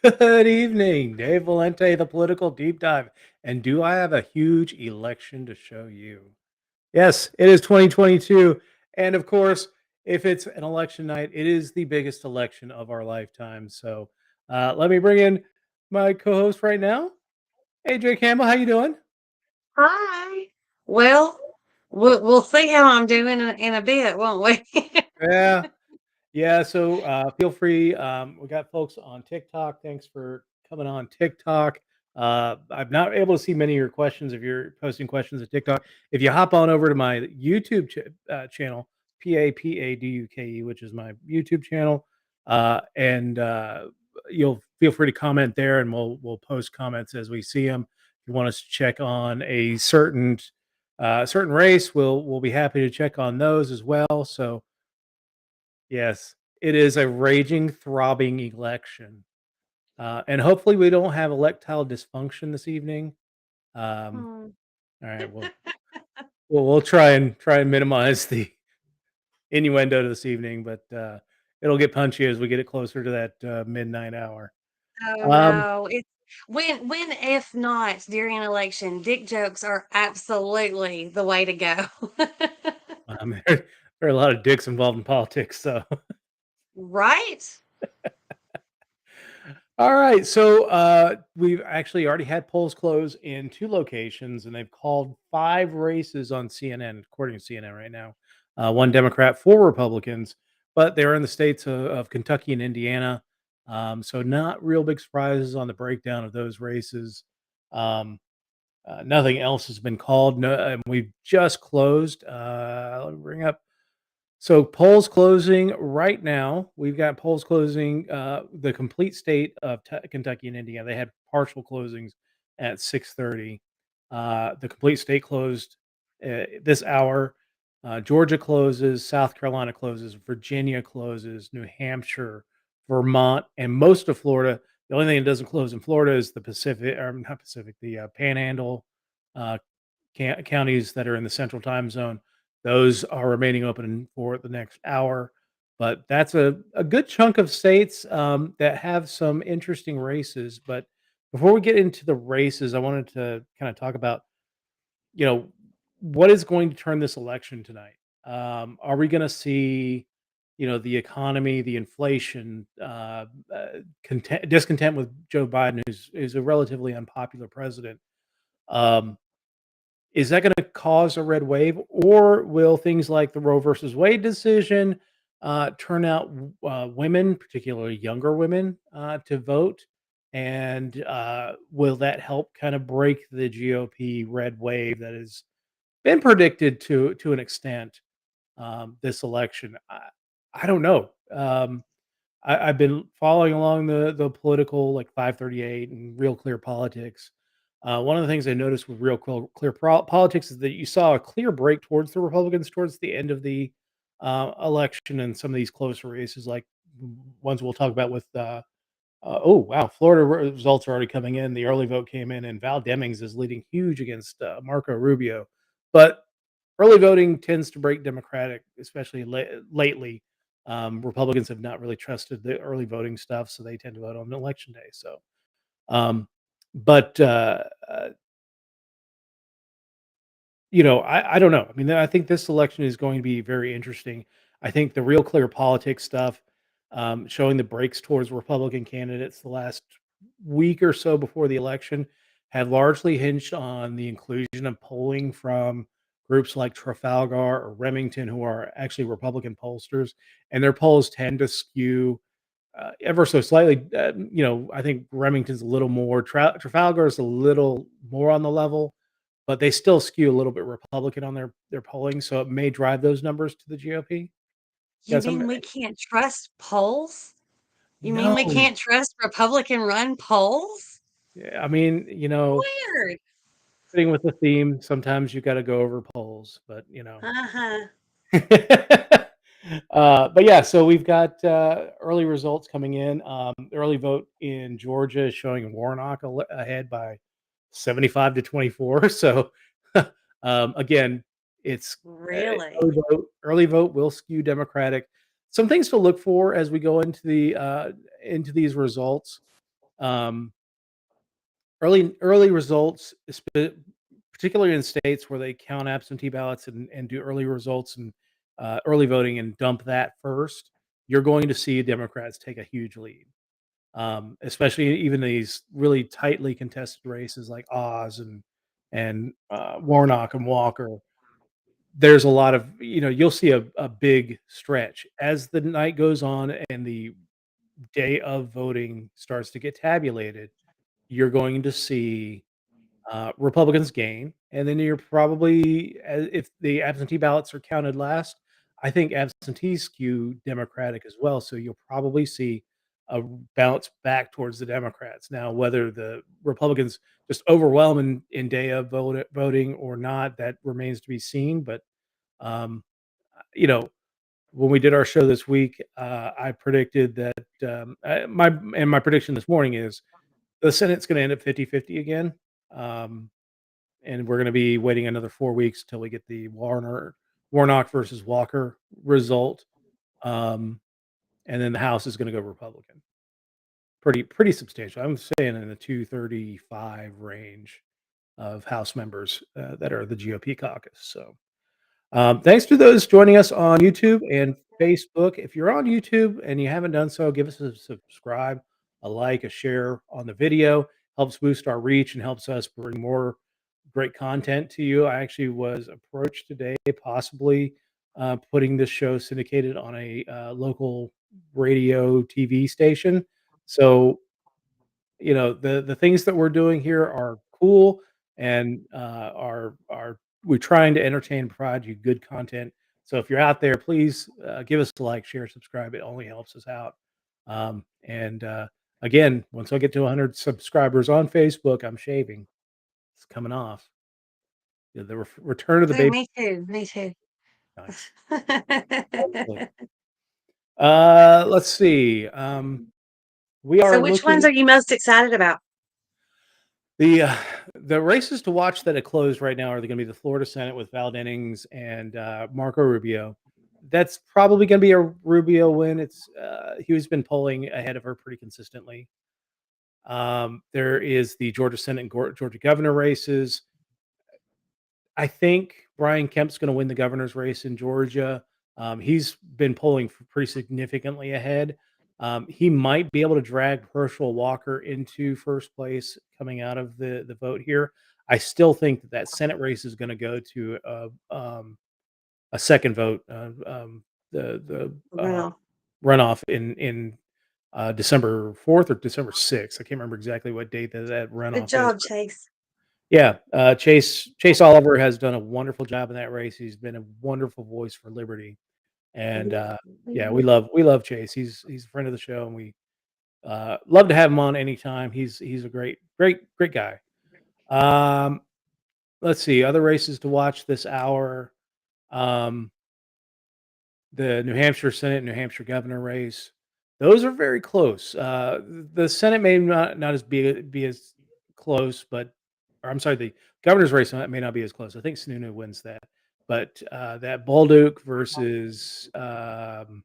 Good evening, Dave Valente, the political deep dive. And do I have a huge election to show you? Yes, it is 2022. And of course, if it's an election night, it is the biggest election of our lifetime. So let me bring in my co-host right now, AJ Campbell. How you doing? Hi. Well, we'll see how I'm doing in a bit, won't we? Yeah. Yeah, so feel free. We got folks on TikTok. Thanks for coming on TikTok. I'm not able to see many of your questions if you're posting questions at TikTok. If you hop on over to my YouTube channel, PAPADUKE, which is my YouTube channel, and you'll feel free to comment there, and we'll post comments as we see them. If you want us to check on a certain race, we'll be happy to check on those as well. So yes, it is a raging, throbbing election, and hopefully we don't have electile dysfunction this evening. Um, Hmm. all right, we'll try and minimize the innuendo to this evening, but it'll get punchy as we get it closer to that midnight hour. Oh Um, no. It's when if not during an election, dick jokes are absolutely the way to go. there are a lot of dicks involved in politics, so Right? all right. So we've actually already had polls close in two locations, and they've called five races on CNN, according to CNN right now. One Democrat, four Republicans, but they're in the states of Kentucky and Indiana. So not real big surprises on the breakdown of those races. Um, Nothing else has been called. No, and we've just closed. Let me bring up so polls closing right now. We've got polls closing the complete state of Kentucky and Indiana. They had partial closings at 6:30. The complete state closed this hour. Georgia closes, South Carolina closes, Virginia closes, New Hampshire, Vermont, and most of Florida. The only thing that doesn't close in Florida is the Pacific, or not Pacific, the Panhandle uh, counties that are in the Central Time Zone. Those are remaining open for the next hour. But that's a good chunk of states that have some interesting races. But before we get into the races, I wanted to kind of talk about, you know, what is going to turn this election tonight? Are we going to see, the economy, the inflation, discontent with Joe Biden, who's a relatively unpopular president? Um, is that gonna cause a red wave, or will things like the Roe versus Wade decision, turn out women, particularly younger women, to vote? And, will that help kinda break the GOP red wave that has been predicted to an extent, this election? I don't know. I've been following along the political, like 538 and Real Clear Politics. One of the things I noticed with Politics is that you saw a clear break towards the Republicans towards the end of the election, and some of these closer races, like ones we'll talk about with. Oh wow, Florida results are already coming in. The early vote came in, and Val Demings is leading huge against Marco Rubio. But early voting tends to break Democratic, especially lately. Republicans have not really trusted the early voting stuff, so they tend to vote on election day. So, um, but I don't know. I mean, I think this election is going to be very interesting. I think the Real Clear Politics stuff, showing the breaks towards Republican candidates the last week or so before the election, had largely hinged on the inclusion of polling from groups like Trafalgar or Remington, who are actually Republican pollsters, and their polls tend to skew ever so slightly. I think Remington's a little more, Trafalgar is a little more on the level, but they still skew a little bit Republican on their polling, so it may drive those numbers to the GOP. You Yeah, some mean we can't trust polls? You mean we no. can't trust Republican run polls? Yeah, I mean, Weird. fitting with the theme, sometimes you gotta go over polls, but, Uh-huh. But yeah, so we've got early results coming in. The early vote in Georgia is showing Warnock ahead by 75 to 24. So again, it's Really? early vote will skew Democratic. Some things to look for as we go into these results. Um, early results, particularly in states where they count absentee ballots and do early results and early voting and dump that first, you're going to see Democrats take a huge lead. Especially even these really tightly contested races like Oz and Warnock and Walker. There's a lot of you'll see a big stretch as the night goes on and the day of voting starts to get tabulated. You're going to see Republicans gain, and then you're probably, if the absentee ballots are counted last, I think absentees skew Democratic as well. So you'll probably see a bounce back towards the Democrats. Now, whether the Republicans just overwhelm in day of voting or not, that remains to be seen. But um, you know, when we did our show this week, I predicted that my prediction this morning is the Senate's going to end up 50-50 again. Um, and we're going to be waiting another 4 weeks till we get the Warnock versus Walker result, um, and then the House is going to go Republican. Pretty substantial. I'm saying in the 235 range of House members that are the GOP caucus. So thanks to those joining us on YouTube and Facebook. If you're on YouTube and you haven't done so, give us a subscribe, a like, a share on the video. Helps boost our reach and helps us bring more great content to you. I actually was approached today, possibly putting this show syndicated on a local radio TV station. So the things that we're doing here are cool and are we're trying to entertain and provide you good content. So if you're out there, please give us a like, share, subscribe. It only helps us out. And again, once I get to 100 subscribers on Facebook, I'm shaving. It's coming off. The return of the Ooh, baby. me too. Me too. Nice. Let's see. We So are which ones looking. are you most excited about? The races to watch that have closed right now are going to be the Florida Senate with Val Dennings and Marco Rubio. That's probably going to be a Rubio win. He's been polling ahead of her pretty consistently. There is the Georgia Senate and Georgia governor races. I think Brian Kemp's going to win the governor's race in Georgia. He's been polling pretty significantly ahead. He might be able to drag Herschel Walker into first place coming out of the vote here. I still think that Senate race is going to go to a second vote, the Well, runoff in December 4th or December 6th. I can't remember exactly what date that good runoff is. job, Chase. Yeah, Chase Oliver has done a wonderful job in that race. He's been a wonderful voice for liberty, and yeah, we love Chase. He's a friend of the show, and we love to have him on anytime. He's a great guy. Um, let's see other races to watch this hour. Um, the New Hampshire Senate, New Hampshire governor race. Those are very close. The Senate may not as be as close, but or I'm sorry, the governor's race may not be as close. I think Sununu wins that, but that Baldock versus Shaheen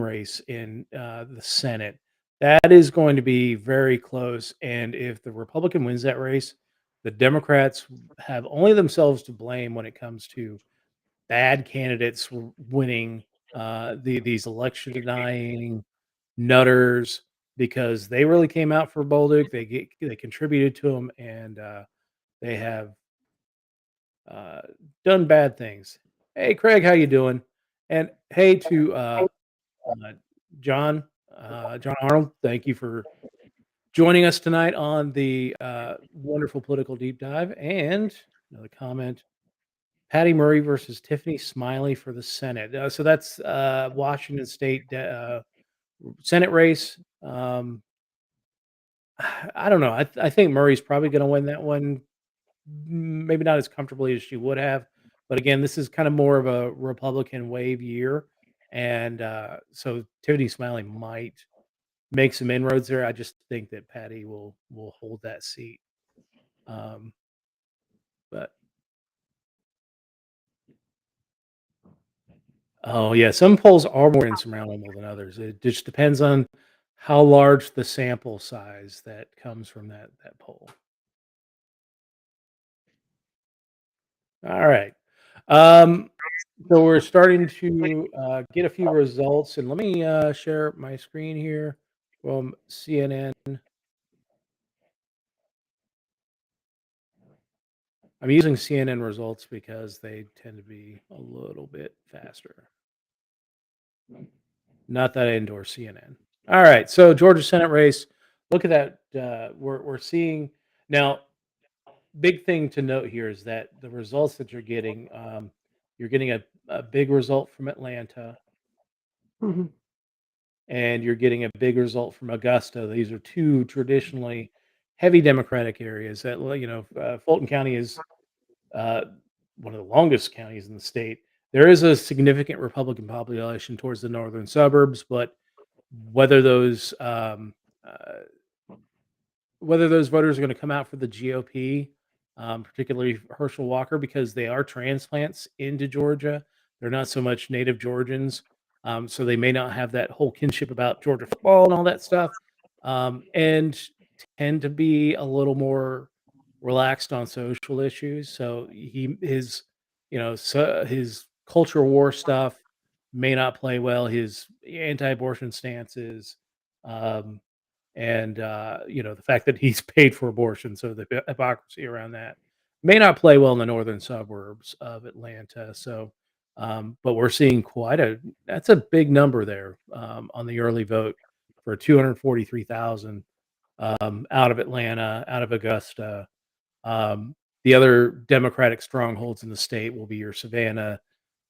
race in the Senate, that is going to be very close. And if the Republican wins that race, the Democrats have only themselves to blame when it comes to bad candidates winning these election denying nutters, because they really came out for Bolduc. They contributed to him, and they have uh, done bad things. Hey, Craig, how you doing? And hey to uh, John John Arnold. Thank you for joining us tonight on the wonderful political deep dive. And another comment. Patty Murray versus Tiffany Smiley for the Senate. So that's Washington State Senate race. I don't know. I think Murray's probably going to win that one. Maybe not as comfortably as she would have, but again, this is kind of more of a Republican wave year, and so Tiffany Smiley might make some inroads there. I just think that Patty will hold that seat. Um, but oh yeah, some polls are more insurmountable than others. It just depends on how large the sample size that comes from that poll. All right. Um, so we're starting to get a few results, and let me share my screen here from CNN. I'm using CNN results because they tend to be a little bit faster. Not that I endorse CNN. All right, so Georgia Senate race. Look at that. We're seeing now. Big thing to note here is that the results that you're getting a big result from Atlanta, Mhm. and you're getting a big result from Augusta. These are two traditionally heavy Democratic areas. Fulton County is uh, one of the longest counties in the state. There is a significant Republican population towards the northern suburbs, but whether those um, uh, whether those voters are going to come out for the GOP, particularly Herschel Walker, because they are transplants into Georgia. They're not so much native Georgians, so they may not have that whole kinship about Georgia football and all that stuff, and tend to be a little more relaxed on social issues. So his culture war stuff may not play well. His anti-abortion stances. Um, and the fact that he's paid for abortion, so the hypocrisy around that may not play well in the northern suburbs of Atlanta. So, but we're seeing quite a that's a big number there on the early vote for 243,000 out of Atlanta, out of Augusta. Um, the other Democratic strongholds in the state will be your Savannah.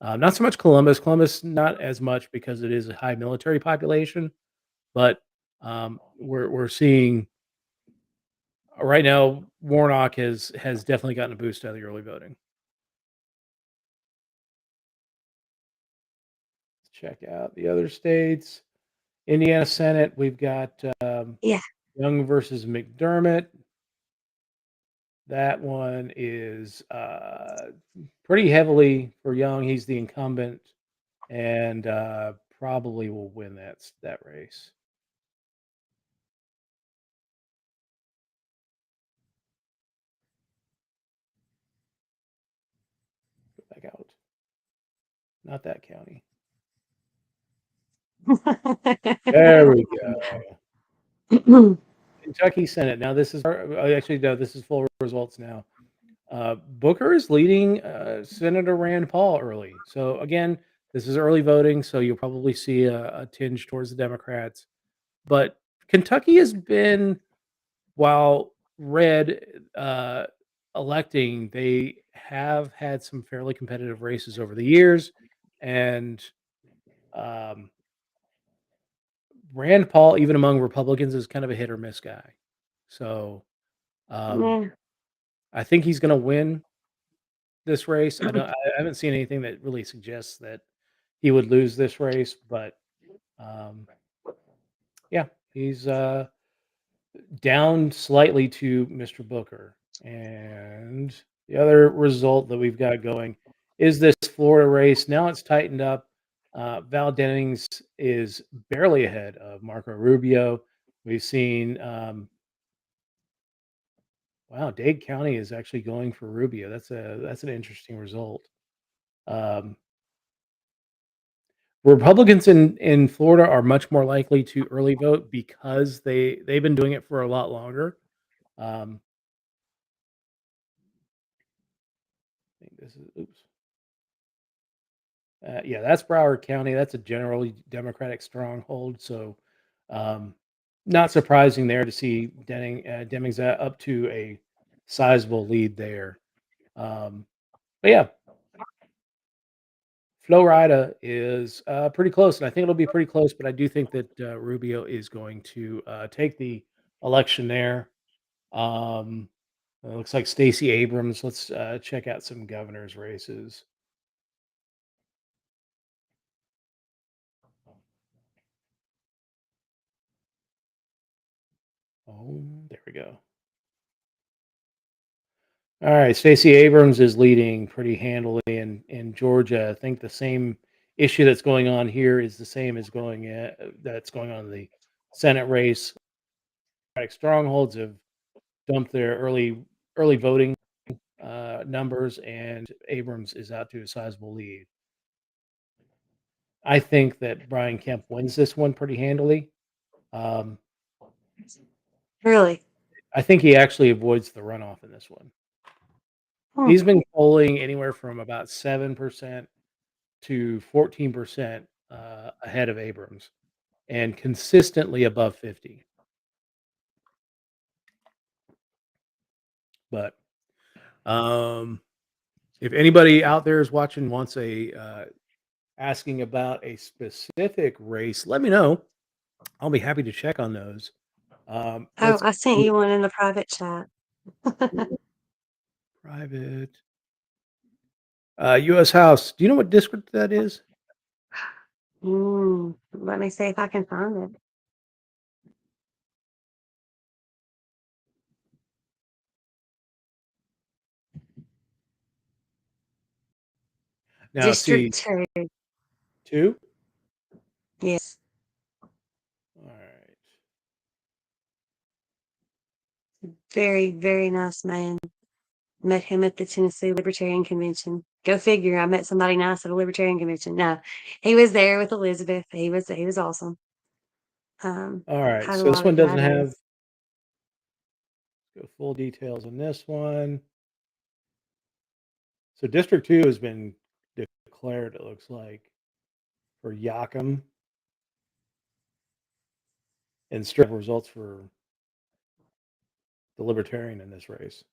Not so much Columbus. Columbus, not as much because it is a high military population, but we're seeing right now Warnock has definitely gotten a boost out of the early voting. Let's check out the other states. Indiana Senate, we've got Yeah. Young versus McDermott. That one is pretty heavily for Young. He's the incumbent and probably will win that race. Go back out. Not that county. There we go. Kentucky Senate. Now this is actually no, this is full results now. Booker is leading Senator Rand Paul early. So again, this is early voting, so you'll probably see a tinge towards the Democrats. But Kentucky has been, while red electing, they have had some fairly competitive races over the years, and um, Rand Paul, even among Republicans, is kind of a hit or miss guy. So um, Yeah. I think he's going to win this race. I haven't seen anything that really suggests that he would lose this race, but um, yeah, he's down slightly to Mr. Booker. And the other result that we've got going is this Florida race. Now it's tightened up. Val Dennings is barely ahead of Marco Rubio. We've seen, wow, Dade County is actually going for Rubio. That's an interesting result. Um, Republicans in Florida are much more likely to early vote because they've been doing it for a lot longer. Um, I think this is oops. Yeah, that's Broward County. That's a generally Democratic stronghold. So, um, not surprising there to see Demings up to a sizable lead there. But yeah, Florida is pretty close, and I think it'll be pretty close. But I do think that Rubio is going to take the election there. Um, it looks like Stacey Abrams. Let's check out some governor's races. Oh, there we go. All right, Stacey Abrams is leading pretty handily in Georgia. I think the same issue that's going on here is the same as that's going on in the Senate race. Democratic strongholds have dumped their early voting numbers, and Abrams is out to a sizable lead. I think that Brian Kemp wins this one pretty handily. Um, Really? I think he actually avoids the runoff in this one. Hmm. He's been polling anywhere from about 7% to 14% ahead of Abrams, and consistently above 50. But um, if anybody out there is watching wants asking about a specific race, let me know. I'll be happy to check on those. Oh, Let's I sent you one in the private chat. private U.S. House. Do you know what district that is? Let me see if I can find it. Now, see, District 2. 2. Yes. All right. Very, very nice man. Met him at the Tennessee Libertarian Convention. Go figure. I met somebody nice at a Libertarian convention. No, he was there with Elizabeth. He was awesome. All right. Had a So this lot one of doesn't have ideas. go full details on this one. So District 2 has been declared, it looks like, for Yakum, and straight results for the Libertarian in this race.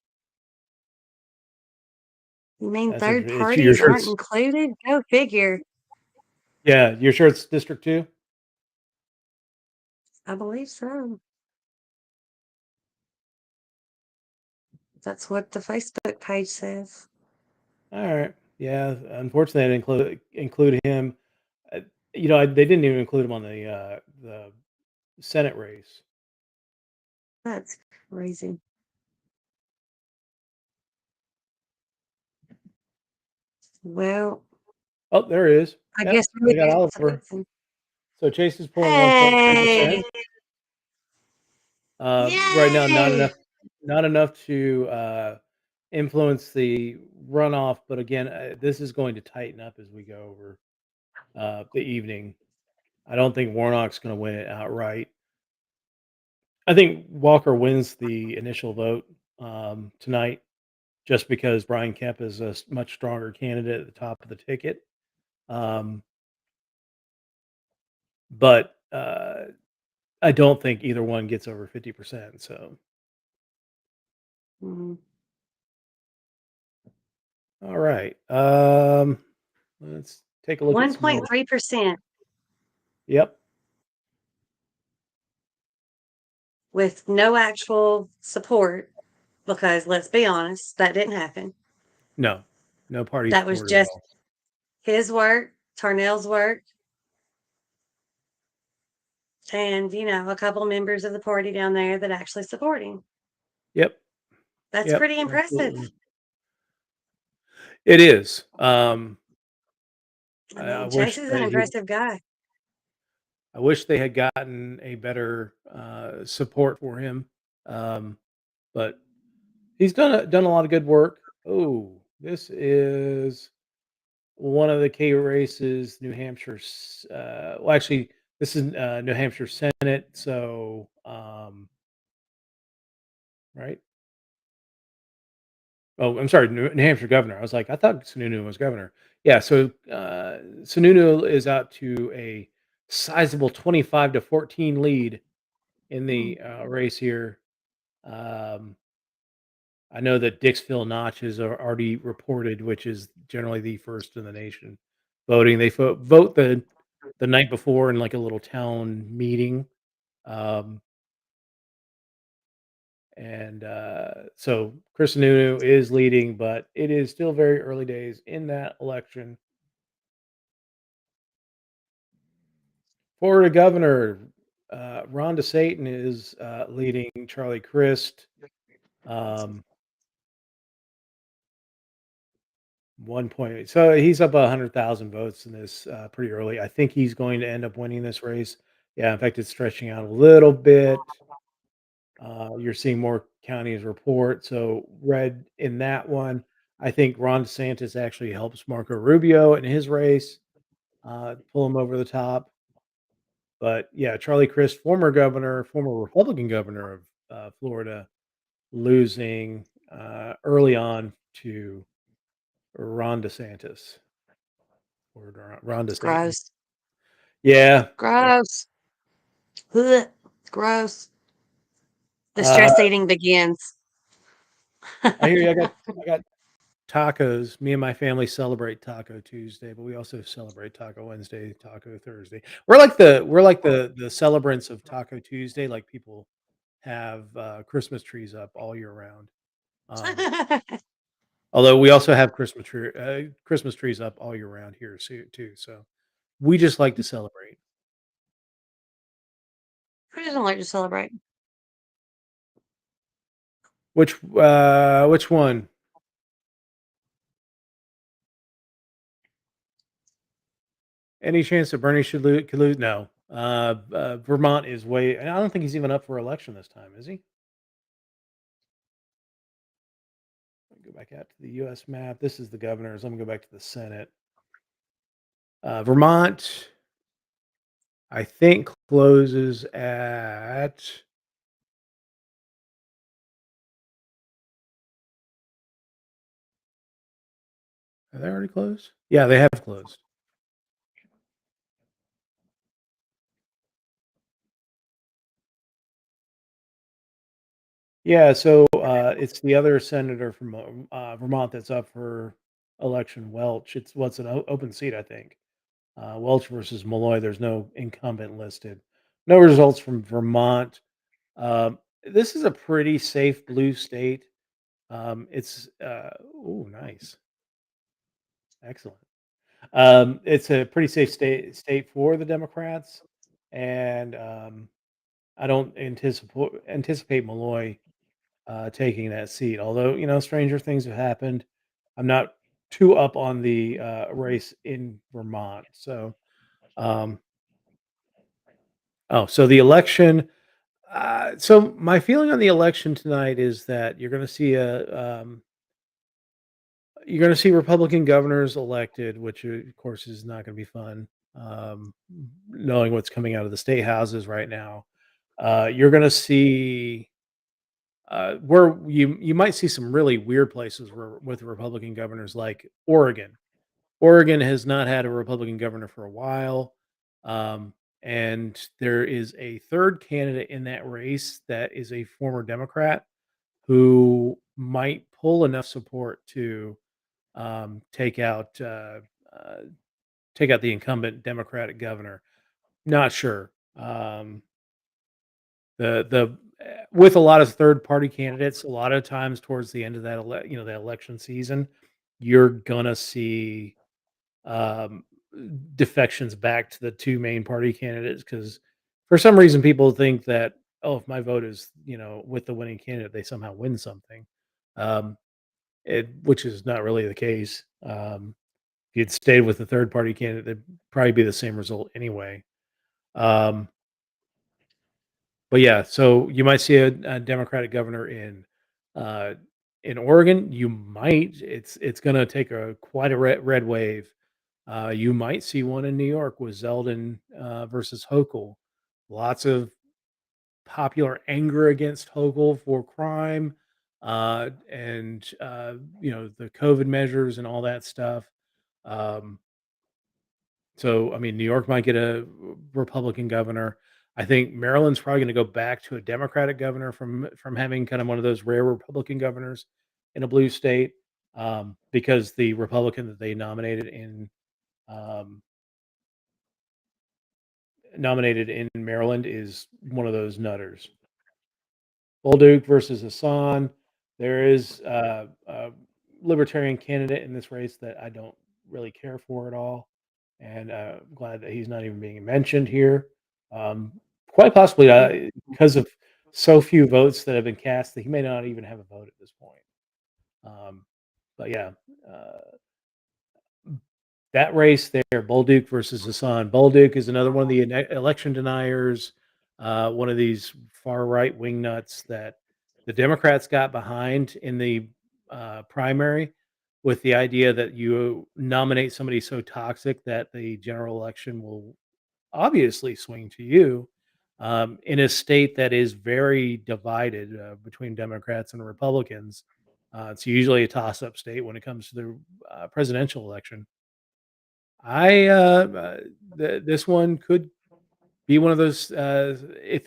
You mean That's third interesting. You're parties sure aren't it's included? Go figure. yeah, you're sure it's District 2? I believe so. That's what the Facebook page says. All right. Yeah, unfortunately, I didn't include him. Uh, they didn't even include him on the Senate race. That's crazy. Well, Oh, there he is. I Yep, guess they we got get Oliver. something. So Chase is pulling Hey! 1.3%. Right now, Yay! not enough to influence the runoff, but again, this is going to tighten up as we go over the evening. I don't think Warnock's going to win it outright. I think Walker wins the initial vote tonight, just because Brian Kemp is a much stronger candidate at the top of the ticket. Um, but I don't think either one gets over 50%. So, Mhm. all right. Let's take a look at some more. 1.3% Yep. with no actual support, because let's be honest, that didn't happen. No, no party That was support at just all. his work, Tarnell's work, and, a couple members of the party down there that actually support him. Yep. That's Yep. pretty impressive. Absolutely. It is. I I mean, Chase wish is an that impressive guy. I wish they had gotten a better support for him. Um, but he's done a lot of good work. Oh, this is one of the K races, New Hampshire. Well, actually, this is New Hampshire Senate. So, right? Oh, I'm sorry, New Hampshire governor. I was like, I thought Sununu was governor. Yeah. So Sununu is out to a sizable 25-14 lead in Hmm. the race here. Um, I know that Dixville Notches are already reported, which is generally the first in the nation voting. They vote the night before in like a little town meeting, um, and so Chris Sununu is leading, but it is still very early days in that election. Florida Governor Ron DeSantis is leading Charlie Crist. Um, 1 point. So he's up 100,000 votes in this pretty early. I think he's going to end up winning this race. Yeah, in fact, it's stretching out a little bit. You're seeing more counties report. So red in that one. I think Ron DeSantis actually helps Marco Rubio in his race, pull him over the top. But yeah, Charlie Crist, former governor, former Republican governor of Florida, losing early on to Ron DeSantis Ron It's DeSantis. gross. Yeah, yeah. Gross. Ugh, gross. The Uh, stress eating begins. I hear you. I got tacos. Me and my family celebrate Taco Tuesday, but we also celebrate Taco Wednesday, Taco Thursday. We're like the celebrants of Taco Tuesday. Like people have Christmas trees up all year round. Um, although we also have Christmas trees up all year round here too. So we just like to celebrate. Who doesn't like to celebrate? Which one? Any chance that Bernie could lose? No. Vermont is way. And I don't think he's even up for election this time, is he? Let me go back out to the U.S. map. This is the governors. Let me go back to the Senate. Vermont, I think, closes at. Are they already closed? Yeah, they have closed. Yeah, so it's the other senator from Vermont that's up for election, Welch. It's what's an open seat, I think. Welch versus Malloy. There's no incumbent listed. No results from Vermont. This is a pretty safe blue state. It's oh nice, excellent. It's a pretty safe state for the Democrats, and I don't anticipate Malloy taking that seat. Although stranger things have happened. I'm not too up on the race in Vermont. So, um, so the election. So my feeling on the election tonight is that you're going to see Republican governors elected, which of course is not going to be fun. Um, Knowing what's coming out of the state houses right now, you're going to see where you might see some really weird places with Republican governors, like Oregon. Oregon has not had a Republican governor for a while, um, and there is a third candidate in that race that is a former Democrat who might pull enough support to um, take out uh, uh, take out the incumbent Democratic governor. Not sure. The With a lot of third party candidates, a lot of times towards the end of that election season, you're gonna see um, defections back to the two main party candidates because for some reason people think that, oh, if my vote is with the winning candidate, they somehow win something. Um, which is not really the case. If you'd stayed with the third party candidate, it'd probably be the same result anyway. Um, but yeah, so you might see a Democratic governor uh, in Oregon. You might. It's going to take a quite a red wave. You might see one in New York with Zeldin versus Hochul. Lots of popular anger against Hochul for crime, and the COVID measures and all that stuff. Um, So, I mean, New York might get a Republican governor. I think Maryland's probably going to go back to a Democratic governor from having kind of one of those rare Republican governors in a blue state, because the Republican that they um, nominated in Maryland is one of those nutters. Bolduc versus Hassan. There is a libertarian candidate in this race that I don't really care for at all, and I'm glad that he's not even being mentioned here. Um, Quite possibly because of so few votes that have been cast that he may not even have a vote at this point. Um, but yeah, uh, that race there, Bolduc versus Hassan. Bolduc is another one of the election deniers, one of these far right wing nuts that the Democrats got behind in the primary with the idea that you nominate somebody so toxic that the general election will obviously swing to you in a state that is very divided between Democrats and Republicans. It's usually a toss up state when it comes to the presidential election. I this one could be one of those if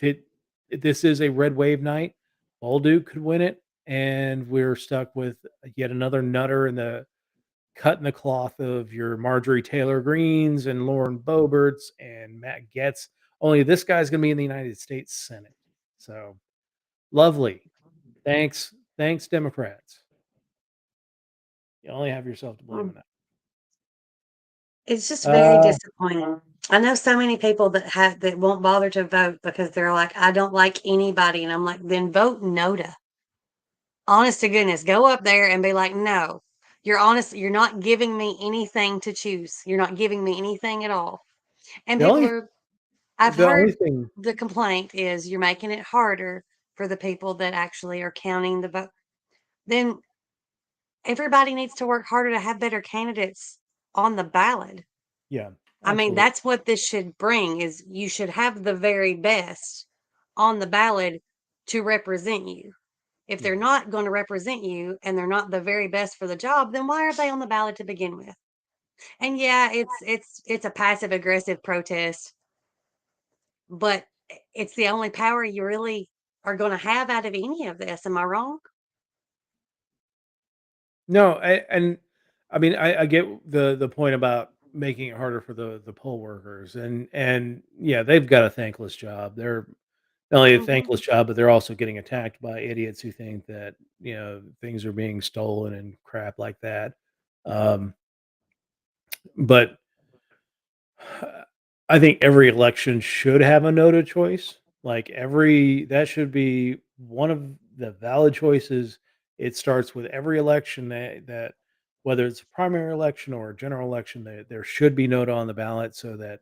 this is a red wave night, Bolduc could win it, and we're stuck with yet another nutter in the cut in the cloth of your Marjorie Taylor Greens and Lauren Boeberts and Matt Getz. Only this guy's going to be in the United States Senate. So lovely. Thanks, Democrats. You only have yourself to blame Mm. on that. It's just very Uh, disappointing. I know so many people that won't bother to vote because they're like, I don't like anybody, and I'm like, then vote NOTA. Honest to goodness, go up there and be like, no, you're not giving me anything to choose. You're not giving me anything at all. And the people only are, I've the only heard thing, the complaint is you're making it harder for the people that actually are counting the vote. Then everybody needs to work harder to have better candidates on the ballot. yeah, I mean, absolutely. that's what this should bring is you should have the very best on the ballot to represent you. If they're Yeah. not going to represent you and they're not the very best for the job, then why are they on the ballot to begin with? And yeah, it's a passive aggressive protest, but it's the only power you really are going to have out of any of this. Am I wrong? No, and I mean I get the point about making it harder for the poll workers and yeah, they've got a thankless job. They're not only a Mhm. thankless job, but they're also getting attacked by idiots who think that things are being stolen and crap like that. Um, but I think every election should have a no to choice. Like every that should be one of the valid choices. It starts with every election that whether it's a primary election or a general election, there should be NOTA on the ballot so that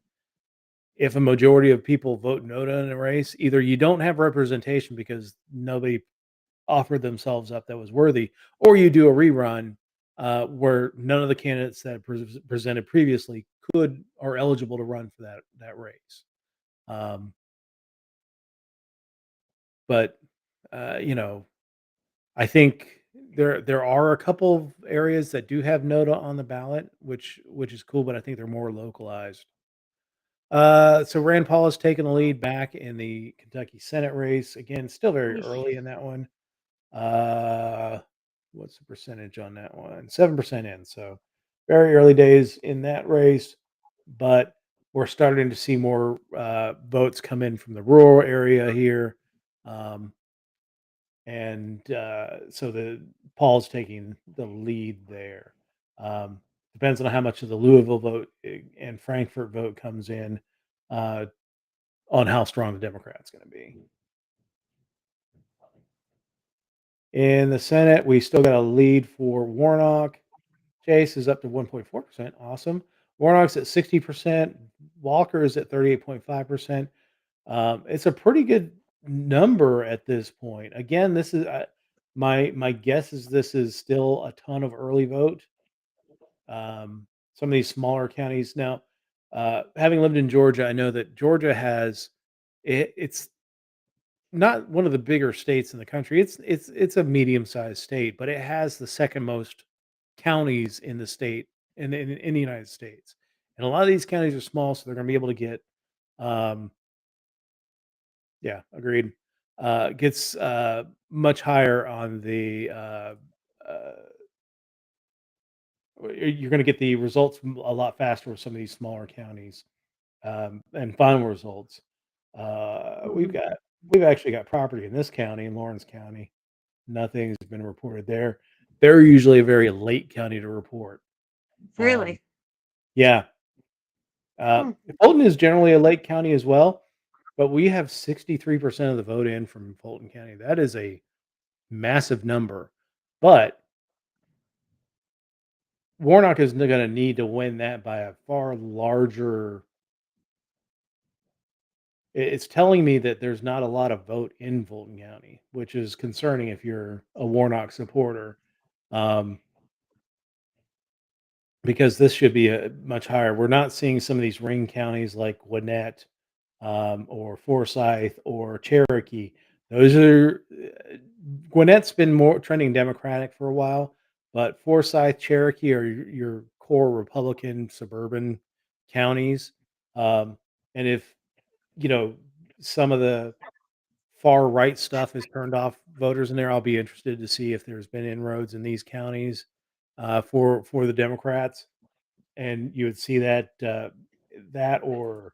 if a majority of people vote NOTA in a race, either you don't have representation because nobody offered themselves up that was worthy, or you do a rerun where none of the candidates that presented previously could are eligible to run for that race. Um, but I think there are a couple of areas that do have NOTA on the ballot, which is cool, but I think they're more localized. So Rand Paul has taken the lead back in the Kentucky Senate race. Again, still very early in that one. Uh, what's the percentage on that one? 7% in. So very early days in that race, but we're starting to see more votes come in from the rural area here. Um, and so the Paul's taking the lead there. Um, Depends on how much of the Louisville vote and Frankfurt vote comes in uh, on how strong the Democrats going to be. In the Senate, we still got a lead for Warnock. Chase is up to 1.4%. Awesome. Warnock's at 60%. Walker is at 38.5%. It's a pretty good number at this point. Again, this is my guess is this is still a ton of early vote. Some of these smaller counties now. Having lived in Georgia, I know that Georgia has it's not one of the bigger states in the country. It's a medium-sized state, but it has the second most counties in the state in the United States. And a lot of these counties are small, so they're going to be able to get um yeah, agreed. Gets much higher on the uh you're going to get the results a lot faster with some of these smaller counties and final results. Uh, we've Mhm. got we've actually got property in this county, in Lawrence County. Nothing's been reported there. They're usually a very late county to report. Um, Really? yeah, Hmm. Fulton is generally a lake county as well, but we have 63% of the vote in from Fulton County. That is a massive number. But Warnock is going to need to win that by a far larger. It's telling me that there's not a lot of vote in Fulton County, which is concerning if you're a Warnock supporter, um, because this should be a much higher. We're not seeing some of these ring counties like Gwinnett, or Forsyth or Cherokee. Those are Gwinnett's been more trending Democratic for a while, but Forsyth, Cherokee are your core Republican suburban counties. Um, and if you know some of the far right stuff has turned off voters in there, I'll be interested to see if there's been inroads in these counties for the Democrats, and you would see that or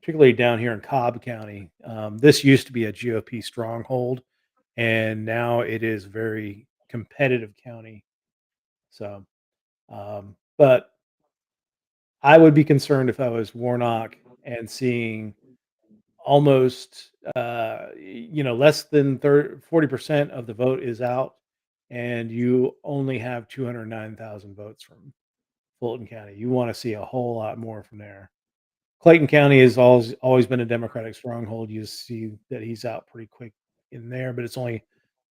particularly down here in Cobb County. This used to be a GOP stronghold, and now it is a very competitive county. So, but I would be concerned if I was Warnock and seeing almost, less than 40% of the vote is out, and you only have 209,000 votes from Fulton County. You want to see a whole lot more from there. Clayton County has always been a Democratic stronghold. You see that he's out pretty quick in there, but it's only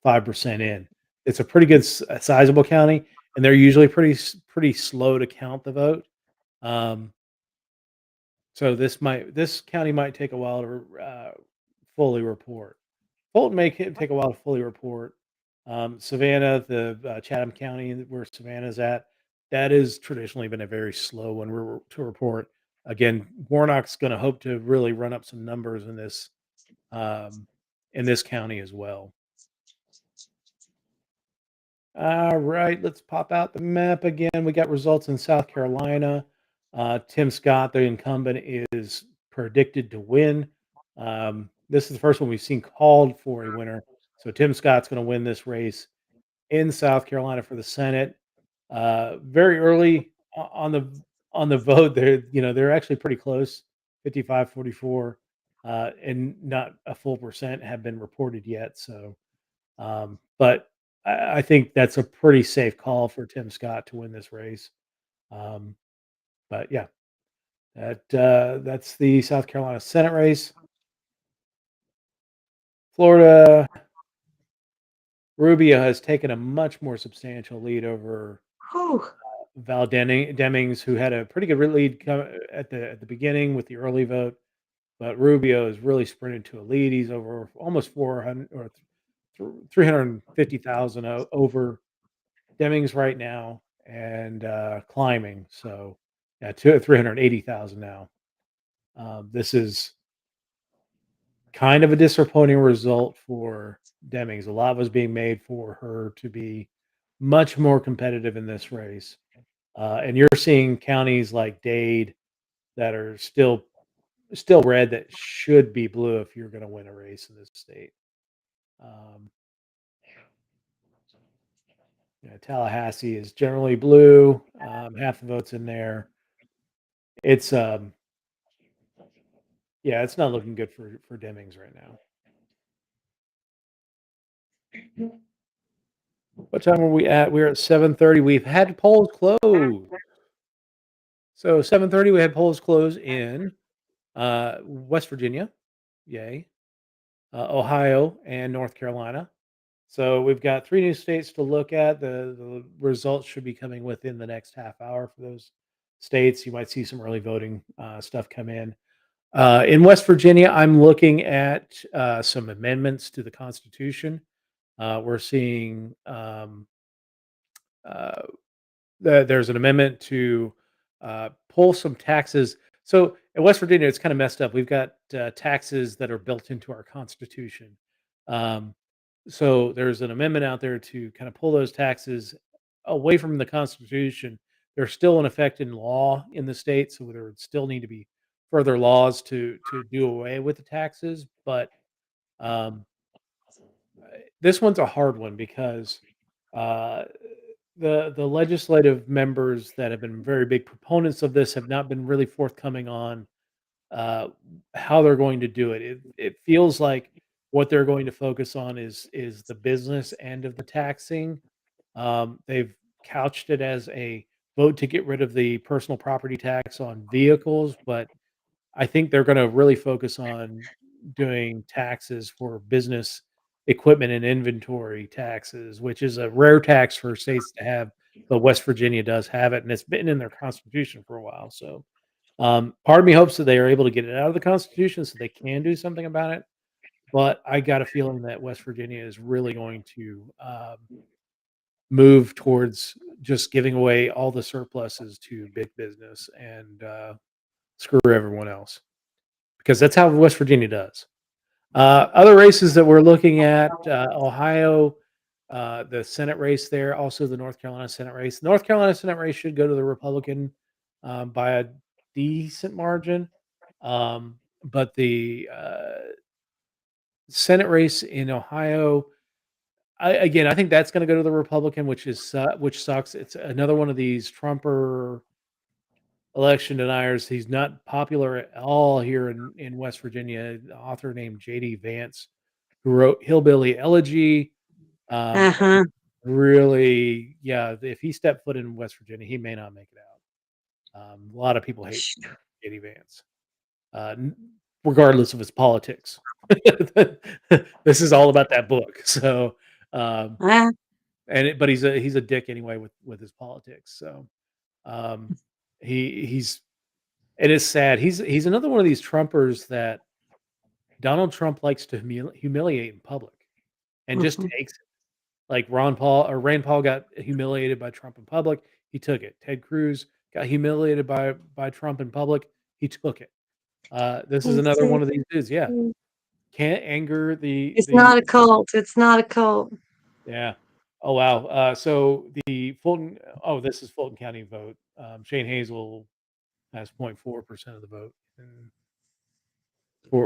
5% in. It's a pretty good sizable county, and they're usually pretty slow to count the vote. Um, so this county might take a while to fully report. Fulton may take a while to fully report. Savannah, the Chatham County where Savannah's at, that has traditionally been a very slow one to report. Again, Warnock's going to hope to really run up some numbers um, in this county as well. All right, let's pop out the map again. We got results in South Carolina. Tim Scott, the incumbent, is predicted to win. This is the first one we've seen called for a winner. So Tim Scott's going to win this race in South Carolina for the Senate. Very early on the vote, they're actually pretty close, 55-44, and not a full percent have been reported yet. So, but I think that's a pretty safe call for Tim Scott to win this race. Um, but yeah, that's the South Carolina Senate race. Florida, Rubio has taken a much more substantial lead over Whew. Val Demings, who had a pretty good lead at the beginning with the early vote, but Rubio has really sprinted to a lead. He's over almost 400 or 350,000 over Demings right now, and climbing. So, yeah, to 380,000 now. This is kind of a disappointing result for Demings. A lot was being made for her to be much more competitive in this race. And you're seeing counties like Dade that are still red that should be blue if you're going to win a race in this state. Um, Tallahassee is generally blue. Half the votes in there. It's yeah, it's not looking good for Demings right now. What time are we at? We're at 7:30. We've had polls close. So 7:30, we had polls close in West Virginia, yay, Ohio, and North Carolina. So we've got 3 new states to look at. The results should be coming within the next half hour for those states. You might see some early voting stuff come in. In West Virginia, I'm looking at some amendments to the Constitution. We're seeing uh, there's an amendment to pull some taxes. So in West Virginia, it's kind of messed up. We've got taxes that are built into our Constitution. Um, so there's an amendment out there to kind of pull those taxes away from the Constitution. They're still in effect in law in the state, so there would still need to be further laws to do away with the taxes. But um, this one's a hard one because uh, the legislative members that have been very big proponents of this have not been really forthcoming on uh, how they're going to do it. It feels like what they're going to focus on is the business end of the taxing. They've couched it as a vote to get rid of the personal property tax on vehicles, but I think they're gonna really focus on doing taxes for business equipment and inventory taxes, which is a rare tax for states to have, but West Virginia does have it, and it's been in their constitution for a while. So, part of me hopes that they are able to get it out of the constitution so they can do something about it. But I got a feeling that West Virginia is really going to move towards just giving away all the surpluses to big business and screw everyone else because that's how West Virginia does. Other races that we're looking at, Ohio, the Senate race there, also the North Carolina Senate race. North Carolina Senate race should go to the Republican by a decent margin, but the Senate race in Ohio, I think that's going to go to the Republican, which sucks. It's another one of these Trumper election deniers. He's not popular at all here in West Virginia. An author named J.D. Vance, who wrote Hillbilly Elegy. Uh huh. Really, yeah, if he stepped foot in West Virginia, he may not make it out. A lot of people hate J.D. Vance, n regardless of his politics. This is all about that book. So, um, Uh, but he's a dick anyway with his politics. So, um, he's it is sad. He's another one of these Trumpers that Donald Trump likes to humiliate in public and just mhm. takes it. Like Rand Paul got humiliated by Trump in public. He took it. Ted Cruz got humiliated by Trump in public. He took it. This is It's another one of these dudes. Yeah, mm, can't anger it's the not a cult. It's not a cult. yeah. Oh wow. So the Fulton. Oh, this is Fulton County vote. Shane Hazel has 0.4% of the vote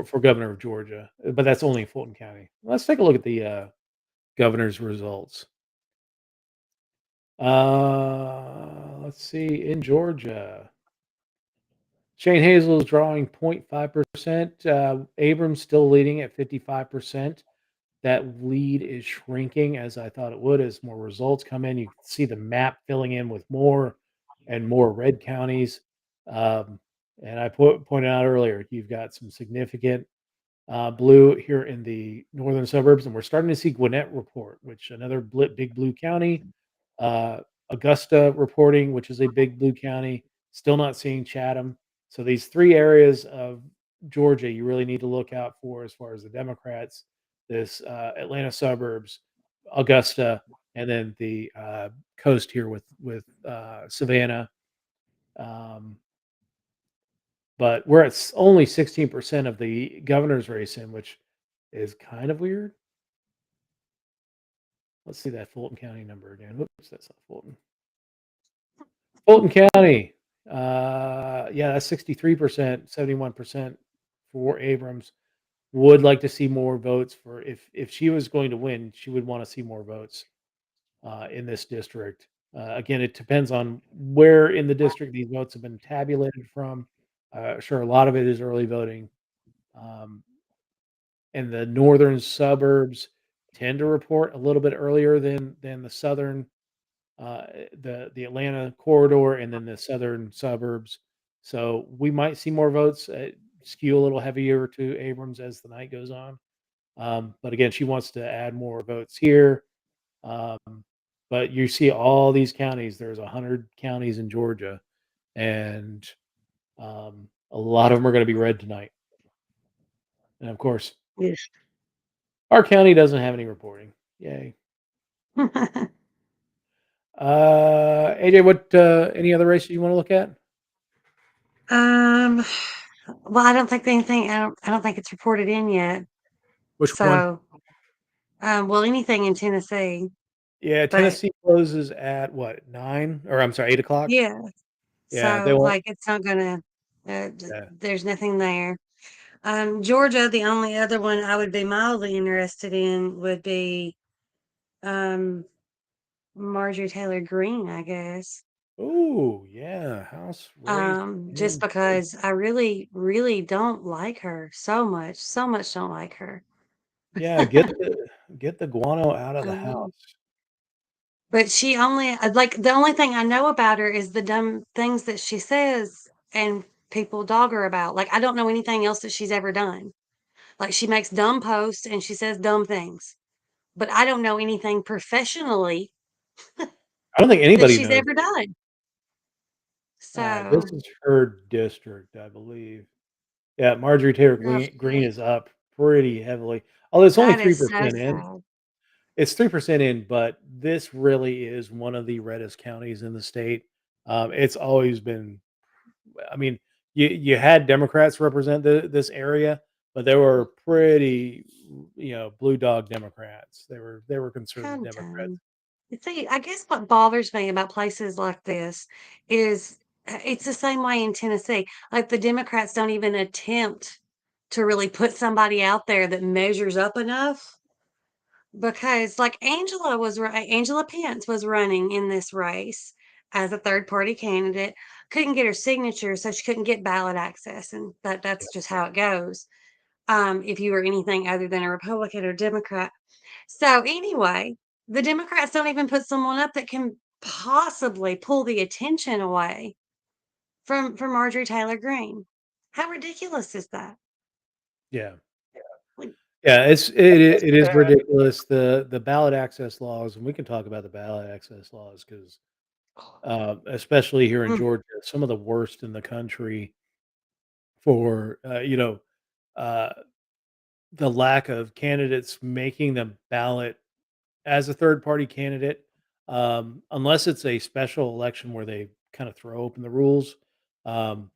for governor of Georgia, but that's only Fulton County. Let's take a look at the governor's results. Let's see. In Georgia, Shane Hazel is drawing 0.5%. Abrams still leading at 55%. That lead is shrinking as I thought it would as more results come in. You can see the map filling in with more and more red counties. Um, and I pointed out earlier, you've got some significant blue here in the northern suburbs, and we're starting to see Gwinnett report, which another big blue county. Augusta reporting, which is a big blue county. Still not seeing Chatham. So these three areas of Georgia you really need to look out for as far as the Democrats. This Atlanta suburbs, Augusta, and then the coast here with Savannah. Um, but we're at only 16% of the governor's race in, which is kind of weird. Let's see that Fulton County number again. Whoops, that's not Fulton. Fulton County. Yeah, that's 63%, 71% for Abrams. Would like to see more votes for if she was going to win, she would want to see more votes in this district. Again, it depends on where in the district these votes have been tabulated from. Sure, a lot of it is early voting. Um, and the northern suburbs tend to report a little bit earlier than the southern the Atlanta corridor and then the southern suburbs. So we might see more votes skew a little heavier to Abrams as the night goes on. But again, she wants to add more votes here. Um, but you see all these counties. There's 100 counties in Georgia, and a lot of them are going to be red tonight. And of course, Yes. our county doesn't have any reporting. Yay. AJ, what any other races you want to look at? um. Well, I don't think anything. I don't think it's reported in yet. Which one? So, well, anything in Tennessee, Yeah, but Tennessee closes at what, 9? Or I'm sorry, 8 o'clock? yeah. Yeah, they So, won't. like, it's not gonna. Yeah. There's nothing there. Georgia, the only other one I would be mildly interested in would be um Marjorie Taylor Greene, I guess. Oh, yeah, House race Just in Georgia. because I really, really don't like her so much don't like her. Yeah, get the guano out of the Um, house. But she only like, the only thing I know about her is the dumb things that she says and people dog her about. Like, I don't know anything else that she's ever done. Like, she makes dumb posts and she says dumb things, but I don't know anything professionally I don't think that anybody she's knows. ever done. This So, is her district, I believe. Yeah, Marjorie Taylor ugh, Greene is up pretty heavily, although it's only that is so 3% in. sad. It's 3% in, but this really is one of the reddest counties in the state. It's always been, I mean, you had Democrats represent this area, but they were pretty, blue dog Democrats. They were How conservative Democrats. dumb. You see, I guess what bothers me about places like this is it's the same way in Tennessee. Like, the Democrats don't even attempt to really put somebody out there that measures up enough because, like, Angela Pence was running in this race as a third party candidate, couldn't get her signature, so she couldn't get ballot access, and Yeah. that's just how it goes. If you were anything other than a Republican or Democrat. So anyway, the Democrats don't even put someone up that can possibly pull the attention away from Marjorie Taylor Greene. How ridiculous is that? Yeah. Like, Yeah, it is ridiculous, the ballot access laws, and we can talk about the ballot access laws because, especially here in mm, Georgia, some of the worst in the country for, uh, the lack of candidates making the ballot as a third party candidate, unless it's a special election where they kinda throw open the rules. um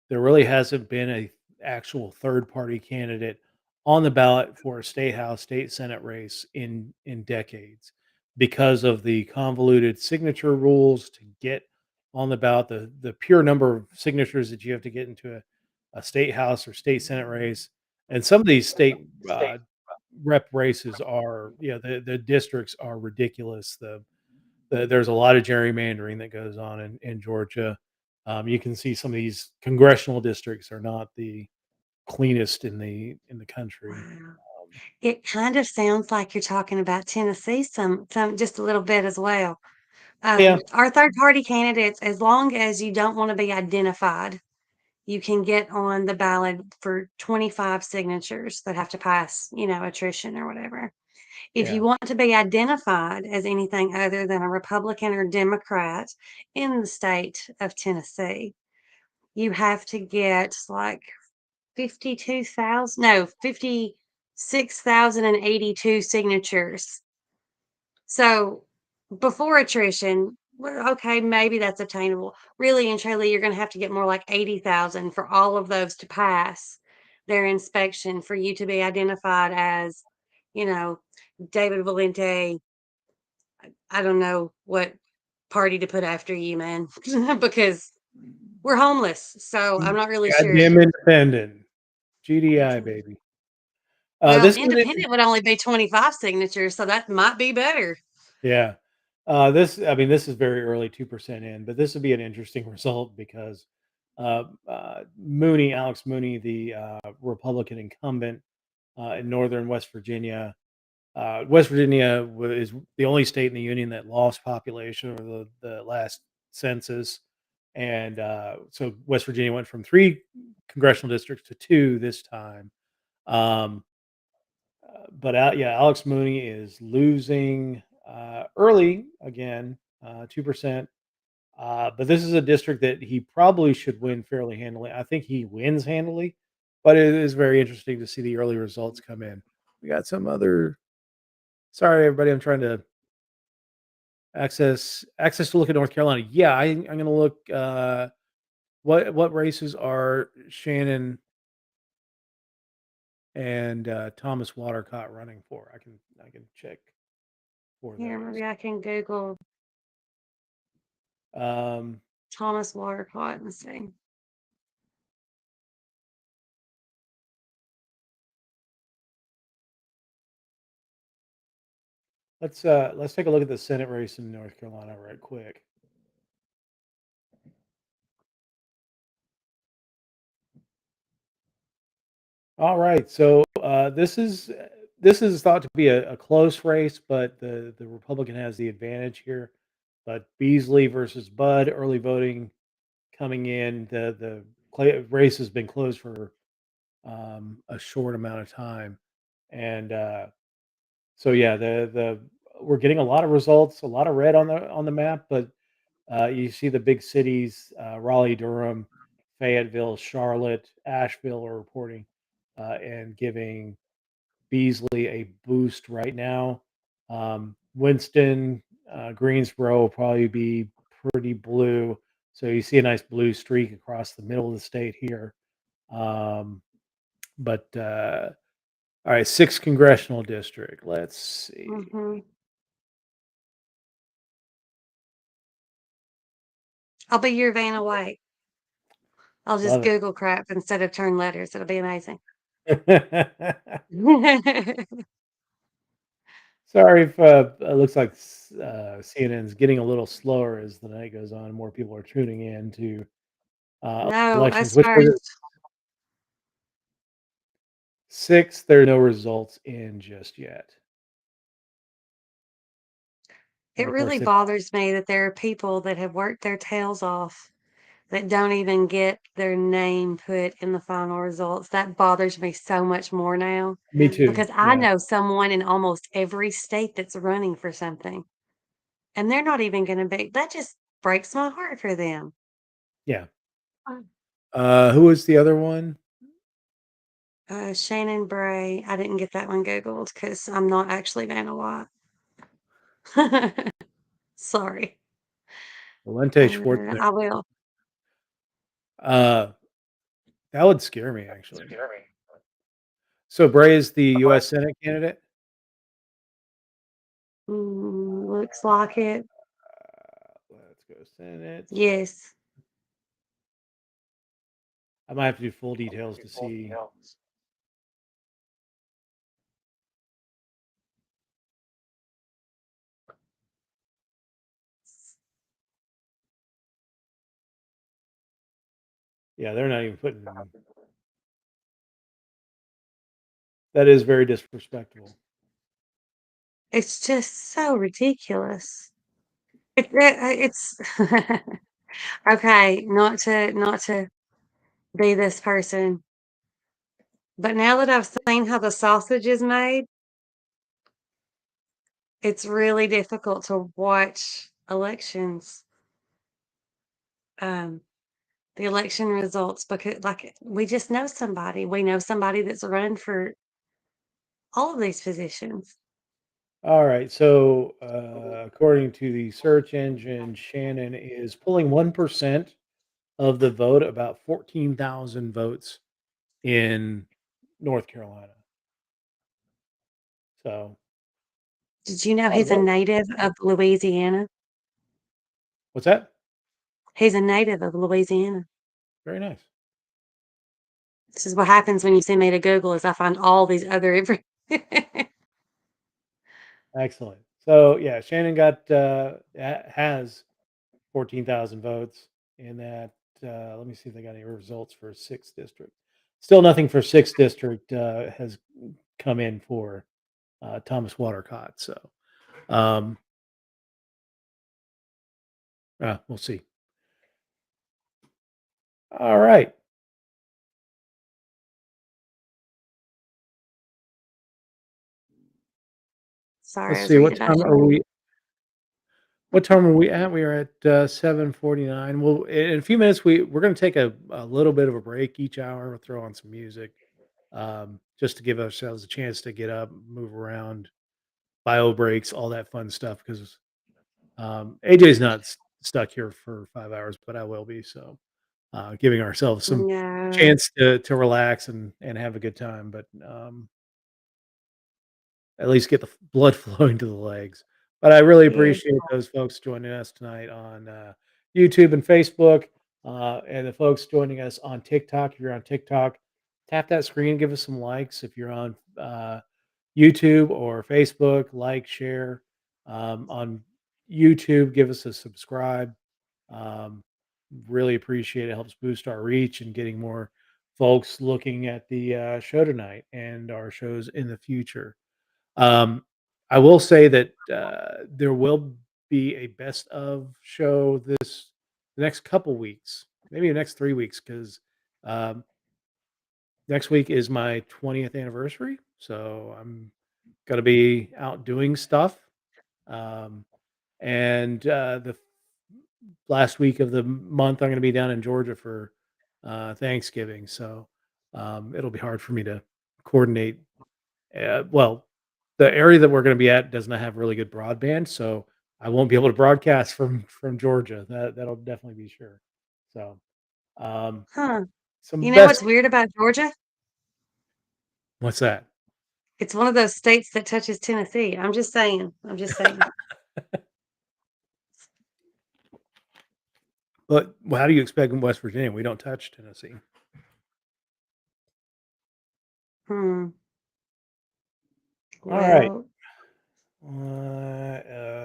There really hasn't been a actual third party candidate on the ballot for a state house, state senate race in decades because of the convoluted signature rules to get on the ballot, the pure number of signatures that you have to get into a state house or state senate race. And some of these state rep races are, the districts are ridiculous. There's a lot of gerrymandering that goes on in Georgia. You can see some of these congressional districts are not the cleanest in the country. wow. Um, It kind of sounds like you're talking about Tennessee some just a little bit as well. yeah, Our third party candidates, as long as you don't want to be identified, you can get on the ballot for 25 signatures that have to pass, attrition or whatever. If yeah, you want to be identified as anything other than a Republican or Democrat in the state of Tennessee, you have to get like 52,000, no, 56,082 signatures. So before attrition, well, okay, maybe that's obtainable. Really and truly, you're going to have to get more like 80,000 for all of those to pass their inspection for you to be identified as, you know, David Valente. I don't know what party to put after you, man, because we're homeless. So I'm not really sure. goddamn independent, GDI baby. Well, This is an independent would only be 25 signatures, so that might be better. Yeah. This is very early, 2% in, but this would be an interesting result because Alex Mooney, the Republican incumbent in northern West Virginia. West Virginia is the only state in the union that lost population over the last census. And so West Virginia went from three congressional districts to two this time. Um, but Alex Mooney is losing early again, 2%. But this is a district that he probably should win fairly handily. I think he wins handily, but it is very interesting to see the early results come in. We got some other. Sorry, everybody. I'm trying to access to look at North Carolina. Yeah, I'm going to look. What races are Shannon and Thomas Watercott running for? I can check for Here, those. maybe I can Google Um, Thomas Watercott and see. let's take a look at the Senate race in North Carolina right quick. All right, so this is this is thought to be a close race, but the Republican has the advantage here. But Beasley versus Budd, early voting coming in. The race has been closed for a short amount of time, and so yeah, the we're getting a lot of results, a lot of red on the map, but you see the big cities, Raleigh, Durham, Fayetteville, Charlotte, Asheville are reporting and giving Beasley a boost right now. Winston, Greensboro will probably be pretty blue. So you see a nice blue streak across the middle of the state here. Um, but all right, sixth congressional district. Let's see. Hmm. I'll be your Vanna White. I'll just Love Google crap instead of turn letters. It'll be amazing. it. Sorry if it looks like CNN's getting a little slower as the night goes on. More people are tuning in to No, elections. us Which were the first. sixth? There are no results in just yet. And It of course, really bothers me that there are people that have worked their tails off that don't even get their name put in the final results. That bothers me so much more now me too. because I Yeah, know someone in almost every state that's running for something, and they're not even gonna be that just breaks my heart for them. yeah. Who was the other one? Shannon Bray, I didn't get that one Googled because I'm not actually Vanna White. Sorry. Valente Schwarzenegger. I will. Uh, that would scare me actually. So Bray is the U.S. Senate candidate. Looks like it. Let's go Senate. Yes. I might have to do full details to see. Yeah, they're not even putting. That is very disrespectful. It's just so ridiculous. It's okay, not to be this person, but now that I've seen how the sausage is made, it's really difficult to watch elections, um, the election results because, like, we just know somebody. We know somebody that's run for all of these positions. All right. So, according to the search engine, Shannon is pulling 1% of the vote, about 14,000 votes in North Carolina. So, Did you know a lot of he's a votes. native of Louisiana? What's that? He's a native of Louisiana. Very nice. This is what happens when you send me to Google is I find all these other Excellent. So, yeah, Shannon has 14,000 votes in that. Let me see if they got any results for 6th district. Still nothing for 6th district has come in for Thomas Watercott. So, um, we'll see. All right. Sorry, Let's I was see. reading about Shannon. What time are we at? We are at 7:49. Well, in a few minutes, we're going to take a little bit of a break each hour. We'll throw on some music just to give ourselves a chance to get up, move around, bio breaks, all that fun stuff. Because AJ's not stuck here for 5 hours, but I will be. So giving ourselves some No. chance to relax and have a good time. But at least get the blood flowing to the legs. But I really Yeah. appreciate those folks joining us tonight on YouTube and Facebook, and the folks joining us on TikTok. If you're on TikTok, tap that screen, give us some likes. If you're on YouTube or Facebook, like, share. On YouTube, give us a subscribe. Um, really appreciate it. Helps boost our reach and getting more folks looking at the show tonight and our shows in the future. I will say that there will be a best of show the next couple weeks, maybe the next 3 weeks, because um, next week is my 20th anniversary, so I'm gonna be out doing stuff. Um, and the last week of the month, I'm going to be down in Georgia for Thanksgiving, so it'll be hard for me to coordinate. Well, the area that we're going to be at does not have really good broadband, so I won't be able to broadcast from Georgia. That'll definitely be sure. So, um, Huh. some You know best. what's weird about Georgia? What's that? It's one of those states that touches Tennessee. I'm just saying. I'm just saying. But how do you expect in West Virginia? We don't touch Tennessee. Hmm. All right. Well,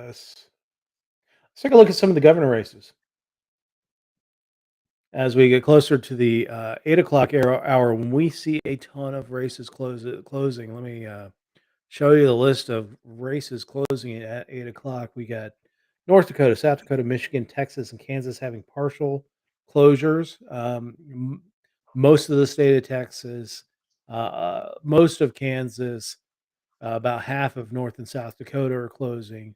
Let's take a look at some of the governor races. As we get closer to the 8 o'clock hour, when we see a ton of races closing, let me show you the list of races closing at 8 o'clock. We got North Dakota, South Dakota, Michigan, Texas, and Kansas having partial closures. Most of the state of Texas, most of Kansas, about half of North and South Dakota are closing.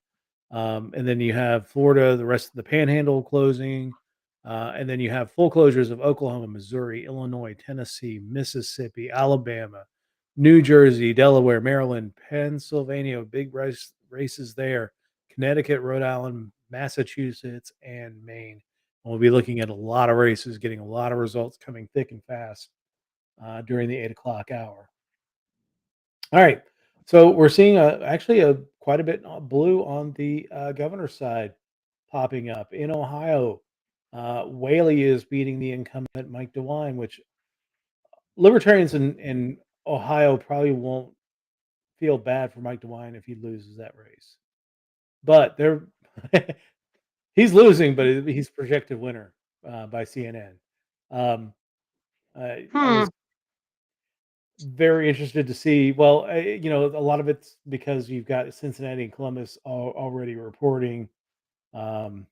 And then you have Florida, the rest of the panhandle closing. And then you have full closures of Oklahoma, Missouri, Illinois, Tennessee, Mississippi, Alabama, New Jersey, Delaware, Maryland, Pennsylvania, big races there, Connecticut, Rhode Island, Massachusetts, and Maine. And we'll be looking at a lot of races, getting a lot of results coming thick and fast during the 8 o'clock hour. All right. So we're seeing actually a quite a bit blue on the governor's side popping up in Ohio. Whaley is beating the incumbent Mike DeWine, which libertarians in Ohio probably won't feel bad for Mike DeWine if he loses that race. But they're he's losing, but he's projected winner by CNN. Um, I hmm. was very interested to see. Well, a lot of it's because you've got Cincinnati and Columbus already reporting. Um,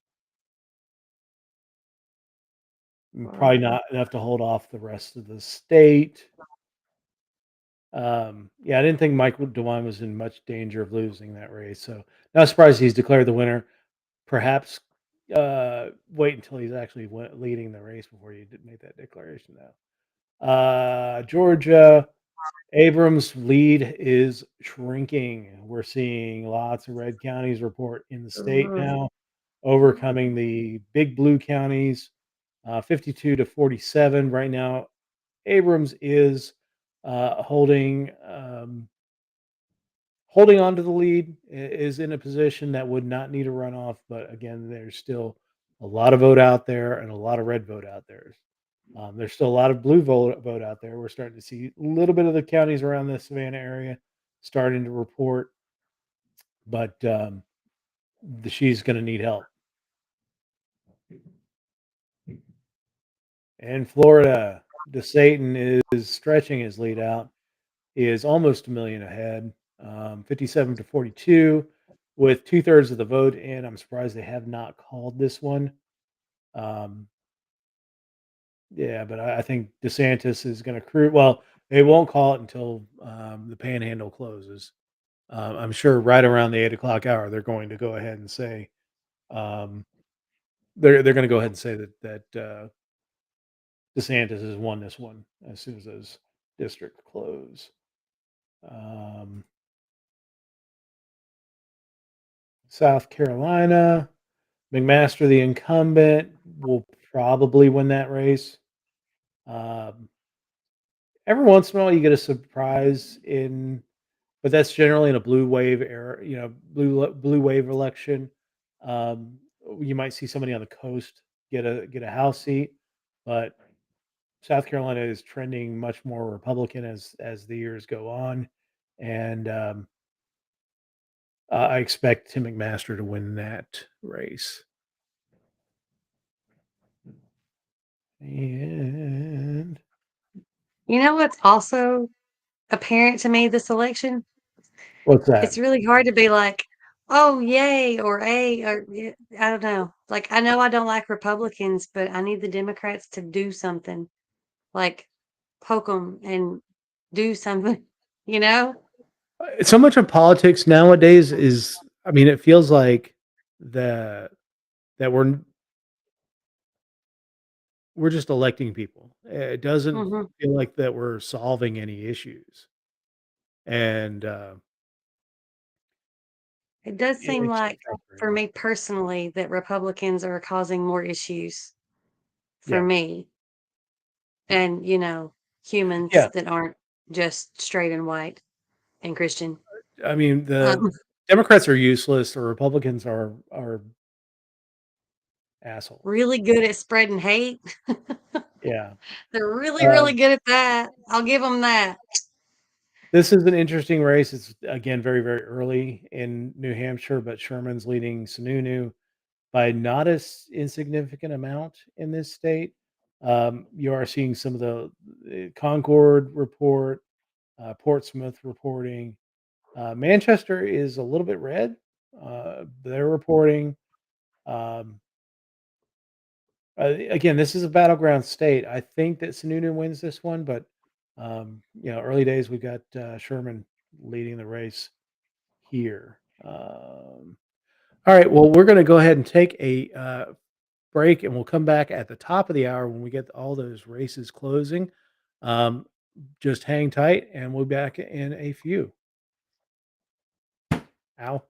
Probably Well, not enough to hold off the rest of the state. Yeah, I didn't think Michael DeWine was in much danger of losing that race, so not surprised he's declared the winner. Perhaps wait until he's actually leading the race before you make that declaration. Now, Georgia. Abrams' lead is shrinking. We're seeing lots of red counties report in the state ugh. now, overcoming the big blue counties, 52 to 47. Right now, Abrams is holding on to the lead, is in a position that would not need a runoff. But again, there's still a lot of vote out there and a lot of red vote out there. There's still a lot of blue vote out there. We're starting to see a little bit of the counties around the Savannah area starting to report, but she's going to need help. In Florida, DeSatan is stretching his lead out. He is almost a million ahead, 57 to 42, with 2/3 of the vote in. I'm surprised they have not called this one. Um, Yeah, but I think DeSantis is going to cruise. Well, they won't call it until the panhandle closes. I'm sure right around the 8 o'clock hour, they're going to go ahead and say um, they're going to go ahead and say that DeSantis has won this one as soon as those districts close. Um, South Carolina, McMaster, the incumbent, will probably win that race. Um, every once in a while, you get a surprise in. But that's generally in a blue wave era, blue wave election. Um, you might see somebody on the coast get a House seat, but South Carolina is trending much more Republican as the years go on, and I expect Tim McMaster to win that race. And You know what's also apparent to me this election? What's that? It's really hard to be like, "Oh, yay," or "A," or I don't know. Like, I know I don't like Republicans, but I need the Democrats to do something, like poke them and do something, you know? So much of politics nowadays is, I mean, it feels like that that we're just electing people. It doesn't Mhm. feel like that we're solving any issues, and It does seem it's like, for frustrating. me personally, that Republicans are causing more issues for Yeah, me and, humans yeah. that aren't just straight and white and Christian. I mean, the Um, Democrats are useless, or Republicans are assholes. really good at spreading hate. Yeah. They're really, really Um, good at that. I'll give them that. this is an interesting race. It's again very, very early in New Hampshire, but Sherman's leading Sununu by not as insignificant amount in this state. You are seeing some of the Concord report, Portsmouth reporting. Manchester is a little bit red. They're reporting. Um, again, this is a battleground state. I think that Sununu wins this one, but early days we've got Sherman leading the race here. All right, well, we're going to go ahead and take a break, and we'll come back at the top of the hour when we get all those races closing. Um, just hang tight, and we'll be back in a few. Al.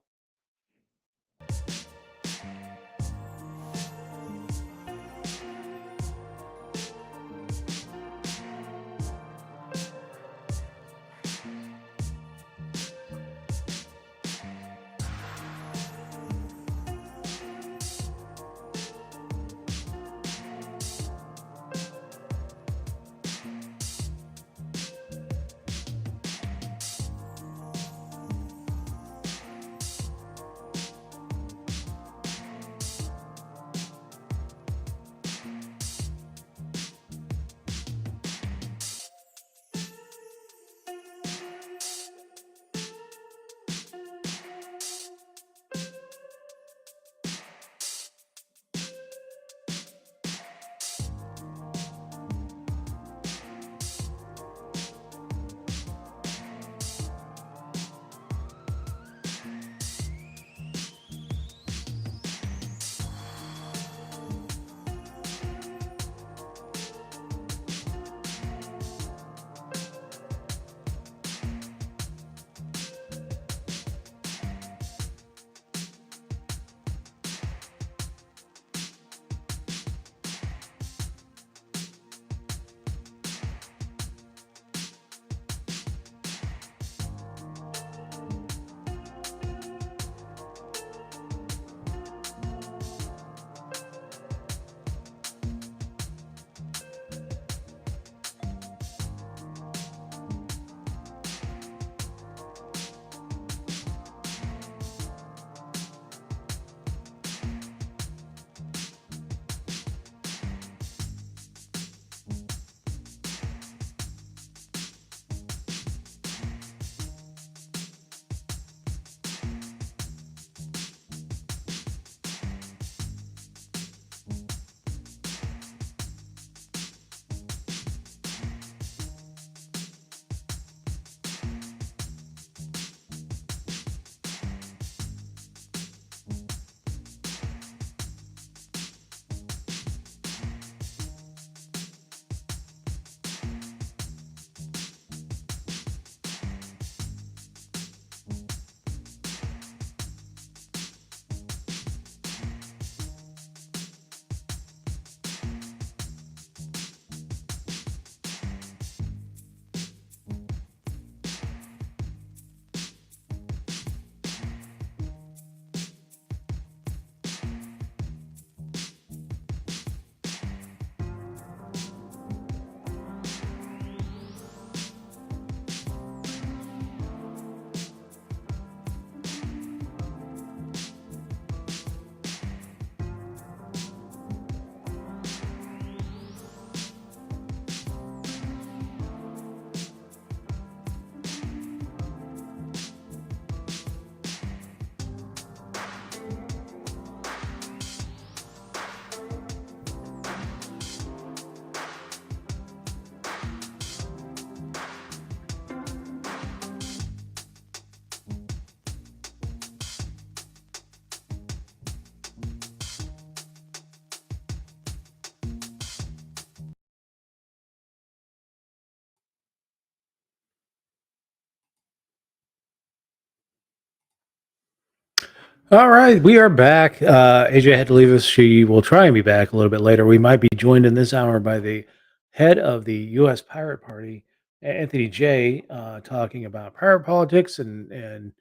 All right, we are back. AJ had to leave us. She will try and be back a little bit later. We might be joined in this hour by the head of the U.S. Pirate Party, Anthony J, talking about pirate politics and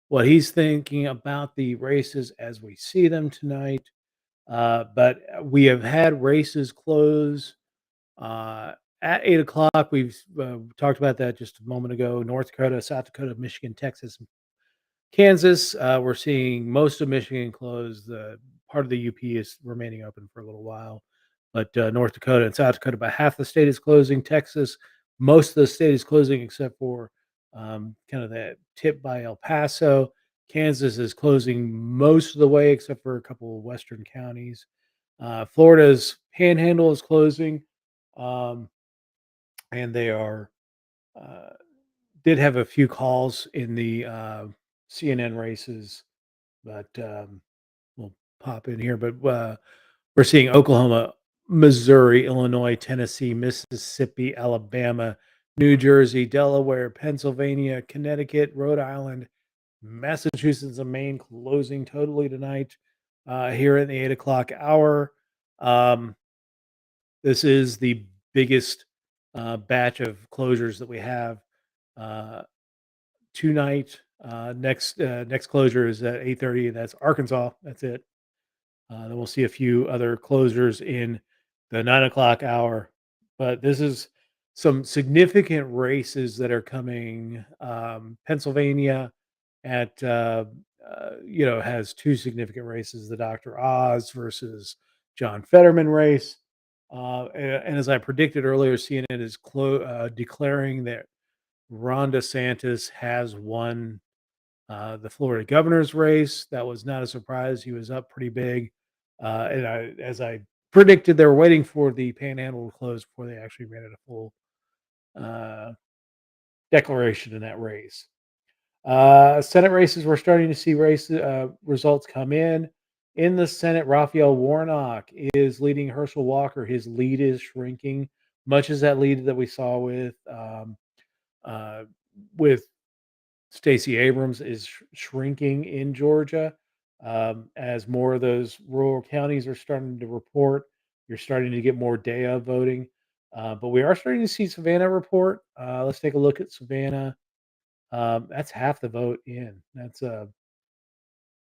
what he's thinking about the races as we see them tonight. But we have had races close at 8 o'clock. We've talked about that just a moment ago. North Dakota, South Dakota, Michigan, Texas, Kansas, we're seeing most of Michigan closed. The part of the UP is remaining open for a little while, but North Dakota and South Dakota, about half the state is closing. Texas, most of the state is closing except for kind of that tip by El Paso. Kansas is closing most of the way except for a couple of western counties. Florida's Panhandle is closing, um, and they are uh, did have a few calls in the CNN races, but we'll pop in here. But we're seeing Oklahoma, Missouri, Illinois, Tennessee, Mississippi, Alabama, New Jersey, Delaware, Pennsylvania, Connecticut, Rhode Island, Massachusetts, and Maine closing totally tonight here in the 8 o'clock hour. Um, this is the biggest batch of closures that we have. Uh, Tonight. Next closure is at 8:30. That's Arkansas. That's it. Then we'll see a few other closures in the 9 o'clock hour. But this is some significant races that are coming. Pennsylvania at has two significant races: the Dr. Oz versus John Fetterman race. And as I predicted earlier, CNN is declaring that Ron DeSantis has won the Florida governor's race. That was not a surprise. He was up pretty big. As I predicted, they were waiting for the panhandle to close before they actually ran it a full uh, declaration in that race. Senate races, we're starting to see results come in. In the Senate, Raphael Warnock is leading Herschel Walker. His lead is shrinking, much as that lead that we saw uh, with Stacey Abrams is shrinking in Georgia. As more of those rural counties are starting to report, you're starting to get more day of voting. But we are starting to see Savannah report. Let's take a look at Savannah. That's half the vote in.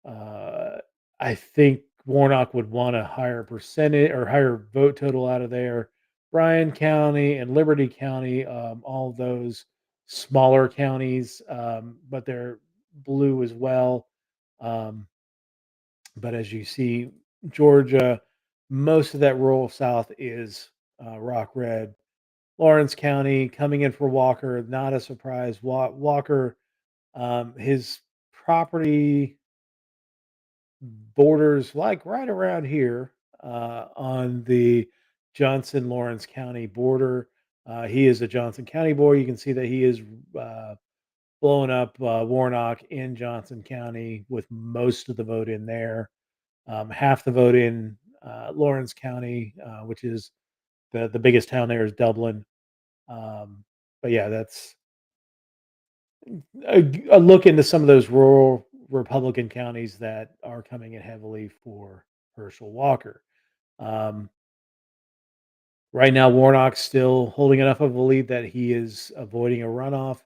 Uh, I think Warnock would want a higher percentage or higher vote total out of there. Bryan County and Liberty County, all of those smaller counties, but they're blue as well. Um, but as you see, Georgia, most of that rural South is rock red. Lawrence County coming in for Walker, not a surprise. Walker, his property borders like right around here on the Johnson Lawrence County border. He is a Johnson County boy. You can see that he is uh, blowing up Warnock in Johnson County with most of the vote in there. Half the vote in Lawrence County, which is the biggest town there is Dublin. Um, but yeah, that's a look into some of those rural Republican counties that are coming in heavily for Herschel Walker. Um, right now, Warnock's still holding enough of a lead that he is avoiding a runoff.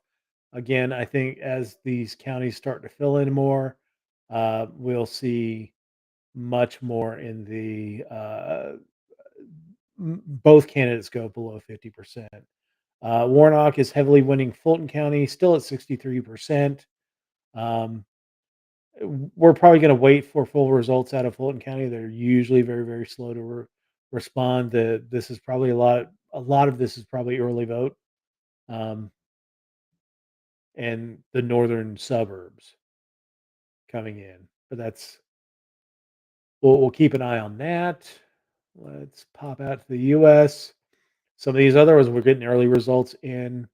Again, I think as these counties start to fill in more, we'll see much more in the both candidates go below 50%. Warnock is heavily winning Fulton County, still at 63%. Um, we're probably going to wait for full results out of Fulton County. They're usually very, very slow to respond. This is probably a lot of this is probably early vote, um, and the northern suburbs coming in. But we'll keep an eye on that. Let's pop out to the U.S. Some of these other ones we're getting early results in.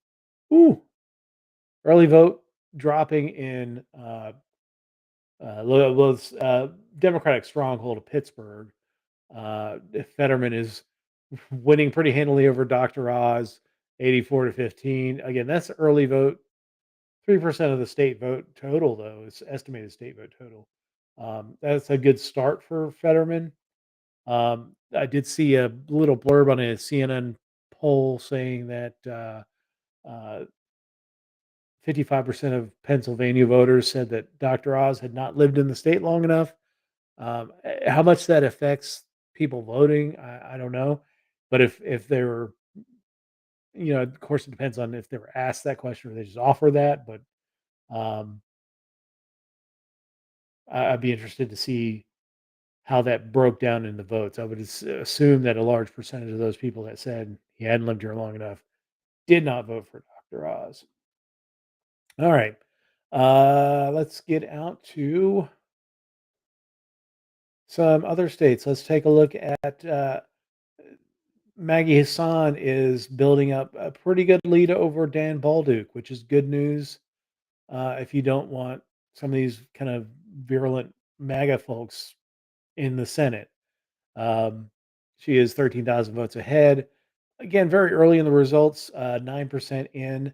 Ooh, early vote dropping in Democratic stronghold of Pittsburgh. Fetterman is winning pretty handily over Dr. Oz, 84-15. Again, that's early vote. 3% of the state vote total, though, is estimated state vote total. That's a good start for Fetterman. I did see a little blurb on a CNN poll saying that uh, 55% of Pennsylvania voters said that Dr. Oz had not lived in the state long enough. How much that affects people voting, I don't know. But if they were, of course, it depends on if they were asked that question or they just offer that. But um, I'd be interested to see how that broke down in the votes. I would assume that a large percentage of those people that said he hadn't lived here long enough did not vote for Dr. Oz. All right. Let's get out to some other states. Let's take a look at Maggie Hassan is building up a pretty good lead over Dan Balduke, which is good news if you don't want some of these kind of virulent MAGA folks in the Senate. Um, she is 13,000 votes ahead. Again, very early in the results, 9% in.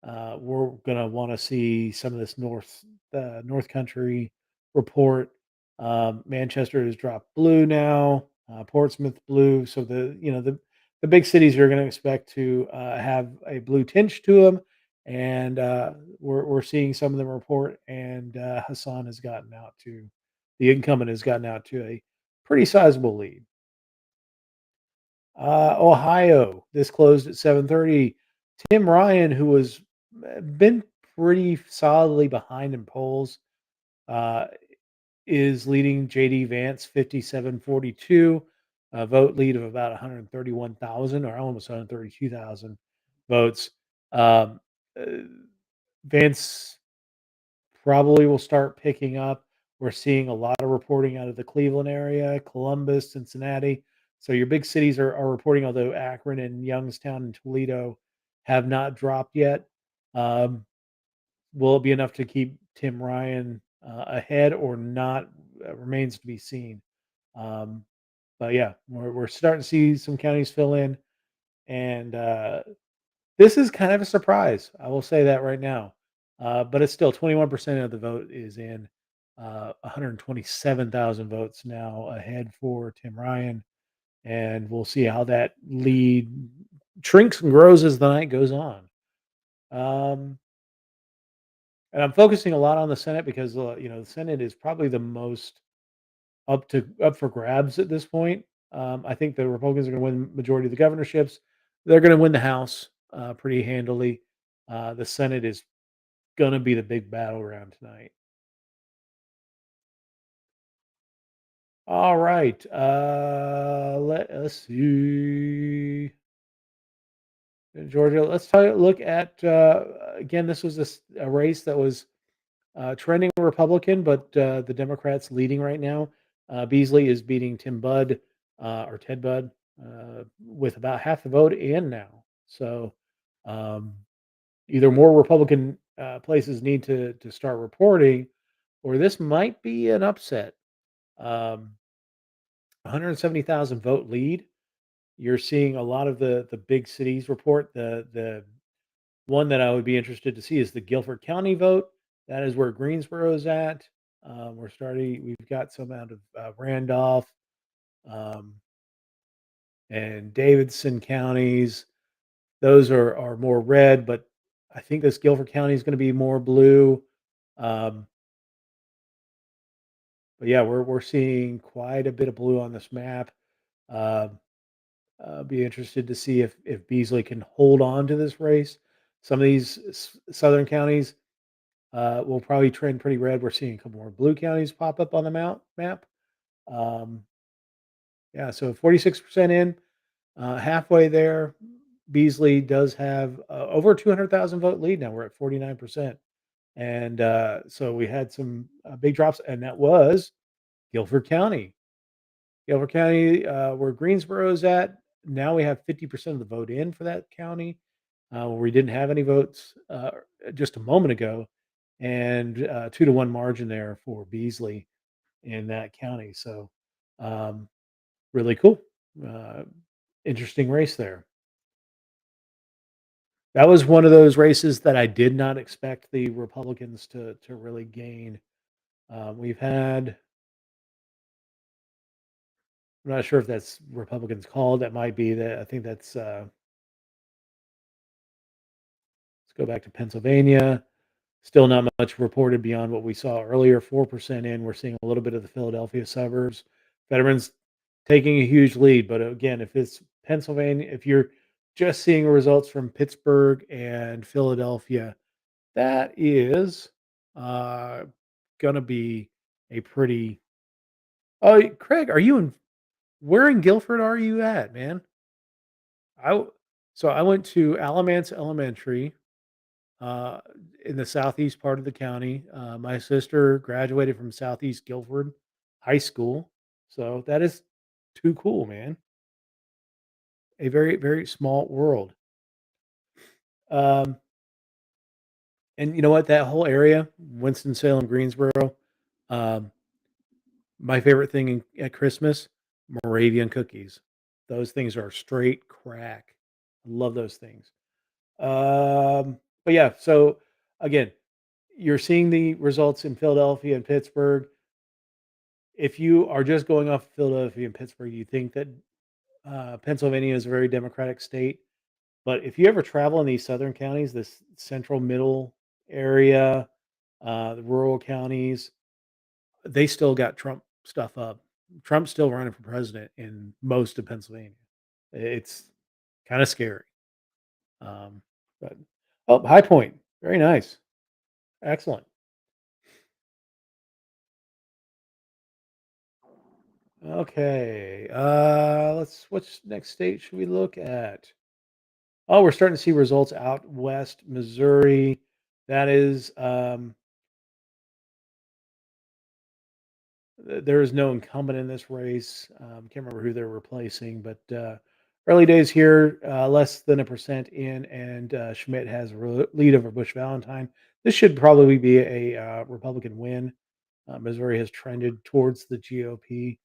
We're going to want to see some of this North Country report. Manchester has dropped blue now. Portsmouth blue. So the big cities are going to expect to have a blue tinge to them, and we're seeing some of them report. And Hassan has gotten out to the incumbent has gotten out to a pretty sizable lead. Ohio, this closed at 7:30. Tim Ryan, who was been pretty solidly behind in polls, uh, is leading JD Vance 57-42, a vote lead of about 131,000 or almost 132,000 votes. Um, uh, Vance probably will start picking up. We're seeing a lot of reporting out of the Cleveland area, Columbus, Cincinnati. So your big cities are reporting, although Akron and Youngstown and Toledo have not dropped yet. Um, will it be enough to keep Tim Ryan ahead or not? Remains to be seen. Um, but yeah, we're starting to see some counties fill in, and this is kind of a surprise. I will say that right now. But it's still 21% of the vote is in. 127,000 votes now ahead for Tim Ryan. And we'll see how that lead shrinks and grows as the night goes on. Um, and I'm focusing a lot on the Senate because the Senate is probably the most up for grabs at this point. I think the Republicans are going to win majority of the governorships. They're going to win the House pretty handily. The Senate is going to be the big battleground tonight. All right. Let us see. Georgia. Let's look at again. This was a race that was trending Republican, but the Democrats leading right now. Beasley is beating Tim Budd or Ted Budd with about half the vote in now. So um, either more Republican places need to start reporting, or this might be an upset. 170,000 vote lead. You're seeing a lot of the big cities report. The one that I would be interested to see is the Guilford County vote. That is where Greensboro is at. We've got some out of Randolph um, and Davidson counties. Those are more red, but I think this Guilford County is going to be more blue. Um, but yeah, we're seeing quite a bit of blue on this map. Um, be interested to see if Beasley can hold on to this race. Some of these southern counties will probably trend pretty red. We're seeing a couple more blue counties pop up on the map. Um, yeah, so 46% in, halfway there. Beasley does have over 200,000 vote lead now. We're at 49%. And so we had some big drops, and that was Guilford County. Guilford County, where Greensboro is at, now we have 50% of the vote in for that county, where we didn't have any votes just a moment ago, and 2-to-1 margin there for Beasley in that county. So, um, really cool. Uh, Interesting race there. That was one of those races that I did not expect the Republicans to really gain. We've had, I'm not sure if that's Republicans called. That might be that. I think that's, let's go back to Pennsylvania. Still not much reported beyond what we saw earlier. 4% in. We're seeing a little bit of the Philadelphia suburbs. Veterans taking a huge lead. But again, if it's Pennsylvania, if you're just seeing results from Pittsburgh and Philadelphia, that is uh, going to be a pretty. Oh, Craig, are you in? Where in Guilford are you at, man? I w- so I went to Alamance Elementary uh, in the southeast part of the county. My sister graduated from Southeast Guilford High School, so that is too cool, man. A very very small world. Um, and you know what? That whole area, Winston Salem, Greensboro. Um, my favorite thing at Christmas, Moravian cookies. Those things are straight crack. I love those things. But yeah, so again, you're seeing the results in Philadelphia and Pittsburgh. If you are just going off Philadelphia and Pittsburgh, you think that Pennsylvania is a very Democratic state. But if you ever travel in these southern counties, this central middle area, the rural counties, they still got Trump stuff up. Trump's still running for president in most of Pennsylvania. It's kind of scary. Um, but oh, High Point, very nice, excellent. Okay, let's. Which next state should we look at? Oh, we're starting to see results out west, Missouri. That is, there is no incumbent in this race. Can't remember who they're replacing, but early days here, less than a percent in, and Schmidt has a lead over Bush Valentine. This should probably be a Republican win. Missouri has trended towards the GOP.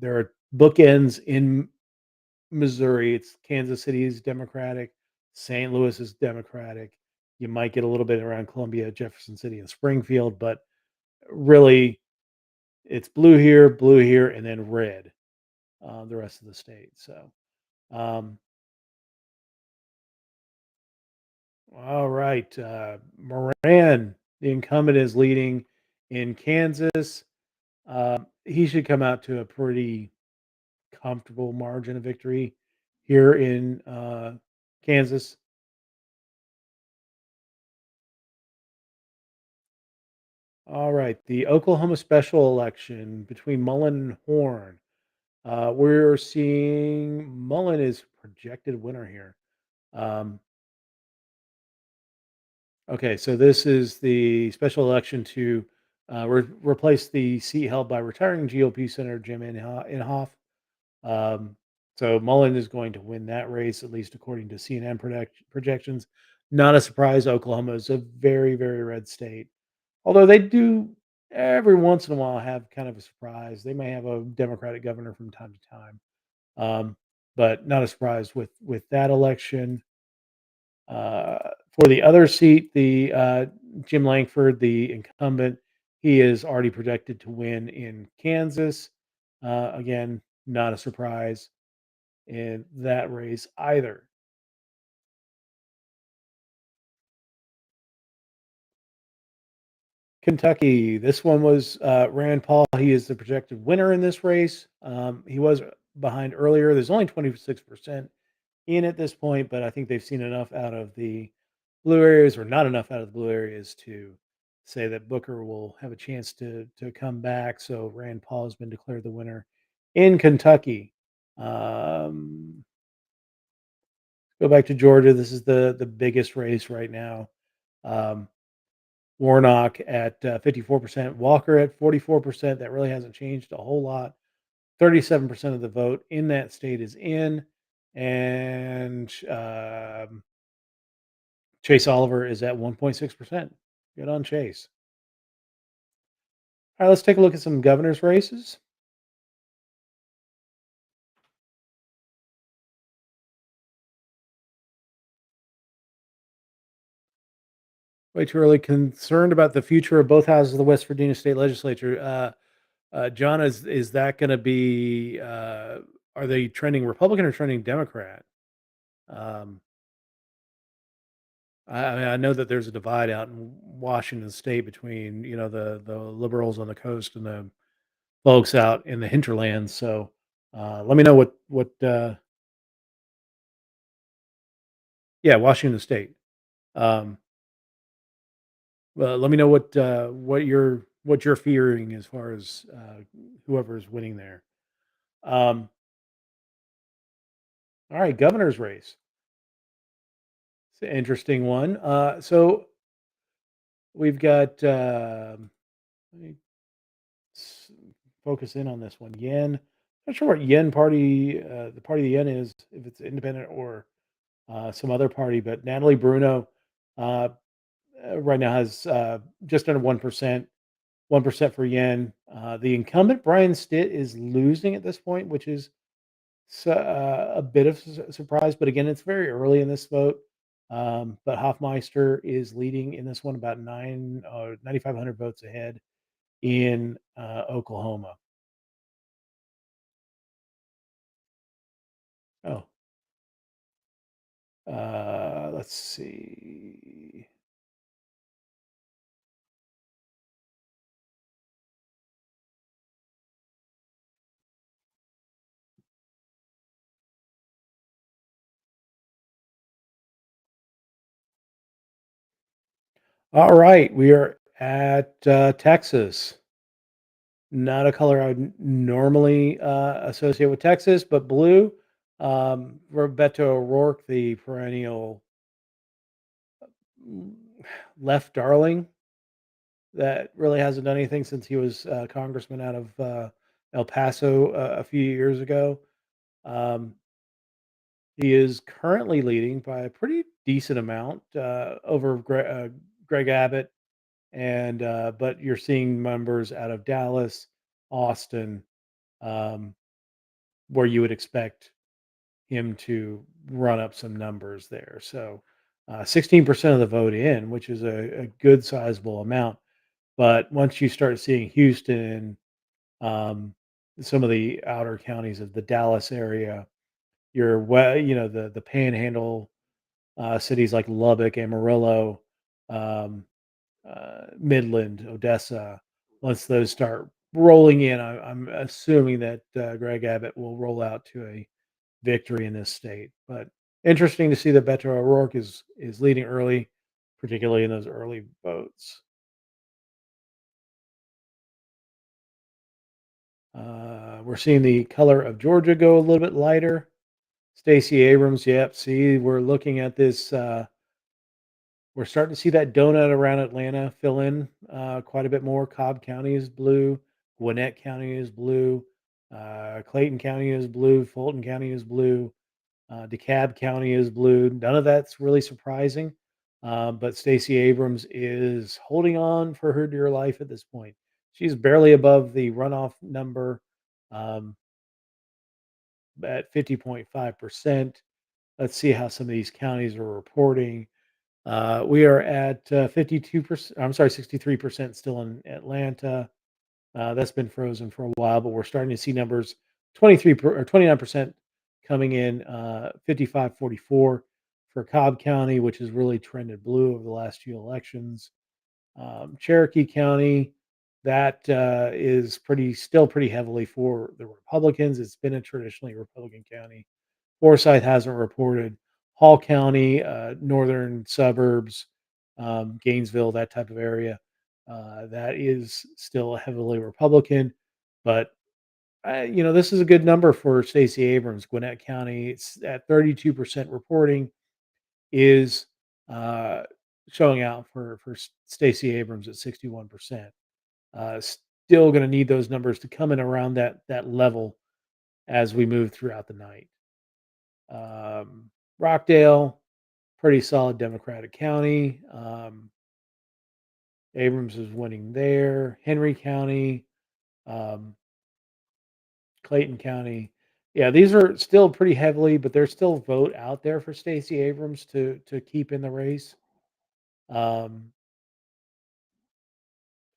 There are bookends in Missouri. It's Kansas City is Democratic, St. Louis is Democratic. You might get a little bit around Columbia, Jefferson City, and Springfield, but really it's blue here, and then red the rest of the state. So, um, all right, Moran, the incumbent, is leading in Kansas. He should come out to a pretty comfortable margin of victory here in Kansas. All right, the Oklahoma special election between Mullen and Horn. We're seeing Mullen is projected winner here. Um, okay, so this is the special election to replace the seat held by retiring GOP Senator Jim Inhofe. Um, so Mullen is going to win that race, at least according to CNN projections. Not a surprise. Oklahoma is a very, very red state. Although they do every once in a while have kind of a surprise. They may have a Democratic governor from time to time, but not a surprise with that election. For the other seat, the Jim Langford, the incumbent, he is already projected to win in Kansas. Again, not a surprise in that race either. Kentucky, this one was Rand Paul. He is the projected winner in this race. He was behind earlier. There's only 26% in at this point, but I think they've seen enough out of the blue areas, or not enough out of the blue areas, to say that Booker will have a chance to come back. So Rand Paul has been declared the winner in Kentucky. Um, go back to Georgia. This is the biggest race right now. Um, Warnock at 54%, Walker at 44%. That really hasn't changed a whole lot. 37% of the vote in that state is in, and Chase Oliver is at 1.6%. Good on Chase. All right, let's take a look at some governor's races. Way too early. Concerned about the future of both houses of the West Virginia State Legislature. John, is that going to be? Are they trending Republican or trending Democrat? Um, I mean, I know that there's a divide out in Washington State between the liberals on the coast and the folks out in the hinterlands. So let me know what yeah, Washington State. Um, well, let me know what you're fearing as far as whoever is winning there. Um, all right, governor's race. It's an interesting one. So we've got. Let me s- focus in on this one. Yen. Not sure what Yen party, the party of the Yen is, if it's independent or some other party. But Natalie Bruno uh, right now has just under 1%. 1% for Yen. The incumbent Brian Stitt is losing at this point, which is a bit of surprise. But again, it's very early in this vote. But Hoffmeister is leading in this one about 9,500 votes ahead in Oklahoma. Oh, let's see. All right, we are at Texas. Not a color I would normally associate with Texas, but blue. Roberto O'Rourke, the perennial mm, left darling that really hasn't done anything since he was congressman out of El Paso a few years ago. Um, he is currently leading by a pretty decent amount over Greg Abbott, and but you're seeing members out of Dallas, Austin, um, where you would expect him to run up some numbers there. So, 16% of the vote in, which is a good sizable amount. But once you start seeing Houston, um, some of the outer counties of the Dallas area, the Panhandle cities like Lubbock, Amarillo, um, Midland, Odessa. Once those start rolling in, I'm assuming that Greg Abbott will roll out to a victory in this state. But interesting to see that Beto O'Rourke is leading early, particularly in those early votes. We're seeing the color of Georgia go a little bit lighter. Stacey Abrams, yep. See, we're looking at this. We're starting to see that donut around Atlanta fill in quite a bit more. Cobb County is blue. Gwinnett County is blue. Clayton County is blue. Fulton County is blue. DeKalb County is blue. None of that's really surprising. But Stacey Abrams is holding on for her dear life at this point. She's barely above the runoff number um, at 50.5%. Let's see how some of these counties are reporting. We are at 52%, I'm sorry, 63% still in Atlanta. That's been frozen for a while, but we're starting to see numbers 29% coming in 55-44 for Cobb County, which has really trended blue over the last few elections. Cherokee County, that is still pretty heavily for the Republicans. It's been a traditionally Republican county. Forsyth hasn't reported. Hall County, northern suburbs, Gainesville, that type of area, that is still heavily Republican. But this is a good number for Stacey Abrams. Gwinnett County, it's at 32% reporting, is uh, showing out for Stacey Abrams at 61%. Still going to need those numbers to come in around that level as we move throughout the night. Rockdale, pretty solid Democratic county. Abrams is winning there. Henry County, um, Clayton County. Yeah, these are still pretty heavily, but there's still vote out there for Stacey Abrams to keep in the race. Um,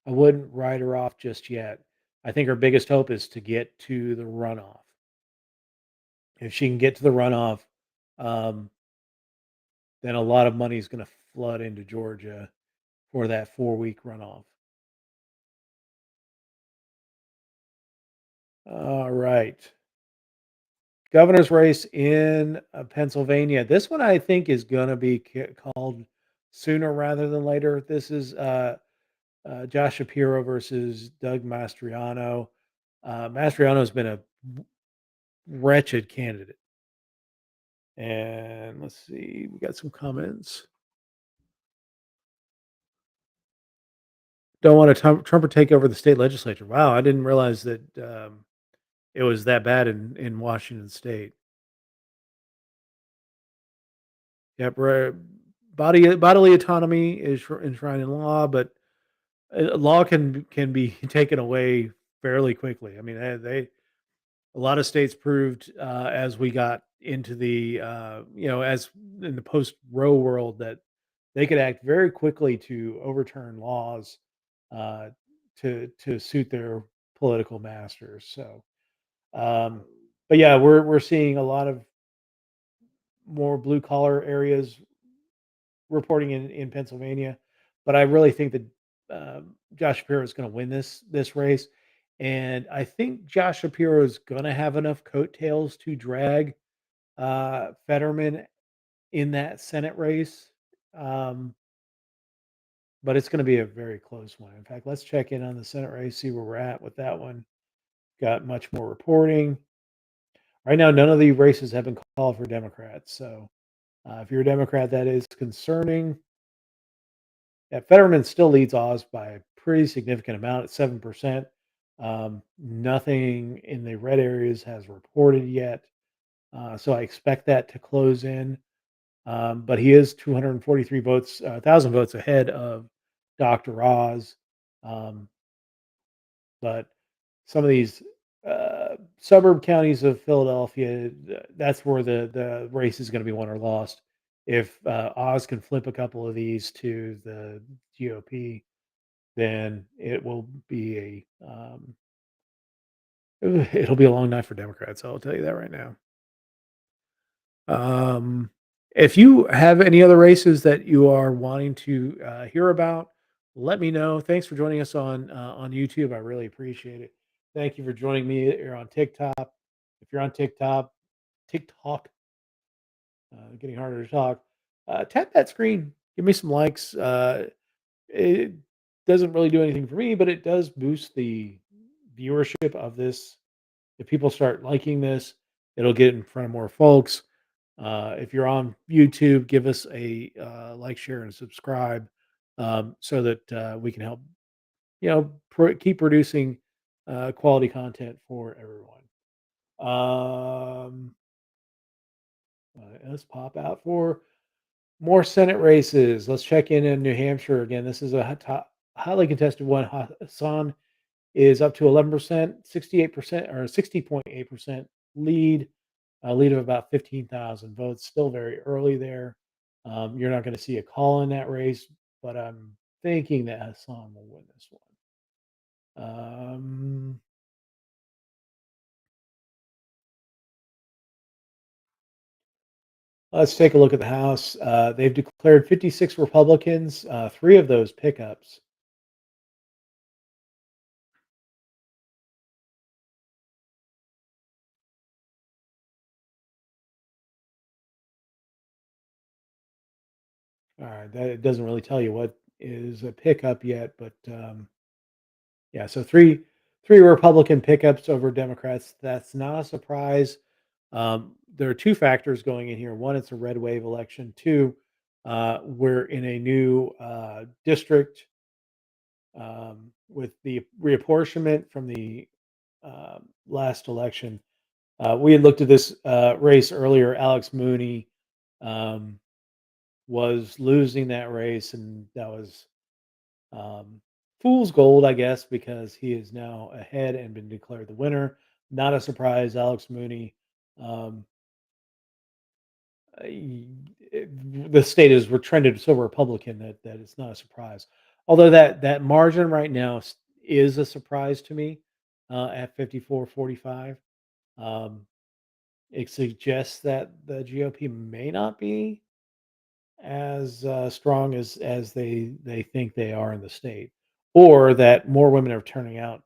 I wouldn't write her off just yet. I think her biggest hope is to get to the runoff. If she can get to the runoff, um, then a lot of money is going to flood into Georgia for that 4 week runoff. All right. Governor's race in Pennsylvania. This one I think is going to be called sooner rather than later. This is Josh Shapiro versus Doug Mastriano. Mastriano's been a wretched candidate. And let's see, we got some comments. Don't want a Trumper take over the state legislature. Wow, I didn't realize that it was that bad in Washington State. Yep, bodily autonomy is enshrined in law, but law can be taken away fairly quickly. I mean, they a lot of states proved as we got into the as in the post Roe world that they could act very quickly to overturn laws uh, to suit their political masters. So, um, but yeah, we're seeing a lot of more blue collar areas reporting in Pennsylvania, but I really think that Josh Shapiro is going to win this race, and I think Josh Shapiro is going to have enough coattails to drag Fetterman in that Senate race. Um, but it's going to be a very close one. In fact, let's check in on the Senate race, see where we're at with that one. Got much more reporting. Right now, none of the races have been called for Democrats. So if you're a Democrat, that is concerning. Yeah, Fetterman still leads Oz by a pretty significant amount at 7%. Nothing in the red areas has reported yet. So I expect that to close in. But he is 243 votes, 1,000 votes ahead of Dr. Oz. Um, but some of these suburb counties of Philadelphia, that's where the race is going to be won or lost. If Oz can flip a couple of these to the GOP, then it will be it'll be a long night for Democrats. I'll tell you that right now. Um, if you have any other races that you are wanting to hear about, let me know. Thanks for joining us on YouTube. I really appreciate it. Thank you for joining me here on TikTok. If you're on TikTok, getting harder to talk. Tap that screen. Give me some likes. It doesn't really do anything for me, but it does boost the viewership of this. If people start liking this, it'll get in front of more folks. If you're on YouTube, give us a like, share, and subscribe so that we can help, keep producing quality content for everyone. Um, let's pop out for more Senate races. Let's check in New Hampshire again. This is a highly contested one. Hassan is up to 11%, 68% or 60.8% lead, a lead of about 15,000 votes. Still very early there. You're not going to see a call in that race, but I'm thinking that Hassan will win this one. Let's take a look at the House. They've declared 56 Republicans, three of those pickups. All right, that it doesn't really tell you what is a pickup yet, but yeah, so three Republican pickups over Democrats. That's not a surprise. There are two factors going in here. One, it's a red wave election. Two, we're in a new district with the reapportionment from the last election. We had looked at this race earlier. Alex Mooney um, was losing that race, and that was um, fool's gold, I guess, because he is now ahead and been declared the winner. Not a surprise. Alex Mooney. Um, the state is trended so Republican that it's not a surprise. Although that margin right now is a surprise to me, at 54-45. Um, it suggests that the GOP may not be as strong as they think they are in the state, or that more women are turning out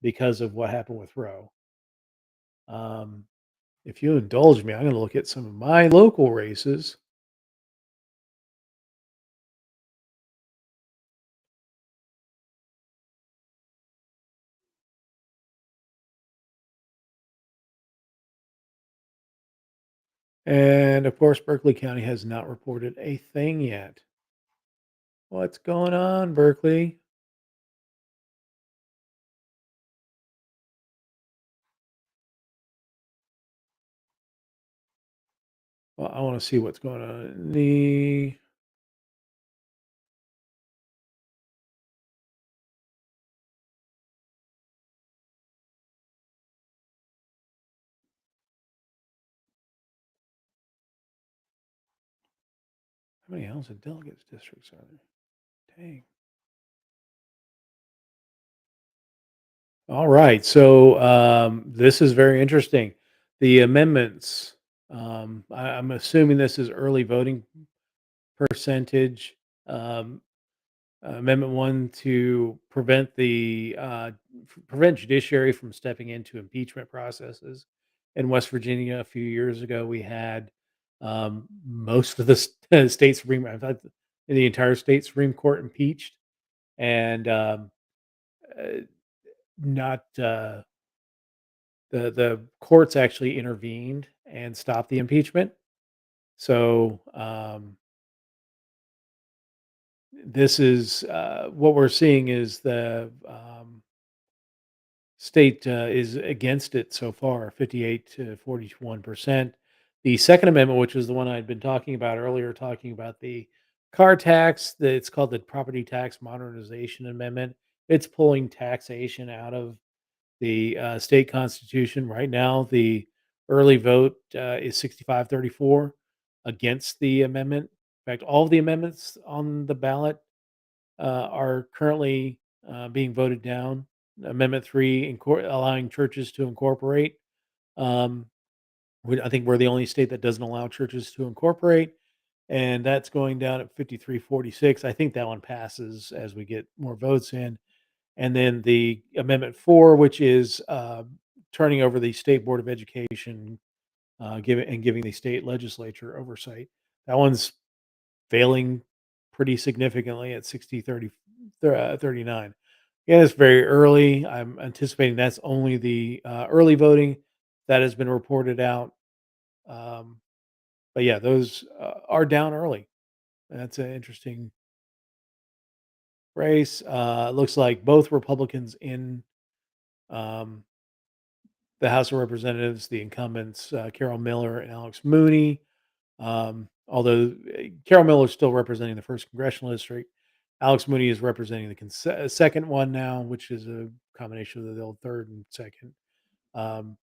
because of what happened with Roe. Um, if you indulge me, I'm going to look at some of my local races. And of course, Berkeley County has not reported a thing yet. What's going on, Berkeley? Well, I want to see what's going on. How many House of Delegates districts are there? Dang. All right. So this is very interesting. The amendments. I'm assuming this is early voting percentage. Um, Amendment one to prevent judiciary from stepping into impeachment processes. In West Virginia, a few years ago, we had most of the state supreme, in fact, the entire state supreme court impeached, and uh, not the courts actually intervened and stopped the impeachment. So this is what we're seeing is the state is against it so far, 58 to 41%. The Second Amendment, which was the one I'd been talking about earlier, talking about the car tax, it's called the Property Tax Modernization Amendment. It's pulling taxation out of the state constitution. Right now, the early vote is 65-34 against the amendment. In fact, all of the amendments on the ballot are currently being voted down. Amendment 3, allowing churches to incorporate. Um, I think we're the only state that doesn't allow churches to incorporate. And that's going down at 53-46. I think that one passes as we get more votes in. And then the Amendment 4, which is turning over the State Board of Education, giving the state legislature oversight. That one's failing pretty significantly at 39. Yeah, it's very early. I'm anticipating that's only the early voting that has been reported out. Um, but yeah, those are down early. That's an interesting race. Looks like both Republicans in um, the House of Representatives, the incumbents, Carol Miller and Alex Mooney. Although Carol Miller is still representing the first congressional district, Alex Mooney is representing the second one now, which is a combination of the old third and second. Um,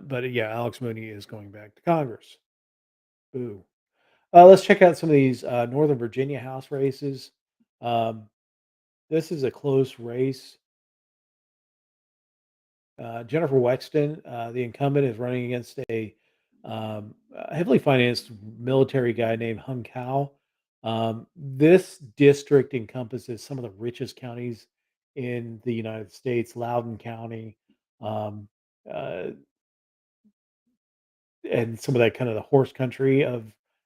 but yeah, Alex Mooney is going back to Congress. Ooh. Let's check out some of these Northern Virginia House races. Um, this is a close race. Jennifer Wexton, the incumbent, is running against a heavily financed military guy named Hung Kao. This district encompasses some of the richest counties in the United States: Loudoun County, um, uh, and some of that kind of the horse country of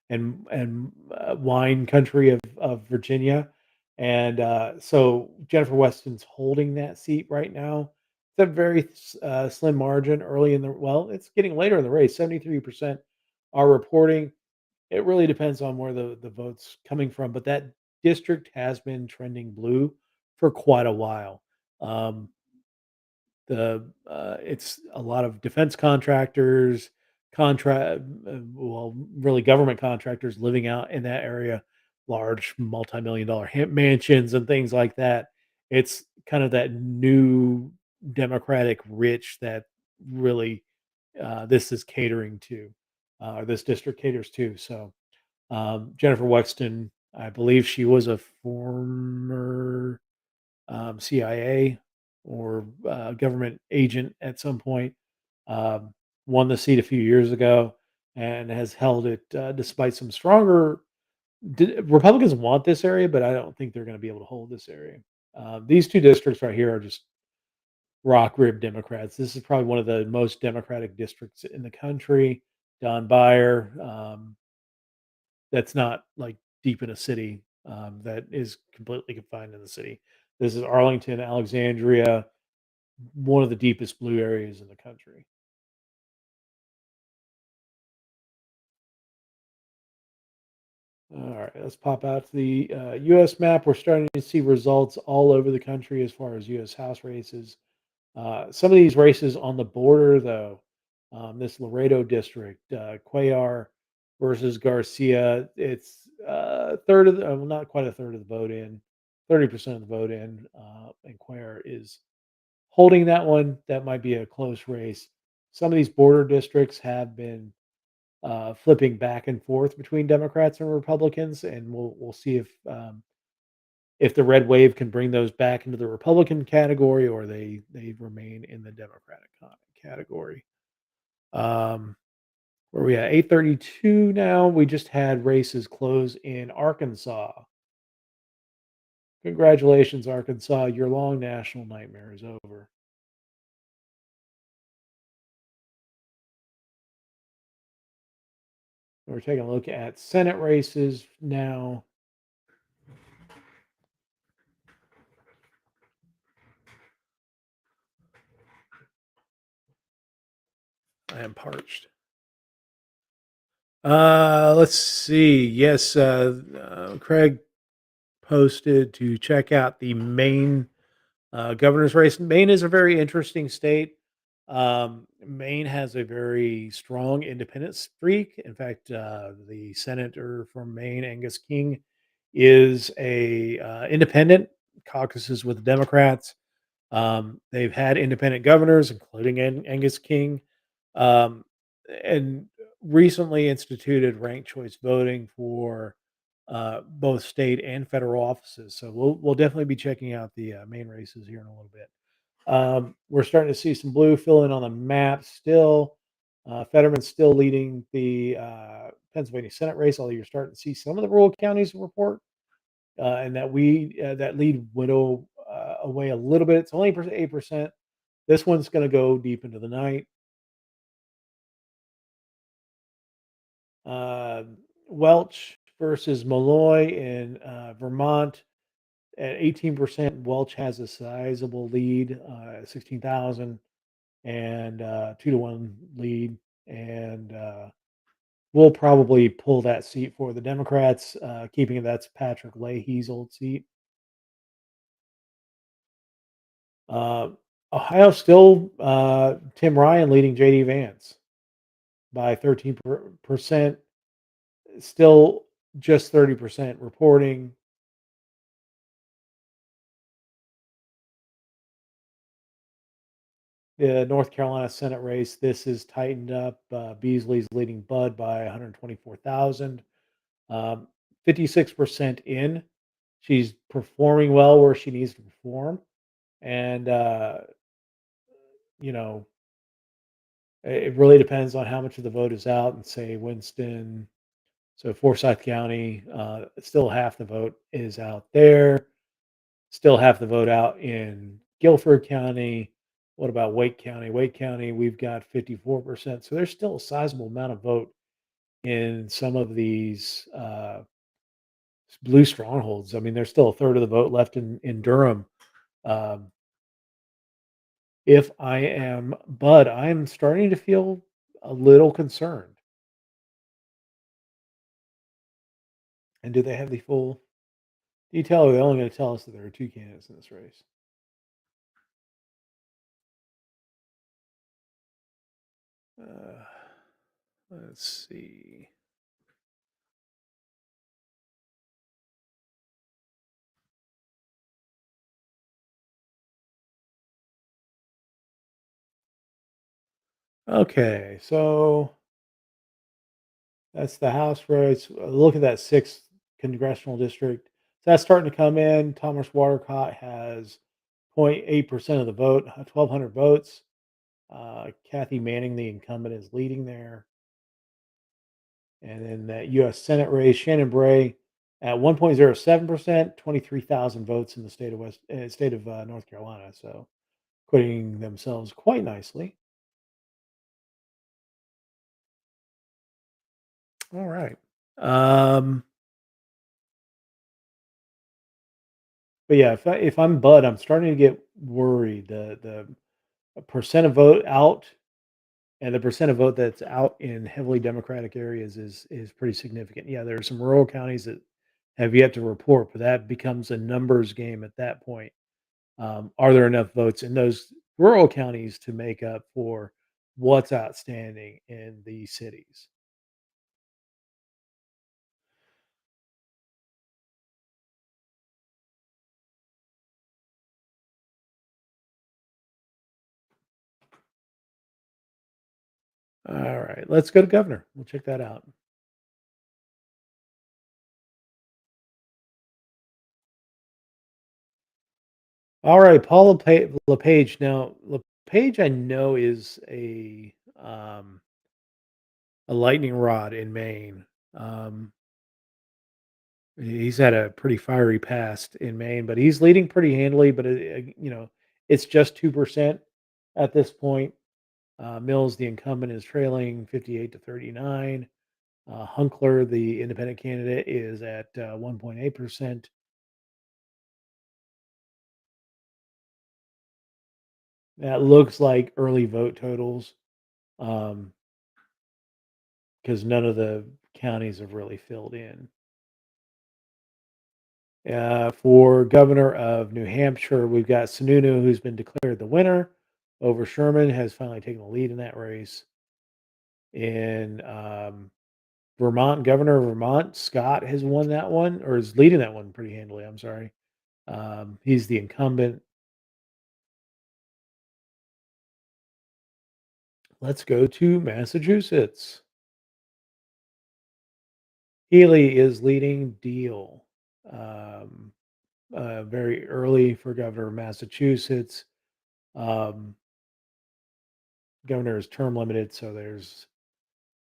and wine country of Virginia. And so Jennifer Weston's holding that seat right now. It's a very slim margin early in the well, it's getting later in the race. 73% are reporting. It really depends on where the votes coming from, but that district has been trending blue for quite a while. Um, it's a lot of defense contractors, well, really government contractors living out in that area, large multi-million dollar mansions and things like that. It's kind of that new democratic rich that really this is catering to, or this district caters to. So Jennifer Wexton I believe she was a former CIA or government agent at some point. Um, Won the seat a few years ago and has held it despite some stronger. Republicans want this area, but I don't think they're going to be able to hold this area. These two districts right here are just rock rib Democrats. This is probably one of the most Democratic districts in the country. Don Beyer, that's not like deep in a city, that is completely confined in the city. This is Arlington, Alexandria, one of the deepest blue areas in the country. All right, let's pop out to the U.S. map. We're starting to see results all over the country as far as U.S. House races. Some of these races on the border, though, this Laredo district, Cuellar versus Garcia, it's a third of the, well, not quite a third of the vote in, 30% of the vote in, and Cuellar is holding that one. That might be a close race. Some of these border districts have been flipping back and forth between Democrats and Republicans, and we'll see if the red wave can bring those back into the Republican category or they remain in the Democratic category. Um, where we at 8:32 now. We just had races close in Arkansas. Congratulations, Arkansas! Your long national nightmare is over. We're taking a look at Senate races now. I am parched. Let's see. Yes, Craig posted to check out the Maine governor's race. Maine is a very interesting state. Maine has a very strong independent streak. In fact, the senator from Maine, Angus King, is a independent. Caucuses with the Democrats. They've had independent governors, including Angus King, um, and recently instituted ranked choice voting for both state and federal offices. So we'll definitely be checking out the main races here in a little bit. We're starting to see some blue fill in on the map still. Fetterman's still leading the Pennsylvania Senate race, although you're starting to see some of the rural counties report, and that lead whittle away a little bit. It's only 8%. This one's going to go deep into the night. Uh, Welch versus Malloy in Vermont at 18%. Welch has a sizable lead, 16,000 and 2-1 lead. And we'll probably pull that seat for the Democrats, keeping it. That's Patrick Leahy's old seat. Uh, Ohio still Tim Ryan leading JD Vance by 13%. Still just 30% reporting. The North Carolina Senate race, this is tightened up. Beasley's leading Bud by 124,000. 56% in. She's performing well where she needs to perform. And, you know, it really depends on how much of the vote is out and say Winston. So Forsyth County, still half the vote is out there. Still half the vote out in Guilford County. What about Wake County? Wake County, we've got 54%. So there's still a sizable amount of vote in some of these blue strongholds. I mean, there's still a third of the vote left in Durham. Um, if I am Bud, I'm starting to feel a little concerned. And do they have the full detail, or are they only going to tell us that there are two candidates in this race? Uh, let's see. Okay, so that's the House race. Look at that sixth congressional district. So that's starting to come in. Thomas Watercott has 0.8% of the vote, 1,200 votes. Kathy Manning, the incumbent, is leading there. And then that U.S. Senate race, Shannon Bray at 1.07%, 23,000 votes in the state of North Carolina. So putting themselves quite nicely. All right. Um, but yeah, if I'm Bud, I'm starting to get worried. The percent of vote out and the percent of vote that's out in heavily Democratic areas is pretty significant. Yeah, there are some rural counties that have yet to report, but that becomes a numbers game at that point. Are there enough votes in those rural counties to make up for what's outstanding in the cities? All right, let's go to governor. We'll check that out. All right, Paul LePage. Now, LePage, I know is a lightning rod in Maine. Um, he's had a pretty fiery past in Maine, but he's leading pretty handily. But it's just 2% at this point. Mills, the incumbent, is trailing 58 to 39. Hunkler, the independent candidate, is at 1.8%. That looks like early vote totals because none of the counties have really filled in. For governor of New Hampshire, we've got Sununu, who's been declared the winner over Sherman, has finally taken the lead in that race. In Vermont, governor of Vermont, Scott has won that one, or is leading that one pretty handily. I'm sorry. He's the incumbent. Let's go to Massachusetts. Healy is leading Deal. Um, very early for governor of Massachusetts. Um, Governor is term limited, so there's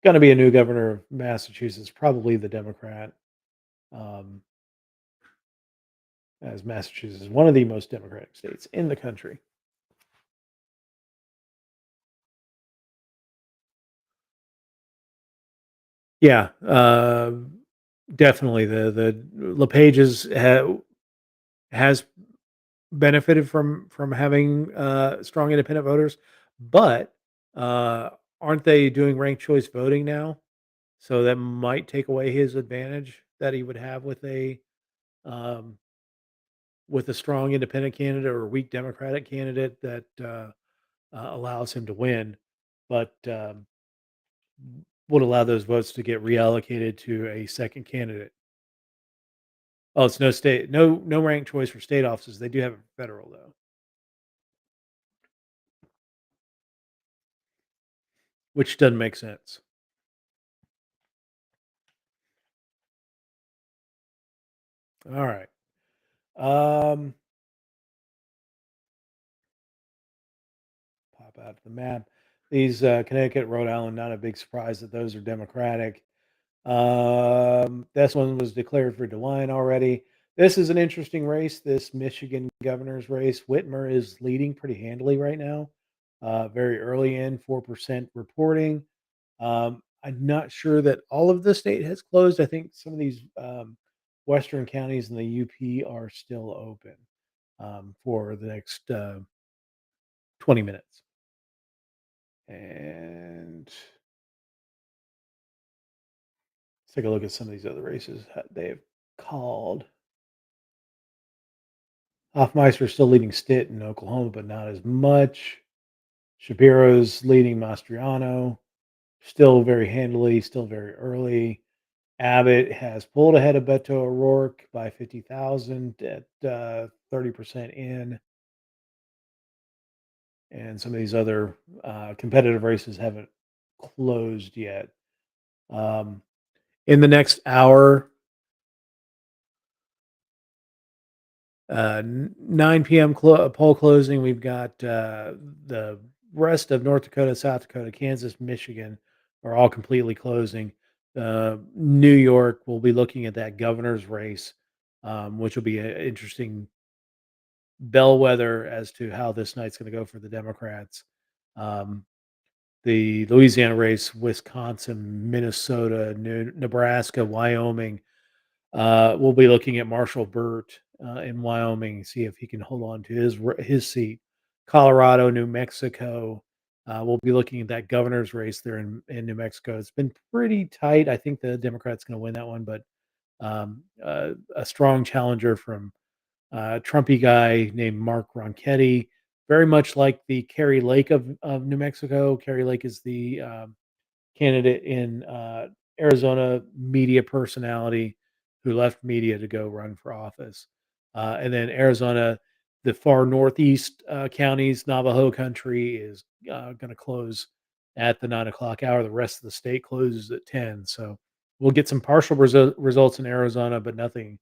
going to be a new governor of Massachusetts, probably the Democrat, um, as Massachusetts is one of the most democratic states in the country. Yeah, definitely. The LePage has benefited from having strong independent voters, but uh, aren't they doing ranked choice voting now? So that might take away his advantage that he would have um, with a strong independent candidate or a weak Democratic candidate that allows him to win, but would allow those votes to get reallocated to a second candidate. Oh, it's no ranked choice for state offices. They do have it for federal though, which doesn't make sense. All right. Um, Pop out the map. These Connecticut, Rhode Island, not a big surprise that those are Democratic. This one was declared for DeWine already. This is an interesting race. This Michigan governor's race. Whitmer is leading pretty handily right now. Very early in, 4% reporting. I'm not sure that all of the state has closed. I think some of these western counties in the UP are still open for the next 20 minutes. And let's take a look at some of these other races they've called. Hoffmeister still leading Stitt in Oklahoma, but not as much. Shapiro's leading Mastriano, still very handily, still very early. Abbott has pulled ahead of Beto O'Rourke by 50,000 at 30% in. And some of these other competitive races haven't closed yet. Um, in the next hour, 9 p.m. Poll closing. We've got the rest of North Dakota, South Dakota, Kansas, Michigan are all completely closing. New York will be looking at that governor's race, which will be an interesting bellwether as to how this night's going to go for the Democrats. Um, the Louisiana race, Wisconsin, Minnesota, Nebraska, Wyoming. We'll be looking at Marshall Burt in Wyoming, see if he can hold on to his seat. Colorado, New Mexico. We'll be looking at that governor's race there in New Mexico. It's been pretty tight. I think the Democrats going to win that one, but a strong challenger from Trumpy guy named Mark Ronchetti, very much like the Kerry Lake of New Mexico. Kerry Lake is the candidate in Arizona, media personality who left media to go run for office. And then Arizona, the far northeast counties, Navajo country is going to close at the 9 o'clock hour. The rest of the state closes at 10. So we'll get some partial results in Arizona, but nothing.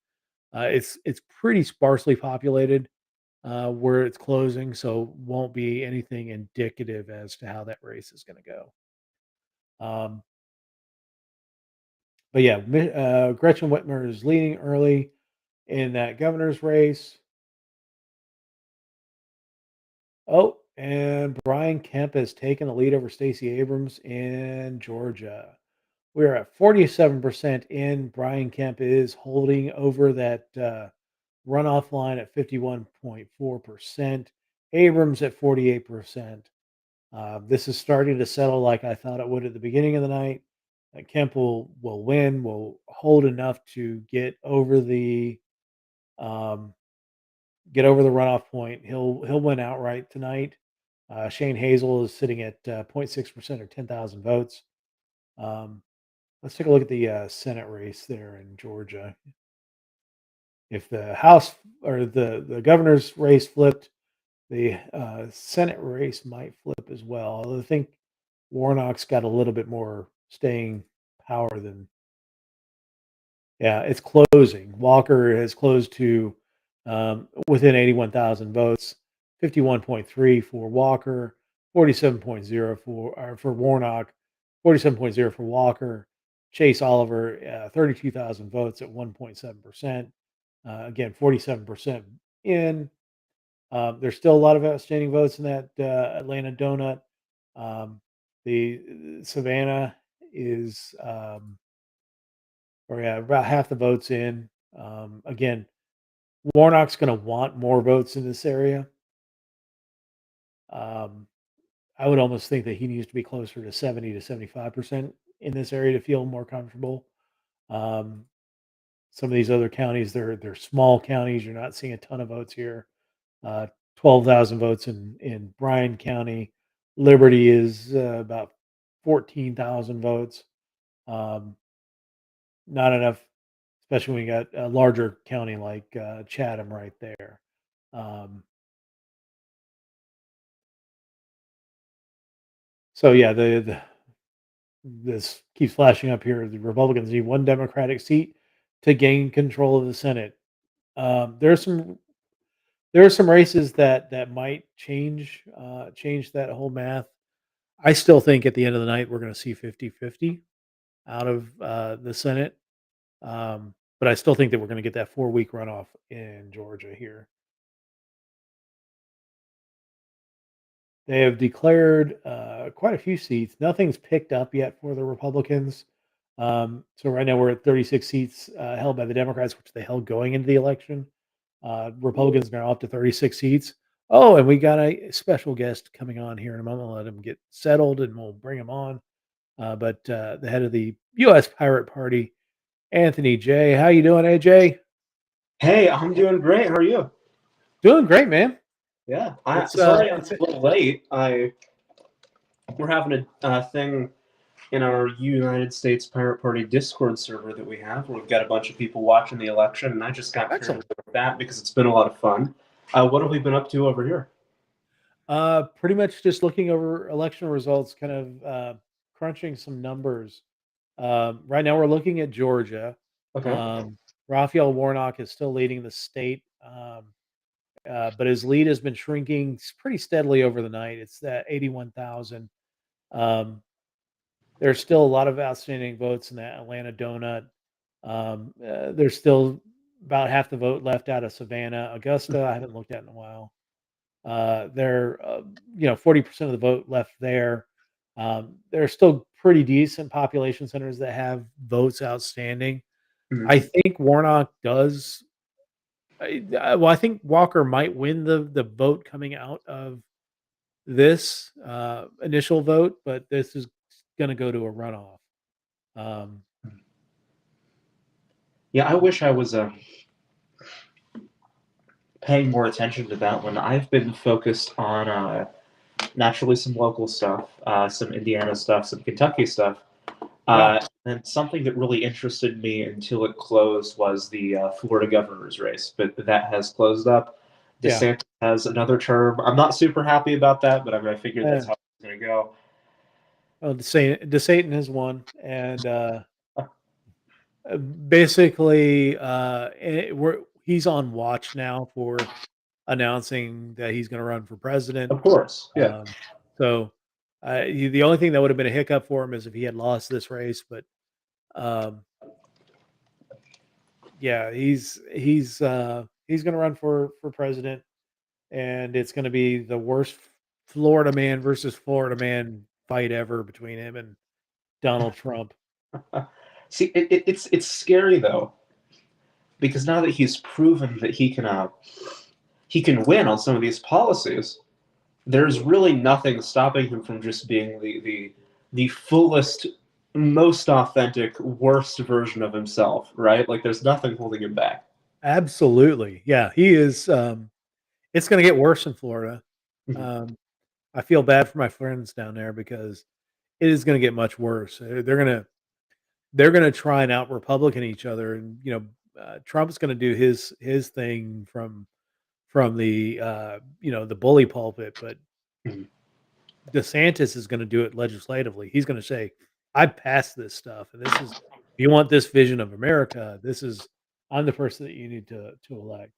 It's pretty sparsely populated where it's closing, so won't be anything indicative as to how that race is going to go. Um, But yeah, Gretchen Whitmer is leading early in that governor's race. Oh, and Brian Kemp has taken the lead over Stacey Abrams in Georgia. We're at 47% in. Brian Kemp is holding over that runoff line at 51.4%. Abrams at 48%. This is starting to settle like I thought it would at the beginning of the night. Kemp will win, will hold enough to um, get over the runoff point. He'll win outright tonight. Shane Hazel is sitting at 0.6% or 10,000 votes. Let's take a look at the Senate race there in Georgia. If the House or the governor's race flipped, the Senate race might flip as well. Although I think Warnock's got a little bit more staying power than. Yeah, it's closing. Walker has closed to within 81,000 votes, 51.3 for Walker, 47.0 for Warnock, 47.0 for Walker. Chase Oliver, 32,000 votes at 1.7%. Again, 47% in. There's still a lot of outstanding votes in that Atlanta donut. The Savannah is or yeah, about half the votes in. Again, Warnock's going to want more votes in this area. Um, I would almost think that he needs to be closer to 70 to 75% in this area to feel more comfortable. Um, some of these other counties, they're small counties. You're not seeing a ton of votes here. 12,000 votes in Bryan County. Liberty is about 14,000 votes. Um, Not enough, especially when you got a larger county like Chatham right there. Um, so yeah, this keeps flashing up here. The Republicans need one Democratic seat to gain control of the Senate. Um, there's some there are some races that might change that whole math. I still think at the end of the night we're going to see 50-50 out of the Senate. But I still think that we're going to get that 4 week runoff in Georgia here. They have declared quite a few seats. Nothing's picked up yet for the Republicans. So right now we're at 36 seats held by the Democrats, which they held going into the election. Republicans are now up to 36 seats. Oh, and we got a special guest coming on here in a moment. I'll let him get settled and we'll bring him on. But the head of the U.S. Pirate Party, Anthony J. How you doing, AJ? Hey, I'm doing great. How are you? Doing great, man. Yeah, It's sorry I'm it's a little late. We're having a thing in our United States Pirate Party Discord server that we have, where we've got a bunch of people watching the election, and I just got carried excellent. away with that because it's been a lot of fun. What have we been up to over here? Pretty much just looking over election results, kind of crunching some numbers. Right now, we're looking at Georgia. Okay. Um, Raphael Warnock is still leading the state, but his lead has been shrinking pretty steadily over the night. It's that 81,000. Um, there's still a lot of outstanding votes in that Atlanta donut. There's still about half the vote left out of Savannah. Augusta, I haven't looked at in a while. There, 40% of the vote left there. There are still pretty decent population centers that have votes outstanding. Mhm. I think Warnock does. I think Walker might win the vote coming out of this initial vote, but this is going to go to a runoff. Um, Yeah, I wish I was paying more attention to that one. I've been focused on naturally some local stuff, some Indiana stuff, some Kentucky stuff. And something that really interested me until it closed was the Florida governor's race, but that has closed up. Yeah. DeSantis has another term. I'm not super happy about that, but I figured that's how it's going to go. Well, DeSatan has won, and basically, he's on watch now for announcing that he's going to run for president. Of course, yeah. So the only thing that would have been a hiccup for him is if he had lost this race, but yeah, he's going to run for president, and it's going to be the worst Florida man versus Florida man fight ever between him and Donald Trump. See, it's scary though, because now that he's proven that he can win on some of these policies, there's really nothing stopping him from just being the fullest, most authentic, worst version of himself, right? Like there's nothing holding him back. Absolutely. Yeah, he is. It's going to get worse in Florida. I feel bad for my friends down there because it is going to get much worse. They're going to try and out Republican each other, and Trump's going to do his thing from the the bully pulpit, but Mhm. DeSantis is going to do it legislatively. He's going to say, "I passed this stuff, and this is if you want this vision of America, I'm the person that you need to elect."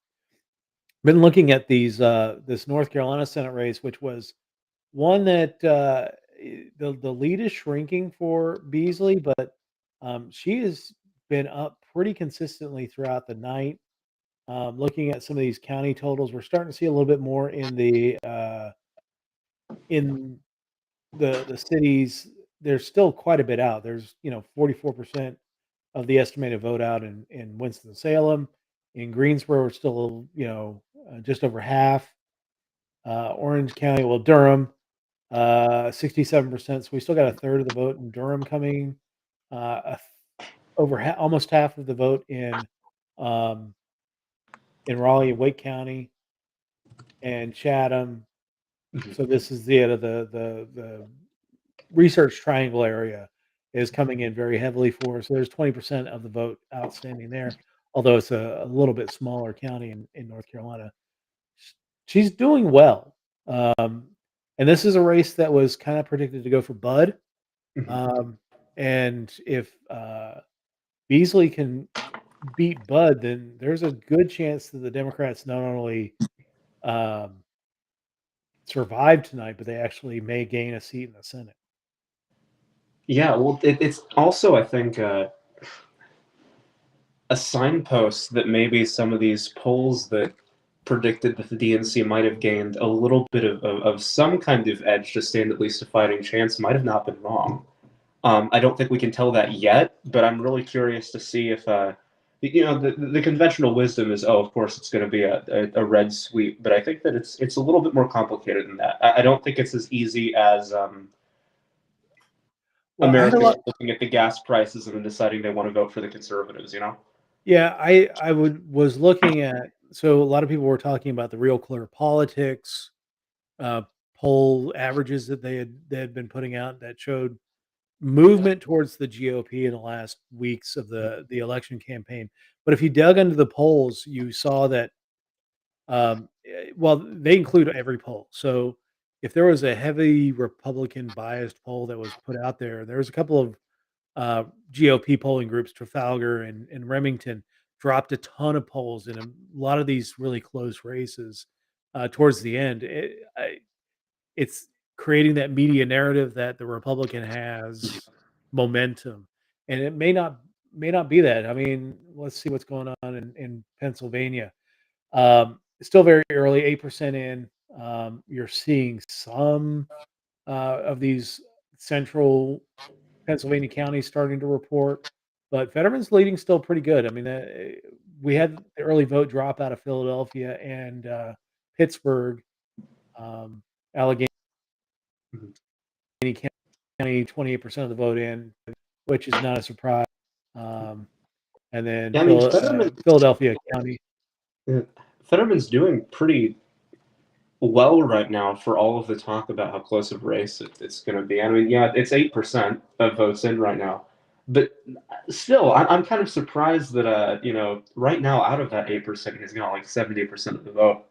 Been looking at this North Carolina Senate race, which was one that the lead is shrinking for Beasley, but she has been up pretty consistently throughout the night. Looking at some of these county totals, we're starting to see a little bit more in the cities. There's still quite a bit out. There's 44% of the estimated vote out in Winston-Salem. In Greensboro, we're still just over half. Orange County, well, Durham, 67%. So we still got a third of the vote in Durham coming. Almost half of the vote um, in Raleigh and Wake County and Chatham. So this is the Research Triangle area is coming in very heavily for. So there's 20% of the vote outstanding there, although it's a little bit smaller county in North Carolina. She's doing well. And this is a race that was kind of predicted to go for Bud. And if Beasley can beat Bud, then there's a good chance that the Democrats not only survive tonight, but they actually may gain a seat in the Senate. Yeah, well, it's also, I think, a signpost that maybe some of these polls that predicted that the DNC might have gained a little bit of some kind of edge to stand at least a fighting chance might have not been wrong. I don't think we can tell that yet, but I'm really curious to see if, the conventional wisdom is, of course, it's going to be a red sweep, but I think that it's a little bit more complicated than that. I don't think it's as easy as Americans looking at the gas prices and then deciding they want to vote for the conservatives, Yeah, I was looking at, so a lot of people were talking about the Real Clear Politics poll averages that they had been putting out that showed movement towards the GOP in the last weeks of the election campaign. But if you dug into the polls, you saw that well, they include every poll. So if there was a heavy Republican biased poll that was put out there, there was a couple of GOP polling groups, Trafalgar and Remington, dropped a ton of polls in a lot of these really close races towards the end. It's creating that media narrative that the Republican has momentum, and it may not be that. I mean, let's see what's going on in Pennsylvania. It's still very early, 8% in. You're seeing some of these central Pennsylvania counties starting to report, but Fetterman's leading still pretty good. I mean, we had the early vote drop out of Philadelphia and Pittsburgh, Allegheny Mhm. County, 28% of the vote in, which is not a surprise. And then Yeah, I mean, Fetterman, Philadelphia County. Fetterman's doing pretty well right now for all of the talk about how close of a race it's going to be. I mean, yeah, it's 8% of votes in right now, but still, I'm kind of surprised that right now out of that 8%, he's got like 70% of the vote.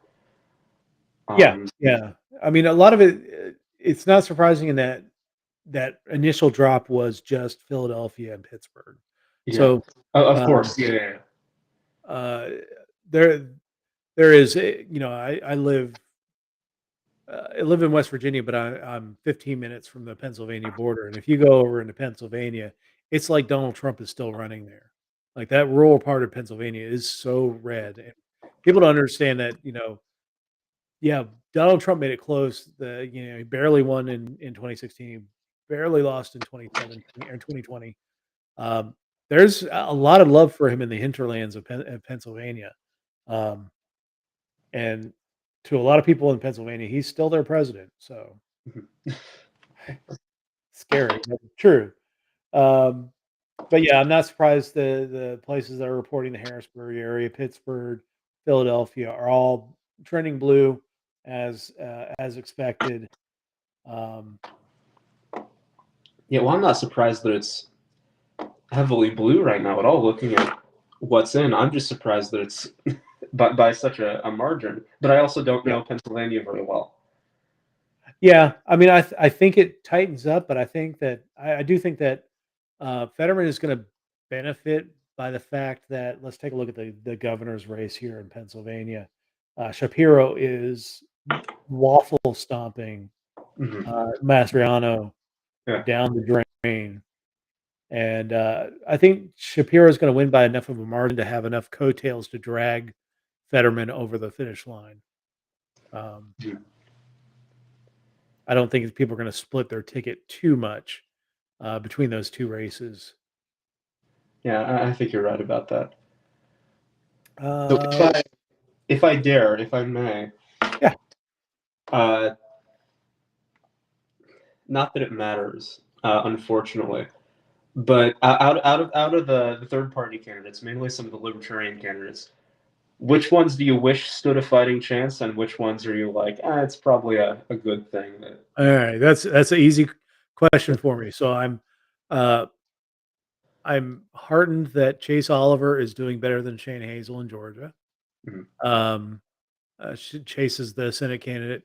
Yeah, yeah. I mean, a lot of it, it's not surprising in that initial drop was just Philadelphia and Pittsburgh. Yeah. So, Of course, yeah. uh, there is, I live in West Virginia, but I'm 15 minutes from the Pennsylvania border, and if you go over into Pennsylvania, it's like Donald Trump is still running there. Like, that rural part of Pennsylvania is so red, and people don't understand that, yeah, Donald Trump made it close. He barely won in 2016, barely lost in 2017 or 2020. There's a lot of love for him in the hinterlands of Pennsylvania. Um, and to a lot of people in Pennsylvania, he's still their president. So scary, but true. Um, but yeah, I'm not surprised the places that are reporting the Harrisburg area, Pittsburgh, Philadelphia are all trending blue as expected. Um, Yeah, well, I'm not surprised that it's heavily blue right now at all. Looking at what's in, I'm just surprised that it's by such a margin. But I also don't know Pennsylvania very well. Yeah, I mean, I think it tightens up, but I think that I do think that Fetterman is going to benefit by the fact that let's take a look at the governor's race here in Pennsylvania. Shapiro is waffle stomping Mhm. Mastriano Yeah. down the drain, and I think Shapiro is going to win by enough of a margin to have enough coattails to drag Fetterman over the finish line. Mhm. I don't think people are going to split their ticket too much between those two races. Yeah, I think you're right about that. So Uh, if I dare, if I may, Yeah. uh, not that it matters, unfortunately, but out of the third party candidates, mainly some of the libertarian candidates, which ones do you wish stood a fighting chance, and which ones are you like, it's probably a good thing that. All right, that's an easy question for me. So uh, I'm heartened that Chase Oliver is doing better than Shane Hazel in Georgia. Mhm. Chase is the Senate candidate.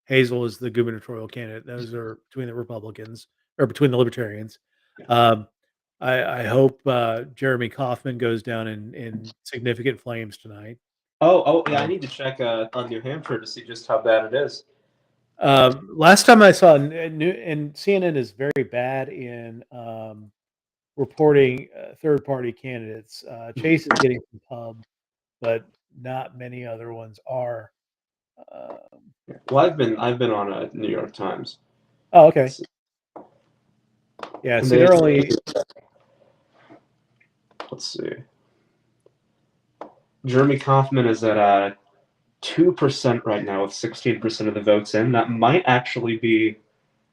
Hazel is the gubernatorial candidate. Those are between the Republicans or between the Libertarians. Um, I hope Jeremy Kaufman goes down in significant flames tonight. Oh yeah, I Um, need to check on New Hampshire to see just how bad it is. Last time I saw, and CNN is very bad in reporting third-party candidates. Chase is getting some pub, but not many other ones are. Well, I've been on a New York Times. Oh, okay. Yeah, And see, they're only let's see. Jeremy Kaufman is at 2% right now with 16% of the votes in. That might actually be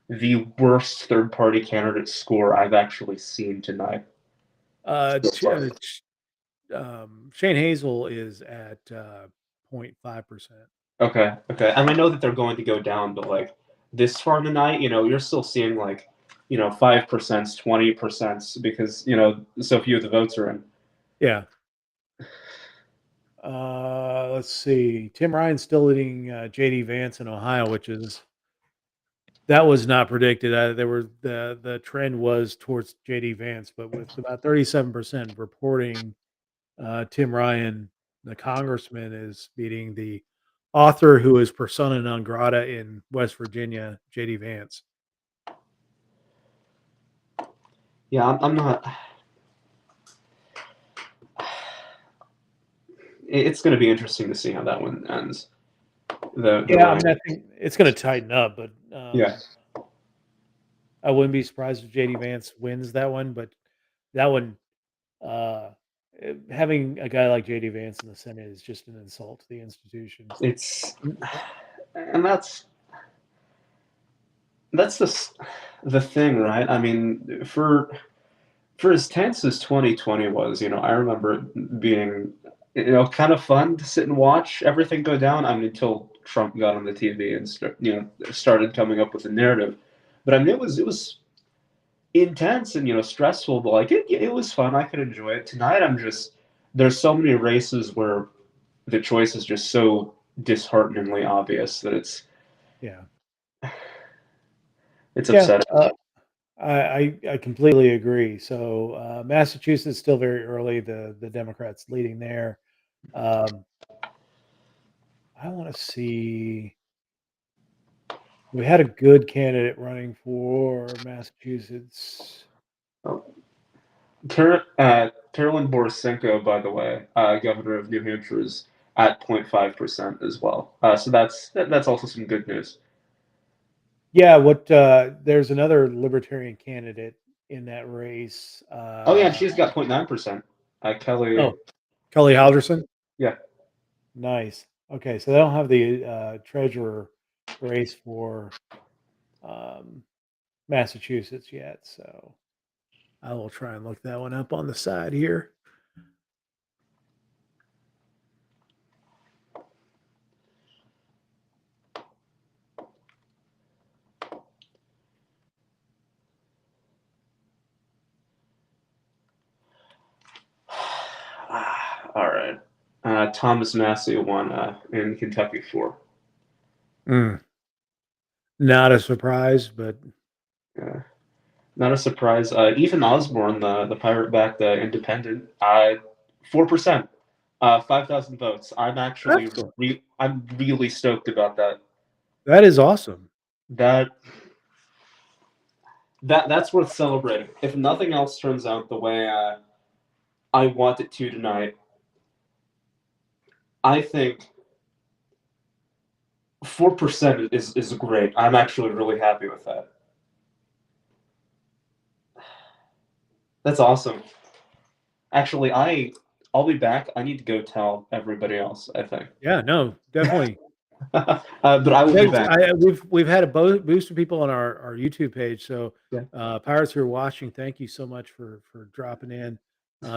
the worst third-party candidate score I've actually seen tonight. Shane Hazel is at 0.5%. Okay. And I know that they're going to go down, but like this far in the night, you're still seeing like, 5%, 20% because, so few of the votes are in. Yeah. Let's see. Tim Ryan's still leading JD Vance in Ohio, that was not predicted. The trend was towards JD Vance, but with about 37% reporting Tim Ryan, the congressman, is beating the author who is persona non grata in West Virginia, JD Vance. Yeah, I'm not. It's going to be interesting to see how that one ends. The Yeah, I Ryan. mean, I think it's going to tighten up, but Yeah. I wouldn't be surprised if JD Vance wins that one. But that one, uh, having a guy like JD Vance in the Senate is just an insult to the institution. It's and that's the thing, right? I mean, for as tense as 2020 was, I remember it being, kind of fun to sit and watch everything go down. I mean, until Trump got on the TV and started coming up with a narrative. But I mean, it was intense and stressful, but like it was fun. I could enjoy it. Tonight, there's so many races where the choice is just so dishearteningly obvious that Yeah. it's Yeah. upsetting. I completely agree. So Massachusetts still very early. The Democrats leading there. Um, I want to see. We had a good candidate running for Massachusetts. Carolyn Borisenko, by the way, governor of New Hampshire, is at 0.5% as well. So that's also some good news. Yeah, there's another libertarian candidate in that race. Oh yeah, and she's got 0.9%. Kelly. Oh, Kelly Halderson. Yeah. Nice. Okay, so they don't have the treasurer race for um, Massachusetts yet, so I will try and look that one up on the side here. All right. Thomas Massey won in Kentucky 4. Not a surprise, but Yeah. Not a surprise. Ethan Osborne, the pirate-backed independent, 4%, 5,000 votes. excellent. I'm really stoked about that. That is awesome. That that's worth celebrating. If nothing else turns out the way I want it to tonight, I think 4% is great. I'm actually really happy with that. That's awesome. Actually, I'll be back. I need to go tell everybody else, I think. Yeah, no, definitely. But I will be back. We've had a boost of people on our YouTube page. So, Yeah. pirates who are watching, thank you so much for dropping in.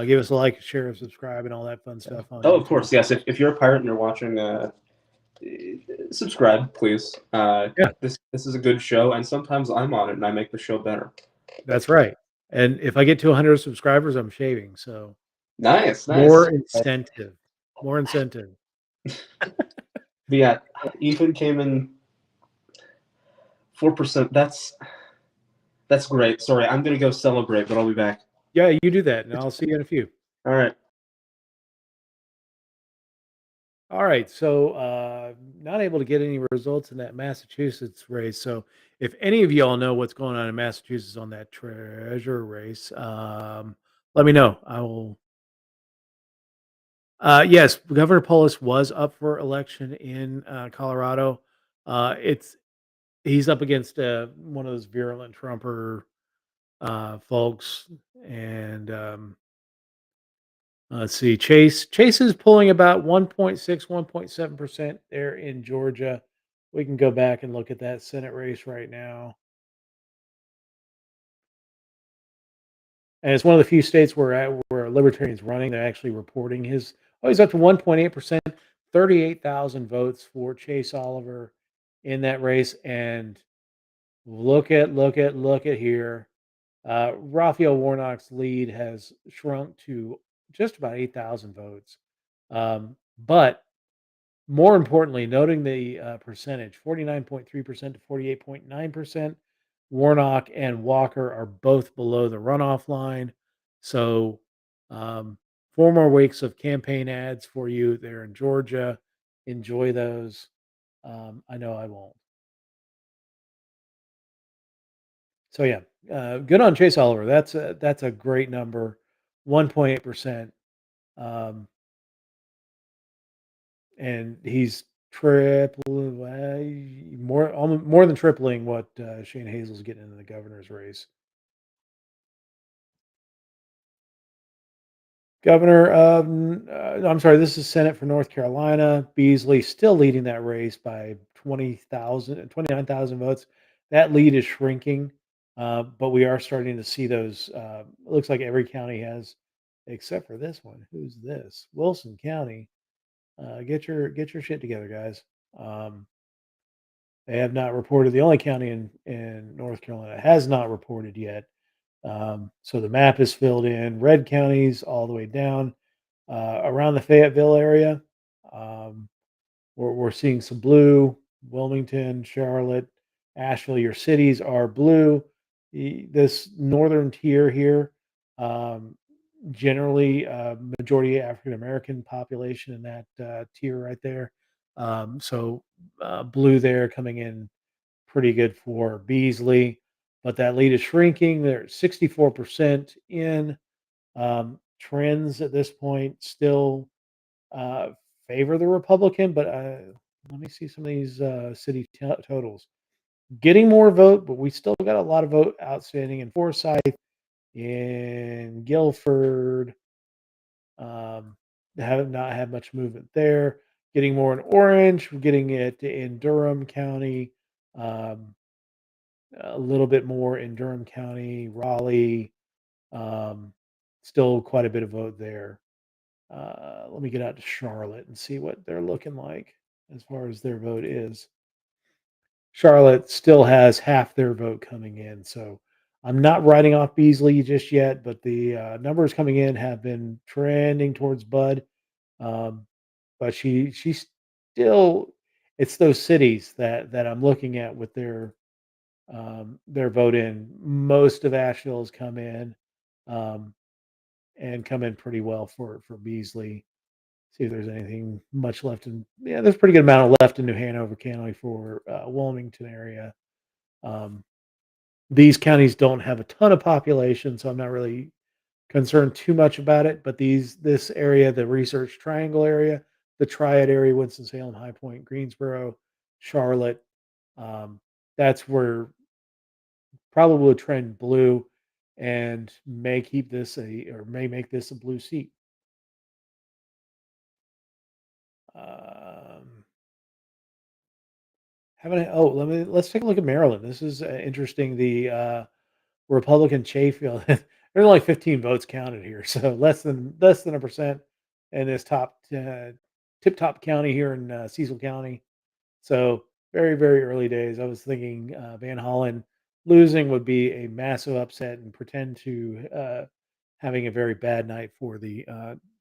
Give us a like, share, subscribe, and all that fun stuff. On Oh, YouTube. of course, yes. If you're a pirate and you're watching, subscribe, please. Yeah. This is a good show, and sometimes I'm on it and I make the show better. That's right. And if I get to 100 subscribers, I'm shaving. So Nice. more incentive. More incentive. But yeah, Ethan came in 4%. That's great. Sorry, I'm gonna go celebrate, but I'll be back. Yeah, you do that, and I'll see you in a few. All right. All right. So, not able to get any results in that Massachusetts race. So, if any of y'all know what's going on in Massachusetts on that treasurer race, let me know. I will. Yes, Governor Polis was up for election in Colorado. He's up against one of those virulent Trumper folks, and let's see. Chase is pulling about 1.6, 1.7% there in Georgia. We can go back and look at that Senate race right now. And it's one of the few states where Libertarian's running. They're actually reporting he's up to 1.8%, 38,000 votes for Chase Oliver in that race. And look at here. Raphael Warnock's lead has shrunk to just about 8,000 votes. But more importantly, noting the percentage, 49.3% to 48.9%, Warnock and Walker are both below the runoff line. So 4 more weeks of campaign ads for you there in Georgia. Enjoy those. I know I won't. So yeah, good on Chase Oliver. That's a great number, 1.8%. Um, and he's triple more than tripling what Shane Hazel's getting in the governor's race. Governor, I'm sorry, this is Senate for North Carolina. Beasley still leading that race by 29,000 votes. That lead is shrinking, but we are starting to see those. It looks like every county has, except for this one. Who's this? Wilson County. Get your shit together, guys. Um, they have not reported. The only county in North Carolina has not reported yet. So the map is filled in. Red counties all the way down around the Fayetteville area. Um, we're seeing some blue. Wilmington, Charlotte, Asheville. Your cities are blue. This northern tier here, um, generally majority African American population in that tier right there. So blue there coming in pretty good for Beasley, but that lead is shrinking. They're at 64% in. Trends at this point still uh, favor the Republican, but let me see some of these city totals. Getting more vote, but we still got a lot of vote outstanding in Forsyth, in Guilford. Have not had much movement there. Getting more in Orange. We're getting it in Durham County. Um, a little bit more in Durham County, Raleigh. Um, Still quite a bit of vote there. Let me get out to Charlotte and see what they're looking like as far as their vote is. Charlotte still has half their vote coming in, so I'm not writing off Beasley just yet, but the numbers coming in have been trending towards Bud. Um, but she's still, it's those cities that I'm looking at with their vote in. Most of Asheville's come in, um, and come in pretty well for Beasley. See if there's anything much left in. Yeah, there's a pretty good amount of left in New Hanover County for Wilmington area. Um, these counties don't have a ton of population, so I'm not really concerned too much about it. But this area, the Research Triangle area, the Triad area, Winston-Salem, High Point, Greensboro, Charlotte, um, that's where probably will trend blue and may keep this or may make this a blue seat. Um, let's take a look at Maryland. This is interesting. The Republican Chayfield, there's only 15 votes counted here, so less than a percent in this tip top county here in Cecil County. So very, very early days. I was thinking Van Hollen losing would be a massive upset and pretend to having a very bad night for the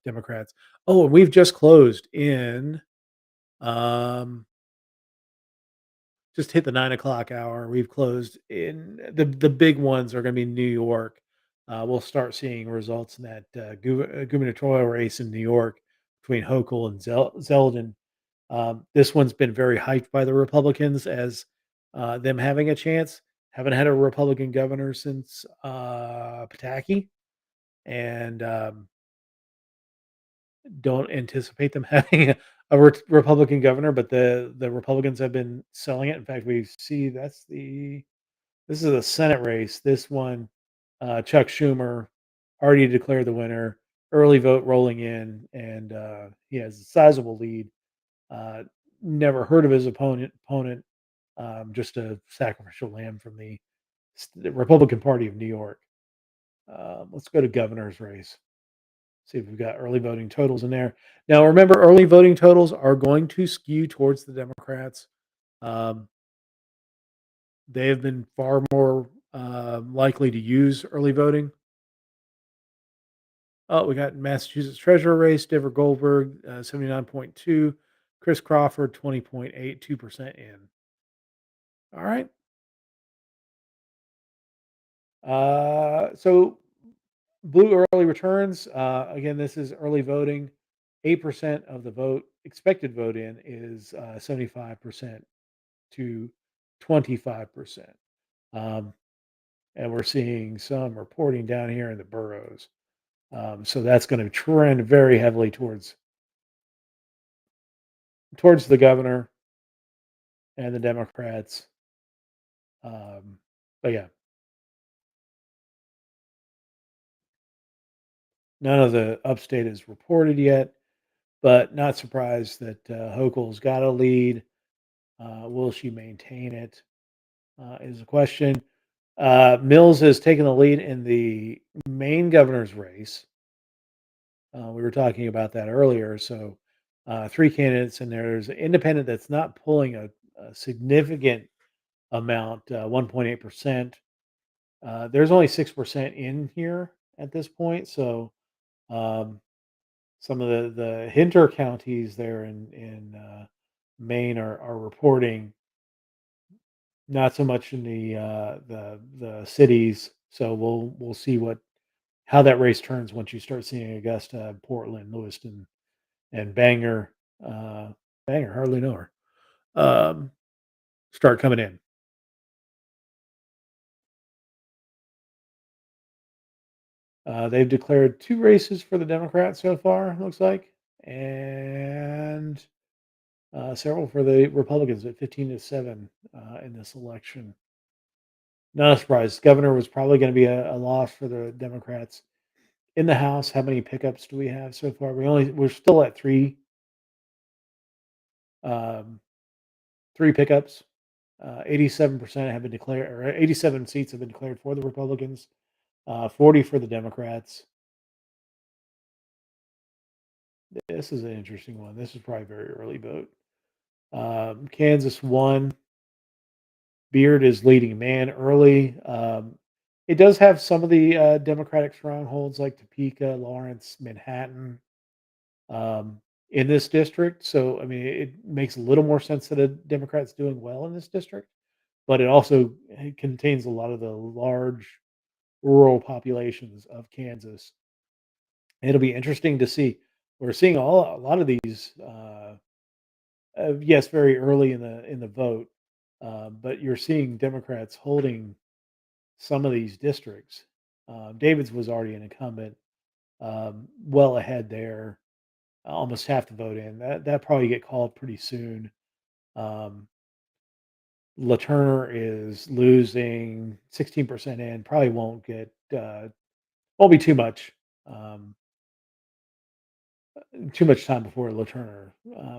Democrats. Oh, and we've just closed in, um, just hit the 9 o'clock hour. We've closed in the big ones are going to be New York. We'll start seeing results in that gubernatorial race in New York between Hochul and Zeldin. This one's been very hyped by the Republicans as them having a chance. Haven't had a Republican governor since Pataki, and don't anticipate them having a Republican governor. But the Republicans have been selling it. In fact, we see this is a Senate race. This one, Chuck Schumer already declared the winner. Early vote rolling in, and he has a sizable lead. Uh, Never heard of his opponent, just a sacrificial lamb from the Republican Party of New York. Let's go to governor's race. See if we've got early voting totals in there. Now, remember, early voting totals are going to skew towards the Democrats. Um, they have been far more likely to use early voting. Oh, we got Massachusetts treasurer race, Deborah Goldberg, 79.2, Chris Crawford, 20.82% in. All right. So Blue early returns. Again, this is early voting. 8% of the vote expected vote in is 75% to 25%. Um, and we're seeing some reporting down here in the boroughs. So that's going to trend very heavily towards the governor and the Democrats. But yeah, none of the upstate is reported yet, but not surprised that Hochul's got a lead. Will she maintain it? Is the question. Mills has taken the lead in the Maine governor's race. We were talking about that earlier. So, three candidates in there. There's an independent that's not pulling a significant amount, 1.8%. There's only 6% in here at this point. So, um, some of the hinter counties there in Maine are reporting not so much in the cities. So we'll see how that race turns once you start seeing Augusta, Portland, Lewiston, and Bangor. Uh, Bangor, hardly know her. Um, Start coming in. They've declared two races for the Democrats so far. Looks like, and several for the Republicans at 15-7 in this election. Not a surprise. Governor was probably going to be a loss for the Democrats. In the House, how many pickups do we have so far? We're still at um, three pickups. 87% have been declared, or 87 seats have been declared for the Republicans. 40 for the Democrats. This is an interesting one. This is probably very early vote. Kansas won. Beard is leading man early. It does have some of the Democratic strongholds like Topeka, Lawrence, Manhattan in this district. So, I mean, it makes a little more sense that a Democrat's doing well in this district, but it contains a lot of the large rural populations of Kansas. It'll be interesting to see. We're seeing a lot of these, yes, very early in the vote, but you're seeing Democrats holding some of these districts. Davids was already an incumbent, well ahead there, almost half the vote in. That probably get called pretty soon. Um, LaTurner is losing 16% in. Probably won't be um, too much time before LaTurner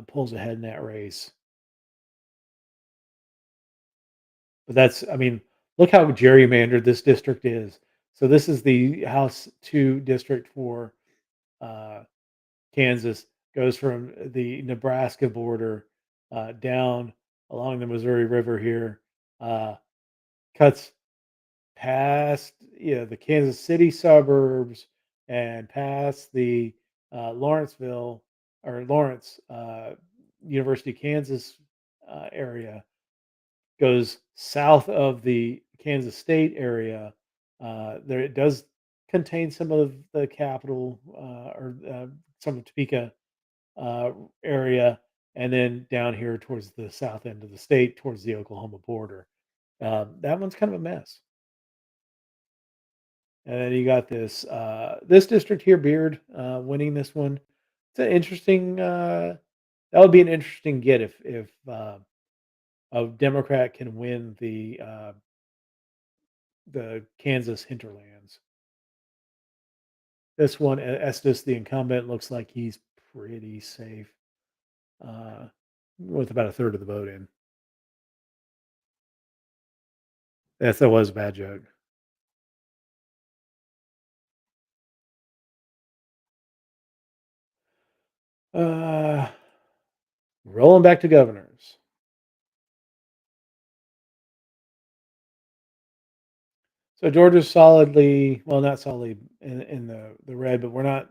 pulls ahead in that race. But I mean, look how gerrymandered this district is. So this is the House 2 district for uh, Kansas, goes from the Nebraska border down along the Missouri River here, uh, cuts past the Kansas City suburbs and past the Lawrenceville or Lawrence University of Kansas area, goes south of the Kansas State area. There it does contain some of the capital or some of Topeka uh, area, and then down here towards the south end of the state, towards the Oklahoma border. That one's kind of a mess. And then you got this district here, Beard, winning this one. It's an interesting. That would be an interesting get if a Democrat can win the Kansas hinterlands. This one, Estes, the incumbent, looks like he's pretty safe uh, with about a third of the vote in. That was a bad joke. Uh, Rolling back to governors. So Georgia's solidly, well, not solidly in the red, but we're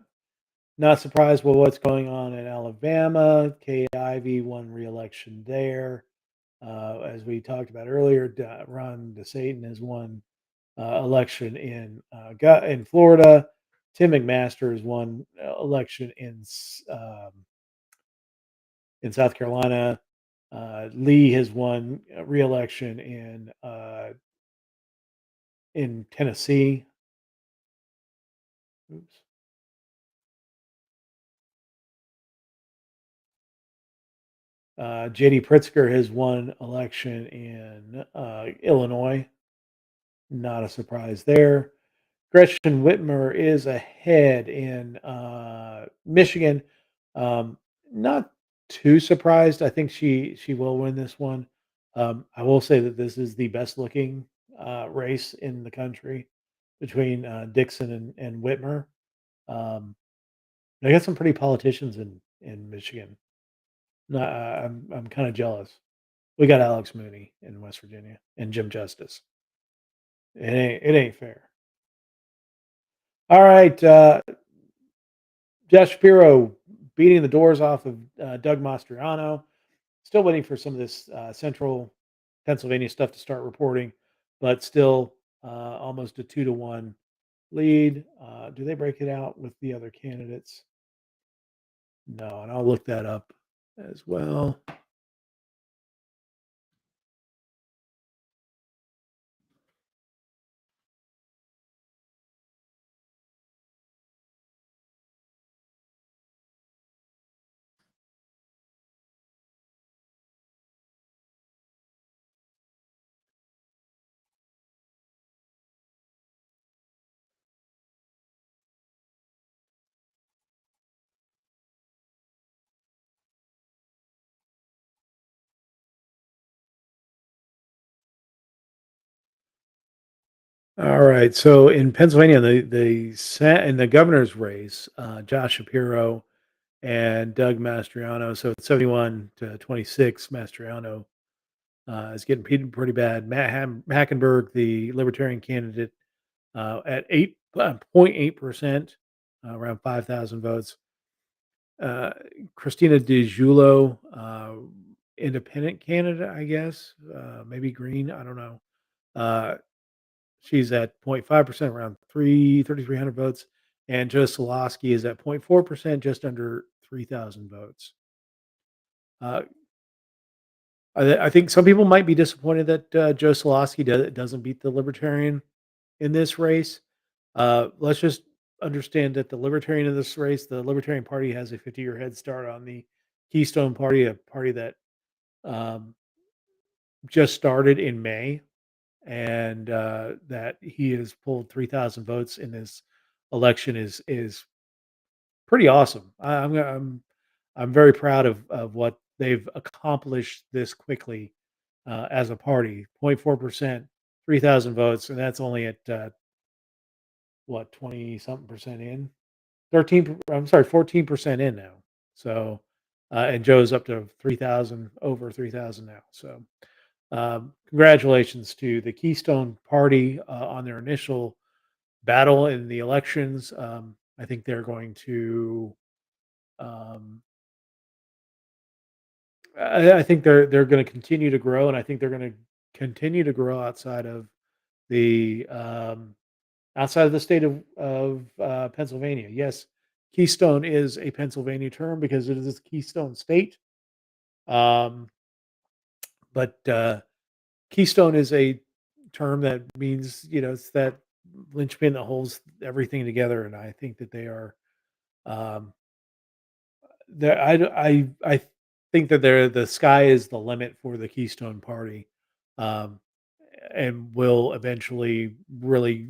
not surprised with what's going on in Alabama. Kay Ivey won re-election there. As we talked about earlier, Ron DeSantis has won election in Florida. Tim McMaster has won election in South Carolina. Lee has won re-election in Tennessee. Oops. J.D. Pritzker has won election in Illinois. Not a surprise there. Gretchen Whitmer is ahead in Michigan. Not too surprised. I think she will win this one. I will say that this is the best looking race in the country between Dixon and Whitmer. I got some pretty politicians in Michigan. I'm kind of jealous. We got Alex Mooney in West Virginia and Jim Justice. It ain't fair. All right, Josh Shapiro beating the doors off of Doug Mastriano. Still waiting for some of this central Pennsylvania stuff to start reporting, but still almost a 2-1 lead. Do they break it out with the other candidates? No, and I'll look that up as well. All right. So in Pennsylvania, in the governor's race, Josh Shapiro and Doug Mastriano. So it's 71-26. Mastriano is getting pretty bad. Matt Hackenberg, the Libertarian candidate, at 8.8%, around 5,000 votes. Christina DiGiulio, independent candidate, I guess, maybe Green. I don't know. She's at 0.5%, around 3,300 votes. And Joe Solosky is at 0.4%, just under 3,000 votes. I think some people might be disappointed that Joe Solosky doesn't beat the Libertarian in this race. Let's just understand that the Libertarian in this race, the Libertarian Party has a 50-year head start on the Keystone Party, a party that just started in May, and that he has pulled 3,000 votes in this election is pretty awesome. I'm very proud of what they've accomplished this quickly as a party. 0.4%, 3,000 votes, and that's only at what 20 something percent in, 13. I'm sorry, 14% in now. So, and Joe's up to 3,000, over 3,000 now. So. Congratulations to the Keystone Party on their initial battle in the elections. I think they're going to. I think they're going to continue to grow, and I think they're going to continue to grow outside of the state of Pennsylvania. Yes, Keystone is a Pennsylvania term because it is a Keystone State. But Keystone is a term that means, it's that linchpin that holds everything together, and I think that they are. I think that the sky is the limit for the Keystone Party, um, and will eventually really,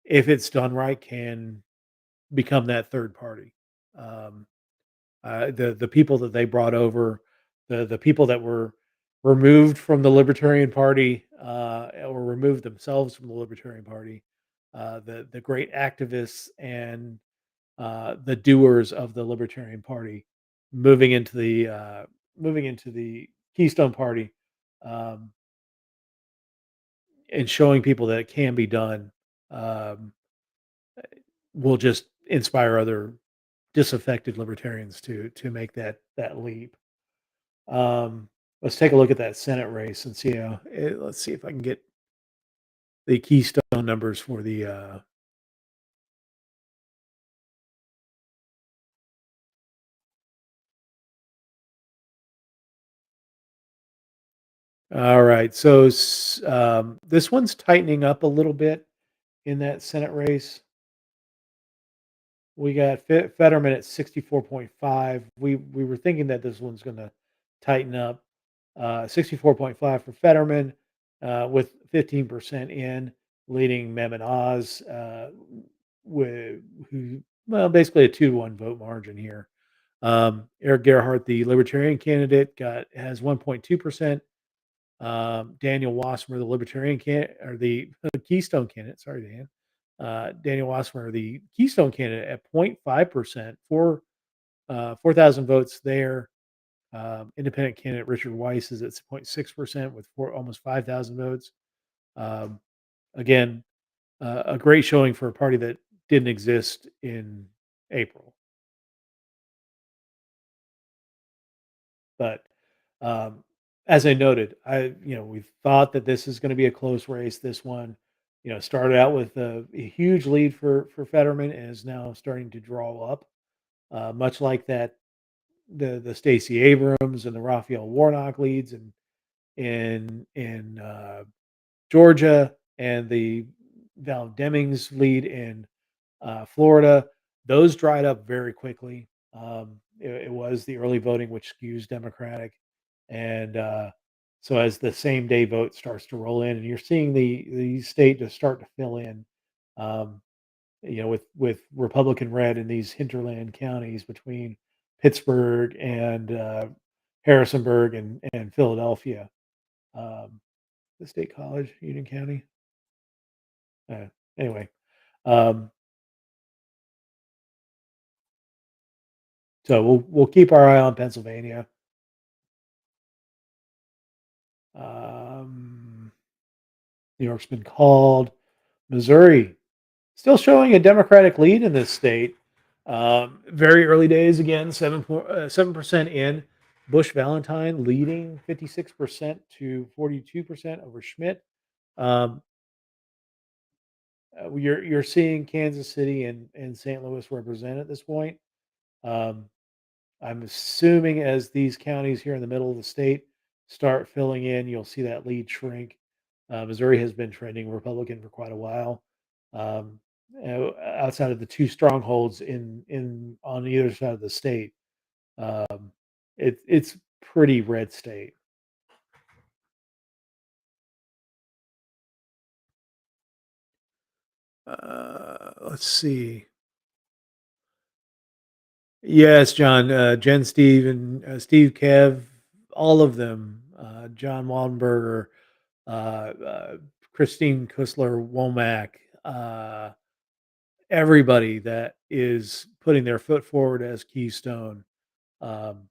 if it's done right, can become that third party. Um, the people that they brought over, the people that were removed from the Libertarian Party, or removed themselves from the Libertarian Party, the great activists and the doers of the Libertarian Party, moving into the Keystone Party, um, and showing people that it can be done, um, will just inspire other disaffected libertarians to make that leap. Let's take a look at that Senate race and see let's see if I can get the Keystone numbers for the All right. So this one's tightening up a little bit in that Senate race. We got Fetterman at 64.5. We were thinking that this one's going to tighten up. 64.5 for Fetterman, with 15% in, leading Mehmet Oz, with who well basically a 2-1 vote margin here. Eric Gerhardt, the Libertarian candidate, has 1.2%. Daniel Wasmer, the Libertarian candidate, or the Keystone candidate. Sorry, Dan. Daniel Wasmer, the Keystone candidate, at 0.5%, 4,000 votes there. Independent candidate Richard Weiss is at 0.6% with almost 5,000 votes. Um, again, a great showing for a party that didn't exist in April. But um, as I noted, we thought that this is going to be a close race. This one, started out with a huge lead for Fetterman and is now starting to draw up, much like that the Stacey Abrams and the Raphael Warnock leads in Georgia, and the Val Demings lead in Florida. Those dried up very quickly. It was the early voting which skews Democratic, and so as the same day vote starts to roll in, and you're seeing the state just start to fill in, um, with Republican red in these hinterland counties between Pittsburgh and Harrisonburg and Philadelphia. Um, the State College, Union County. Uh, anyway, um, so we'll keep our eye on Pennsylvania. Um, New York's been called. Missouri still showing a Democratic lead in this state. Very early days again, 7% in. Bush Valentine leading 56% to 42% over Schmidt. Um, you're seeing Kansas City and St. Louis represent at this point. Um, I'm assuming as these counties here in the middle of the state start filling in, you'll see that lead shrink. Missouri has been trending Republican for quite a while. Um, Outside of the two strongholds in on either side of the state, um, it's pretty red state. Let's see. Yes, John, Jen, Steve, and Steve, Kev, all of them. John Waldenberger, uh, uh, Christine Kusler Womack, everybody that is putting their foot forward as Keystone, um,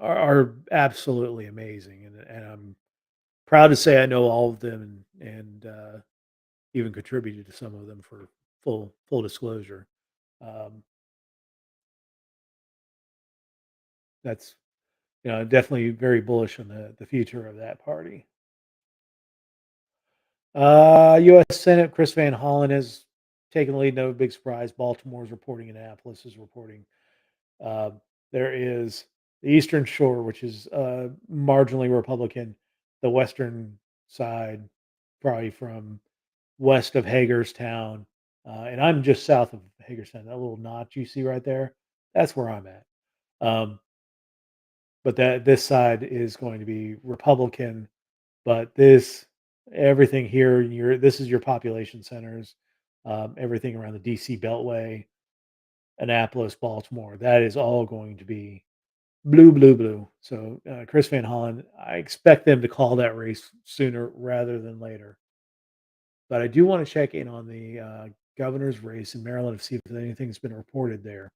are absolutely amazing, and I'm proud to say I know all of them, and even contributed to some of them for full disclosure. Um, that's definitely very bullish on the future of that party. U.S. Senate, Chris Van Hollen has taken the lead. No big surprise. Baltimore's reporting. Annapolis is reporting. Uh, there is the Eastern Shore, which is marginally Republican. The Western side, probably from west of Hagerstown, and I'm just south of Hagerstown. That little notch you see right there, that's where I'm at. Um, but this side is going to be Republican. But everything here, this is your population centers, everything around the DC Beltway, Annapolis, Baltimore. That is all going to be blue, blue, blue. So Chris Van Hollen, I expect them to call that race sooner rather than later. But I do want to check in on the governor's race in Maryland to see if anything's been reported there.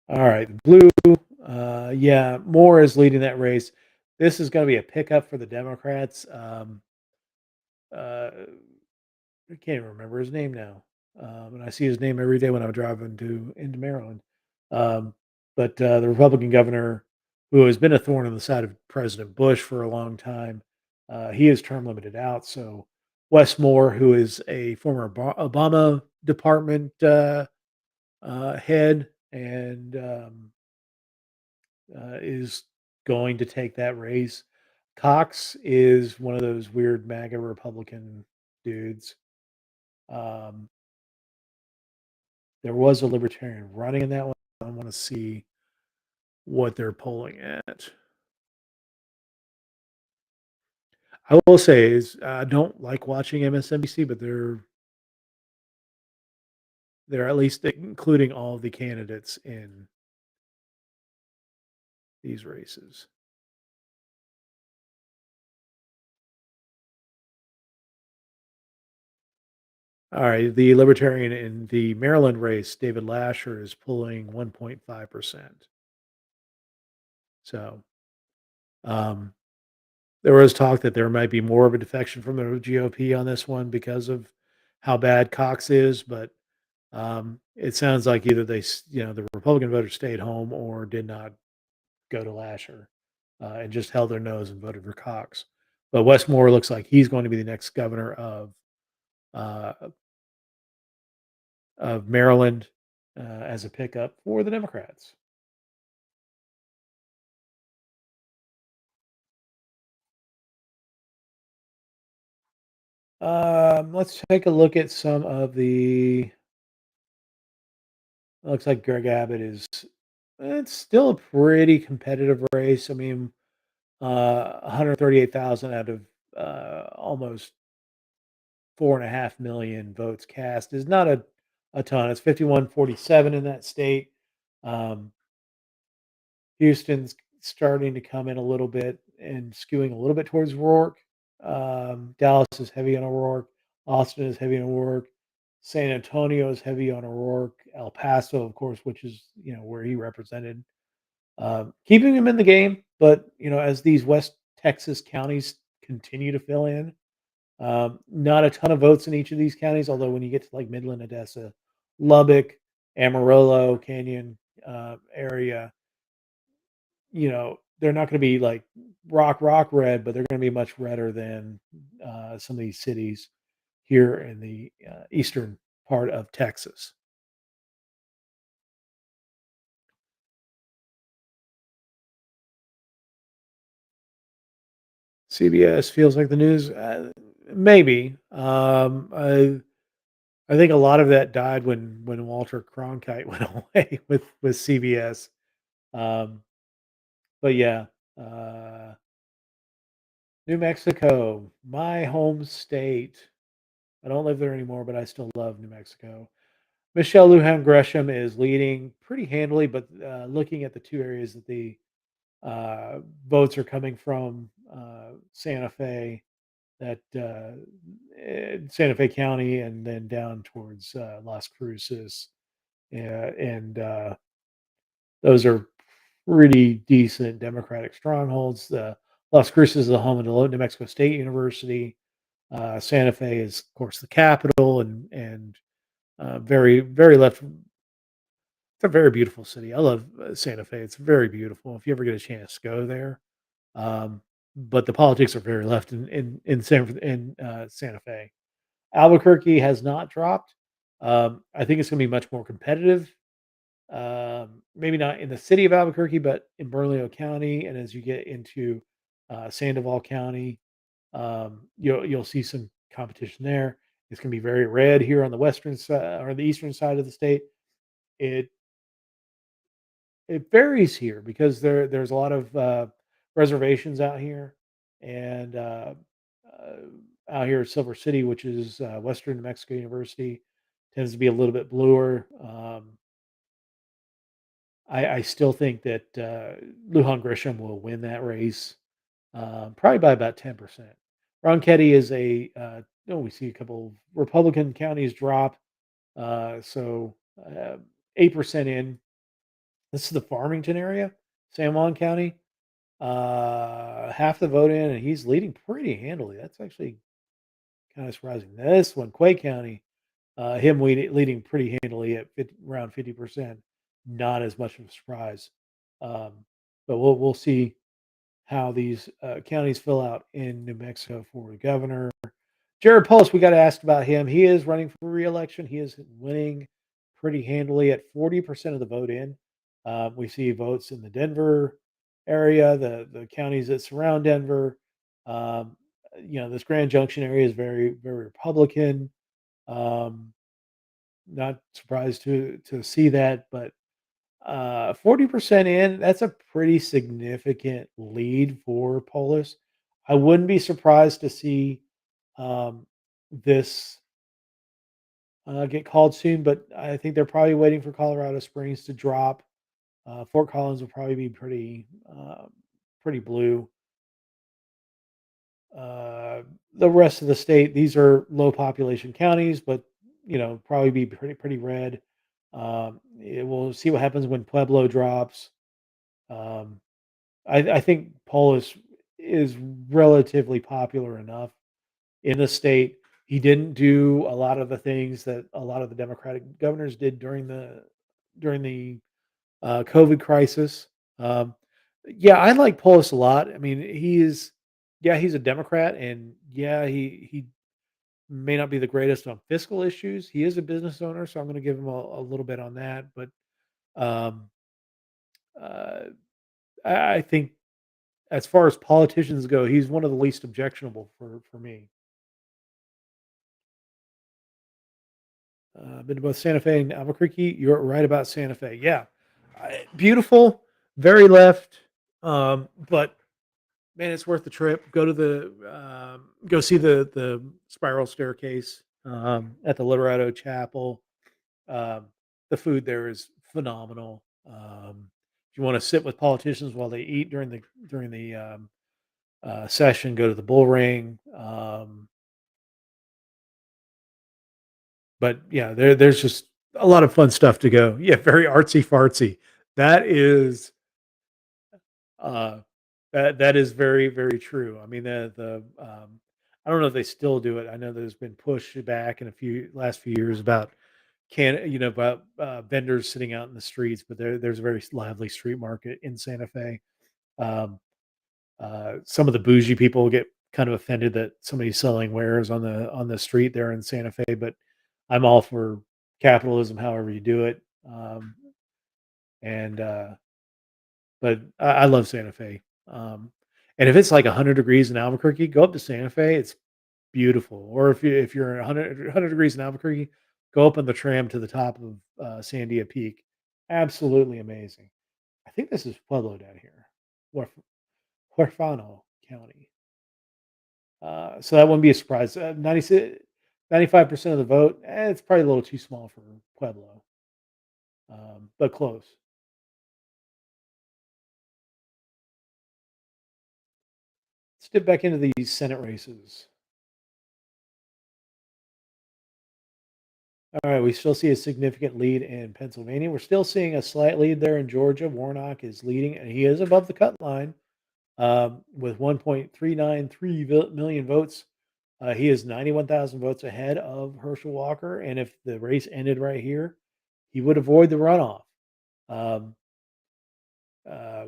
All right, blue. Yeah, Moore is leading that race. This is going to be a pickup for the Democrats. Uh, I can't even remember his name now, and I see his name every day when I'm driving into Maryland. Um, but the Republican governor, who has been a thorn in the side of President Bush for a long time, he is term limited out. So Wes Moore, who is a former Obama department head and is going to take that race. Cox is one of those weird MAGA Republican dudes. Um, there was a libertarian running in that one. I want to see what they're polling at. I will say is I don't like watching MSNBC, but they're at least including all the candidates in these races. All right, the Libertarian in the Maryland race, David Lasher, is pulling 1.5%. So, um, there was talk that there might be more of a defection from the GOP on this one because of how bad Cox is, but it sounds like either the Republican voters stayed home or did not go to Lasher and just held their nose and voted for Cox. But Westmore looks like he's going to be the next governor uh, of Maryland as a pickup for the Democrats. Let's take a look at some of the. Looks like Greg Abbott is. It's still a pretty competitive race. I mean, 138,000 out of almost 4.5 million votes cast is not a ton. It's 51-47 in that state. Um, Houston's starting to come in a little bit and skewing a little bit towards Rourke. Dallas is heavy on O'Rourke. Austin is heavy on O'Rourke. San Antonio is heavy on O'Rourke. El Paso, of course, which is where he represented, keeping him in the game. But as these West Texas counties continue to fill in, not a ton of votes in each of these counties. Although when you get to like Midland, Odessa, Lubbock, Amarillo, Canyon area, they're not going to be like rock red, but they're going to be much redder than some of these cities here in the eastern part of Texas. CBS feels like the news, maybe. I think a lot of that died when Walter Cronkite went away with CBS. Um, but yeah, uh, New Mexico, my home state. I don't live there anymore, but I still love New Mexico. Michelle Lujan Gresham is leading pretty handily, but looking at the two areas that the votes are coming from, Santa Fe, Santa Fe County, and then down towards Las Cruces, and those are pretty decent Democratic strongholds. Las Cruces is the home of the New Mexico State University. Santa Fe is, of course, the capital, and very, very left. It's a very beautiful city. I love Santa Fe. It's very beautiful. If you ever get a chance, go there. Um, but the politics are very left in Santa Fe. Albuquerque has not dropped. I think it's going to be much more competitive. Maybe not in the city of Albuquerque, but in Bernalillo County, and as you get into Sandoval County, you'll see some competition there. It's going to be very red here on the western side or the eastern side of the state. It it varies here because there's a lot of reservations out here, and uh, out here at Silver City, which is Western New Mexico University, tends to be a little bit bluer. I still think that Lujan Grisham will win that race, probably by about 10%. Ronchetti is we see a couple of Republican counties drop, so 8% in. This is the Farmington area, San Juan County. Half the vote in, and he's leading pretty handily. That's actually kind of surprising. This one, Quay County, him leading pretty handily at around 50%. Not as much of a surprise, um, but we'll see how these counties fill out in New Mexico for the governor. Jared Polis, we got to ask about him. He is running for re-election. He is winning pretty handily at 40% of the vote in. We see votes in the Denver area, the counties that surround Denver. Um, this Grand Junction area is very, very Republican. Um, Not surprised to see that, but 40% in, that's a pretty significant lead for Polis. I wouldn't be surprised to see um, this get called soon, but I think they're probably waiting for Colorado Springs to drop. Fort Collins will probably be pretty blue. Uh, the rest of the state, these are low population counties, but probably be pretty red. We'll see what happens when Pueblo drops. Um, I think Polis is relatively popular enough in the state. He didn't do a lot of the things that a lot of the Democratic governors did during the COVID crisis. Um, yeah, I like Polis a lot. I mean, he's a Democrat, and yeah, he may not be the greatest on fiscal issues. He is a business owner, so I'm going to give him a little bit on that. But um, uh, I think as far as politicians go, he's one of the least objectionable for me. Been to both Santa Fe and Albuquerque. You're right about Santa Fe. Yeah, beautiful, very left, but man, it's worth the trip. Go see the spiral staircase at the Liberato Chapel. Um, the food there is phenomenal. If you want to sit with politicians while they eat during the session, go to the Bull Ring. But yeah, there's just a lot of fun stuff to go. Yeah, very artsy fartsy. That is uh that is very, very true. I mean, I don't know if they still do it. I know there's been push back in a few last few years about vendors sitting out in the streets, but there's a very lively street market in Santa Fe. Um, some of the bougie people get kind of offended that somebody's selling wares on the street there in Santa Fe, but I'm all for capitalism, however you do it. And But I love Santa Fe. And if it's like 100 degrees in Albuquerque, go up to Santa Fe. It's beautiful. Or if you're 100 degrees in Albuquerque, go up on the tram to the top of Sandia Peak. Absolutely amazing. I think this is Pueblo down here, Huerf- Huerfano County. So that wouldn't be a surprise. 95% of the vote. It's probably a little too small for Pueblo, but close. Let's dip back into these Senate races. All right, we still see a significant lead in Pennsylvania. We're still seeing a slight lead there in Georgia. Warnock is leading, and he is above the cut line with 1.393 million votes. He is 91,000 votes ahead of Herschel Walker, and if the race ended right here, he would avoid the runoff. Um,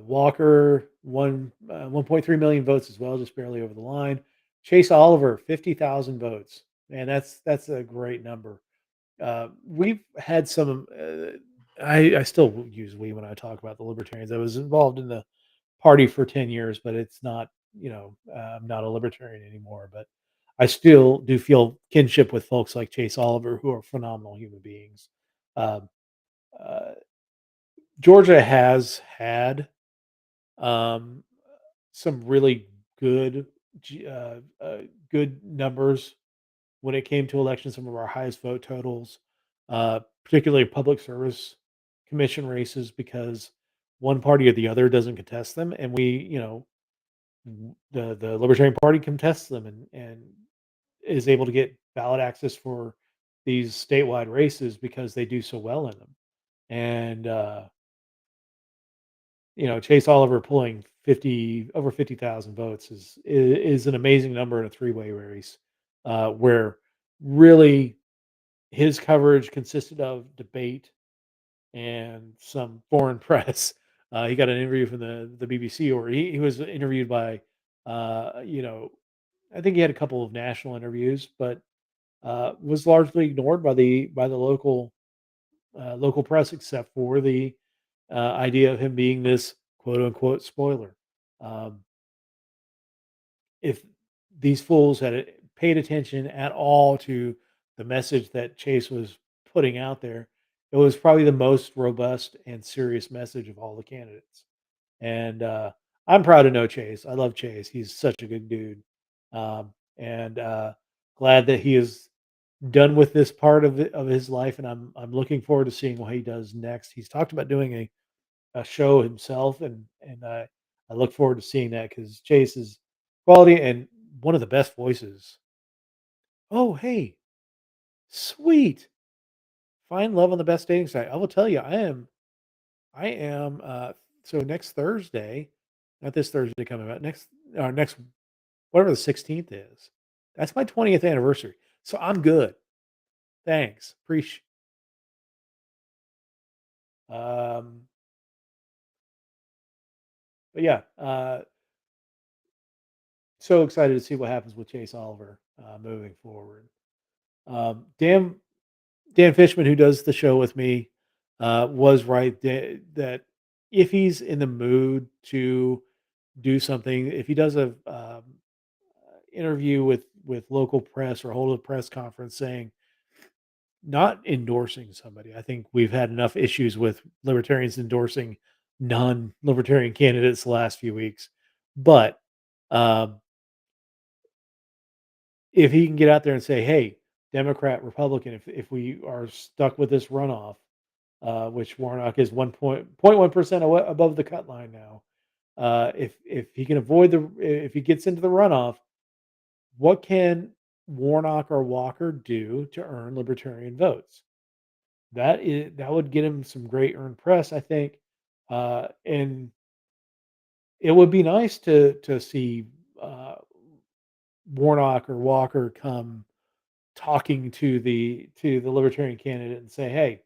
Walker won 1.3 million votes as well, just barely over the line. Chase Oliver, 50,000 votes. Man, that's a great number. We've had some. I still use we when I talk about the libertarians. I was involved in the party for 10 years, but it's not. I'm not a libertarian anymore. But I still do feel kinship with folks like Chase Oliver, who are phenomenal human beings. Um, uh, Georgia has had um, some really good, good numbers when it came to elections, some of our highest vote totals, particularly public service commission races, because one party or the other doesn't contest them, and the Libertarian Party contests them and is able to get ballot access for these statewide races because they do so well in them. And Chase Oliver pulling 50,000 votes is an amazing number in a three-way race, where really his coverage consisted of debate and some foreign press. He got an interview from the BBC, or he was interviewed by, I think he had a couple of national interviews, but was largely ignored by the local press, except for the idea of him being this quote unquote spoiler. Um, if these fools had paid attention at all to the message that Chase was putting out there, it was probably the most robust and serious message of all the candidates. And I'm proud to know Chase. I love Chase. He's such a good dude, and glad that he is done with this part of his life. And I'm looking forward to seeing what he does next. He's talked about doing a show himself, and I look forward to seeing that because Chase is quality and one of the best voices. Oh, hey, sweet! Find love on the best dating site. I will tell you, I am. So next Thursday, not this Thursday coming up, next whatever the 16th is. That's my 20th anniversary. So I'm good. Thanks. Appreciate. Um, but yeah, so excited to see what happens with Chase Oliver moving forward. Dan Fishman, who does the show with me, was right that if he's in the mood to do something, if he does a interview with local press or hold a press conference saying not endorsing somebody. I think we've had enough issues with libertarians endorsing non-libertarian candidates the last few weeks. But um, if he can get out there and say, "Hey, Democrat, Republican, if we are stuck with this runoff, which Warnock is 1.1% above the cut line now, if he can avoid if he gets into the runoff, what can Warnock or Walker do to earn libertarian votes?" That would get him some great earned press, I think, and it would be nice to see uh, Warnock or Walker come talking to the libertarian candidate and say, "Hey,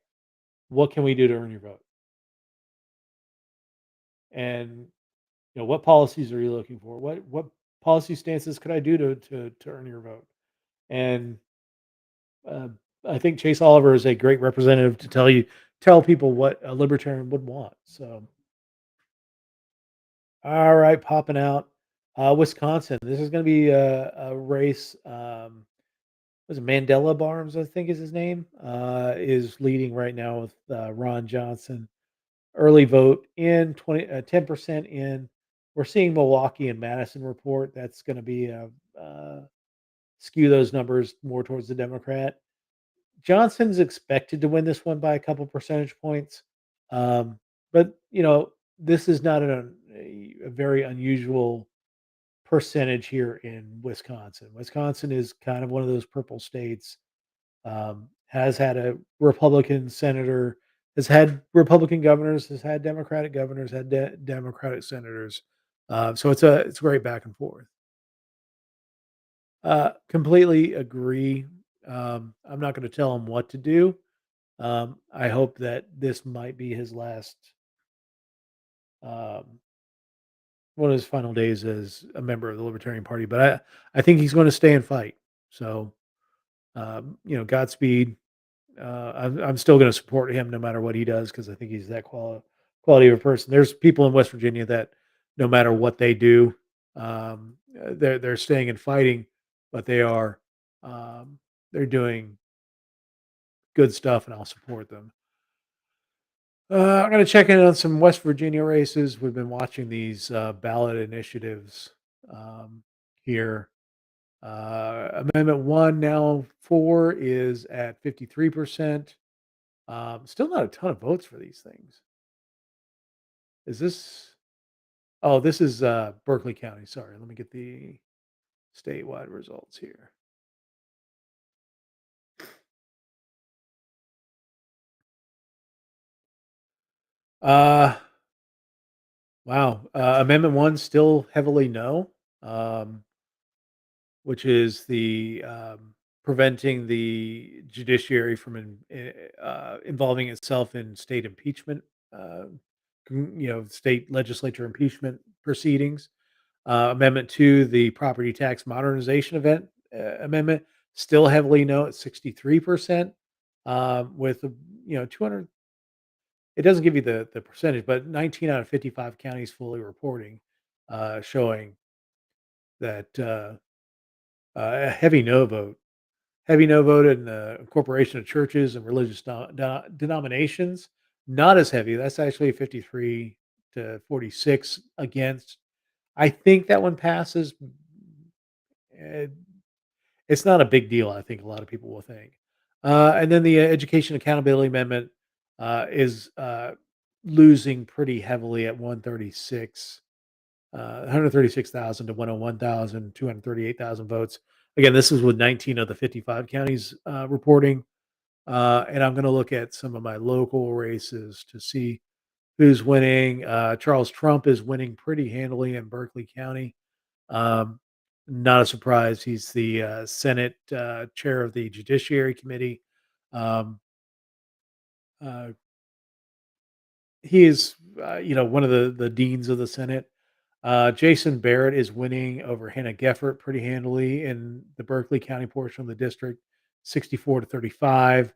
what can we do to earn your vote? And what policies are you looking for? What policy stances could I do to earn your vote?" And uh, I think Chase Oliver is a great representative to tell people what a libertarian would want. So, all right, popping out, Wisconsin. This is going to be a race. Was it Mandela Barnes? I think is his name. Is leading right now with Ron Johnson. Early vote in 10% in. We're seeing Milwaukee and Madison report. That's going to be skew those numbers more towards the Democrat. Johnson's expected to win this one by a couple percentage points. But this is not a very unusual percentage here in Wisconsin. Wisconsin is kind of one of those purple states. Has had a Republican senator, has had Republican governors, has had Democratic governors, had Democratic senators. So it's great back and forth. Completely agree. I'm not going to tell him what to do. I hope that this might be his last, um, one of his final days as a member of the Libertarian Party. But I think he's going to stay and fight. So, Godspeed. I'm still going to support him no matter what he does because I think he's that quality of a person. There's people in West Virginia that no matter what they do, they're staying and fighting, but um, they're doing good stuff, and I'll support them. I'm going to check in on some West Virginia races. We've been watching these ballot initiatives here. Amendment 1, now 4, is at 53%. Still not a ton of votes for these things. Is this? Oh, this is Berkeley County. Sorry, let me get the statewide results here. Uh, wow. Amendment 1 still heavily no, um, which is the preventing the judiciary from involving itself in state impeachment, uh, state legislature impeachment proceedings. Amendment 2, the property tax modernization amendment, still heavily no at 63%, with 200 it doesn't give you the percentage, but 19 out of 55 counties fully reporting, showing that a heavy no vote. Heavy no vote in the incorporation of churches and religious denominations. Not as heavy. That's actually 53 to 46 against. I think that one passes. Eh, It's not a big deal. I think a lot of people will think. And then the Education Accountability Amendment is losing pretty heavily at 136. 136,000 to 101,000, 238,000 votes. Again, this is with 19 of the 55 counties reporting. And I'm going to look at some of my local races to see who's winning. Charles Trump is winning pretty handily in Berkeley County. Um, Not a surprise. He's the Senate chair of the Judiciary Committee. Um, uh, he is, one of the deans of the Senate. Jason Barrett is winning over Hannah Geffert pretty handily in the Berkeley County portion of the district, 64 to 35.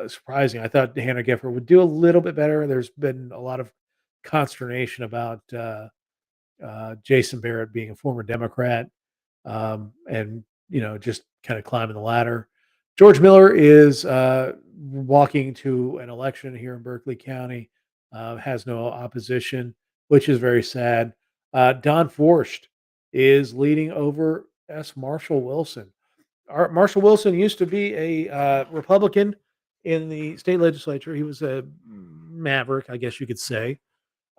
Surprising. I thought Hannah Geffert would do a little bit better. There's been a lot of consternation about Jason Barrett being a former Democrat, and just kind of climbing the ladder. George Miller is walking to an election here in Berkeley County, has no opposition, which is very sad. Don Forst is leading over S. Marshall Wilson. Marshall Wilson used to be a Republican in the state legislature. He was a maverick, I guess you could say.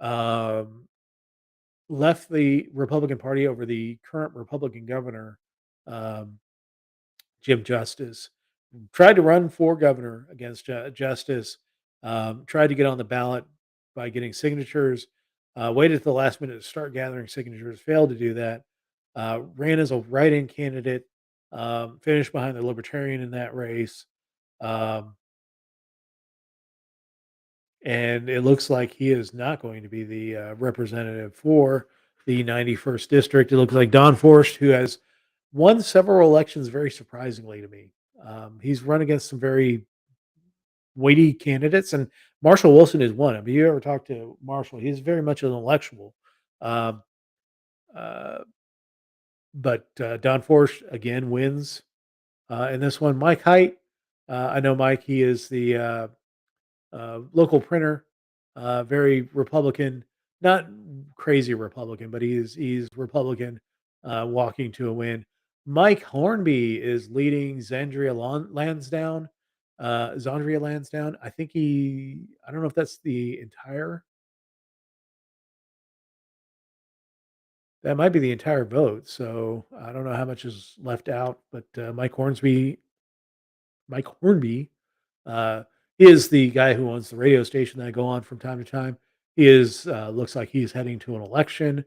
Um, Left the Republican Party over the current Republican governor, um, Jim Justice. Tried to run for governor against Justice. Tried to get on the ballot by getting signatures. Waited at the last minute to start gathering signatures. Failed to do that. Ran as a write-in candidate. Finished behind the Libertarian in that race. Um, and it looks like he is not going to be the representative for the 91st district. It looks like Don Forst, who has won several elections very surprisingly to me. He's run against some very weighty candidates, and Marshall Wilson is one. Have you ever talked to Marshall? He's very much an intellectual. Um, uh, but Don Forst again wins in this one. Mike Height, I know Mike. He is the local printer, very Republican, not crazy Republican, but he's Republican, walking to a win. Mike Hornby is leading Lansdowne. Zandria Lansdowne. I don't know if that's the entire. That might be the entire vote. So I don't know how much is left out, but Mike Hornby, uh, is the guy who owns the radio station that I go on from time to time. He is looks like he's heading to an election.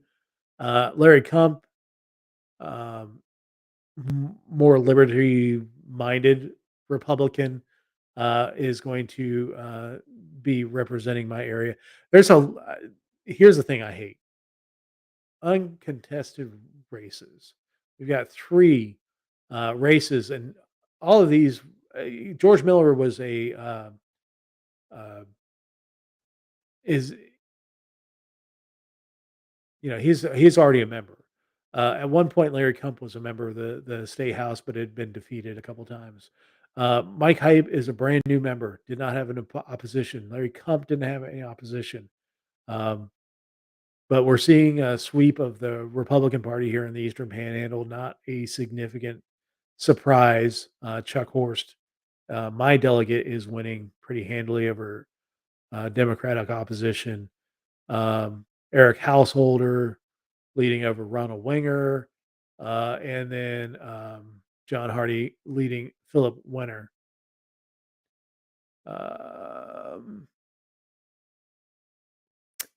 Larry Kump, um, more liberty-minded Republican, is going to be representing my area. Here's the thing I hate: uncontested races. We've got three races, and all of these. George Miller was a uh, is he's already a member. At one point, Larry Kump was a member of the state house, but had been defeated a couple times. Mike Hype is a brand new member, did not have an opposition. Larry Kump didn't have any opposition. Um, but we're seeing a sweep of the Republican Party here in the Eastern Panhandle. Not a significant surprise. Chuck Horst, my delegate, is winning pretty handily over Democratic opposition. Eric Householder leading over Ronald Winger, and then John Hardy leading Philip Winter. Um,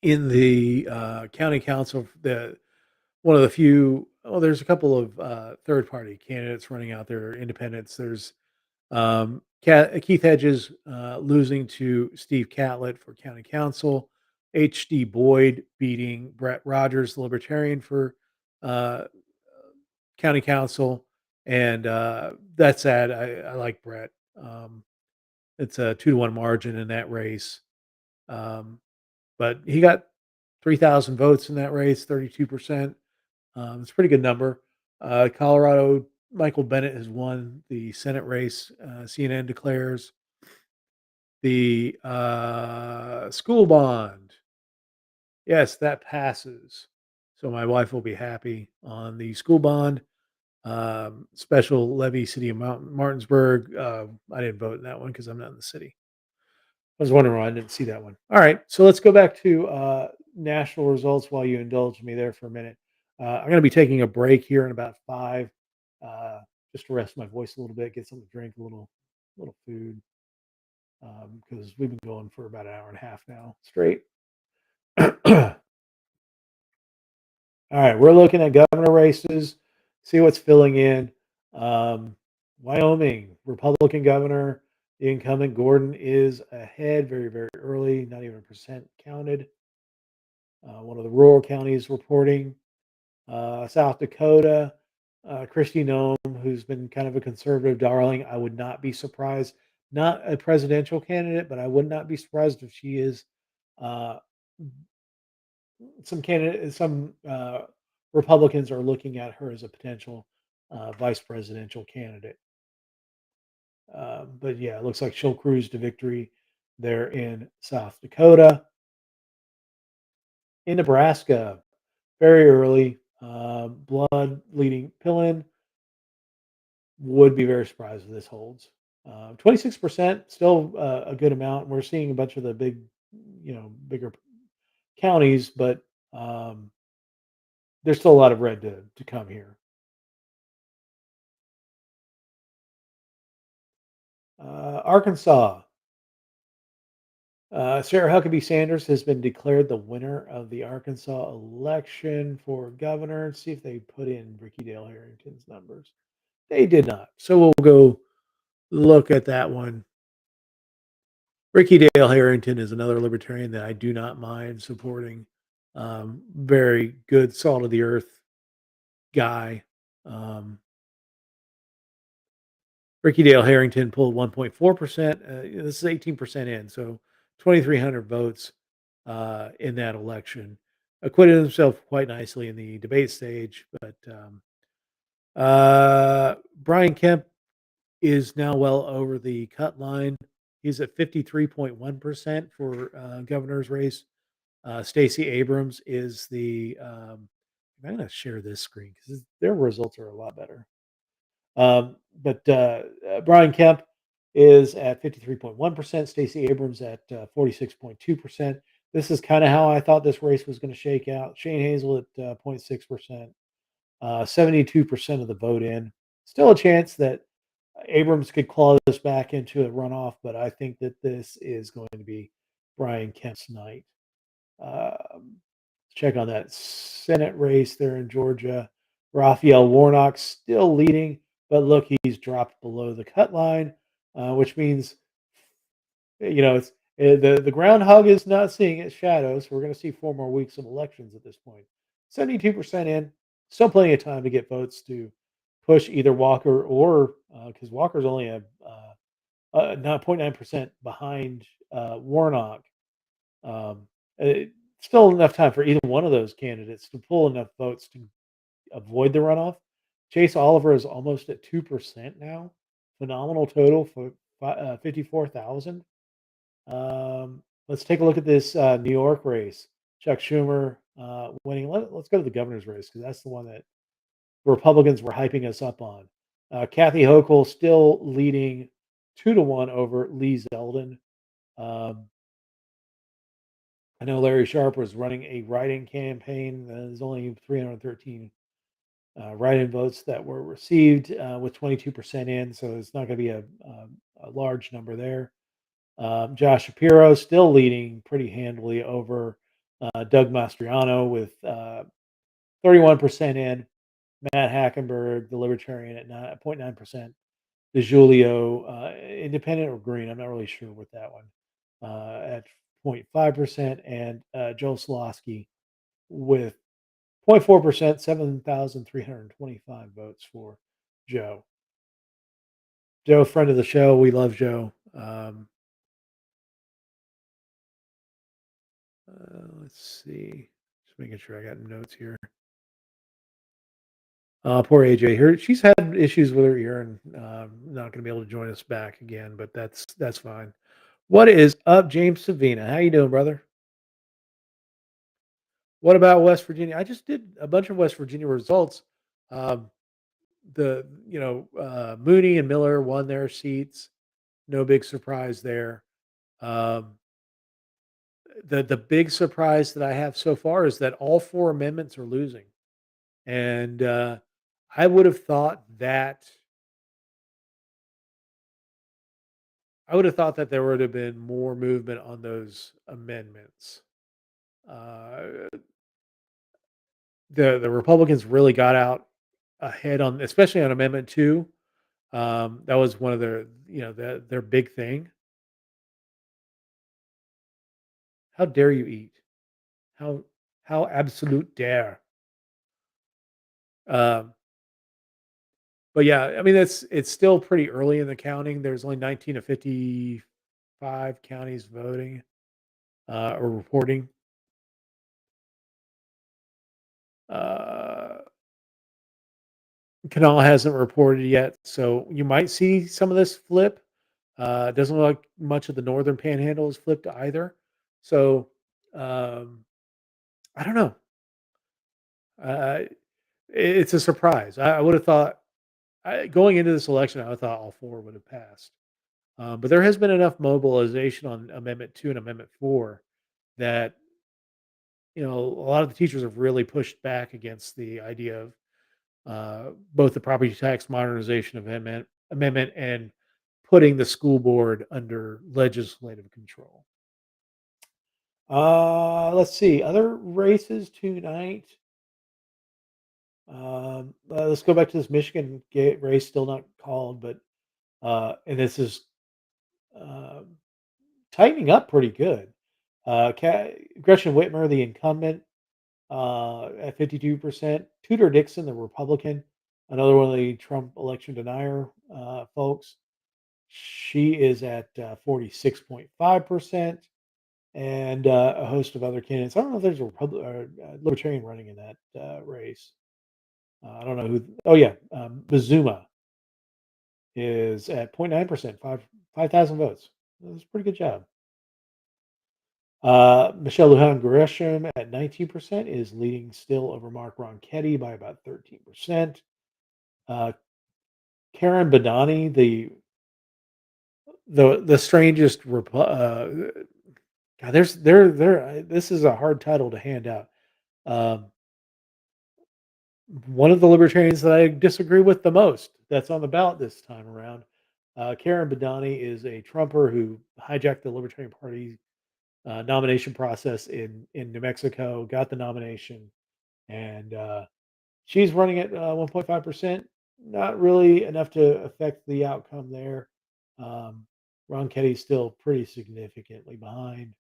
in the county council, one of the few. Oh, there's a couple of third party candidates running out there, independents. There's Keith Hedges losing to Steve Catlett for county council. H.D. Boyd beating Brett Rogers, the Libertarian, for uh, county council. And that's sad. I like Brett. It's a 2-to-1 margin in that race. But he got 3,000 votes in that race, 32%. It's a pretty good number. Colorado, Michael Bennett has won the Senate race. CNN declares the school bond. Yes, that passes. So my wife will be happy on the school bond. Special levy, City of Martinsburg. I didn't vote in that one because I'm not in the city. I was wondering why I didn't see that one. All right, so let's go back to national results while you indulge me there for a minute. I'm going to be taking a break here in about 5, just to rest my voice a little bit, get something to drink, a little food, because we've been going for about an hour and a half now straight. All right, we're looking at governor races, see what's filling in. Wyoming, Republican governor, the incumbent Gordon is ahead very, very early, not even a percent counted. One of the rural counties reporting. South Dakota, Kristi Noem, who's been kind of a conservative darling. I would not be surprised, not a presidential candidate, but I would not be surprised if she is uh, some Republicans are looking at her as a potential vice presidential candidate. But yeah, it looks like she'll cruise to victory there in South Dakota. In Nebraska, very early, blood leading Pillen. Would be very surprised if this holds. 26%, still a good amount. We're seeing a bunch of the bigger counties, but there's still a lot of red to come here. Arkansas. Sarah Huckabee Sanders has been declared the winner of the Arkansas election for governor. Let's see if they put in Ricky Dale Harrington's numbers. They did not. So we'll go look at that one. Ricky Dale Harrington is another libertarian that I do not mind supporting. Very good, salt of the earth guy. Ricky Dale Harrington pulled 1.4%. This is 18% in, so 2,300 votes in that election. Acquitted himself quite nicely in the debate stage, but Brian Kemp is now well over the cut line. He's at 53.1% for governor's race. Stacey Abrams is the. I'm going to share this screen because their results are a lot better. But Brian Kemp is at 53.1%. Stacey Abrams at 46.2%. This is kind of how I thought this race was going to shake out. Shane Hazel at 0.6%. 72% of the vote in. Still a chance that Abrams could claw this back into a runoff, but I think that this is going to be Brian Kemp's night. Check on that Senate race there in Georgia. Raphael Warnock still leading, but look, he's dropped below the cut line, which means it's the groundhog is not seeing its shadows. We're going to see 4 more weeks of elections at this point. 72% in, still plenty of time to get votes to push either Walker or because Walker's only a 0.9% behind Warnock. Still enough time for either one of those candidates to pull enough votes to avoid the runoff. Chase Oliver is almost at 2% now. Phenomenal total for 54,000. Let's take a look at this New York race. Chuck Schumer winning. Let's go to the governor's race because that's the one that Republicans were hyping us up on. Kathy Hochul still leading 2-1 over Lee Zeldin. I know Larry Sharp was running a write-in campaign. There's only 313 write-in votes that were received with 22% in, so it's not going to be a large number there. Josh Shapiro still leading pretty handily over Doug Mastriano with 31% in. Matt Hackenberg, the Libertarian, at 0.9%. DeJulio, Independent or Green, I'm not really sure with that one, at 0.5%. And Joe Slosky with 0.4%, 7,325 votes for Joe. Joe, friend of the show. We love Joe. Let's see. Just making sure I got notes here. Poor AJ. She's had issues with her ear and not going to be able to join us back again, but that's fine. What is up, James Savina? How you doing, brother? What about West Virginia? I just did a bunch of West Virginia results. Um, Mooney and Miller won their seats. No big surprise there. Um, the big surprise that I have so far is that all four amendments are losing, and I would have thought that there would have been more movement on those amendments. Uh, the Republicans really got out ahead on, especially on Amendment Two. That was one of their big thing. How dare you eat? How how absolute dare? Um, but yeah, I mean it's still pretty early in the counting. There's only 19 of 55 counties voting or reporting. Uh, Kanawha hasn't reported yet, so you might see some of this flip. It doesn't look like much of the northern panhandle is flipped either. So um, I don't know. Uh, it's a surprise. I would have thought going into this election, I thought all four would have passed. But there has been enough mobilization on Amendment Two and Amendment Four that a lot of the teachers have really pushed back against the idea of both the property tax modernization amendment and putting the school board under legislative control. Let's see other races tonight. Let's go back to this Michigan race, still not called, but and this is uh, tightening up pretty good. Gretchen Whitmer, the incumbent, at 52%. Tudor Dixon, the Republican, another one of the Trump election denier folks, she is at 46.5%, and a host of other candidates. I don't know if there's a Libertarian running in that race. I don't know who. Oh yeah, Bazuma is at 0.9%, 5,000 votes. That's a pretty good job. Michelle Lujan Gresham at 19% is leading still over Mark Ronchetti by about 13%. Uh, Karen Badani, the strangest God, this is a hard title to hand out. Um, one of the libertarians that I disagree with the most that's on the ballot this time around. Karen Badani is a Trumper who hijacked the Libertarian Party nomination process in New Mexico, got the nomination, and she's running at 1.5%. Not really enough to affect the outcome there. Um, Ron Ketty's still pretty significantly behind.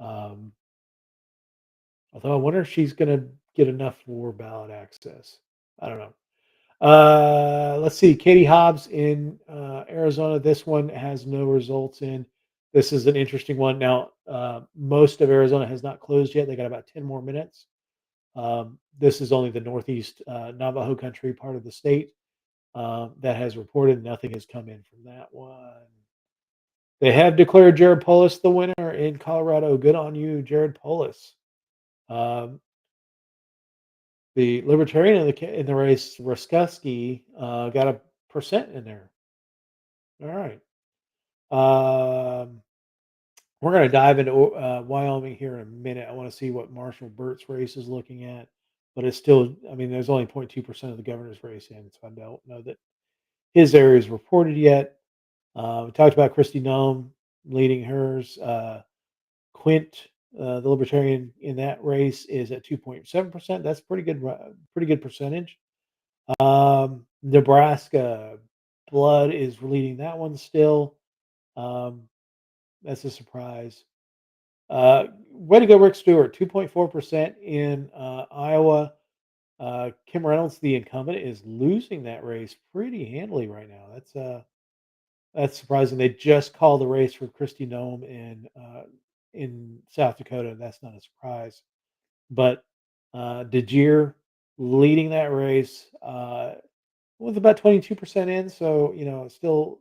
Um, Although I wonder if she's going to get enough for ballot access. I don't know. Let's see. Katie Hobbs in Arizona. This one has no results in. This is an interesting one. Now, most of Arizona has not closed yet. They got about 10 more minutes. This is only the northeast Navajo country part of the state that has reported. Nothing has come in from that one. They have declared Jared Polis the winner in Colorado. Good on you, Jared Polis. Um, the Libertarian in the race, Ruskowski, got a percent in there. All right. Um, we're going to dive into Wyoming here in a minute. I want to see what Marshall Burt's race is looking at, but it's still, I mean, there's only 0.2% of the governor's race in, so I don't know that his area is reported yet. We talked about Kristi Noem leading hers. Quint, the Libertarian in that race, is at 2.7%. That's pretty good percentage. Nebraska, Blood is leading that one still. That's a surprise. Way to go, Rick Stewart, 2.4% in Iowa. Kim Reynolds, the incumbent, is losing that race pretty handily right now. That's surprising. They just called the race for Kristi Noem in South Dakota. That's not a surprise. But DeGier leading that race with about 22% in. So, still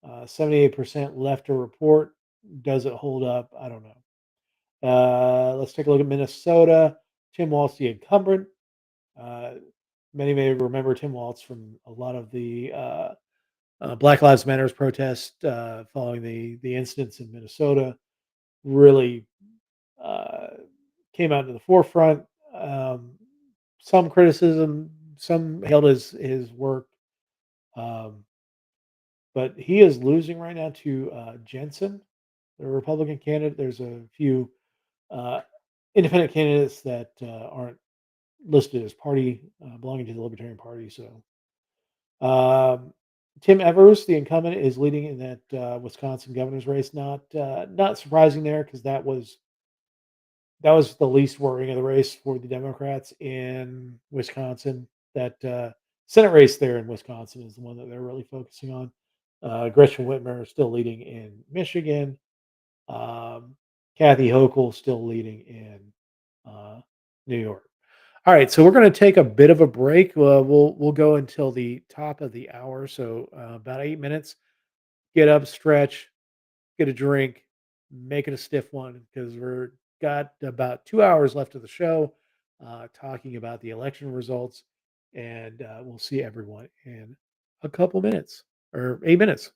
78% left to report. Does it hold up? I don't know. Let's take a look at Minnesota. Tim Walz, the incumbent. Uh, Many may remember Tim Walz from a lot of the Black Lives Matters protest following the incidents in Minnesota. Really uh, came out to the forefront. Um, some criticism, some hailed his work, um, but he is losing right now to Jensen, the Republican candidate. There's a few uh, independent candidates that aren't listed as party belonging to the Libertarian Party. So um, Tim Evers, the incumbent, is leading in that Wisconsin governor's race. Not surprising there because that was the least worrying of the race for the Democrats in Wisconsin. That Senate race there in Wisconsin is the one that they're really focusing on. Gretchen Whitmer is still leading in Michigan. Um, Kathy Hochul still leading in New York. All right, so we're going to take a bit of a break. We'll go until the top of the hour, so about 8 minutes. Get up, stretch, get a drink, make it a stiff one because we're got about 2 hours left of the show, talking about the election results, and we'll see everyone in a couple minutes or 8 minutes.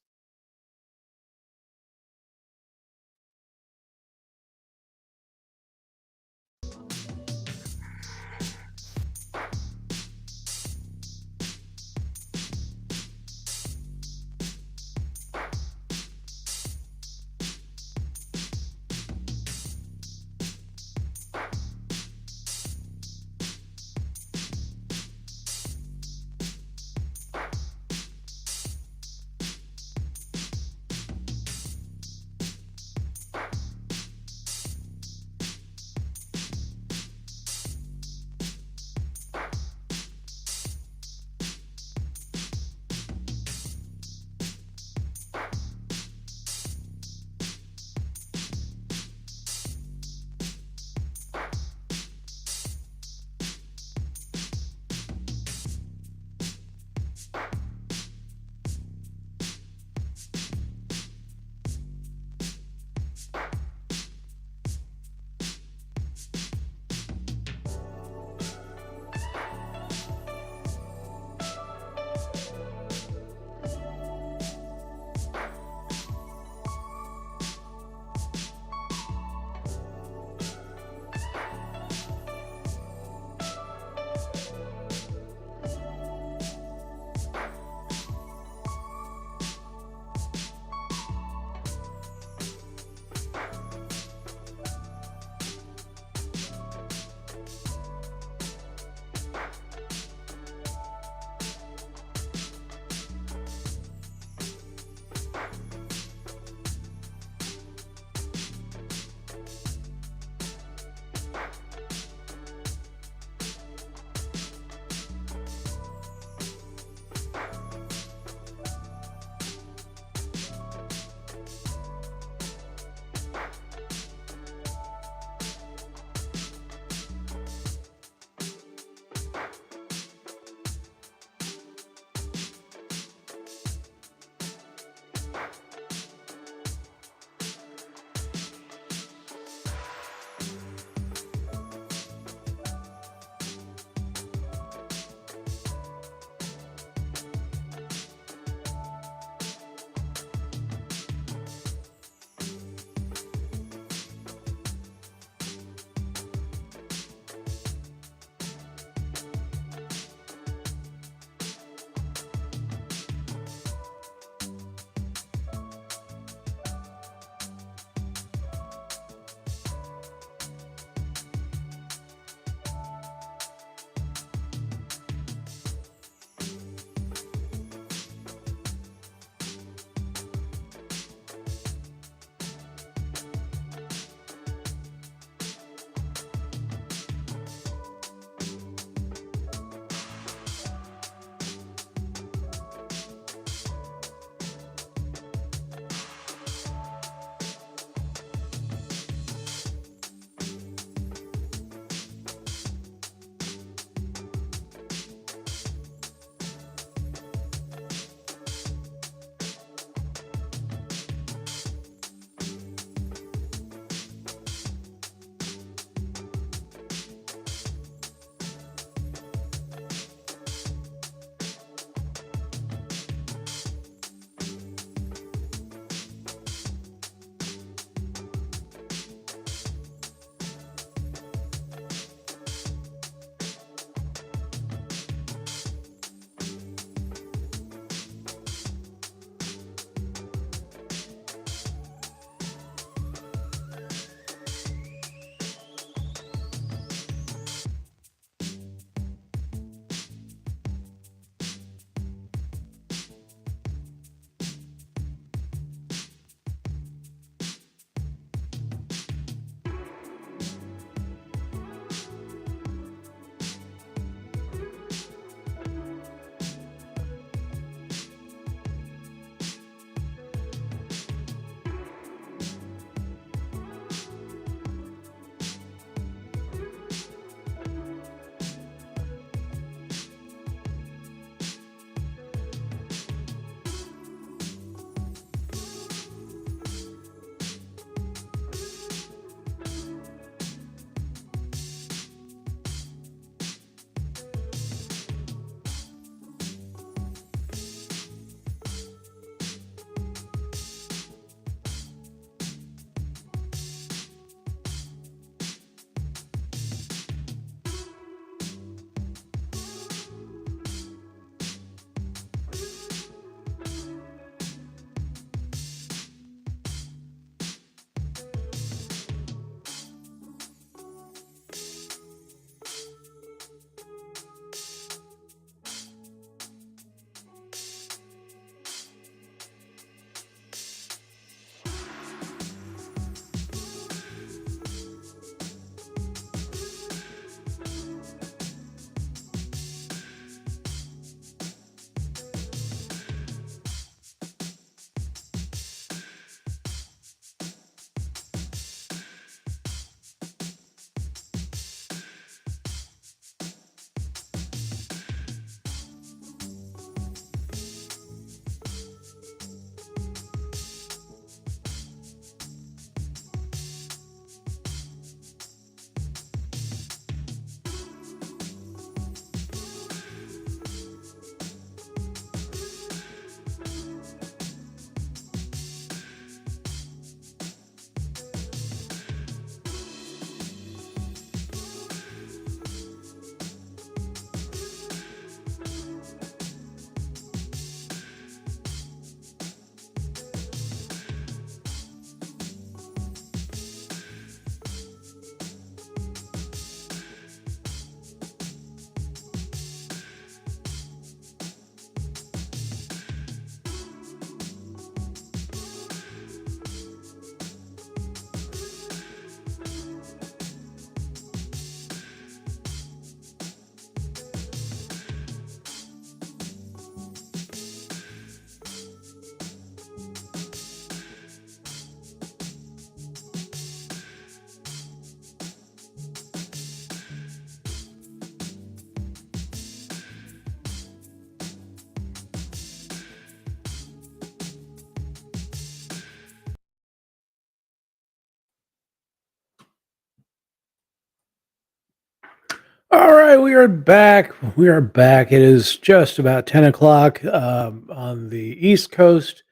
right, we are back. We are back. It is just about 10 o'clock on the East Coast.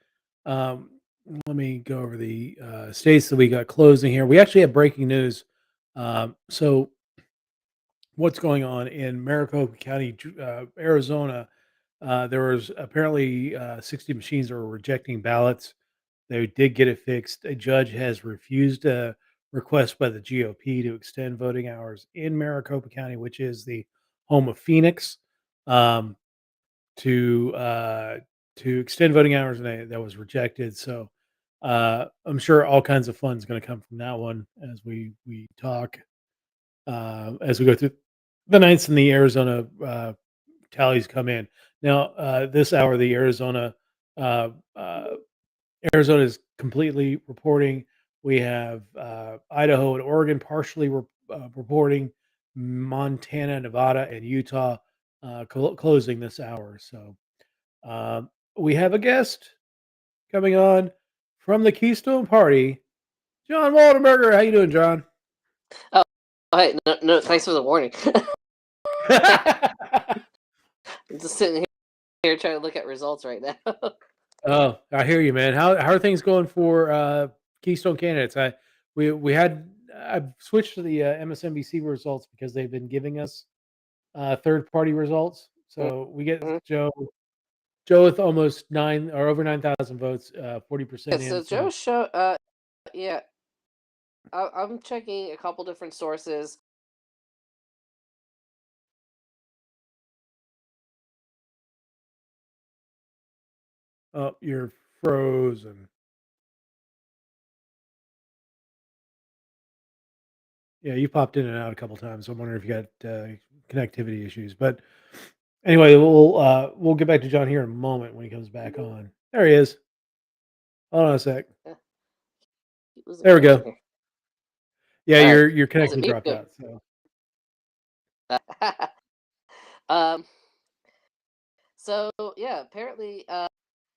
Um, Let me go over the states that we got closing here. We actually have breaking news. So, what's going on in Maricopa County, Arizona? There was apparently 60 machines that were rejecting ballots. They did get it fixed. A judge has refused a request by the GOP to extend voting hours in Maricopa County, which is the home of Phoenix, um, to uh, to extend voting hours, and that was rejected. So I'm sure all kinds of fun is going to come from that one as we talk as we go through the nights and the Arizona tallies come in. Now this hour, the uh, uh, Arizona is completely reporting. We have Idaho and Oregon partially reporting. Montana, Nevada, and Utah closing this hour. So we have a guest coming on from the Keystone Party, John Waldenberger. How you doing, John? Oh, hey, no, thanks for the warning. I'm just sitting here trying to look at results right now. Oh, I hear you, man. How are things going for Keystone candidates? I've switched to the MSNBC results because they've been giving us third party results. So we get Mhm. Joe with almost nine or over 9,000 votes, 40% Yeah, in. so Joe show, yeah, I'm checking a couple different sources. Oh, you're frozen. Yeah, you popped in and out a couple times. So I'm wondering if you got connectivity issues. But anyway, we'll get back to John here in a moment when he comes back on. There he is. Hold on a sec. He was a There we connection go. here. Yeah, All right, your was it connection me? dropped Good. out. So um, so yeah, apparently,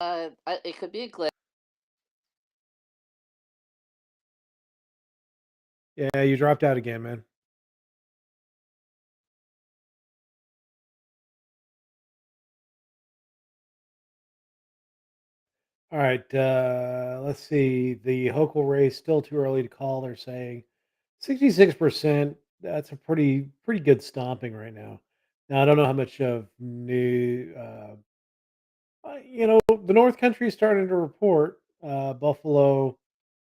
it could be a glitch. yeah, you dropped out again, man. All right, let's see. The Hochul race still too early to call. They're saying 66%. That's a pretty good stomping right now. Now I don't know how much of new. The North Country is starting to report. Buffalo.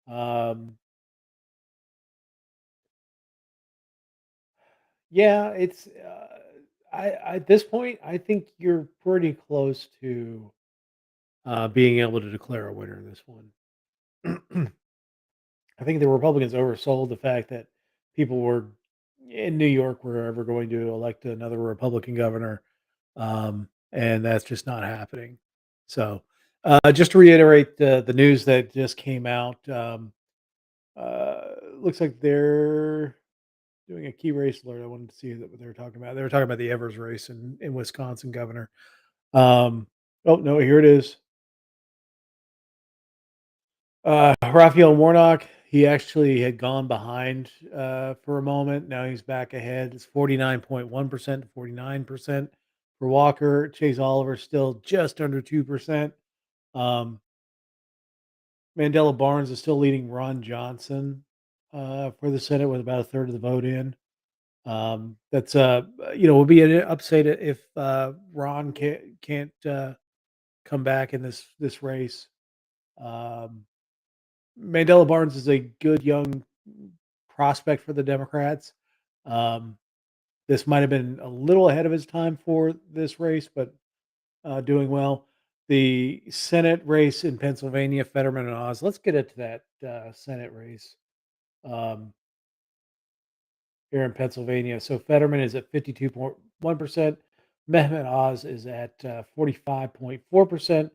Um, yeah, it's. I at this point, I think you're pretty close to being able to declare a winner in this one. I think the Republicans oversold the fact that people were in New York were ever going to elect another Republican governor, and that's just not happening. So, just to reiterate the news that just came out, looks like they're doing a key race alert. I wanted to see what they were talking about. They were talking about the Evers race in Wisconsin governor. Oh no, here it is. Raphael Warnock, he actually had gone behind for a moment. Now he's back ahead. It's 49.1% to 49% for Walker. Chase Oliver still just under 2%. Um, Mandela Barnes is still leading Ron Johnson for the Senate with about a third of the vote in. That's would be an upset if Ron can't come back in this race. Um, Mandela Barnes is a good young prospect for the Democrats. Um, this might have been a little ahead of his time for this race, but doing well. The Senate race in Pennsylvania, Fetterman and Oz. Let's get into that Senate race um, here in Pennsylvania. So Fetterman is at 52.1%. Mehmet Oz is at 45.4%.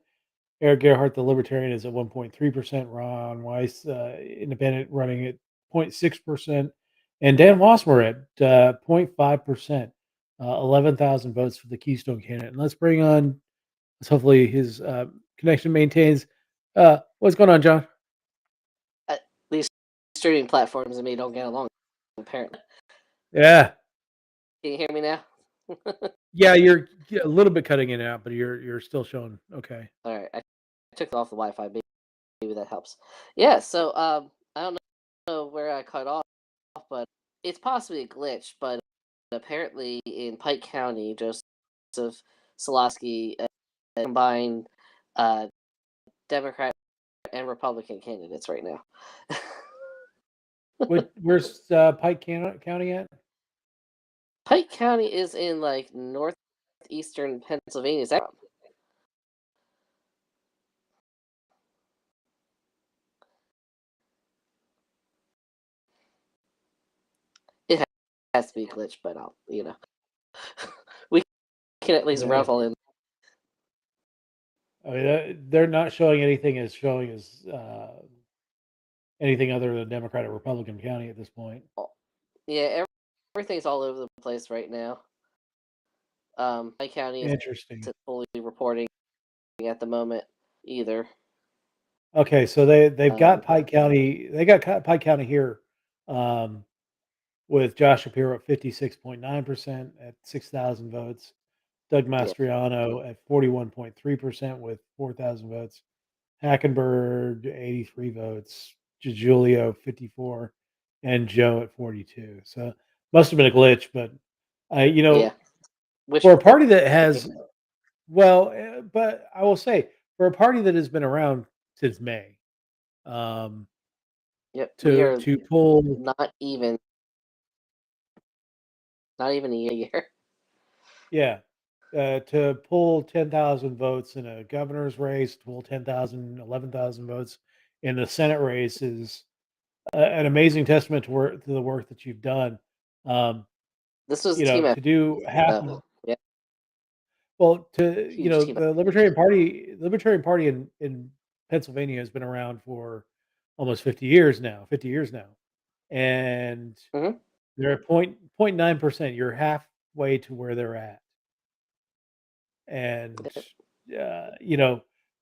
Eric Gerhardt, the Libertarian, is at 1.3%. Ron Weiss, Independent, running at 0.6%. And Dan Wasmer at 0.5%. 11,000 votes for the Keystone candidate. And let's hopefully his connection maintains. What's going on, John? These streaming platforms and me don't get along, apparently. Yeah. Can you hear me now? Yeah, you're a little bit cutting in and out, but you're still showing okay. All right, I took off the Wi-Fi. Maybe that helps. Yeah. So I don't know where I cut off, but it's possibly a glitch. But apparently, in Pike County, Joseph Solosky combined Democrat and Republican candidates right now. Where's Pike County at? Pike County is in like northeastern Pennsylvania. Is that it has to be a glitch, but I'll we can at least Yeah. ruffle in. I mean, they're not showing anything as showing as anything other than Democrat or Republican county at this point. Yeah, everything's all over the place right now. My county Interesting. isn't fully reporting at the moment either. Okay, so they've got Pike County. They got Pike County here, with Josh Shapiro at 56.9% at 6,000 votes. Doug Mastriano at 41.3% with 4,000 votes. Hackenberg 83 votes. Giulio 54, and Joe at 42. So must have been a glitch, but Yeah. for a party that has, but I will say for a party that has been around since May, Yep, we are to pull not even a year. Yeah. To pull 10,000 votes in a governor's race, to pull 10,000, 11,000 votes in the Senate race is an amazing testament to the work that you've done. This was a team To do half of, yeah, well, huge team the Libertarian Party in Pennsylvania has been around for almost 50 years now, and Mhm. they're at 0.9%. You're halfway to where they're at. And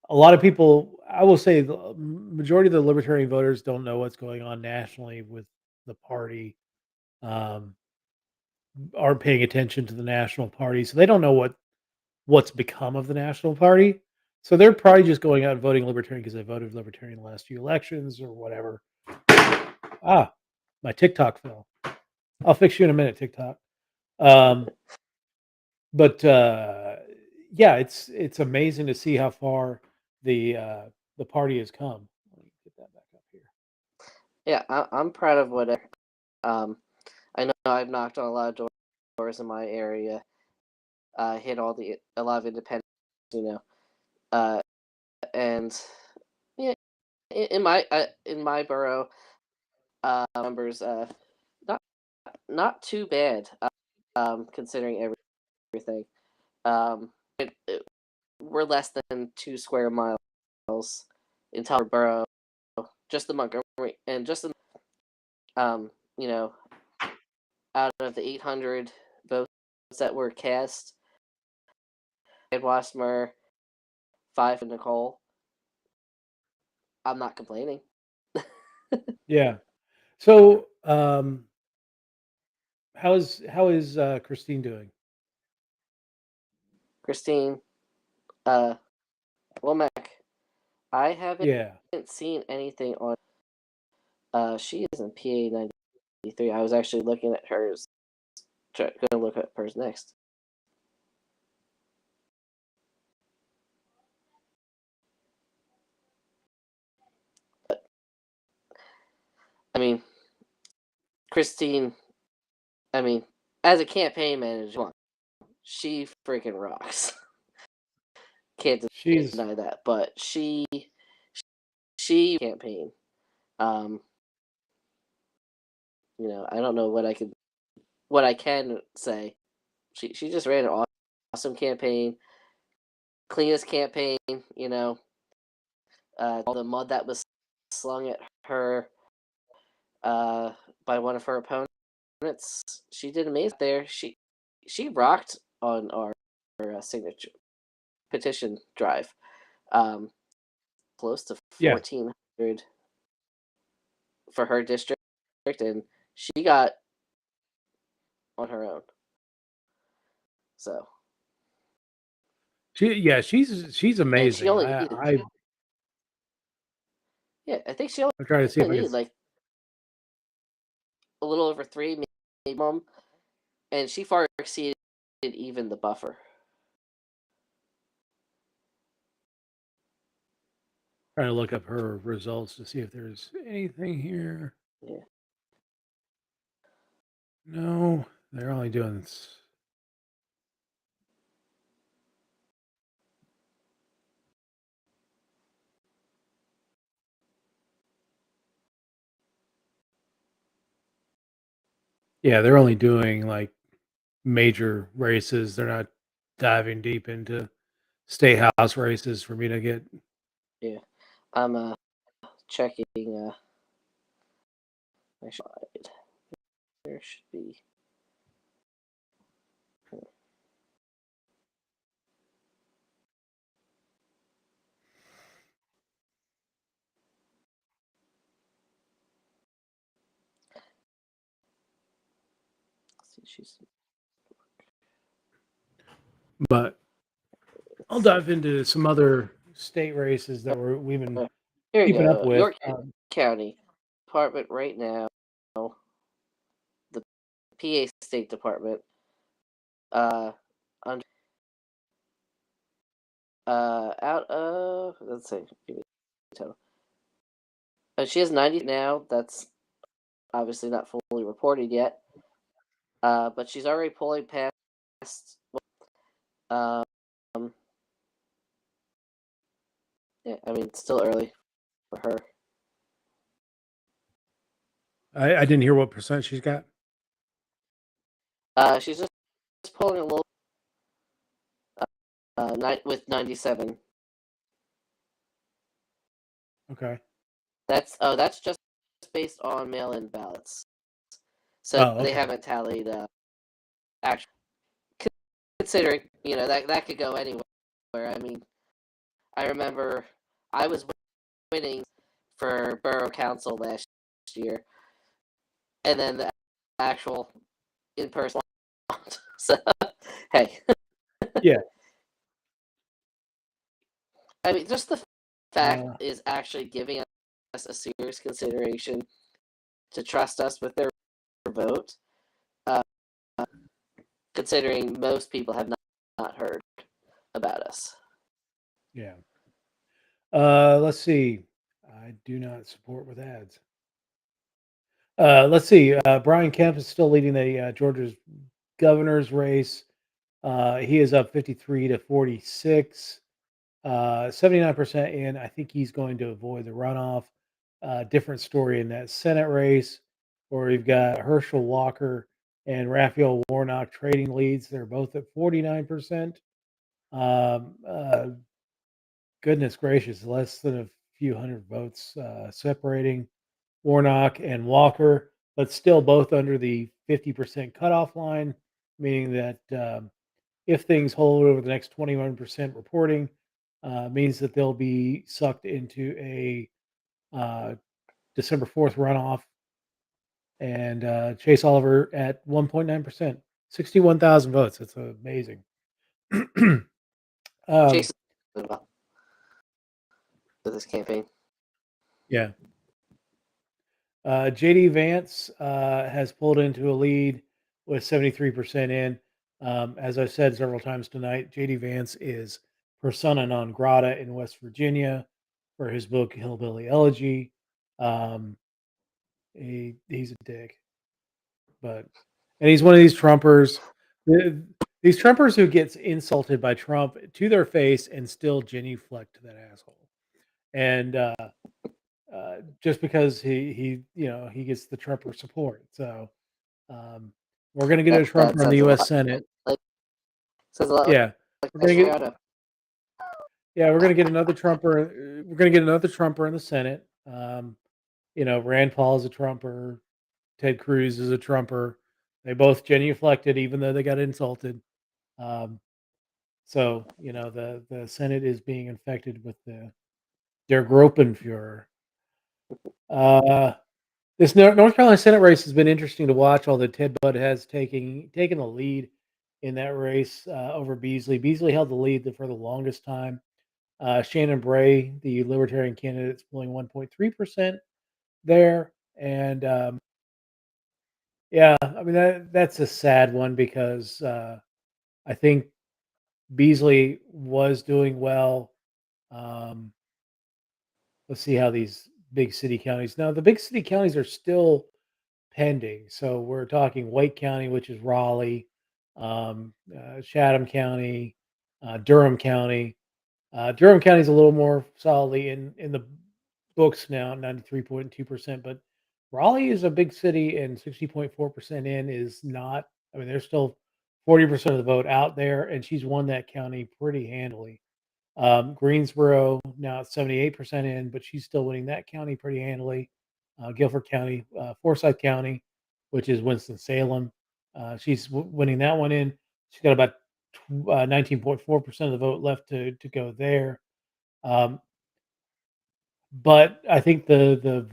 a lot of people, I will say the majority of the libertarian voters don't know what's going on nationally with the party, aren't paying attention to the national party, so they don't know what's become of the national party. So they're probably just going out and voting libertarian because they voted libertarian the last few elections or whatever. My TikTok fell. I'll fix you in a minute, TikTok. But yeah, it's amazing to see how far the party has come. Let me get that back up here. Yeah, I'm proud of what I know I've knocked on a lot of doors in my area, hit a lot of independents, and yeah, in my borough, numbers not not too bad, considering everything. We're less than 2 square miles in Tyler Borough, just the Montgomery, and just um, you know, out of the 800 votes that were cast, Ed Wasmer, 5 for Nicole. I'm not complaining. Yeah. So how is Christine doing? Christine, Womack, I haven't Yeah. seen anything on. She is in PA 93. I was actually looking at hers. Going to look at hers next. But, I mean, Christine. I mean, as a campaign manager, she freaking rocks. Can't She's deny that. But she campaign. I don't know what I can say. She just ran an awesome campaign, cleanest campaign. All the mud that was slung at her by one of her opponents, she did amazing there. She rocked on our signature petition drive. Close to Yeah. 1,400 for her district, and she got on her own. So she's and amazing. she only I needed, I think she only I'm trying to see if I needed can. like a little over 3 minimum, and she far exceeded even the buffer. Trying to look up her results to see if there's anything here. Yeah. No, they're only doing yeah, they're only doing like major races. They're not diving deep into state house races for me to get. Yeah. I'm checking my slide. There should be. Let's see, she's But I'll dive into some other state races that we've been here you keeping up go. with. York County Department right now. The PA State Department. Under out of, let's see, give me the total. She has 90 now. That's obviously not fully reported yet. But she's already pulling past. Um, yeah, I mean, it's still early for her. I didn't hear what percent she's got. She's just pulling a little. With 97. Okay. That's just based on mail-in ballots. So Oh, they okay. haven't tallied actually, considering that could go anywhere. I mean, I remember I was winning for borough council last year, and then the actual in-person. So hey, Yeah. I mean, just the fact is actually giving us a serious consideration to trust us with their vote, considering most people have not heard about us. Yeah. Let's see. I do not support with ads. Let's see. Brian Kemp is still leading the Georgia's governor's race. He is up 53 to 46. 79% in. I think he's going to avoid the runoff. Different story in that Senate race, where we've got Herschel Walker and Raphael Warnock trading leads. They're both at 49%. Goodness gracious, less than a few hundred votes separating Warnock and Walker, but still both under the 50% cutoff line, meaning that if things hold over the next 21% reporting, means that they'll be sucked into a December 4th runoff. And Chase Oliver at 1.9%, 61,000 votes. That's amazing. Jason, with this campaign. Yeah. JD Vance has pulled into a lead with 73% in. As I said several times tonight, JD Vance is persona non grata in West Virginia for his book Hillbilly Elegy. He's a dick, and he's one of these Trumpers. These Trumpers who gets insulted by Trump to their face and still genuflect to that asshole. And just because he gets the Trumper support. So we're going to get a Trumper in the U.S. Senate. Says a lot. Yeah, like we're going to get. Adriana. Yeah, we're going to get another Trumper. We're going to get another Trumper in the Senate. Rand Paul is a Trumper. Ted Cruz is a Trumper. They both genuflected, even though they got insulted. So the Senate is being infected with der Gruppenführer. This North Carolina Senate race has been interesting to watch, although Ted Budd has taken the lead in that race over Beasley. Beasley held the lead for the longest time. Shannon Bray, the Libertarian candidate, is pulling 1.3% there. And yeah, I mean, that's a sad one because I think Beasley was doing well. Let's see how these big city counties. Now, the big city counties are still pending. So we're talking Wake County, which is Raleigh, Chatham County, Durham County. Durham County is a little more solidly in the books now, 93.2%. But Raleigh is a big city, and 60.4% in is not. I mean, there's still 40% of the vote out there, and she's won that county pretty handily. Greensboro now at 78% in, but she's still winning that county pretty handily. Guilford County, Forsyth County, which is Winston-Salem. She's winning that one in. She's got about 19.4% of the vote left to go there. But I think the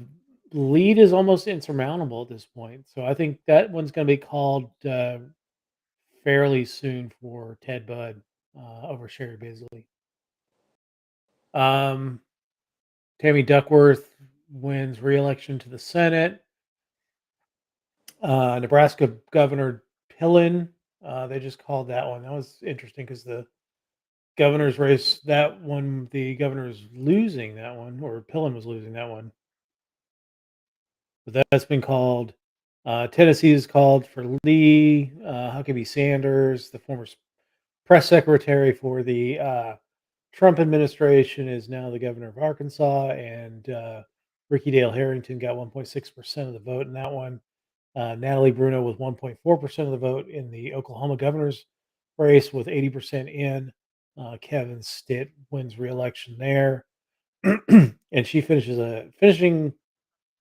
lead is almost insurmountable at this point. So I think that one's going to be called fairly soon for Ted Budd over Sherry Bisley. Tammy Duckworth wins re-election to the Senate. Nebraska Governor Pillen, they just called that one. That was interesting because the governor's race, that one, the governor is losing that one, or Pillen was losing that one. But that's been called. Tennessee is called for Lee Huckabee Sanders, the former press secretary for the Trump administration, is now the governor of Arkansas, and Ricky Dale Harrington got 1.6% of the vote in that one. Natalie Bruno with 1.4% of the vote in the Oklahoma governor's race with 80% in. Kevin Stitt wins re-election there, and she finishing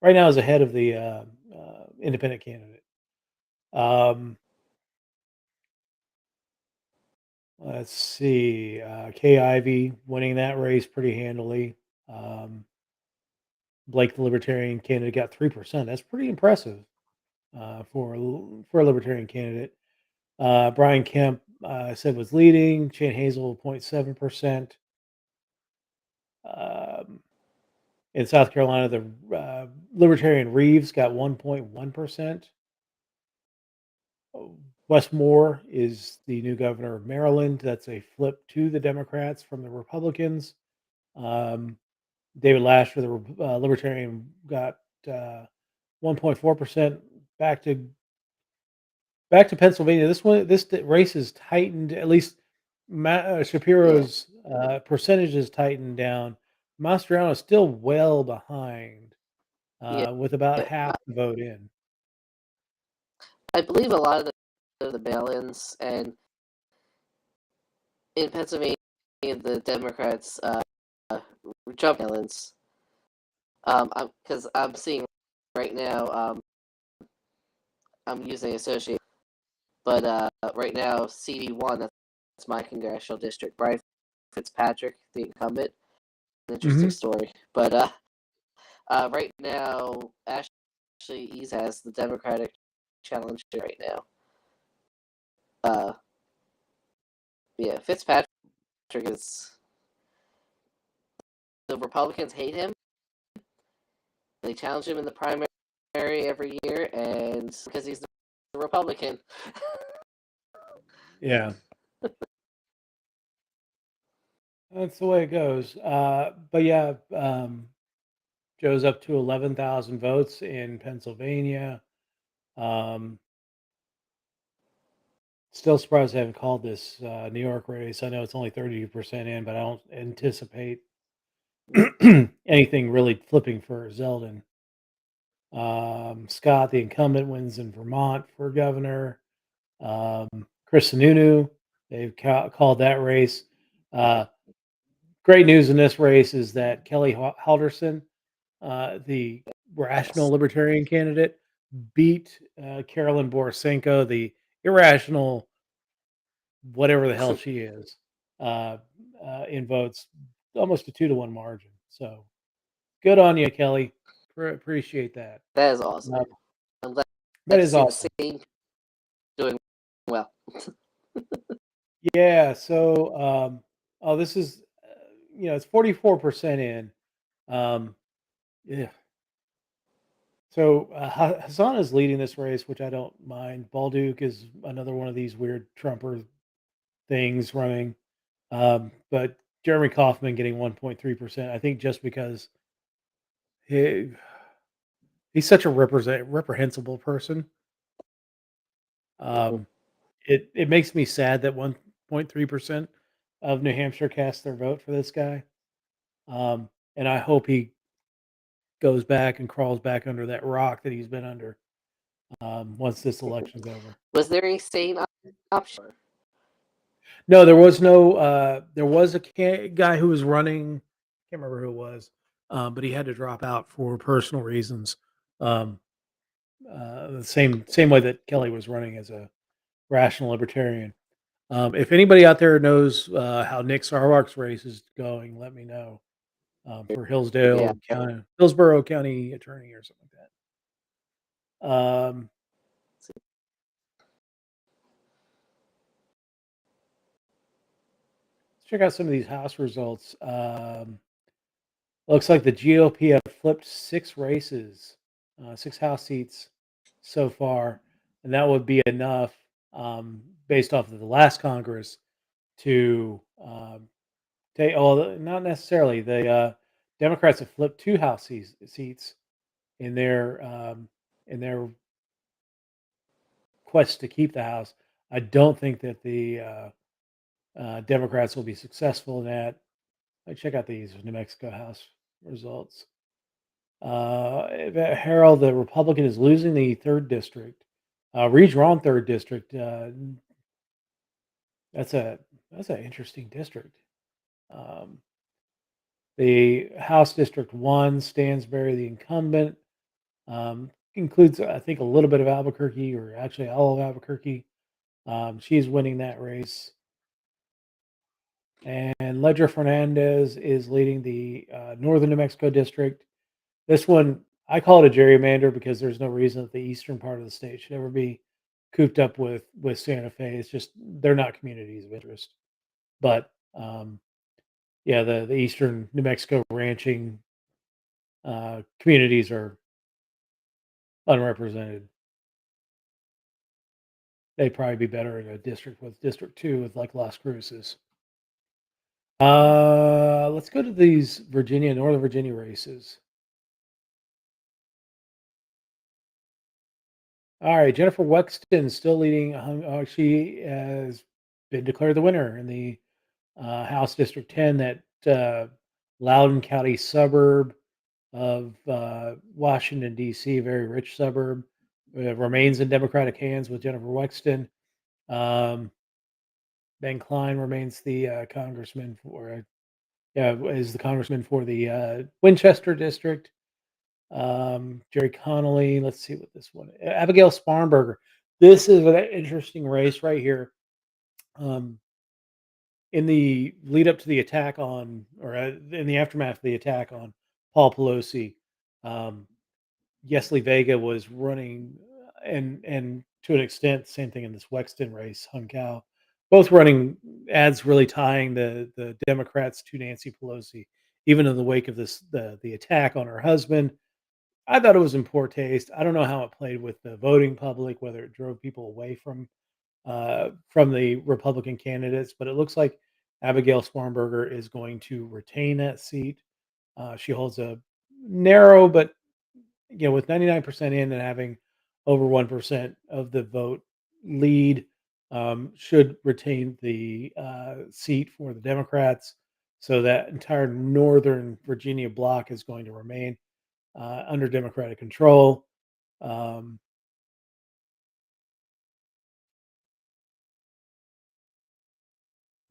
right now is ahead of the independent candidate. Let's see. Kay Ivey winning that race pretty handily. Blake, the Libertarian candidate, got 3%. That's pretty impressive for a Libertarian candidate. Brian Kemp said was leading. Chan Hazel 0.7%. In South Carolina, the Libertarian Reeves got 1.1%. Wes Moore is the new governor of Maryland. That's a flip to the Democrats from the Republicans. David Lasher, the Libertarian, got 1.4%. Back to Pennsylvania. This race is tightened. At least Shapiro's percentage is tightened down. Mastriano is still well behind, with about half the vote in. I believe a lot of the mail-ins, and in Pennsylvania, the Democrats Trump mail-ins. Because I'm seeing right now, I'm using Associate, but right now CD1, that's my congressional district. Brian Fitzpatrick, the incumbent, interesting story. But right now, Ashley Ease has the Democratic challenge right now. Fitzpatrick is. The Republicans hate him. They challenge him in the primary every year, and because he's the Republican. Yeah. That's the way it goes. But yeah, Joe's up to 11,000 votes in Pennsylvania. Still surprised I haven't called this New York race. I know it's only 32% in, but I don't anticipate anything really flipping for Zeldin. Scott, the incumbent, wins in Vermont for governor. Chris Sununu, they've called that race. Great news in this race is that Kelly Halderson, the rational Libertarian candidate, beat Carolyn Borisenko, the irrational, whatever the hell she is, in votes, almost a 2-to-1 margin. So good on you, Kelly. Appreciate that. That is awesome. I'm glad That to is see awesome. the same doing well. Yeah. So, oh, this is, it's 44% in. Um, yeah. So Hassan is leading this race, which I don't mind. Balduke is another one of these weird Trumper things running. But Jeremy Kaufman getting 1.3%. I think just because he, he's such a reprehensible person. Mhm. It makes me sad that 1.3% of New Hampshire cast their vote for this guy. And I hope he goes back and crawls back under that rock that he's been under once this election's over. Was there a sane option? No, there was no. There was a guy who was running. Can't remember who it was, but he had to drop out for personal reasons. Um, the same way that Kelly was running as a rational libertarian. If anybody out there knows how Nick Sarwark's race is going, let me know for Yeah. Hillsborough County Attorney or something like that. Let's check out some of these House results. Looks like the GOP have flipped 6 races, 6 House seats so far, and that would be enough, based off of the last Congress, to take. Oh, not necessarily. The Democrats have flipped 2 House seats in their quest to keep the House. I don't think that the Democrats will be successful in that. Check out these New Mexico House results. Harold, the Republican, is losing the third district, redrawn third district. That's a that's an interesting district. Um, the House District 1, Stansbury, the incumbent, includes, I think, a little bit of Albuquerque, or actually all of Albuquerque. She's winning that race. And Ledger Fernandez is leading the Northern New Mexico district. This one, I call it a gerrymander because there's no reason that the eastern part of the state should ever be cooped up with Santa Fe. It's just they're not communities of interest. But yeah, the eastern New Mexico ranching communities are unrepresented. They'd probably be better in a district with District 2 with like Las Cruces. Let's go to these Northern Virginia races. All right, Jennifer Wexton still leading. She has been declared the winner in the House District 10, that Loudoun County suburb of Washington, D.C., very rich suburb. Remains in Democratic hands with Jennifer Wexton. Ben Klein remains the congressman for, is the congressman for the Winchester district. Jerry Connolly. Let's see what this one. Abigail Sparnberger. This is an interesting race right here. In the lead up to the attack on, or in the aftermath of the attack on Paul Pelosi, Yesli Vega was running, and to an extent, same thing in this Wexton race. Hung Cao, both running ads, really tying the Democrats to Nancy Pelosi, even in the wake of the attack on her husband. I thought it was in poor taste. I don't know how it played with the voting public, whether it drove people away from the Republican candidates, but it looks like Abigail Sparnberger is going to retain that seat. She holds a narrow, but with 99% in and having over 1% of the vote lead, should retain the seat for the Democrats. So that entire Northern Virginia block is going to remain under Democratic control.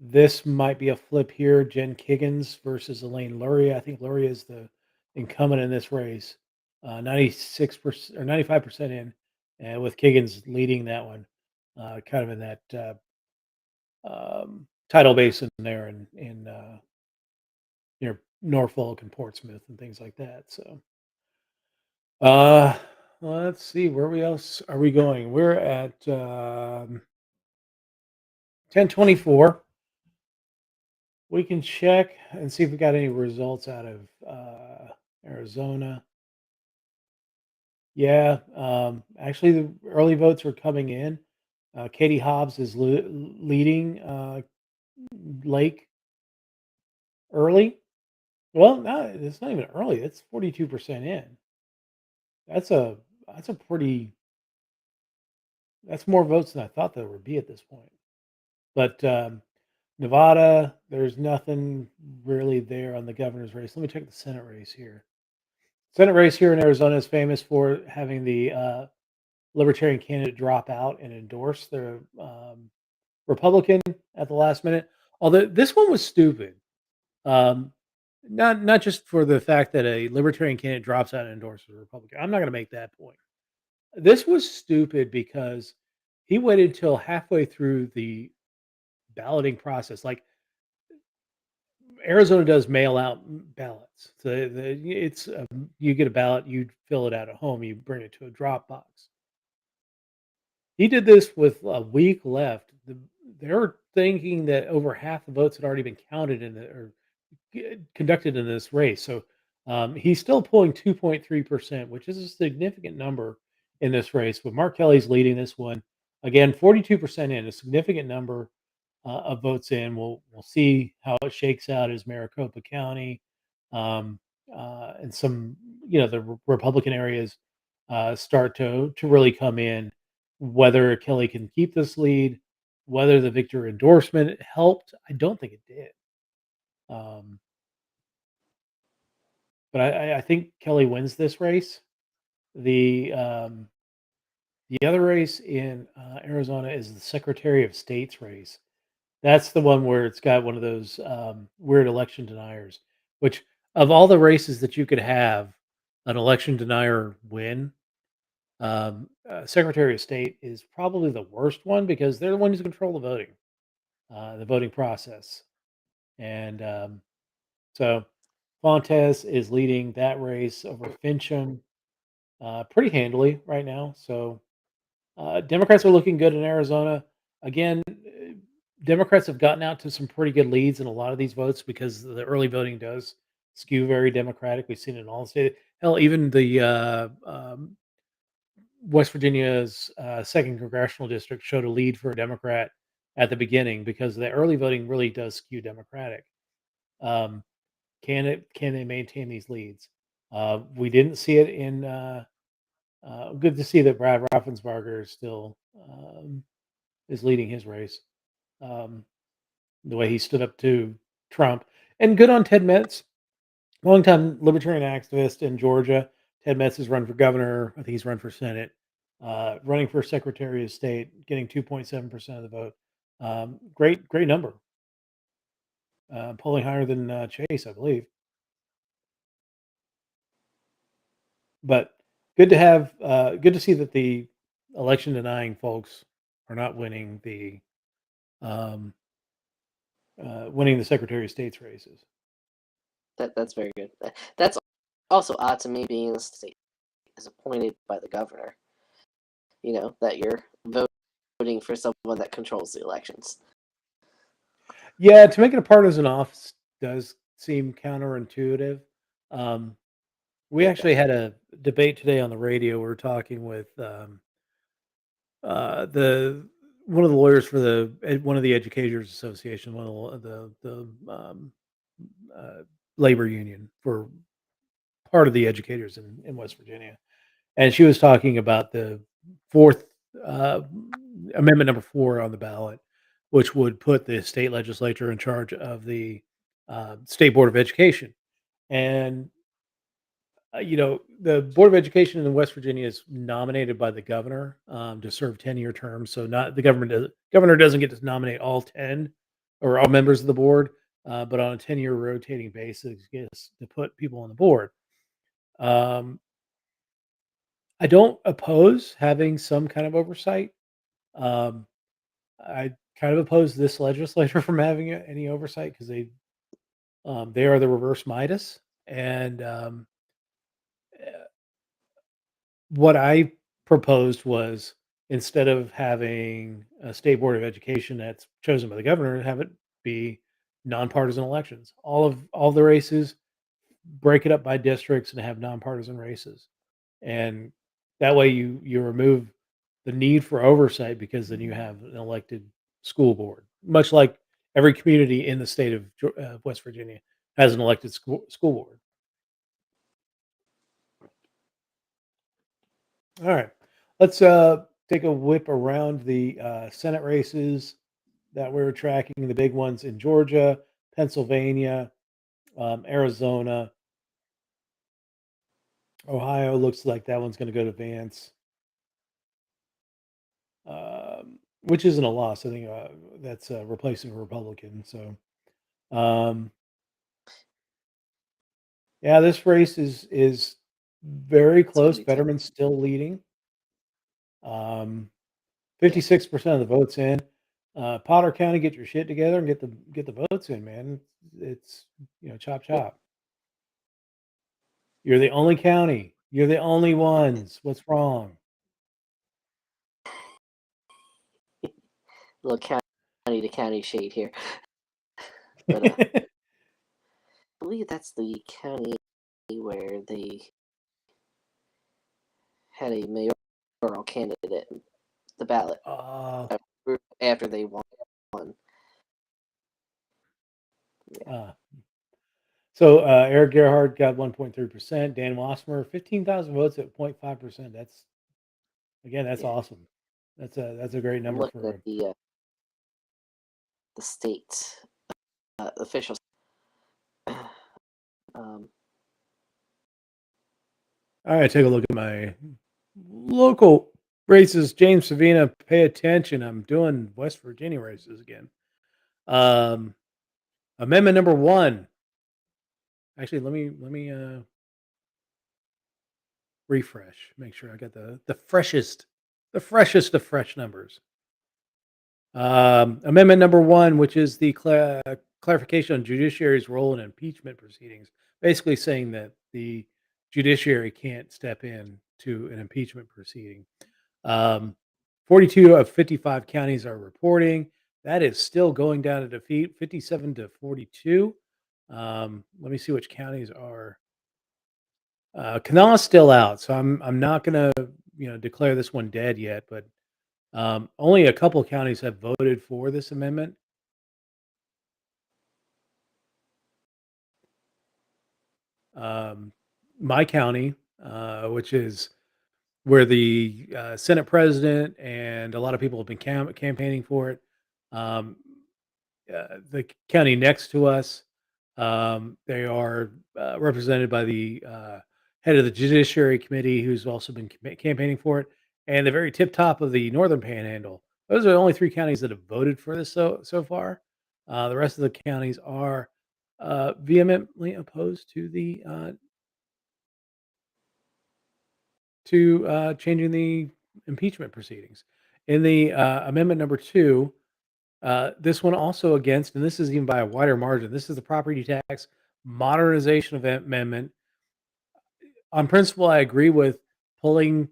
This might be a flip here. Jen Kiggins versus Elaine Luria. I think Luria is the incumbent in this race. 96% or 95% in, and with Kiggins leading that one, kind of in that tidal basin there in near Norfolk and Portsmouth and things like that. So, uh, let's see, where else are we going? We're at 1024. We can check and see if we got any results out of Arizona. Yeah, actually, the early votes are coming in. Katie Hobbs is leading Lake early. Well, no, it's not even early. It's 42% in. That's a that's a pretty that's more votes than I thought there would be at this point. But Nevada, there's nothing really there on the governor's race. Let me check the Senate race here. Senate race here in Arizona is famous for having the Libertarian candidate drop out and endorse the Republican at the last minute. Although this one was stupid. Um, not just for the fact that a Libertarian candidate drops out and endorses a Republican. I'm not going to make that point. This was stupid because he waited till halfway through the balloting process. Like Arizona does mail out ballots. So it's you get a ballot, you fill it out at home, you bring it to a drop box. He did this with a week left. They're thinking that over half the votes had already been counted in the, or conducted in this race. So he's still pulling 2.3%, which is a significant number in this race. But Mark Kelly's leading this one. Again, 42% in, a significant number of votes in. We'll see how it shakes out as Maricopa County um, and some the Republican areas start to really come in. Whether Kelly can keep this lead, whether the Victor endorsement helped, I don't think it did. Um, but I think Kelly wins this race. The other race in Arizona is the Secretary of State's race. That's the one where it's got one of those weird election deniers. Which of all the races that you could have an election denier win, Secretary of State is probably the worst one because they're the ones who control the voting process, and so Fontes is leading that race over Fincham pretty handily right now. So Democrats are looking good in Arizona. Again, Democrats have gotten out to some pretty good leads in a lot of these votes because the early voting does skew very Democratic. We've seen it in all the states. Hell, even the West Virginia's second congressional district showed a lead for a Democrat at the beginning because the early voting really does skew Democratic. Um, can they maintain these leads? We didn't see it in. Good to see that Brad Raffensperger is still is leading his race. The way he stood up to Trump, and good on Ted Metz, longtime libertarian activist in Georgia. Ted Metz has run for governor. I think he's run for Senate. Running for Secretary of State, getting 2.7% of the vote. Great number. Polling higher than Chase, I believe. But good to have. Good to see that the election denying folks are not winning um, the Secretary of State's races. That's very good. That's also odd to me, being the state is appointed by the governor. You know that you're voting for someone that controls the elections. Yeah, to make it a partisan office does seem counterintuitive. We Yeah. actually had a debate today on the radio. We were talking with the one of the lawyers for one of the Educators Association, one of the labor union for part of the educators in West Virginia, and she was talking about the fourth uh, amendment number 4 on the ballot, which would put the state legislature in charge of the state board of education. And the board of education in West Virginia is nominated by the governor to serve 10-year terms. So not the governor doesn't get to nominate all 10 or all members of the board, but on a 10-year rotating basis, gets to put people on the board. Um, I don't oppose having some kind of oversight. Um, I kind of oppose this legislature from having any oversight because they are the reverse Midas. And what I proposed was instead of having a state board of education that's chosen by the governor, have it be nonpartisan elections. All the races, break it up by districts and have nonpartisan races. And that way you remove the need for oversight because then you have an elected school board, much like every community in the state of West Virginia has an elected school board. All right, let's take a whip around the Senate races that we're tracking. The big ones in Georgia, Pennsylvania, Arizona, Ohio. Looks like that one's going to go to Vance, which isn't a loss. I think that's replacing a Republican. So, um, yeah, this race is very It's gonna close. be tough. Fetterman's still leading. 56% of the votes in. Potter County, get your shit together and get the votes in, man. It's chop chop. You're the only county. You're the only ones. What's wrong? Little county to county shade here. But I believe that's the county where they had a mayoral candidate in the ballot uh, after they won. So Eric Gerhard got 1.3%. Dan Wasmer, 15,000 votes at 0.5%. That's Yeah. awesome. That's a great I'm number looking for at the state officials. All right, take a look at my local races. James Savina, pay attention. I'm doing West Virginia races again. Amendment number 1. Actually, let me refresh. Make sure I got the freshest of fresh numbers. Amendment number 1, which is the clarification on judiciary's role in impeachment proceedings, basically saying that the judiciary can't step in to an impeachment proceeding. 42 of 55 counties are reporting. That is still going down to defeat, 57 to 42. Let me see which counties are. Kanawha's still out, so I'm not gonna declare this one dead yet, but only a couple counties have voted for this amendment. My county, which is where the Senate president and a lot of people have been campaigning for it. Um, the county next to us, they are represented by the head of the Judiciary Committee, who's also been campaigning for it, and the very tip top of the Northern Panhandle. Those are the only 3 counties that have voted for this so far. The rest of the counties are vehemently opposed to the changing the impeachment proceedings. In the amendment number 2, this one also against, and this is even by a wider margin. This is the property tax modernization amendment. On principle, I agree with pulling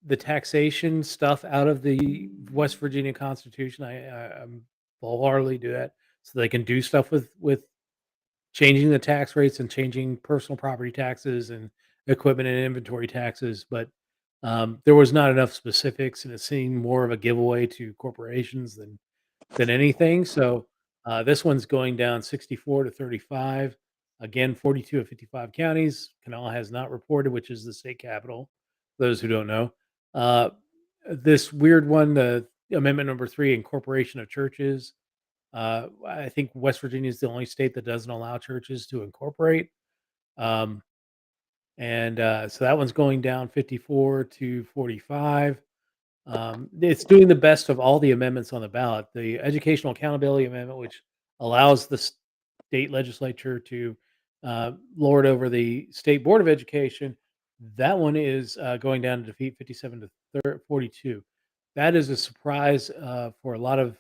the taxation stuff out of the West Virginia Constitution. I'm wholeheartedly do that so they can do stuff with changing the tax rates and changing personal property taxes and equipment and inventory taxes. But there was not enough specifics, and it seemed more of a giveaway to corporations than anything. So this one's going down 64 to 35. Again, 42 of 55 counties. Kanawha has not reported, which is the state capital. For those who don't know, uh, this weird one, the amendment number 3, incorporation of churches. I think West Virginia is the only state that doesn't allow churches to incorporate. Um, and so that one's going down 54 to 45. It's doing the best of all the amendments on the ballot. The Educational Accountability Amendment, which allows the state legislature to lord over the state board of education, that one is going down to defeat 57 to 42. That is a surprise for a lot of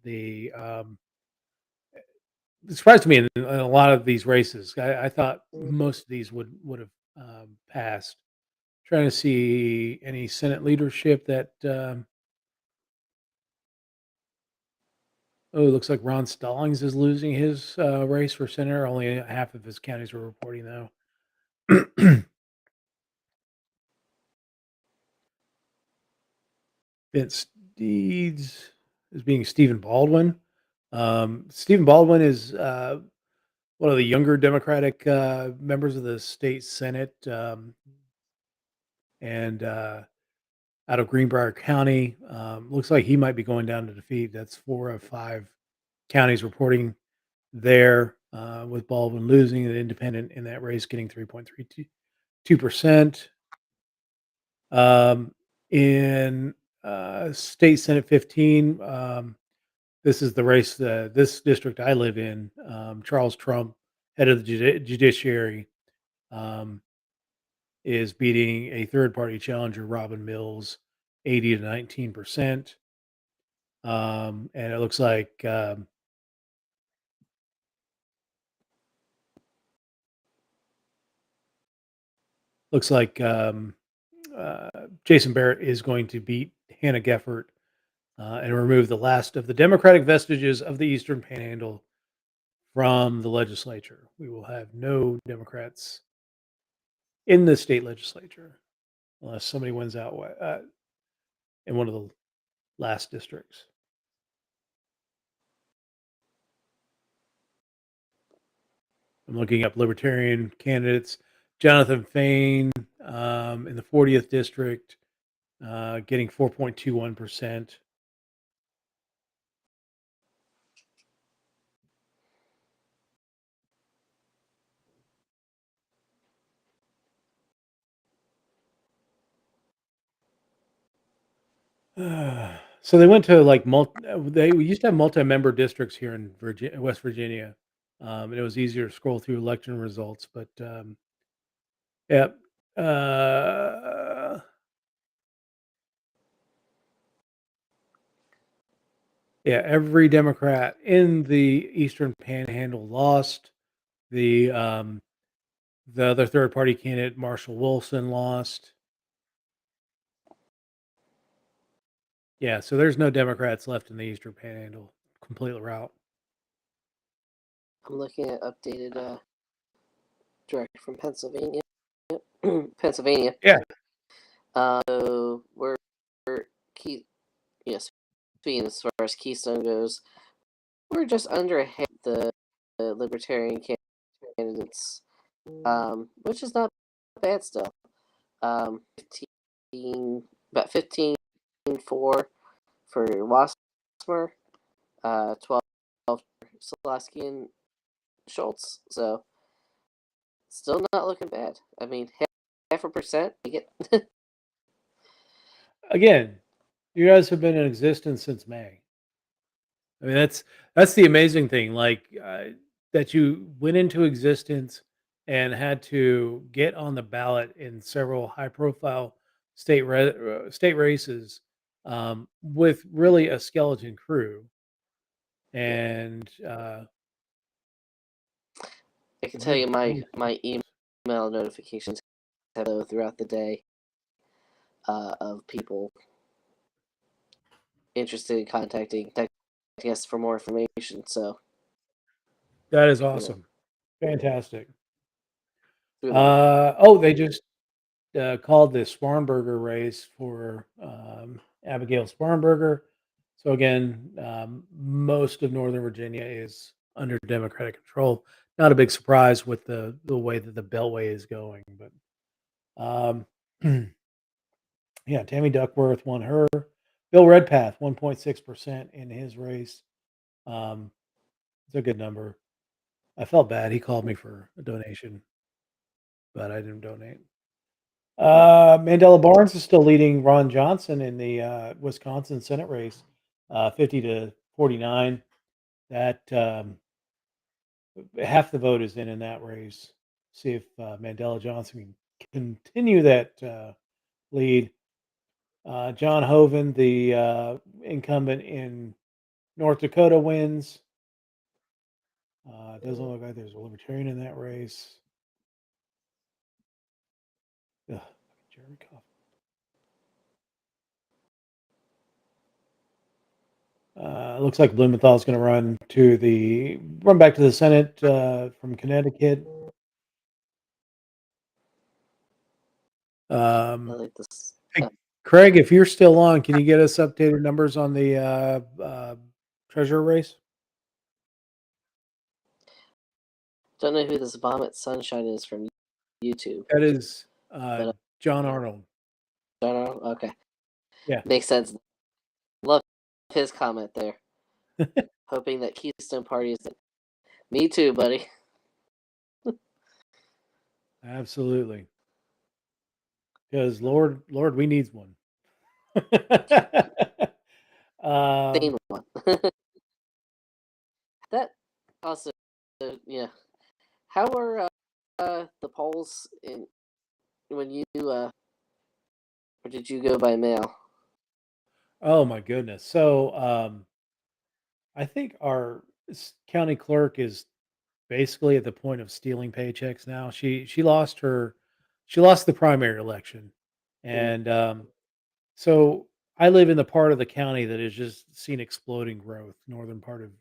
the. It surprised me in a lot of these races. I thought most of these would have passed. Trying to see any Senate leadership that. Oh, it looks like Ron Stallings is losing his race for senator. Only half of his counties are reporting though. Vince Deeds is being Stephen Baldwin. Stephen Baldwin is one of the younger Democratic members of the state Senate, and out of Greenbrier County. Looks like he might be going down to defeat. That's 4 of 5 counties reporting there, with Baldwin losing, an independent in that race getting 3.32%. In State Senate 15, this is the race, this district I live in. Charles Trump, head of the judiciary, um, is beating a third party challenger, Robin Mills, 80 to 19%. And it looks like Jason Barrett is going to beat Hannah Geffert and remove the last of the Democratic vestiges of the Eastern Panhandle from the legislature. We will have no Democrats in the state legislature unless somebody wins out in one of the last districts. I'm looking up Libertarian candidates. Jonathan Fain in the 40th district, getting 4.21%. So they went to like they used to have multi-member districts here in West Virginia, and it was easier to scroll through election results. But yeah, uh, yeah, every Democrat in the Eastern Panhandle lost. The other third party candidate, Marshall Wilson, lost. Yeah, so there's no Democrats left in the Eastern Panhandle. Complete route. I'm looking at updated direct from Pennsylvania. Pennsylvania. Yeah. So we're speaking as far as Keystone goes, we're just under ahead of the Libertarian candidates, which is not bad still. 15-4 for Wassmer, 12 for Solaski and Schultz. So still not looking bad. I mean, half a percent. You get Again, you guys have been in existence since May. I mean, that's the amazing thing. Like that you went into existence and had to get on the ballot in several high-profile state races with really a skeleton crew, and I can tell you my email notifications hello throughout the day of people interested in contacting us for more information. So that is awesome, fantastic. They They just called the Sparrenberger race for Abigail Sparrenberger. So again, most of Northern Virginia is under Democratic control. Not a big surprise with the way that the Beltway is going, but yeah, Tammy Duckworth won her. Bill Redpath, 1.6% in his race. It's a good number. I felt bad. He called me for a donation, but I didn't donate. Mandela Barnes is still leading Ron Johnson in the Wisconsin Senate race, 50 to 49. That half the vote is in that race. See if Mandela Johnson can continue that lead. John Hoeven, the incumbent in North Dakota, wins. Doesn't look like there's a libertarian in that race. Ugh, Jerry Coffin. Looks like Blumenthal is going to run back to the Senate from Connecticut. I like this. Hey, Craig, if you're still on, can you get us updated numbers on the treasurer race? Don't know who this Vomit Sunshine is from YouTube. That is But, John Arnold. Don't know. Okay. Yeah. Makes sense. Love his comment there. Hoping that Keystone Party is. Me too, buddy. Absolutely. Because Lord, we needs one. Same one. That also, yeah. How are the polls in when you or did you go by mail? Oh my goodness. So I think our county clerk is basically at the point of stealing paychecks now. She lost the primary election, and so I live in the part of the county that has just seen exploding growth, northern part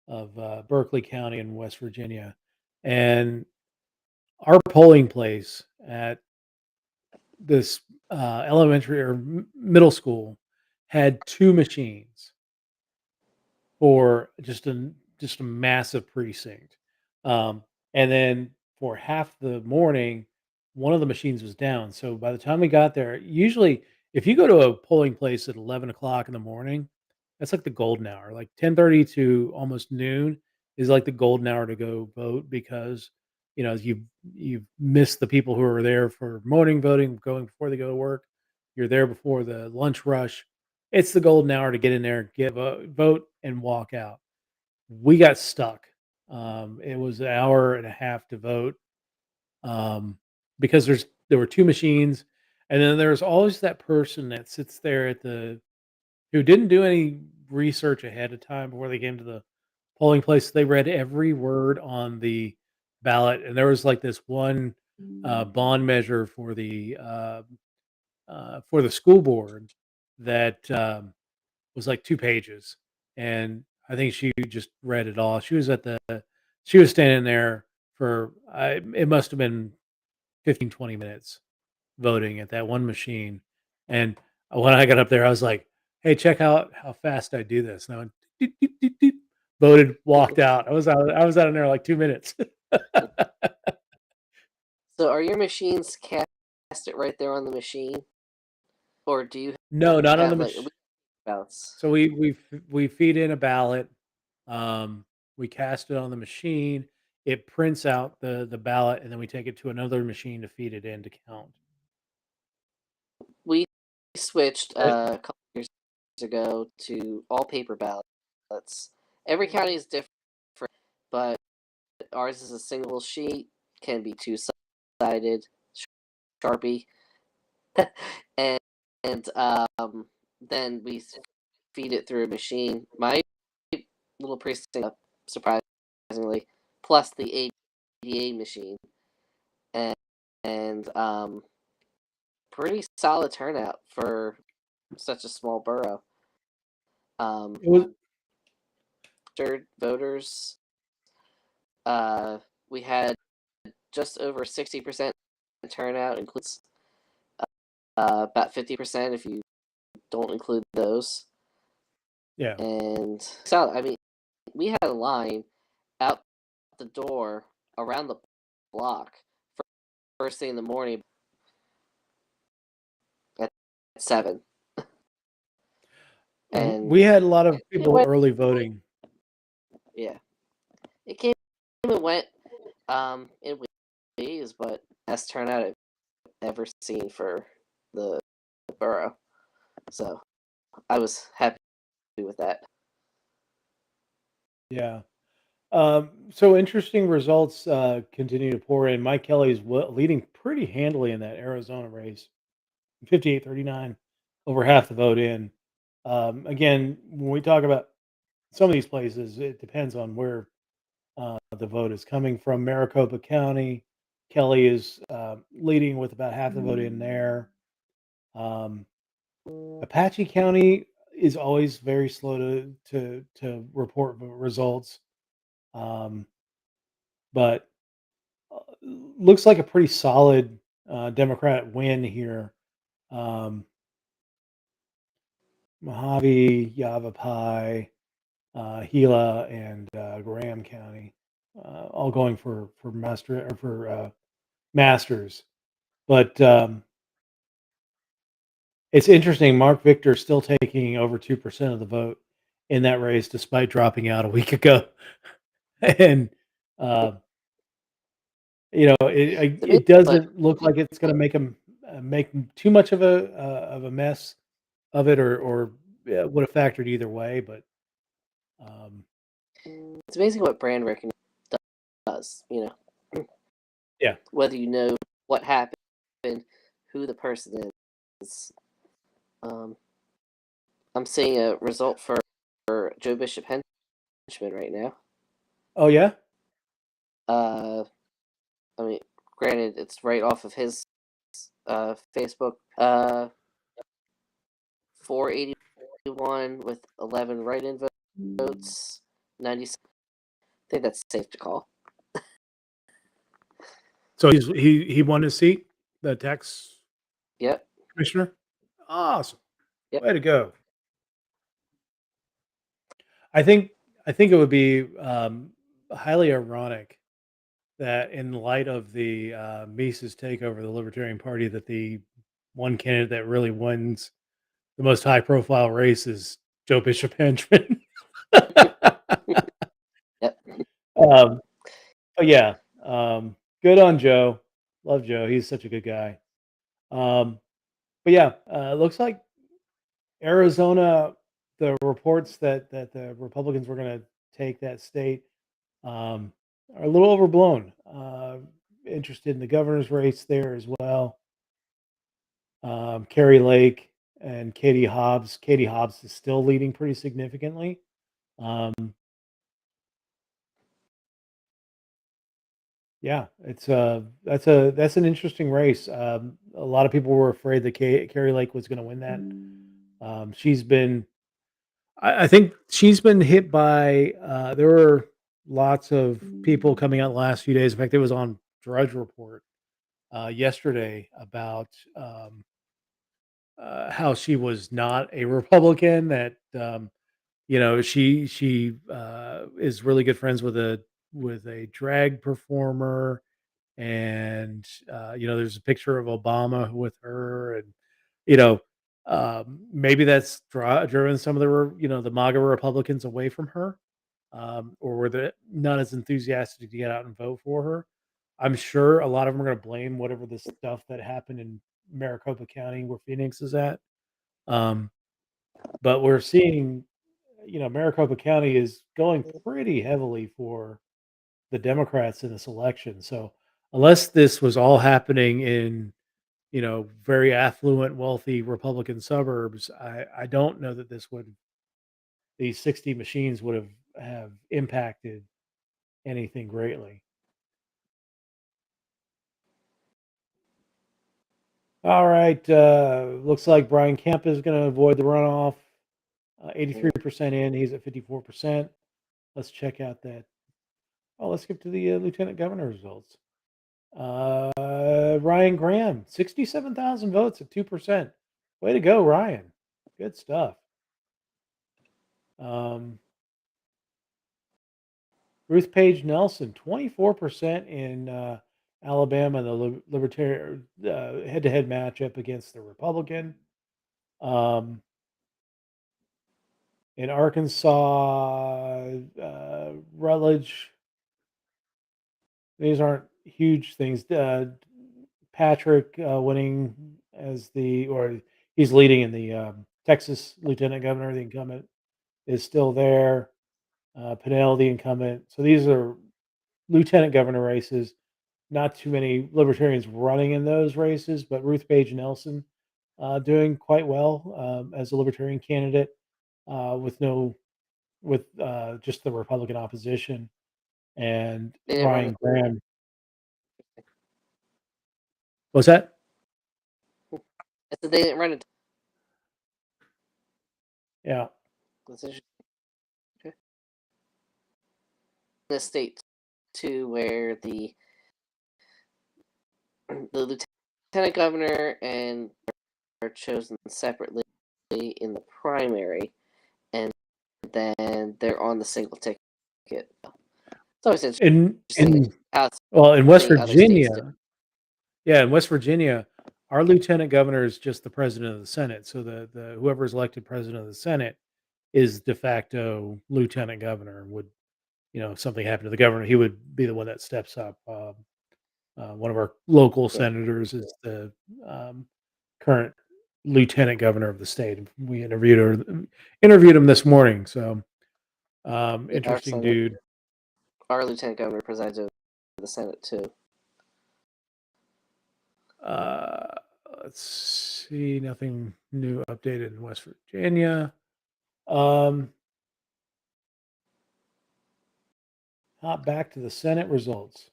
of Berkeley County in West Virginia, and our polling place at this elementary or middle school had two machines for just a massive precinct. And then for half the morning, one of the machines was down. So by the time we got there, usually if you go to a polling place at 11 o'clock in the morning, that's like the golden hour. Like 10:30 to almost noon is like the golden hour to go vote because you've missed the people who are there for morning voting, going before they go to work. You're there before the lunch rush. It's the golden hour to get in there, give a vote, and walk out. We got stuck. It was an hour and a half to vote um, because there were two machines, and then there's always that person that sits there who didn't do any research ahead of time before they came to the polling place. They read every word on the ballot, and there was like this one bond measure for the school board that was like 2 pages, and I think she just read it all. She was standing there for it must have been 15, 20 minutes voting at that one machine. And when I got up there, I was like, "Hey, check out how fast I do this." And I went, "Doot, doot, doot, doot," voted, walked out. I was out in there like 2 minutes. So are your machines cast it right there on the machine, or do you No, not on the have like machine. ballots? So we feed in a ballot. Um, we cast it on the machine. It prints out the ballot, and then we take it to another machine to feed it in to count. We switched Right. a couple years ago to all paper ballots. Every county is different, but ours is a single sheet, can be two-sided, Sharpie, and then we feed it through a machine. My little precinct, surprisingly, plus the ADA machine, and and pretty solid turnout for such a small borough. It was Registered voters, we had just over 60% turnout, includes about 50% if you don't include those. yeah. And so, I mean, we had a line out the door around the block first thing in the morning at 7. And We had a lot of people went- early voting. yeah, it came and went in waves, but best turnout I've ever seen for the borough. So I was happy with that. Yeah. So interesting results continue to pour in. Mike Kelly's leading pretty handily in that Arizona race, 58-39, over half the vote in. Again, when we talk about some of these places, it depends on where the vote is coming from. Maricopa County, Kelly is leading with about half the vote in there. Apache County is always very slow to report results, but looks like a pretty solid Democrat win here. Mojave, Yavapai, Gila, and Graham County, all going for masters. But it's interesting. Mark Victor still taking over 2% of the vote in that race, despite dropping out a week ago. And it doesn't look like it's going to make him make too much of a mess of it, or would have factored either way. But it's amazing what brand recognition does. Yeah. Whether you know what happened, who the person is. I'm seeing a result for Joe Bishop Henchman right now. Oh yeah. I mean, granted, it's right off of his Facebook. 481 with 11 write-in votes. 90. I think that's safe to call. So he won his seat, the tax Yep. commissioner. Awesome. Yep. Way to go. I think it would be highly ironic that in light of the Mises takeover of the Libertarian Party, that the one candidate that really wins the most high-profile race is Joe Bishop Henchman. Yep. But yeah, good on Joe. Love Joe. He's such a good guy. But yeah, looks like Arizona, the reports that the Republicans were going to take that state are a little overblown. Interested in the governor's race there as well. Carrie Lake and Katie Hobbs. Katie Hobbs is still leading pretty significantly. Yeah, that's an interesting race. A lot of people were afraid that Carrie Lake was going to win that. She's been, I think she's been hit by. There were lots of people coming out the last few days. In fact, it was on Drudge Report yesterday about how she was not a Republican. That she is really good friends with a drag performer, and there's a picture of Obama with her, and maybe that's driven some of the MAGA Republicans away from her, or were they not as enthusiastic to get out and vote for her. I'm sure a lot of them are going to blame whatever the stuff that happened in Maricopa County, where Phoenix is at. But we're seeing, Maricopa County is going pretty heavily for the Democrats in this election. So unless this was all happening in, very affluent, wealthy Republican suburbs, I don't know that these 60 machines would have impacted anything greatly. All right. Looks like Brian Kemp is going to avoid the runoff. 83% in. He's at 54%. Let's check out that. Oh, let's skip to the lieutenant governor results. Ryan Graham, 67,000 votes at 2%. Way to go, Ryan. Good stuff. Ruth Page Nelson, 24% in Alabama, the Libertarian head-to-head matchup against the Republican. In Arkansas, Rutledge. These aren't huge things. Patrick winning he's leading in the Texas lieutenant governor. The incumbent is still there. Pinnell, the incumbent. So these are lieutenant governor races. Not too many libertarians running in those races, but Ruth Page Nelson doing quite well as a libertarian candidate with just the Republican opposition. And Ryan Graham. What's that? I said they didn't run it. Yeah. That's interesting. Okay. The state too, where the lieutenant governor and are chosen separately in the primary, and then they're on the single ticket. It's always interesting. In Outside well, in West seeing other states do. Virginia, yeah, in West Virginia, our lieutenant governor is just the president of the Senate. So the whoever is elected president of the Senate is de facto lieutenant governor. Would if something happened to the governor, he would be the one that steps up. One of our local Yeah. senators is the current lieutenant governor of the state. We interviewed him this morning. So Yeah, interesting dude. Our lieutenant governor presides over the Senate too. Let's see, nothing new updated in West Virginia. Hop back to the Senate results.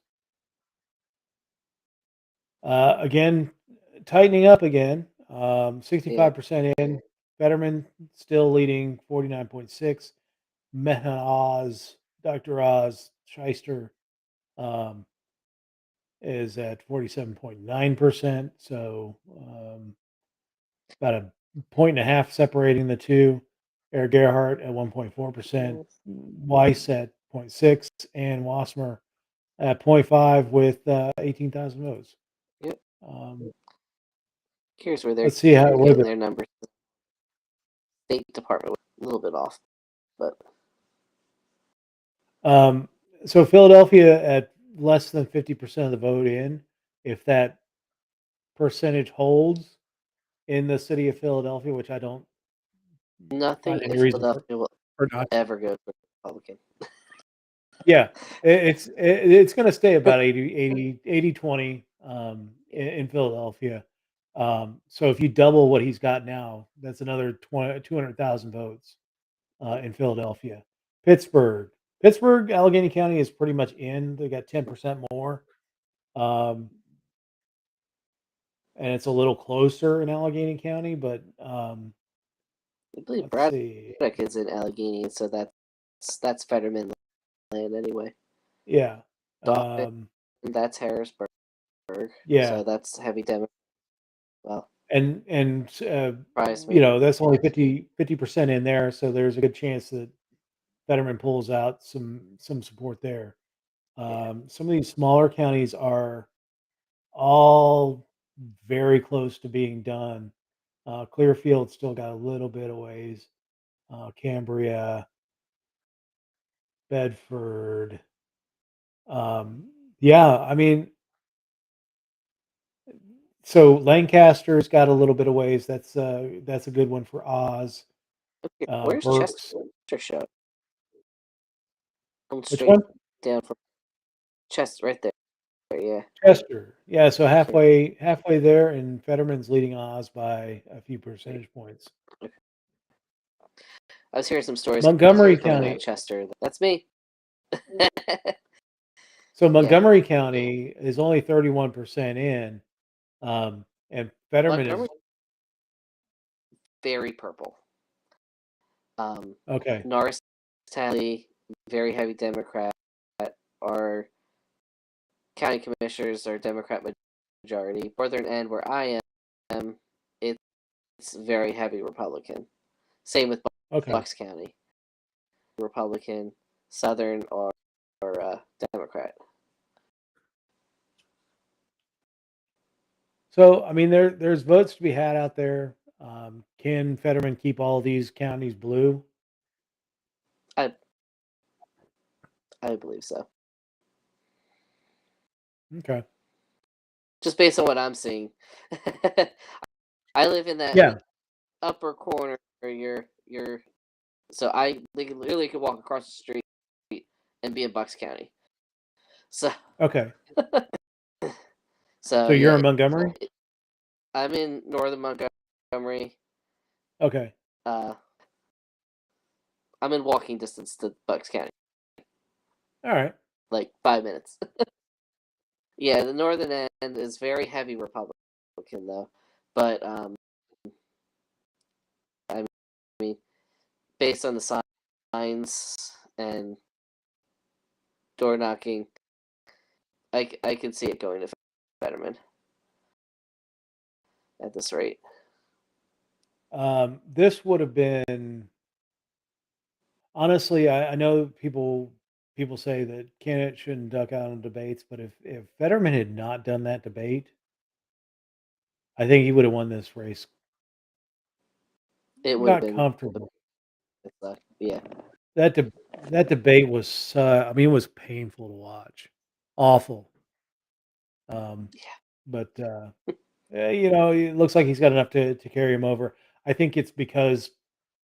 Again, tightening up again. 65% in. Fetterman still leading 49.6. Mehan Oz, Dr. Oz Shyster is at 47.9%. So about a point and a half separating the two. Eric Gerhardt at 1.4%, Weiss at 0.6, and Wassmer at 0.5 with 18,000 votes. Yep. Curious where they're Let's see how getting their numbers. State Department was a little bit off, but so Philadelphia at less than 50% of the vote in. If that percentage holds in the city of Philadelphia, which I don't nothing find in any reason Philadelphia will for not. ever go for Republican. Yeah, it's going to stay about 80 20 in Philadelphia. So if you double what he's got now, that's another 200,000 votes in Philadelphia. Pittsburgh, Allegheny County is pretty much in. They got 10% more, and it's a little closer in Allegheny County, but I believe let's see. Braddock is in Allegheny, so that's Fetterman land anyway. Yeah, Dauphin, that's Harrisburg. yeah. So that's heavy Democrat. Well, and surprise me. that's only 50% in there, so there's a good chance that Fetterman pulls out some support there. Some of these smaller counties are all very close to being done. Clearfield still got a little bit of ways. Cambria, Bedford. Yeah, I mean, so Lancaster's got a little bit of ways. That's a good one for Oz. Okay, where's Berks. Chester show? Going Which straight one? down from Chester, right there. Yeah. Chester. Yeah, so halfway there, and Fetterman's leading Oz by a few percentage points. Okay. I was hearing some stories. Montgomery coming out County. of Chester. That's me. So Montgomery County is only 31% in, and Fetterman Montgomery, is very purple. okay. Norris County, very heavy Democrat. Our county commissioners are Democrat majority. Northern end, where I am, it's very heavy Republican. Same with Bucks County, Republican. Southern or Democrat. So I mean, there's votes to be had out there. Can Fetterman keep all these counties blue? I believe so. Okay. Just based on what I'm seeing. I live in that upper corner where you're so I literally could walk across the street and be in Bucks County. So okay. So you're in Montgomery? I'm in northern Montgomery. Okay. I'm in walking distance to Bucks County. All right. Like 5 minutes. Yeah, the northern end is very heavy Republican though, but I mean, based on the signs and door knocking, I could see it going to Fetterman at this rate. This would have been honestly. I know people say that candidates shouldn't duck out on debates, but if Fetterman had not done that debate, I think he would have won this race. It would have Not been comfortable. yeah. That debate was, I mean, it was painful to watch, awful. Yeah. But you know, it looks like he's got enough to carry him over. I think it's because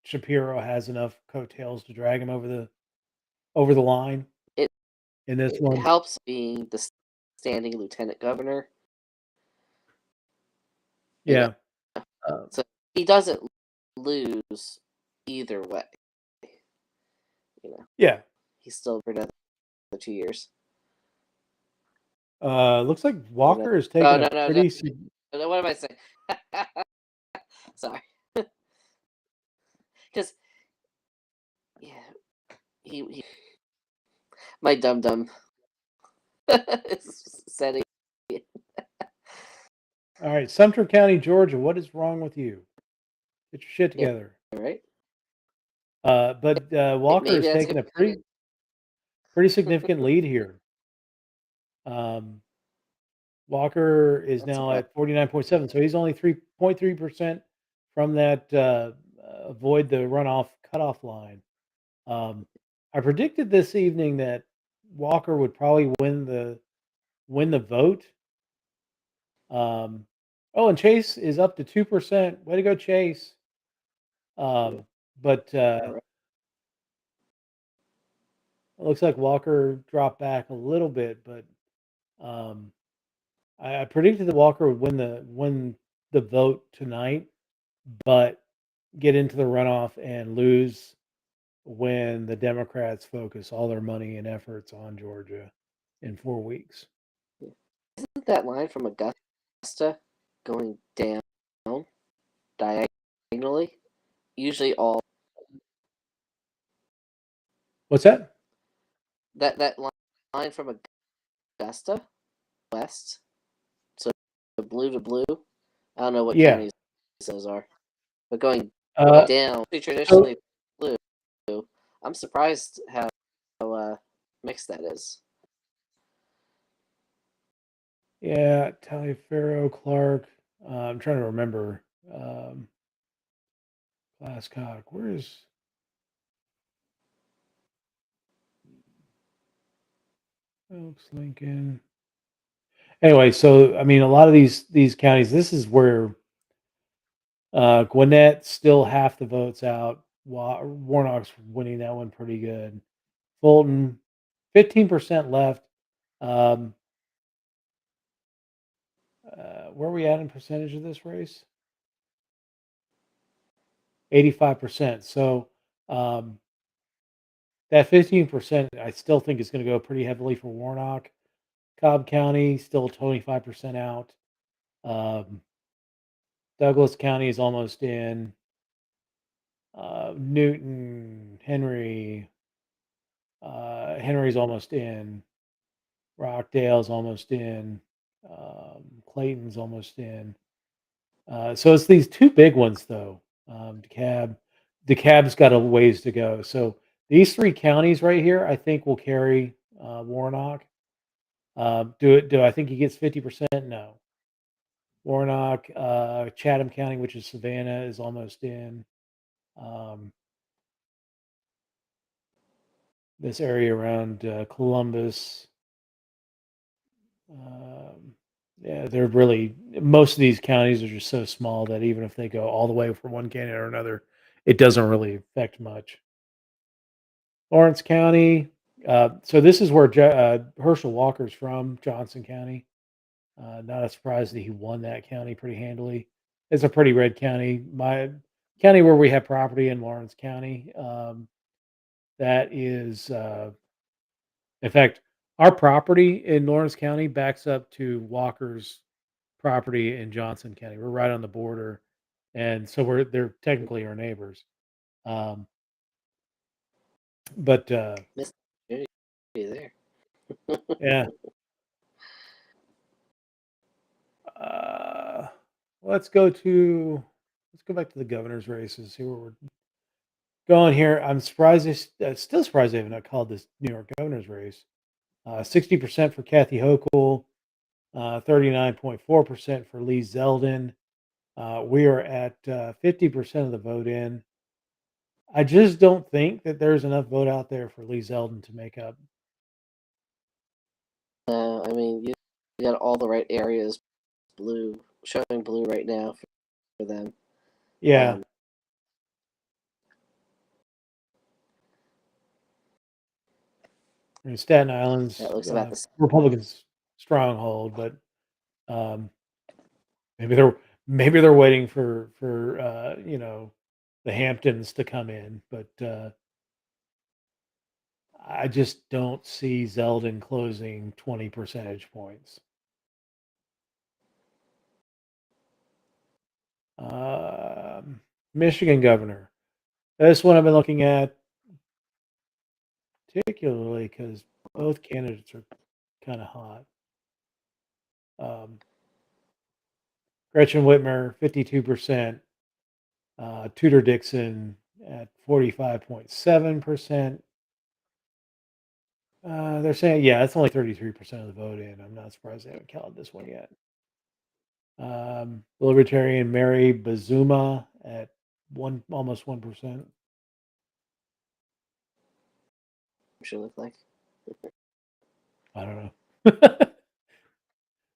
Shapiro has enough coattails to drag him over the line It in this it one. helps being the standing lieutenant governor. You know, Yeah, so he doesn't lose either way. You know, yeah. he's still for another 2 years. Looks like Walker is taking no, a no, pretty. no. What am I saying? Sorry. Because yeah, he my dum is setting. All right, Sumter County, Georgia. What is wrong with you? Get your shit Yeah. together. Right? But Walker Maybe is that's taking a good. pretty significant lead here. Walker is That's now okay. at 49.7, so he's only 3.3% from that avoid the runoff cutoff line. I predicted this evening that Walker would probably win the vote. Oh, and Chase is up to 2%. Way to go, Chase. But All right. it looks like Walker dropped back a little bit, but um, I predicted that Walker would win the vote tonight, but get into the runoff and lose when the Democrats focus all their money and efforts on Georgia in 4 weeks. Isn't that line from Augusta going down diagonally? Usually all What's that? that line from Augusta west, so blue to blue. I don't know what Yeah. counties those are, but going Uh, down traditionally blue. I'm surprised how mixed that is. yeah, Taliaferro, Clark. I'm trying to remember. Glasscock. Where is Oaks, Lincoln? Anyway, so I mean, a lot of these counties. This is where Gwinnett still half the votes out. Warnock's winning that one pretty good. Fulton, 15% left. Where are we at in percentage of this race? 85%. So that 15%, I still think is going to go pretty heavily for Warnock. Cobb County still 25% out. Douglas County is almost in. Newton, Henry's almost in. Rockdale's almost in. Clayton's almost in. So it's these two big ones, though. DeKalb's got a ways to go. So these three counties right here, I think, will carry Warnock. Do I think he gets 50%? No. Warnock, Chatham County, which is Savannah, is almost in. This area around Columbus. Yeah, they're really most of these counties are just so small that even if they go all the way for one candidate or another, it doesn't really affect much. Lawrence County. So this is where Herschel Walker's from, Johnson County. Not a surprise that he won that county pretty handily. It's a pretty red county. My county where we have property in Lawrence County. That is, in fact, our property in Lawrence County backs up to Walker's property in Johnson County. We're right on the border, and so they're technically our neighbors. Um, but Miss Judy there. yeah, uh, let's go back to the governor's races. See where we're going here. I'm surprised. Still surprised they have not called this New York governor's race. 60% for Kathy Hochul, 39.4% for Lee Zeldin. We are at 50% of the vote in. I just don't think that there's enough vote out there for Lee Zeldin to make up. I mean, you got all the right areas showing blue right now for them. Yeah. I mean, Staten Island's That looks about the same. Republicans' stronghold, but maybe they're waiting for the Hamptons to come in, but I just don't see Zeldin closing 20 percentage points. Michigan governor. This one I've been looking at particularly because both candidates are kind of hot. Gretchen Whitmer, 52%. Tudor Dixon at 45.7%. They're saying, yeah, it's only 33% of the vote in. I'm not surprised they haven't counted this one yet. Libertarian Mary Bazuma at almost 1%. Should look like. I don't know.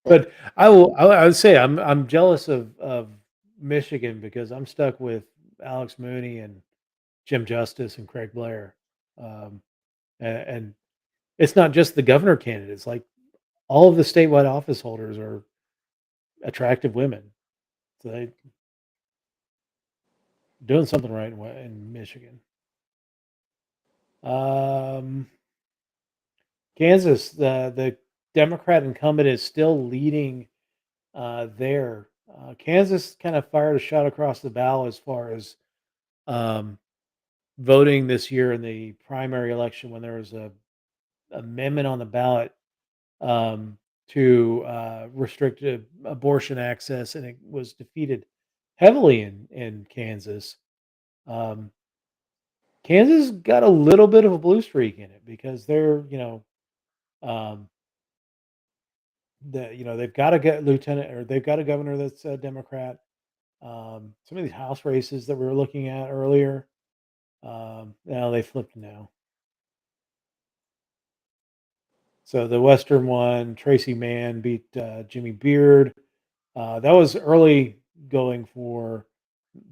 But I would say I'm jealous of Michigan because I'm stuck with Alex Mooney and Jim Justice and Craig Blair. And it's not just the governor candidates, like all of the statewide office holders are attractive women. So they doing something right in Michigan. Kansas, the Democrat incumbent is still leading there. Kansas kind of fired a shot across the bow as far as voting this year in the primary election when there was a amendment on the ballot to restrict abortion access, and it was defeated heavily in Kansas. Kansas got a little bit of a blue streak in it because they're they've got a lieutenant, or they've got a governor that's a Democrat. Some of these House races that we were looking at earlier, now they flipped now. So the Western one, Tracy Mann beat Jimmy Beard. That was early going for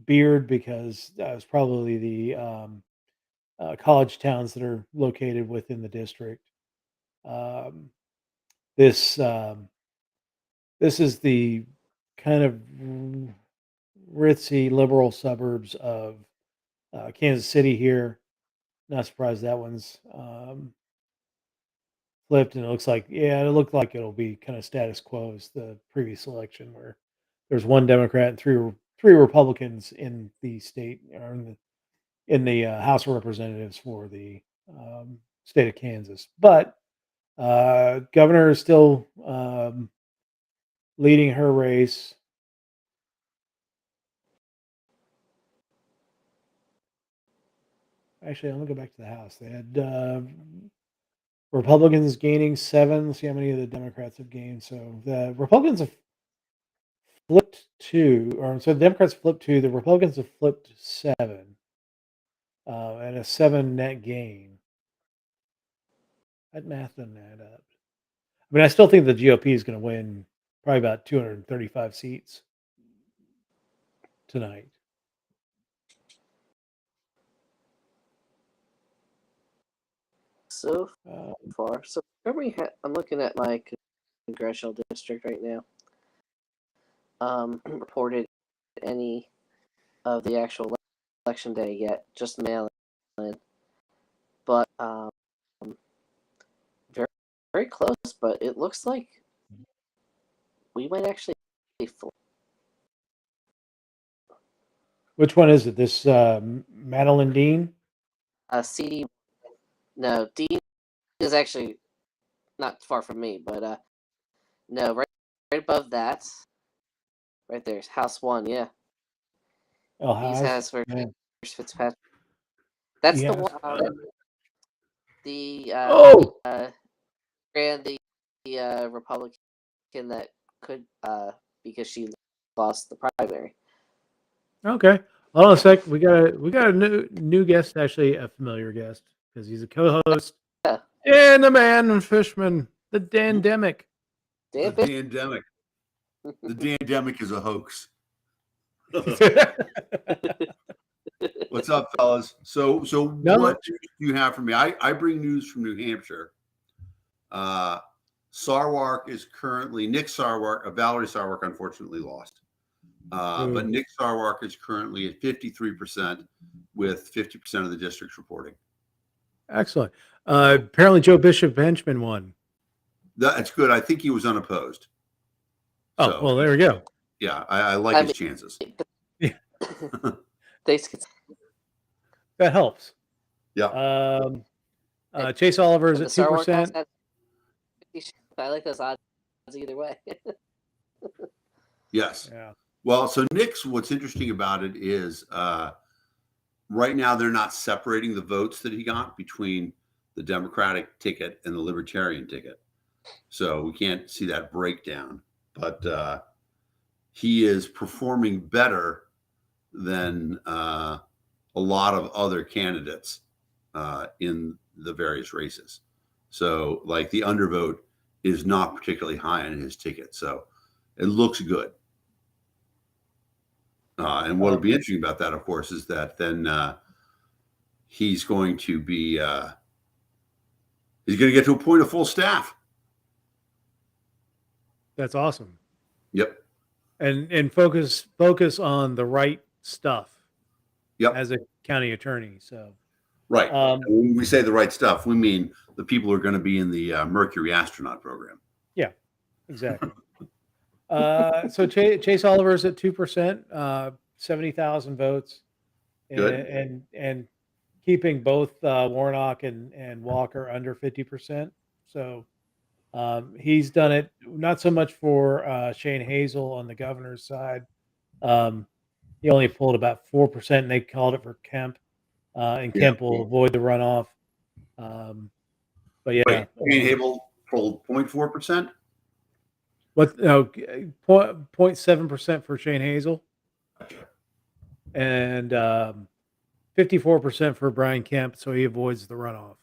Beard because that was probably the college towns that are located within the district. This is the kind of ritzy liberal suburbs of Kansas City here. Not surprised that one's flipped, and it looked like it'll be kind of status quo as the previous election, where there's one Democrat and three Republicans in the state, or in the House of Representatives for the state of Kansas. But governor is still leading her race. Actually, I'm gonna go back to the House. They had Republicans gaining 7. Let's see how many of the Democrats have gained. So the Republicans have flipped 2, or so the Democrats flipped 2. The Republicans have flipped 7, and a 7 net gain. That math doesn't add up. I mean, I still think the GOP is going to win probably about 235 seats tonight. So far, so I'm looking at my congressional district right now. Reported any of the actual election day yet, just mail in. But very, very close, but it looks like we might actually flip. Which one is it? This Madeline Dean? CD. No, Dean is actually not far from me, but no, right above that, right there's House 1. Yeah, Oh, He's has for yeah. Fitzpatrick. That's He the has. one. The Oh, ran the Republican that could because she lost the primary. okay. Hold on a sec. We got a new guest, actually a familiar guest, because he's a co-host. Yeah. And the man and Fishman, the Dandemic. The Dan pandemic. The pandemic is a hoax. What's up, fellas? So No. what do you have for me? I bring news from New Hampshire. Sarwark is currently Nick Sarwark. Valerie Sarwark unfortunately lost, but Nick Sarwark is currently at 53% with 50% of the districts reporting. Excellent. Apparently, Joe Bishop Benjamin won. That's good. I think he was unopposed. Oh, So, well, there we go. Yeah, I like his chances. That helps. Yeah. Chase Oliver is at 2%. I like those odds either way. Yes. Yeah. Well, so Nick's, what's interesting about it is right now they're not separating the votes that he got between the Democratic ticket and the Libertarian ticket. So we can't see that breakdown. But he is performing better than a lot of other candidates in the various races. So like the undervote is not particularly high on his ticket. So it looks good. And what'll be interesting about that, of course, is that then he's going to be he's going to get to appoint a full staff. That's awesome. Yep. And focus on the right stuff. Yep. As a county attorney. So right. When we say the right stuff, we mean the people who are going to be in the Mercury astronaut program. Yeah, exactly. So Chase Oliver's at 2%, 70,000 votes. Good. And keeping both Warnock and Walker under 50%. So he's done it not so much for Shane Hazel on the governor's side. He only pulled about 4%, and they called it for Kemp. And Kemp will avoid the runoff. But yeah. Wait, Shane Hazel pulled 0.4%? What? No, 0.7% for Shane Hazel. And 54% for Brian Kemp, so he avoids the runoff.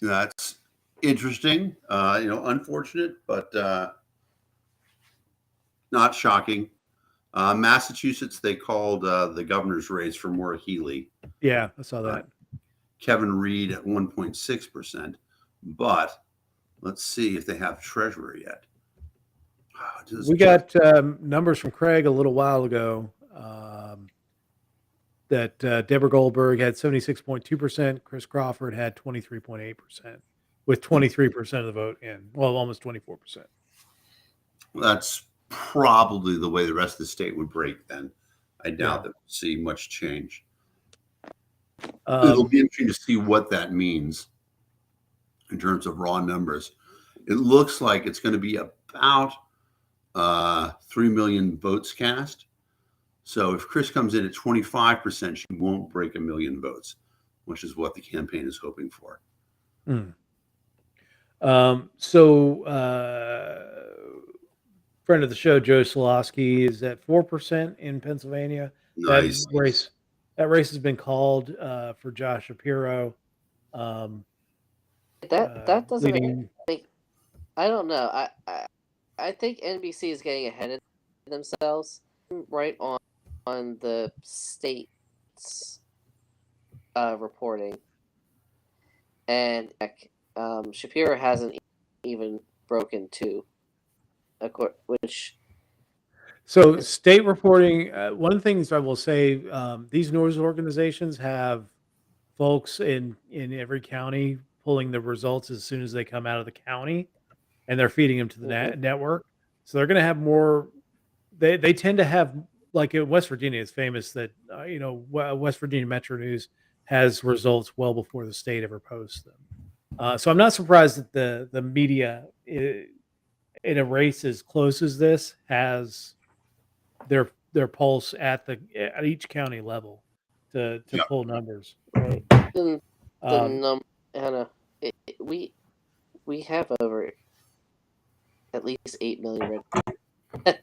That's interesting. Unfortunate, but not shocking. Massachusetts, they called the governor's race for Maura Healey. Yeah, I saw that. Kevin Reed at 1.6%. But let's see if they have treasurer yet. We got numbers from Craig a little while ago that Deborah Goldberg had 76.2%. Chris Crawford had 23.8%, with 23% of the vote in. Well, almost 24%. That's probably the way the rest of the state would break then. I doubt that we'll see much change. It'll be interesting to see what that means in terms of raw numbers. It looks like it's going to be about 3 million votes cast. So if Chris comes in at 25%, she won't break 1 million votes, which is what the campaign is hoping for. Friend of the show, Joe Solosky, is at 4% in Pennsylvania. Nice. That race has been called for Josh Shapiro. That doesn't make, I don't know. I think NBC is getting ahead of themselves right on the state's reporting, and Shapiro hasn't even broken 2, which. So state reporting. One of the things I will say, these news organizations have folks in every county pulling the results as soon as they come out of the county, and they're feeding them to the network. So they're going to have more. They tend to have, like in West Virginia, it's famous that West Virginia Metro News has results well before the state ever posts them. So I'm not surprised that the media in a race as close as this has their pulse at each county level to Yeah. pull numbers. Right. The Um, Hannah, we have over at least 8 million red.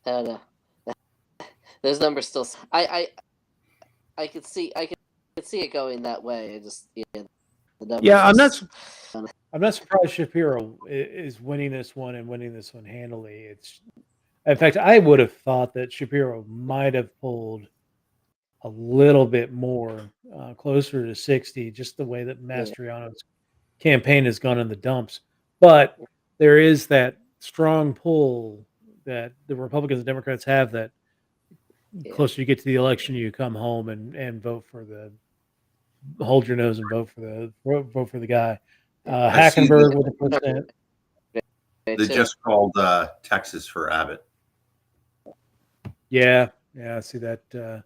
And those numbers still. I could see it going that way. The numbers yeah, just- I'm not surprised Shapiro is winning this one and winning this one handily. In fact, I would have thought that Shapiro might have pulled a little bit more, closer to 60, just the way that Mastriano's campaign has gone in the dumps. But there is that strong pull that the Republicans and Democrats have, that closer you get to the election, you come home and vote for hold your nose and vote for the guy. I see Hackenberg with 1%. They too. just called Texas for Abbott. Yeah, I see that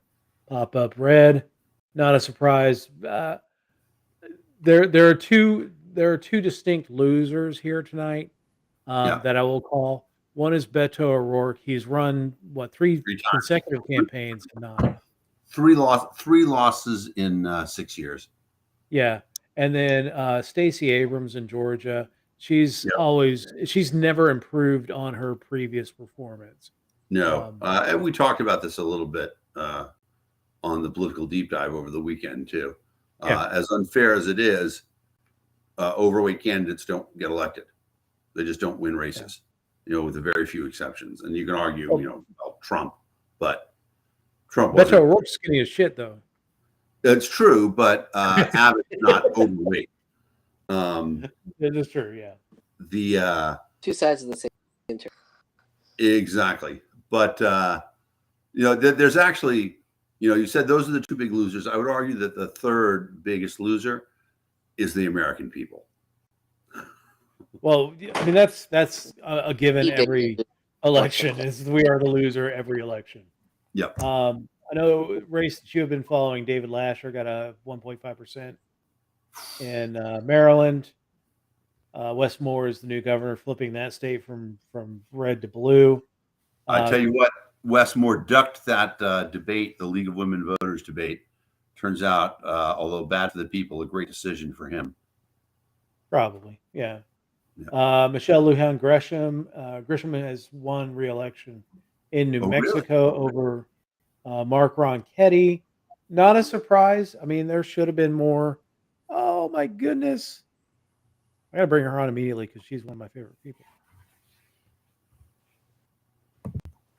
pop up. Red, not a surprise. There are two distinct losers here tonight, Yeah. that I will call. One is Beto O'Rourke. He's run three Three times. consecutive campaigns and not. Three losses in 6 years. Yeah, and then Stacey Abrams in Georgia. She's Yep. she's never improved on her previous performance. No, and we talked about this a little bit on the political deep dive over the weekend too. Yeah. As unfair as it is, overweight candidates don't get elected. They just don't win races, with a very few exceptions. And you can argue, about Trump, but Trump Beto wasn't. O'Rourke's skinny as shit, though. That's true, but Abbott's not overweight. It is true, yeah. The two sides of the same. Exactly. But, there's actually, you said those are the two big losers. I would argue that the third biggest loser is the American people. Well, I mean, that's a given He did. every election, is we are the loser every election. Yep. I know race that you have been following, David Lasher got a 1.5% in Maryland. Wes Moore is the new governor, flipping that state from red to blue. I tell you what, Wes Moore ducked that debate, the League of Women Voters debate. Turns out, although bad for the people, a great decision for him. Probably, yeah. Michelle Lujan Grisham. Grisham has won re-election in New Mexico over Mark Ronchetti. Not a surprise. I mean, there should have been more. Oh my goodness! I gotta bring her on immediately because she's one of my favorite people.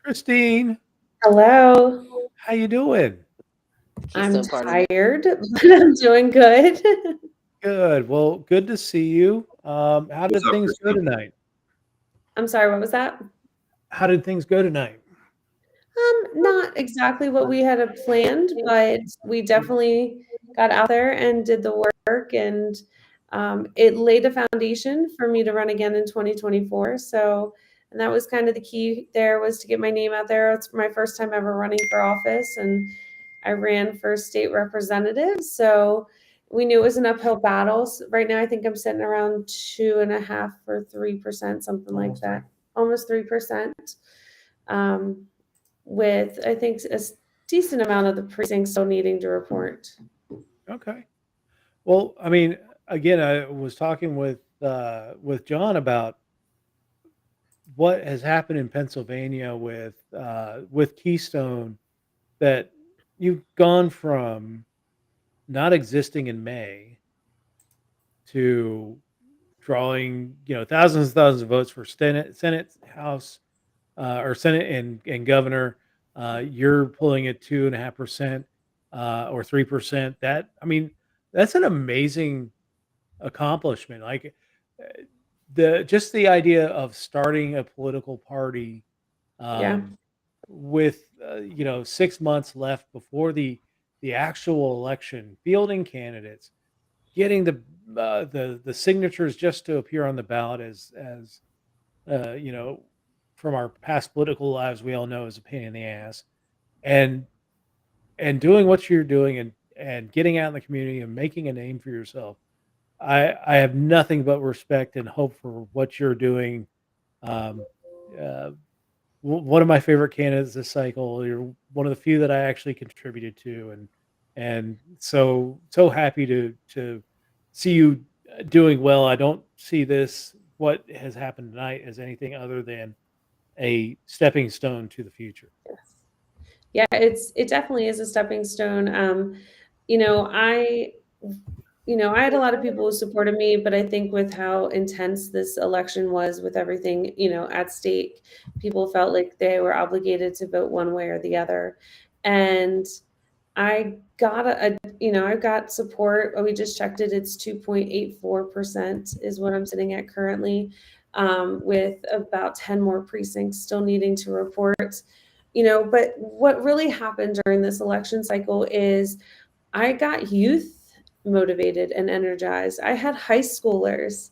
Christine, Hello. how you doing? I'm Keystone Party. tired, but I'm doing good. Good. Well, good to see you. How did What's up, things go Christine? tonight? I'm sorry, what was that? How did things go tonight? Not exactly what we had planned, but we definitely got out there and did the work, and it laid a foundation for me to run again in 2024. So, and that was kind of the key there, was to get my name out there. It's my first time ever running for office, and I ran for state representative. So we knew it was an uphill battle. So right now, I think I'm sitting around 2.5 or 3%, something like that, almost 3%. With, I think, a decent amount of the precincts still needing to report. Okay. Well, I mean, again, I was talking with John about what has happened in Pennsylvania with Keystone, that you've gone from not existing in May to drawing, thousands and thousands of votes for Senate, House, or Senate and governor. You're pulling at 2.5% or 3%. That, I mean, that's an amazing accomplishment. Like just the idea of starting a political party Yeah. with 6 months left before the the actual election, fielding candidates, getting the signatures just to appear on the ballot as you know, from our past political lives, we all know is a pain in the ass. And doing what you're doing and getting out in the community and making a name for yourself. I have nothing but respect and hope for what you're doing. Um, uh, one of my favorite candidates this cycle. You're one of the few that I actually contributed to, and so happy to see you doing well. I don't see this what has happened tonight as anything other than a stepping stone to the future. Yeah, it definitely is a stepping stone. You know, I had a lot of people who supported me, but I think with how intense this election was, with everything, at stake, people felt like they were obligated to vote one way or the other. And I got I got support. We just checked it. It's 2.84% is what I'm sitting at currently, with about 10 more precincts still needing to report. But what really happened during this election cycle is I got youth motivated and energized. I had high schoolers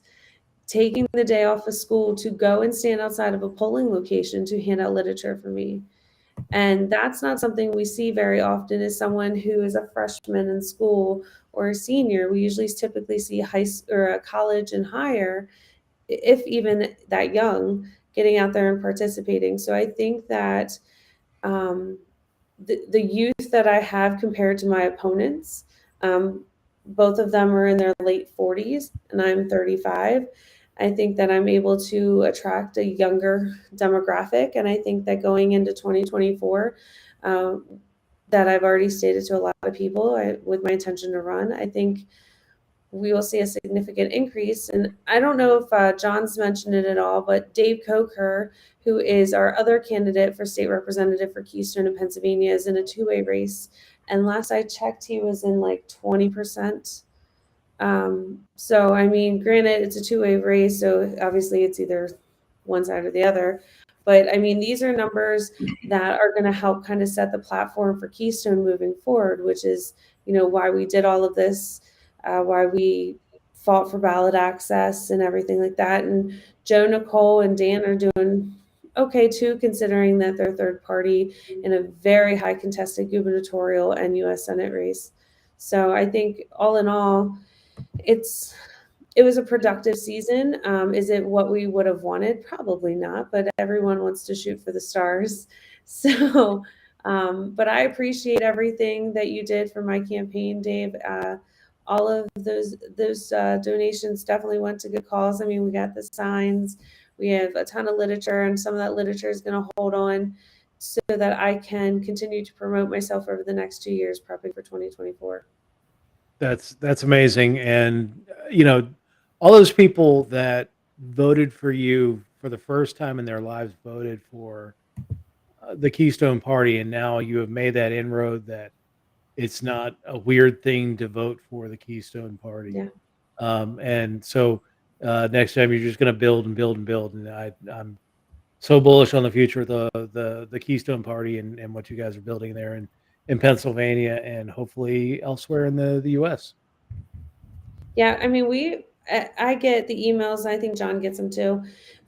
taking the day off of school to go and stand outside of a polling location to hand out literature for me. And that's not something we see very often as someone who is a freshman in school or a senior. We usually typically see or a college and higher, if even that young, getting out there and participating. So I think that um, the youth that I have compared to my opponents, both of them are in their late 40s and I'm 35. I think that I'm able to attract a younger demographic. And I think that going into 2024, that I've already stated to a lot of people with my intention to run, I think we will see a significant increase. And I don't know if John's mentioned it at all, but Dave Coker, who is our other candidate for state representative for Keystone in Pennsylvania, is in a two-way race. And last I checked, he was in like 20%. So, I mean, granted, it's a two-way race, so obviously it's either one side or the other. But I mean, these are numbers that are going to help kind of set the platform for Keystone moving forward, which is, why we did all of this, why we fought for ballot access and everything like that. And Joe, Nicole, and Dan are doing okay too, considering that they're third party in a very high contested gubernatorial and U.S. Senate race. So I think all in all, it was a productive season. Is it what we would have wanted? Probably not, but everyone wants to shoot for the stars. So, but I appreciate everything that you did for my campaign, Dave. All of those donations definitely went to good cause. I mean, we got the signs, we have a ton of literature, and some of that literature is going to hold on so that I can continue to promote myself over the next 2 years, prepping for 2024. That's amazing. And all those people that voted for you for the first time in their lives voted for the Keystone Party, and now you have made that inroad that it's not a weird thing to vote for the Keystone Party. Yeah. And so next time you're just going to build and build and build. And I'm so bullish on the future of the Keystone Party and what you guys are building there in Pennsylvania and hopefully elsewhere in the U.S. Yeah, I mean, I get the emails, and I think John gets them too,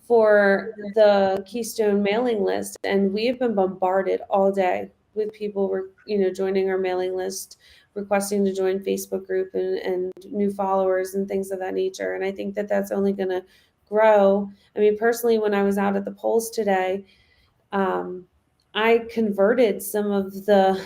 for the Keystone mailing list, and we have been bombarded all day with people, joining our mailing list, requesting to join Facebook group and new followers and things of that nature. And I think that that's only going to grow. I mean, personally, when I was out at the polls today, I converted some of the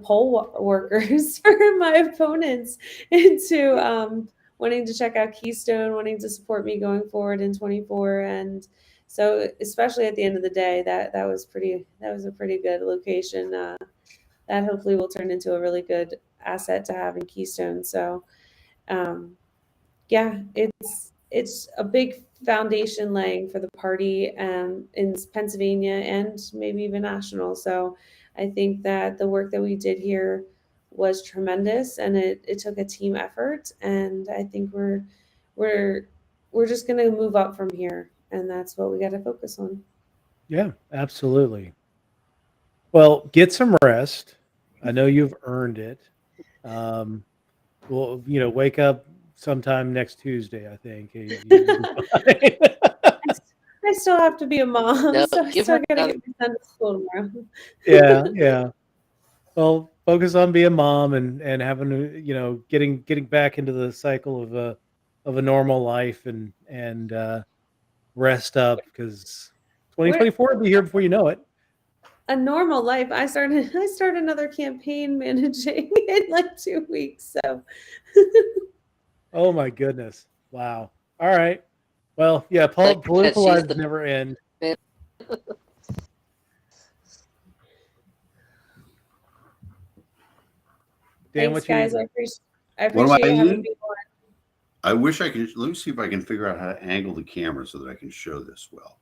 poll workers for my opponents into wanting to check out Keystone, wanting to support me going forward in 24. And so, especially at the end of the day, that was a pretty good location. That hopefully will turn into a really good asset to have in Keystone. So, yeah, it's a big foundation laying for the party in Pennsylvania and maybe even national. So I think that the work that we did here was tremendous, and it took a team effort. And I think we're just going to move up from here, and that's what we got to focus on. Yeah, absolutely. Well, get some rest. I know you've earned it. Well, wake up sometime next Tuesday, I think. You'll be fine. I still have to be a mom, No, so I give still her gotta another. get my son to school tomorrow. Yeah. Well, focus on being mom and having getting back into the cycle of a normal life and rest up because What 2024 will be here before you know it. a normal life. I start another campaign managing in like 2 weeks. So Oh my goodness! Wow. All right. Well, yeah. Like that, Political she's lives the never end. man. Dan, thanks, what you guys. eating? I What am appreciate I you having eating? me on. I wish I could. Let me see if I can figure out how to angle the camera so that I can show this well,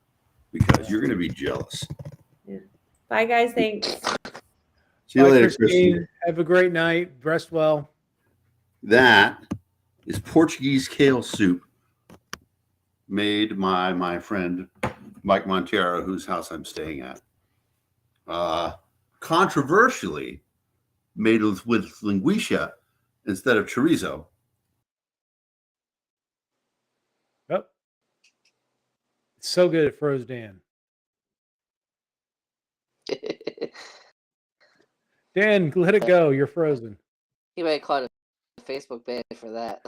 because you're going to be jealous. Bye, guys. Thanks. See you Bye, later, Christine. Christine. Have a great night. Rest well. That is Portuguese kale soup made by my friend Mike Montero, whose house I'm staying at. Controversially made with linguiça instead of chorizo. Oh, it's so good it froze Dan. Dan, let it go. You're frozen. He might call it a Facebook ban for that.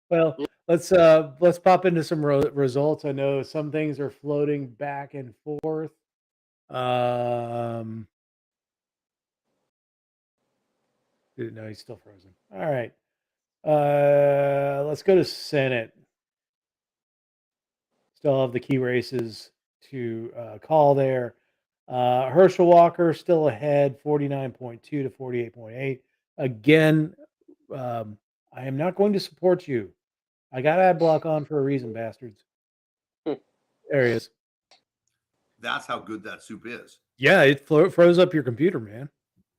Well, let's pop into some results. I know some things are floating back and forth. No, he's still frozen. All right. Let's go to Senate. Still have the key races to call there. Herschel Walker still ahead, 49.2 to 48.8. Again, I am not going to support you. I got ad block on for a reason, bastards. There he is. That's how good that soup is. Yeah, it froze up your computer, man.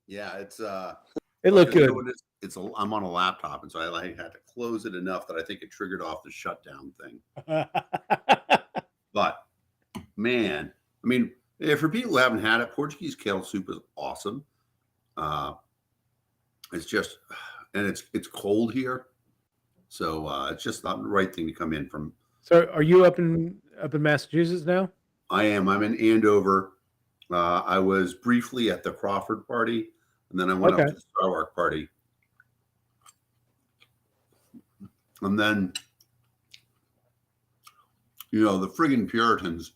Yeah, it's It looked you good. know what it is? I'm on a laptop, and so I had to close it enough that I think it triggered off the shutdown thing. But man, I mean, for people who haven't had it, Portuguese kale soup is awesome. It's just, and it's cold here, so it's just not the right thing to come in from. So, are you up in Massachusetts now? I am. I'm in Andover. I was briefly at the Crawford party, and then I went up to the Starlark party, and then the friggin' Puritans.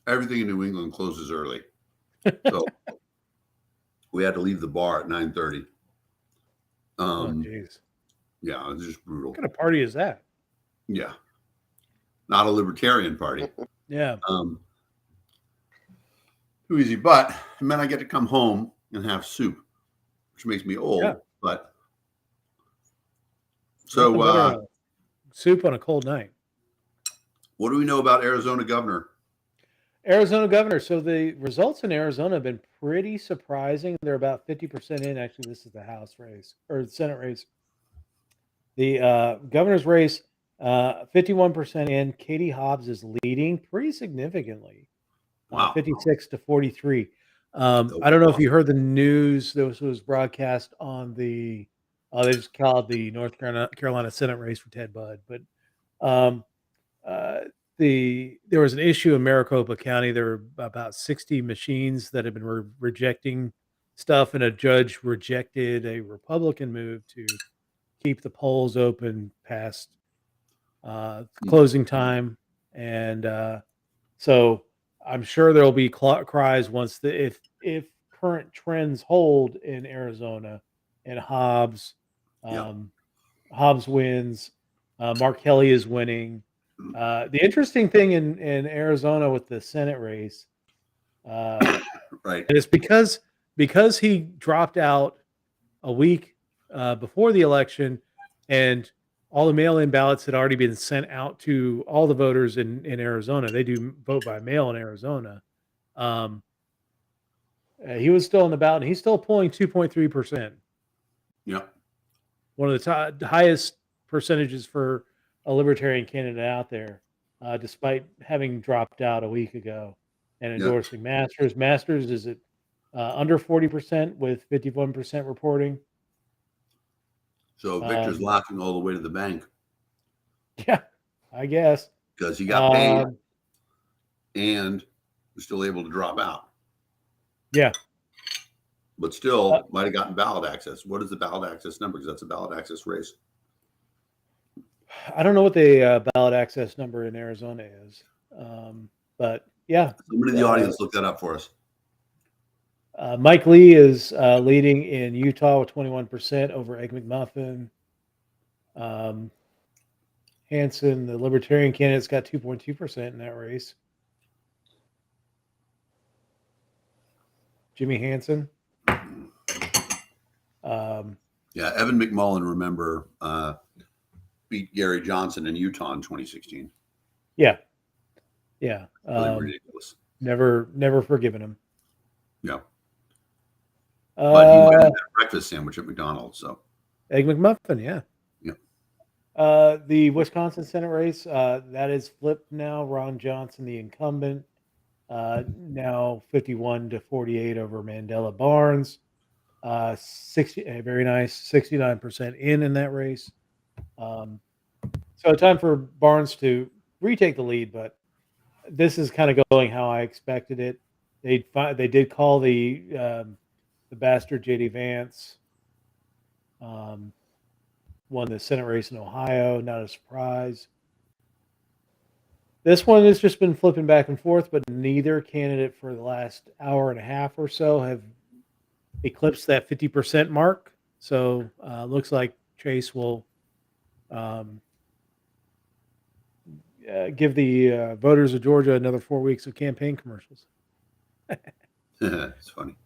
Everything in New England closes early, so we had to leave the bar at 9:30. Oh, jeez. Yeah, it's just brutal. What kind of party is that? Yeah, not a libertarian party. Yeah. Too easy, but and then I get to come home and have soup, which makes me old. Yeah. But Nothing better so, than soup on a cold night. what do we know about Arizona governor? Arizona governor. So the results in Arizona have been pretty surprising. They're about 50% in. Actually, this is the House race or the Senate race. The governor's race, 51% in. Katie Hobbs is leading pretty significantly. Wow. 56 to 43. I don't know if you heard the news. This was broadcast on the, they just called the North Carolina Senate race for Ted Budd. But there was an issue in Maricopa County. There were about 60 machines that have been rejecting stuff, and a judge rejected a Republican move to keep the polls open past closing time. And so I'm sure there will be cries once if current trends hold in Arizona and Hobbs wins, Mark Kelly is winning. The interesting thing in Arizona with the Senate race, right, and it's because he dropped out a week before the election, and all the mail-in ballots had already been sent out to all the voters in Arizona. They do vote by mail in Arizona. He was still on the ballot, and he's still pulling 2.3%. Yeah. One of the highest percentages for a libertarian candidate out there, despite having dropped out a week ago and endorsing Masters. Masters is at under 40% with 51% reporting. So Victor's Um, laughing all the way to the bank Yeah, I guess. because he got paid Um, and was still able to drop out, yeah. but still might have gotten ballot access. What is the ballot access number? Because that's a ballot access race. I don't know what the ballot access number in Arizona is, but yeah, Somebody in the audience look that up for us. Mike Lee is leading in Utah with 21% over Egg McMuffin. Hansen, the Libertarian candidate's got 2.2% in that race. Jimmy Hansen. Yeah, Evan McMullen, remember, beat Gary Johnson in Utah in 2016. Yeah. Really ridiculous. Never forgiven him. Yeah. But he went Uh, that breakfast sandwich at McDonald's. So Egg McMuffin, yeah. The Wisconsin Senate race, that is flipped now. Ron Johnson, the incumbent, now 51-48 over Mandela Barnes. 60, very nice, 69% in that race. So time for Barnes to retake the lead, but this is kind of going how I expected it. They did call the bastard JD Vance. Won the Senate race in Ohio, not a surprise. This one has just been flipping back and forth, but neither candidate for the last hour and a half or so have eclipsed that 50% mark. So looks like Chase will give the voters of Georgia another 4 weeks of campaign commercials. it's funny.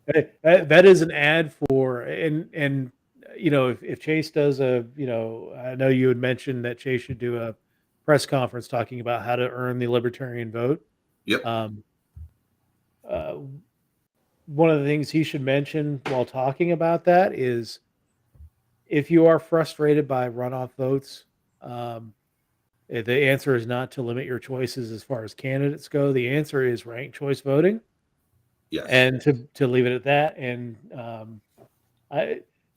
That is an ad for, and you know, if Chase does I know you had mentioned that Chase should do a press conference talking about how to earn the libertarian vote. Yep. One of the things he should mention while talking about that is if you are frustrated by runoff votes, the answer is not to limit your choices as far as candidates go. The answer is ranked choice voting. Yes. And to leave it at that. And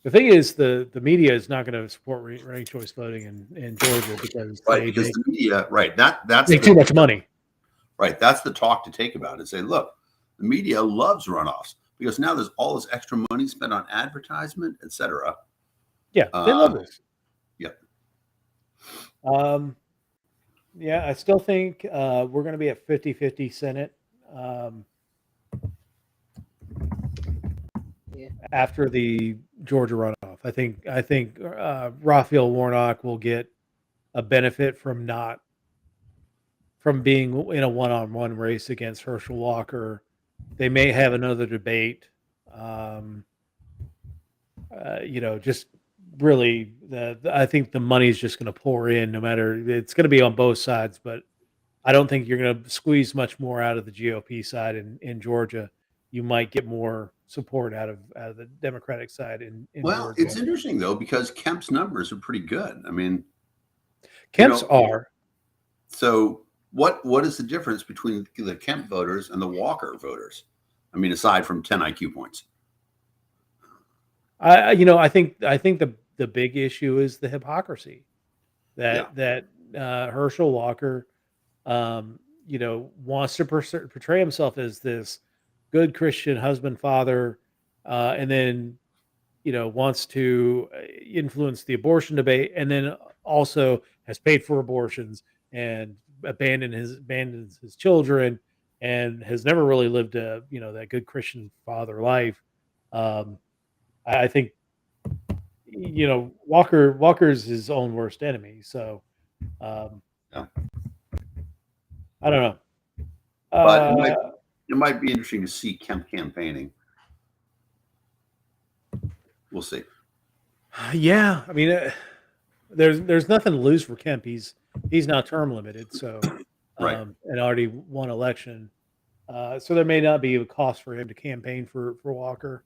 the thing is, the media is not going to support ranked choice voting in Georgia because right, they because make, the media, right, that's make too much money. Right, that's the talk to take about it. Say, look, the media loves runoffs because now there's all this extra money spent on advertisement, etc. Yeah, they love this. Yep. Yeah, I still think we're going to be at 50-50 Senate. After the Georgia runoff, I think Raphael Warnock will get a benefit from being in a one-on-one race against Herschel Walker. They may have another debate. Just really, I think the money is just going to pour in. No matter, it's going to be on both sides, but I don't think you're going to squeeze much more out of the GOP side in Georgia. You might get more support out of the Democratic side in Well, Georgia. it's interesting though because Kemp's numbers are pretty good. I mean, Kemp's are. So what is the difference between the Kemp voters and the Walker voters? I mean, aside from 10 IQ points. I think the big issue is the hypocrisy that Herschel Walker, wants to portray himself as this good Christian husband, father, and then, wants to influence the abortion debate, and then also has paid for abortions and abandons his children, and has never really lived that good Christian father life. I think, Walker's his own worst enemy. So, I don't know. But it might be interesting to see Kemp campaigning. We'll see. Yeah, I mean, there's nothing to lose for Kemp. He's now term limited, so Right. And already won election. So there may not be a cost for him to campaign for Walker.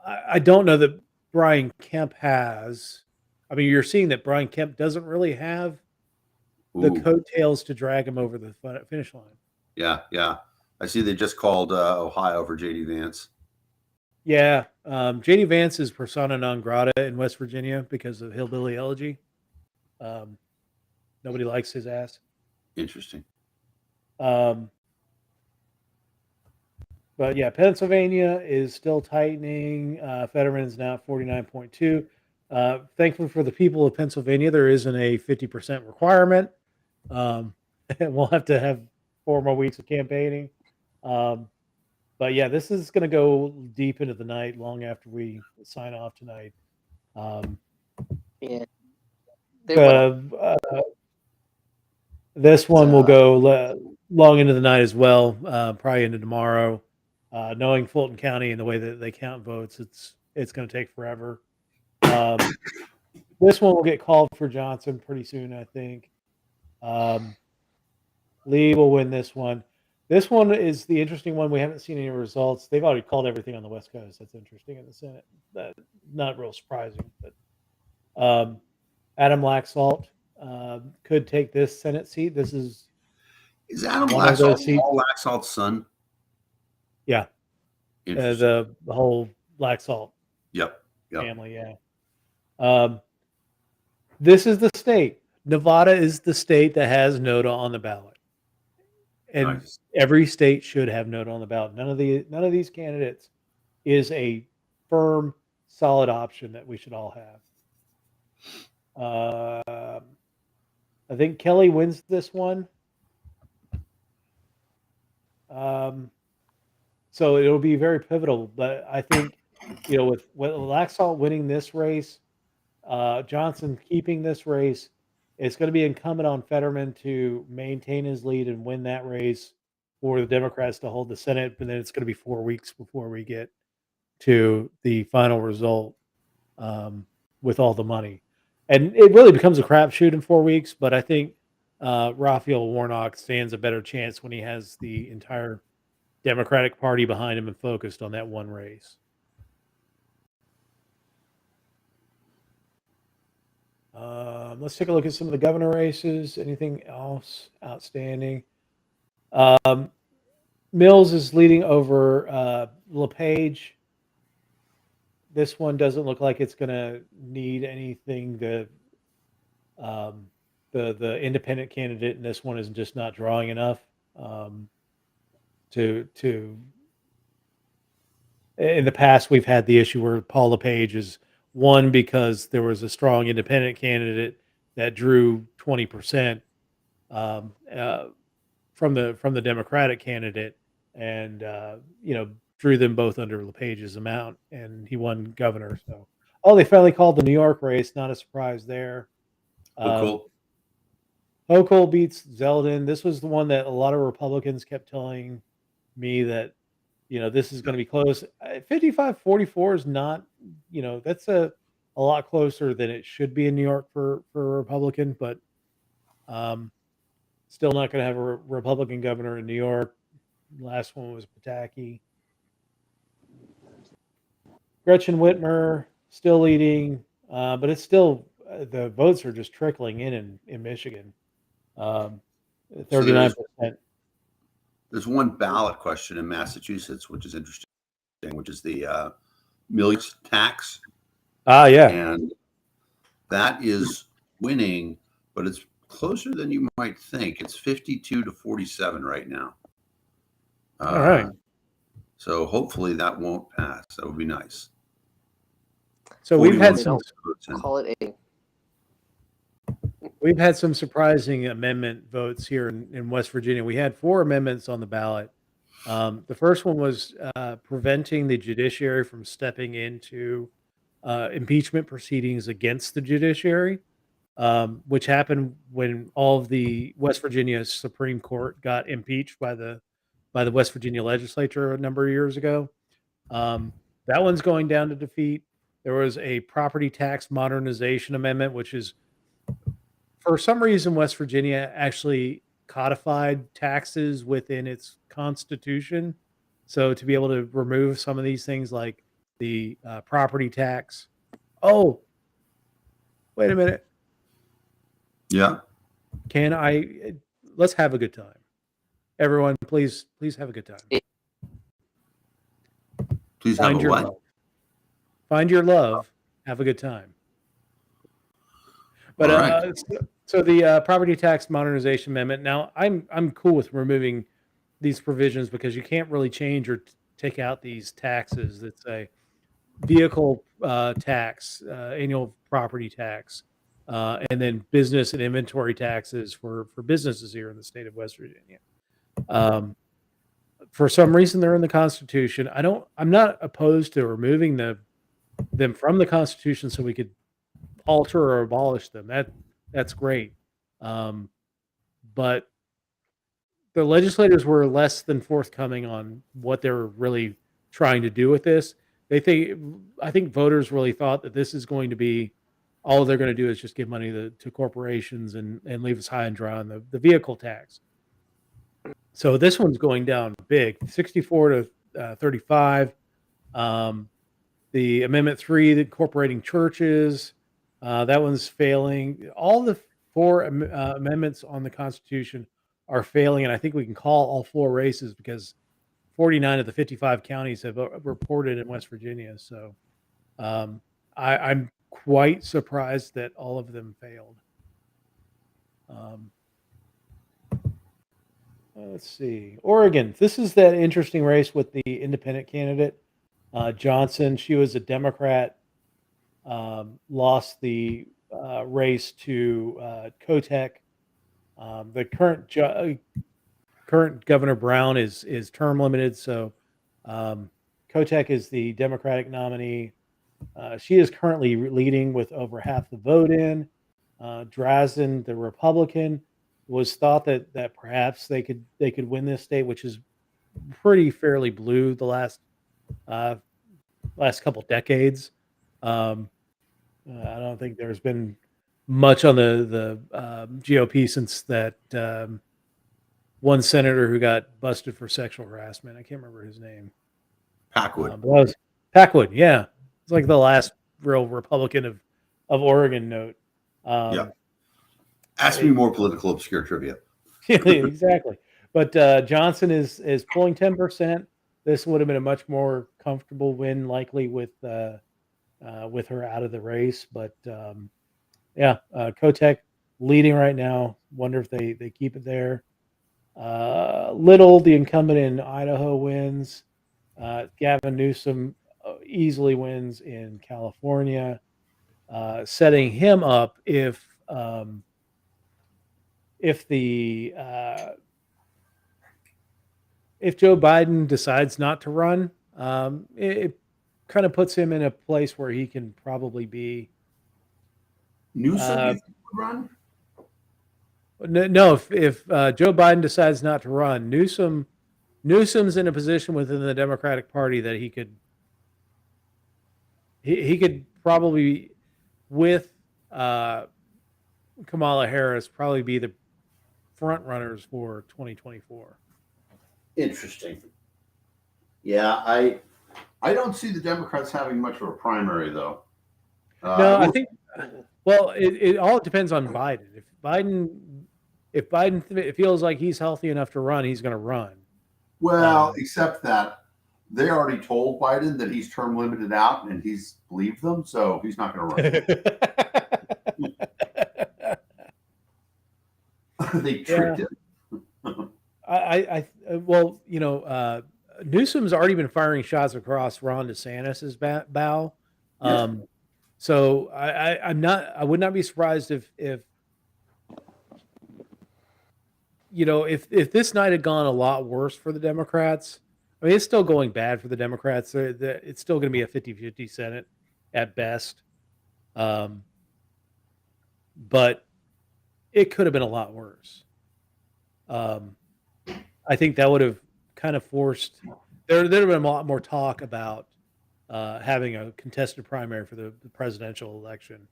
I don't know that Brian Kemp has. I mean, you're seeing that Brian Kemp doesn't really have the coattails to drag him over the finish line. Yeah. I see they just called Ohio for JD Vance. Yeah, JD Vance is persona non grata in West Virginia because of hillbilly elegy. Um, Nobody likes his ass. Interesting. Um, but yeah, Pennsylvania is still tightening. Fetterman is now at 49.2. Thankfully for the people of Pennsylvania, there isn't a 50% requirement. We'll have to have 4 more weeks of campaigning. But yeah, this is going to go deep into the night, long after we sign off tonight. Yeah. They went This one will So- go long into the night as well, probably into tomorrow. Knowing Fulton County and the way that they count votes, it's going to take forever. This one will get called for Johnson pretty soon, I think. Lee will win this one. This one is the interesting one. We haven't seen any results. They've already called everything on the West Coast. That's interesting in the Senate. That not real surprising, but Adam Laxalt could take this Senate seat. This is Adam one of those Laxalt seats. Paul Laxalt's son? Yeah, Interesting. the whole Laxalt Yep. family. Yeah. This is the state. Nevada is the state that has NOTA on the ballot, and Nice. every state should have NOTA on the ballot. None of these candidates is a firm, solid option that we should all have. I think Kelly wins this one. So it'll be very pivotal. But I think, with Laxalt winning this race, Johnson keeping this race, it's going to be incumbent on Fetterman to maintain his lead and win that race for the Democrats to hold the Senate. But then it's going to be 4 weeks before we get to the final result with all the money. And it really becomes a crapshoot in 4 weeks. But I think Raphael Warnock stands a better chance when he has the entire Democratic Party behind him and focused on that one race. Let's take a look at some of the governor races. Anything else outstanding? Mills is leading over LePage. This one doesn't look like it's going to need anything. The independent candidate in this one is just not drawing enough to. In the past, we've had the issue where Paul LePage is won because there was a strong independent candidate that drew 20% from the Democratic candidate, and drew them both under LePage's amount, and he won governor. So, they finally called the New York race. Not a surprise there. Cool. Hochul beats Zeldin. This was the one that a lot of Republicans kept telling me that, this is going to be close. 55-44 is not, that's a lot closer than it should be in New York for a Republican, but still not going to have a Republican governor in New York. Last one was Pataki. Gretchen Whitmer still leading, but it's still the votes are just trickling in Michigan. 39%. There's one ballot question in Massachusetts, which is interesting, which is the millage tax. Yeah. And that is winning, but it's closer than you might think. It's 52-47 right now. All right. So hopefully that won't pass. That would be nice. So we've had 41 some Call it a. We've had some surprising amendment votes here in West Virginia. We had 4 amendments on the ballot. The first one was preventing the judiciary from stepping into impeachment proceedings against the judiciary, which happened when all of the West Virginia Supreme Court got impeached by the West Virginia legislature a number of years ago. That one's going down to defeat. There was a property tax modernization amendment, which is, for some reason, West Virginia actually codified taxes within its constitution. So to be able to remove some of these things like the property tax. Oh, wait a minute. Yeah. Let's have a good time. Everyone, please have a good time. Please have Find a your what? love. Find your love. Have a good time. But All right. so the property tax modernization amendment. Now, I'm cool with removing these provisions because you can't really change or take out these taxes that say vehicle tax, annual property tax, and then business and inventory taxes for businesses here in the state of West Virginia. Um, for some reason, they're in the Constitution. I'm not opposed to removing them from the Constitution so we could alter or abolish them. That's great. Um, but the legislators were less than forthcoming on what they were really trying to do with this. I think voters really thought that this is going to be all they're going to do is just give money to corporations and leave us high and dry on the vehicle tax. So this one's going down big, 64 to 35. The Amendment 3, incorporating churches, that one's failing. All the four amendments on the Constitution are failing, and I think we can call all four races because 49 of the 55 counties have reported in West Virginia. So I'm quite surprised that all of them failed. Let's see. Oregon. This is that interesting race with the independent candidate, Johnson. She was a Democrat, lost the race to Kotek. The current Governor Brown is term limited, so Kotek is the Democratic nominee. She is currently leading with over half the vote in. Drazen, the Republican, was thought that perhaps they could win this state, which is pretty fairly blue the last couple decades. I don't think there's been much on the GOP since that one senator who got busted for sexual harassment. I can't remember his name. Packwood. Packwood, yeah. It's like the last real Republican of Oregon note. Yeah. Ask me more political obscure trivia. Yeah, exactly. But Johnson is pulling 10%. This would have been a much more comfortable win, likely with her out of the race. But Kotek leading right now. Wonder if they keep it there. Little, the incumbent in Idaho, wins. Gavin Newsom easily wins in California, setting him up if Joe Biden decides not to run, it kind of puts him in a place where he can probably be. Newsom you think would run? No, if Joe Biden decides not to run, Newsom's in a position within the Democratic Party that he could probably, with Kamala Harris, probably be the front runners for 2024. Interesting. Yeah, I don't see the Democrats having much of a primary though. No, I think. Well, it all depends on Biden. If Biden feels like he's healthy enough to run, he's going to run. Well, except that they already told Biden that he's term limited out, and he's believed them, so he's not going to run. They tricked him. Well, Newsom's already been firing shots across Ron DeSantis's bow. So I would not be surprised if this night had gone a lot worse for the Democrats. I mean, it's still going bad for the Democrats. It's still going to be a 50-50 Senate at best. But it could have been a lot worse. I think that would have kind of forced there'd have been a lot more talk about having a contested primary for the presidential election.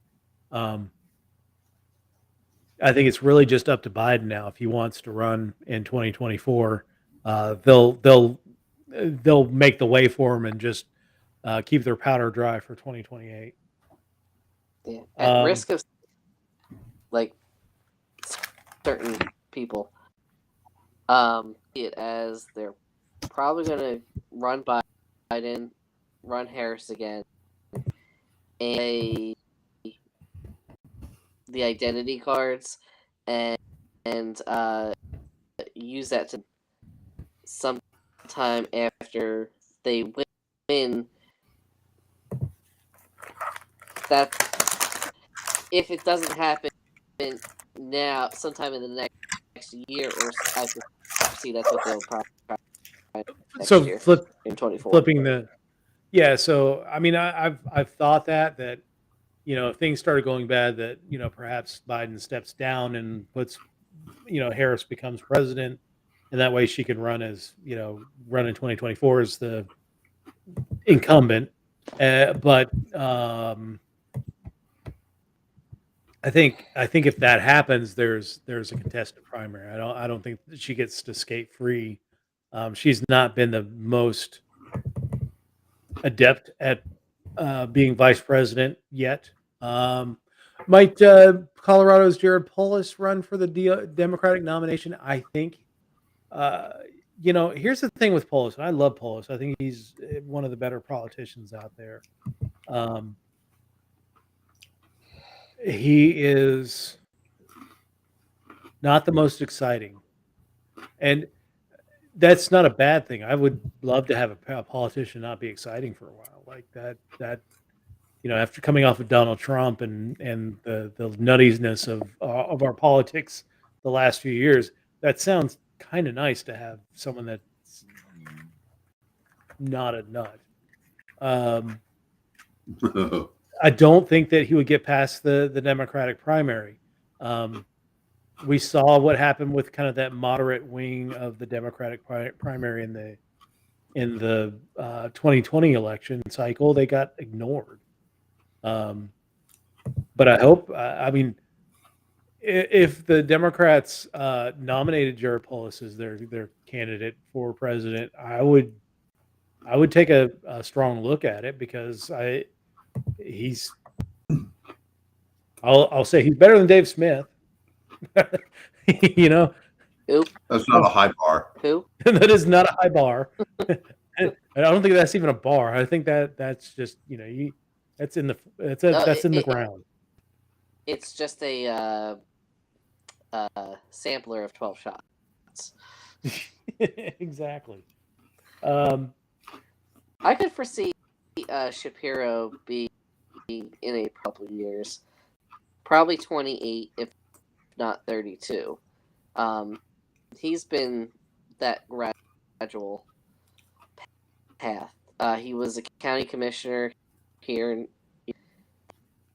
I think it's really just up to Biden now if he wants to run in 2024. They'll make the way for him and just keep their powder dry for 2028. Yeah, at risk of like certain people, it as they're probably going to run Biden run Harris again, and the identity cards, and use that to sometime after they win. That if it doesn't happen now, sometime in the next year, or I see that's what they'll probably next So year in 24. flipping the, yeah. So I mean, I've thought that if things started going bad, that perhaps Biden steps down and puts Harris becomes president, and that way she can run as run in 2024 as the incumbent. But I think if that happens, there's a contested primary. I don't think that she gets to skate free. She's not been the most adept at being vice president yet. Might Colorado's Jared Polis run for the Democratic nomination? I think. Here's the thing with Polis. I love Polis. I think he's one of the better politicians out there. He is not the most exciting, and that's not a bad thing. I would love to have a politician not be exciting for a while, like that. After coming off of Donald Trump and the nuttiness of our politics the last few years, that sounds kind of nice to have someone that's not a nut. I don't think that he would get past the Democratic primary. We saw what happened with kind of that moderate wing of the Democratic primary in the 2020 election cycle. They got ignored. But I hope. I mean, if the Democrats nominated Jared Polis as their candidate for president, I would take a strong look at it, because I'll say he's better than Dave Smith. Who? That's not a high bar. Who? That is not a high bar. I don't think that's even a bar. I think that's just that's in the the ground. It's just a sampler of 12 shots. Exactly. I could foresee Shapiro being in a couple of years, probably 28, if not 32. He's been that gradual path. He was a county commissioner here, and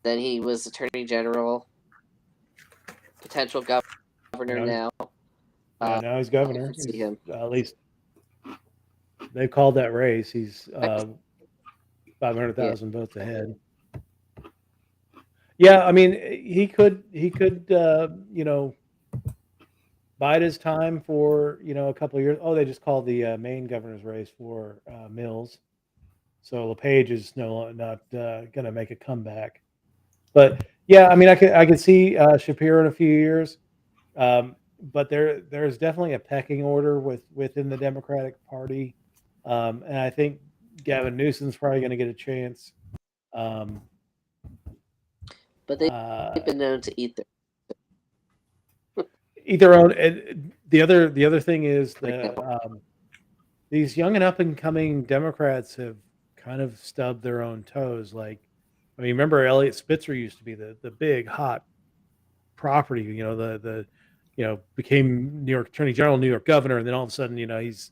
then he was attorney general, potential governor now. Now he's governor. See him. At least they called that race. He's 500,000 votes ahead. Yeah, I mean, he could bide his time for a couple of years. Oh, they just called the Maine governor's race for Mills, so LePage is not going to make a comeback. But yeah, I mean, I could see Shapiro in a few years, but there's definitely a pecking order within the Democratic Party, and I think Gavin Newsom's probably going to get a chance. But they've been known to eat their own. And the other thing is that these young and up and coming Democrats have kind of stubbed their own toes. Like, I mean, remember Elliot Spitzer used to be the big hot property. Became New York Attorney General, New York Governor, and then all of a sudden, he's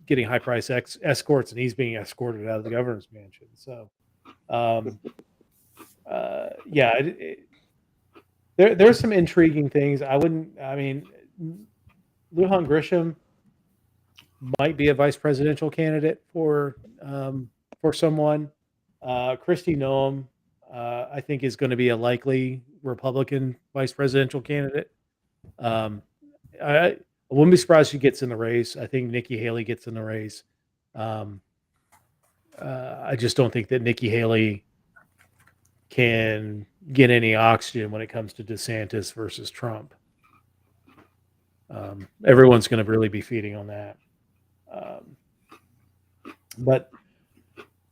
getting high price escorts, and he's being escorted out of the governor's mansion. So, there's some intriguing things. Lujan Grisham might be a vice presidential candidate for someone. Kristi Noem, I think, is going to be a likely Republican vice presidential candidate. I wouldn't be surprised if she gets in the race. I think Nikki Haley gets in the race. I just don't think that Nikki Haley can get any oxygen when it comes to DeSantis versus Trump. Everyone's going to really be feeding on that. But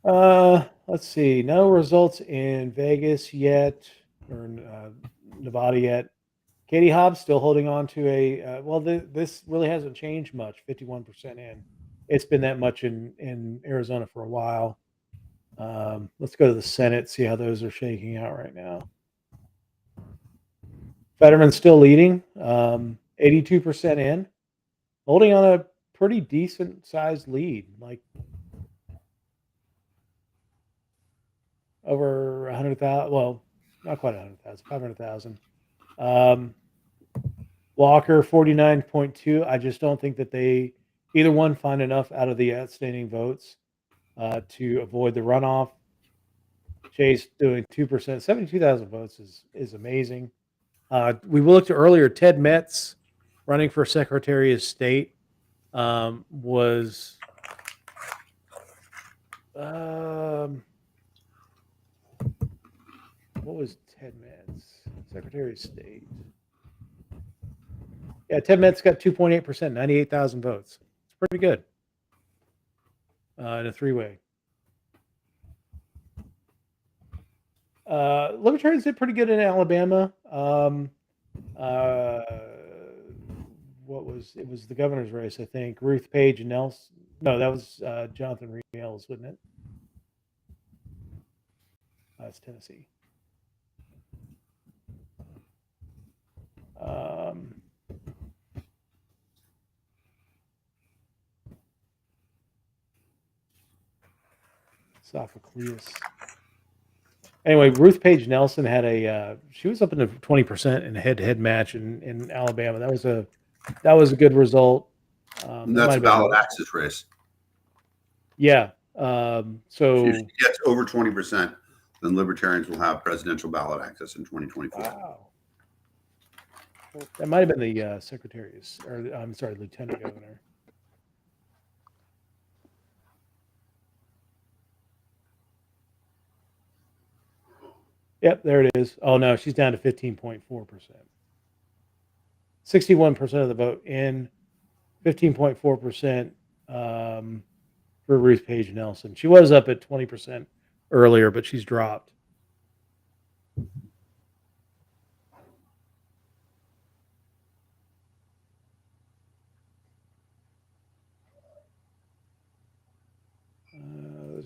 Let's see. No results in Vegas yet, or Nevada yet. Katie Hobbs still holding on to a. This really hasn't changed much. 51% in. It's been that much in Arizona for a while. Let's go to the Senate. See how those are shaking out right now. Fetterman's still leading. 82% in, holding on a pretty decent sized lead, like over 100,000. Well, not quite 100,000, 500,000. Walker 49.2. I just don't think that they either one find enough out of the outstanding votes to avoid the runoff. Chase doing 2%, 72,000 votes is amazing. We looked earlier. Ted Metz, running for Secretary of State, was what was Ted Metz? Secretary of State. Yeah, Ted Metz got 2.8%, 98,000 votes. It's pretty good in a three-way. Libertarians did pretty good in Alabama. It was the governor's race, I think. Ruth Page Nelson. No, that was Jonathan Reed Ailes, wasn't it? That's Tennessee. Sophocles. Anyway, Ruth Page Nelson had she was up into 20% in a head-to-head match in Alabama. That was a good result. And that's a ballot access race. Yeah. So if she gets over 20%, then Libertarians will have presidential ballot access in 2024. Wow. That might have been the lieutenant governor. Yep, there it is. Oh no, she's down to 15.4%. 61% of the vote in, 15.4% for Ruth Page Nelson. She was up at 20% earlier, but she's dropped.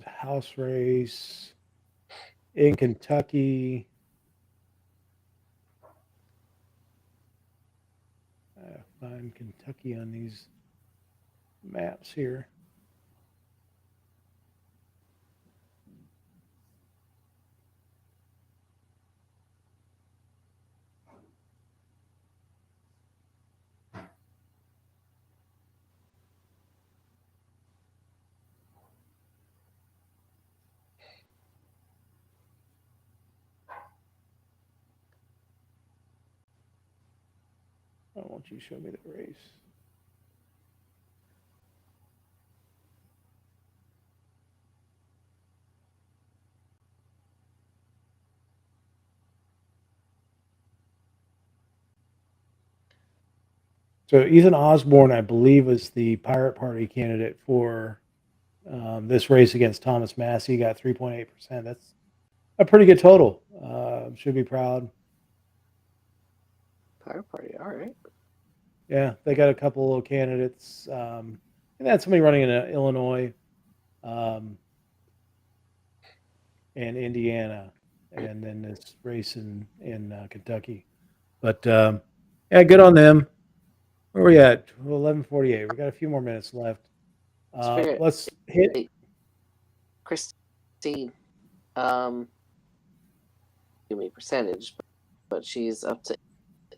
House race in Kentucky. Find Kentucky on these maps here. Why won't you show me the race? So Ethan Osborne, I believe, was the Pirate Party candidate for this race against Thomas Massey. He got 3.8%. That's a pretty good total. Should be proud. Pirate Party, all right. Yeah, they got a couple of candidates. And they had somebody running in Illinois and Indiana, and then this race in Kentucky. But yeah, good on them. Where are we at? 11:48. We got a few more minutes left. Let's hit Christine. Give me percentage, but she's up to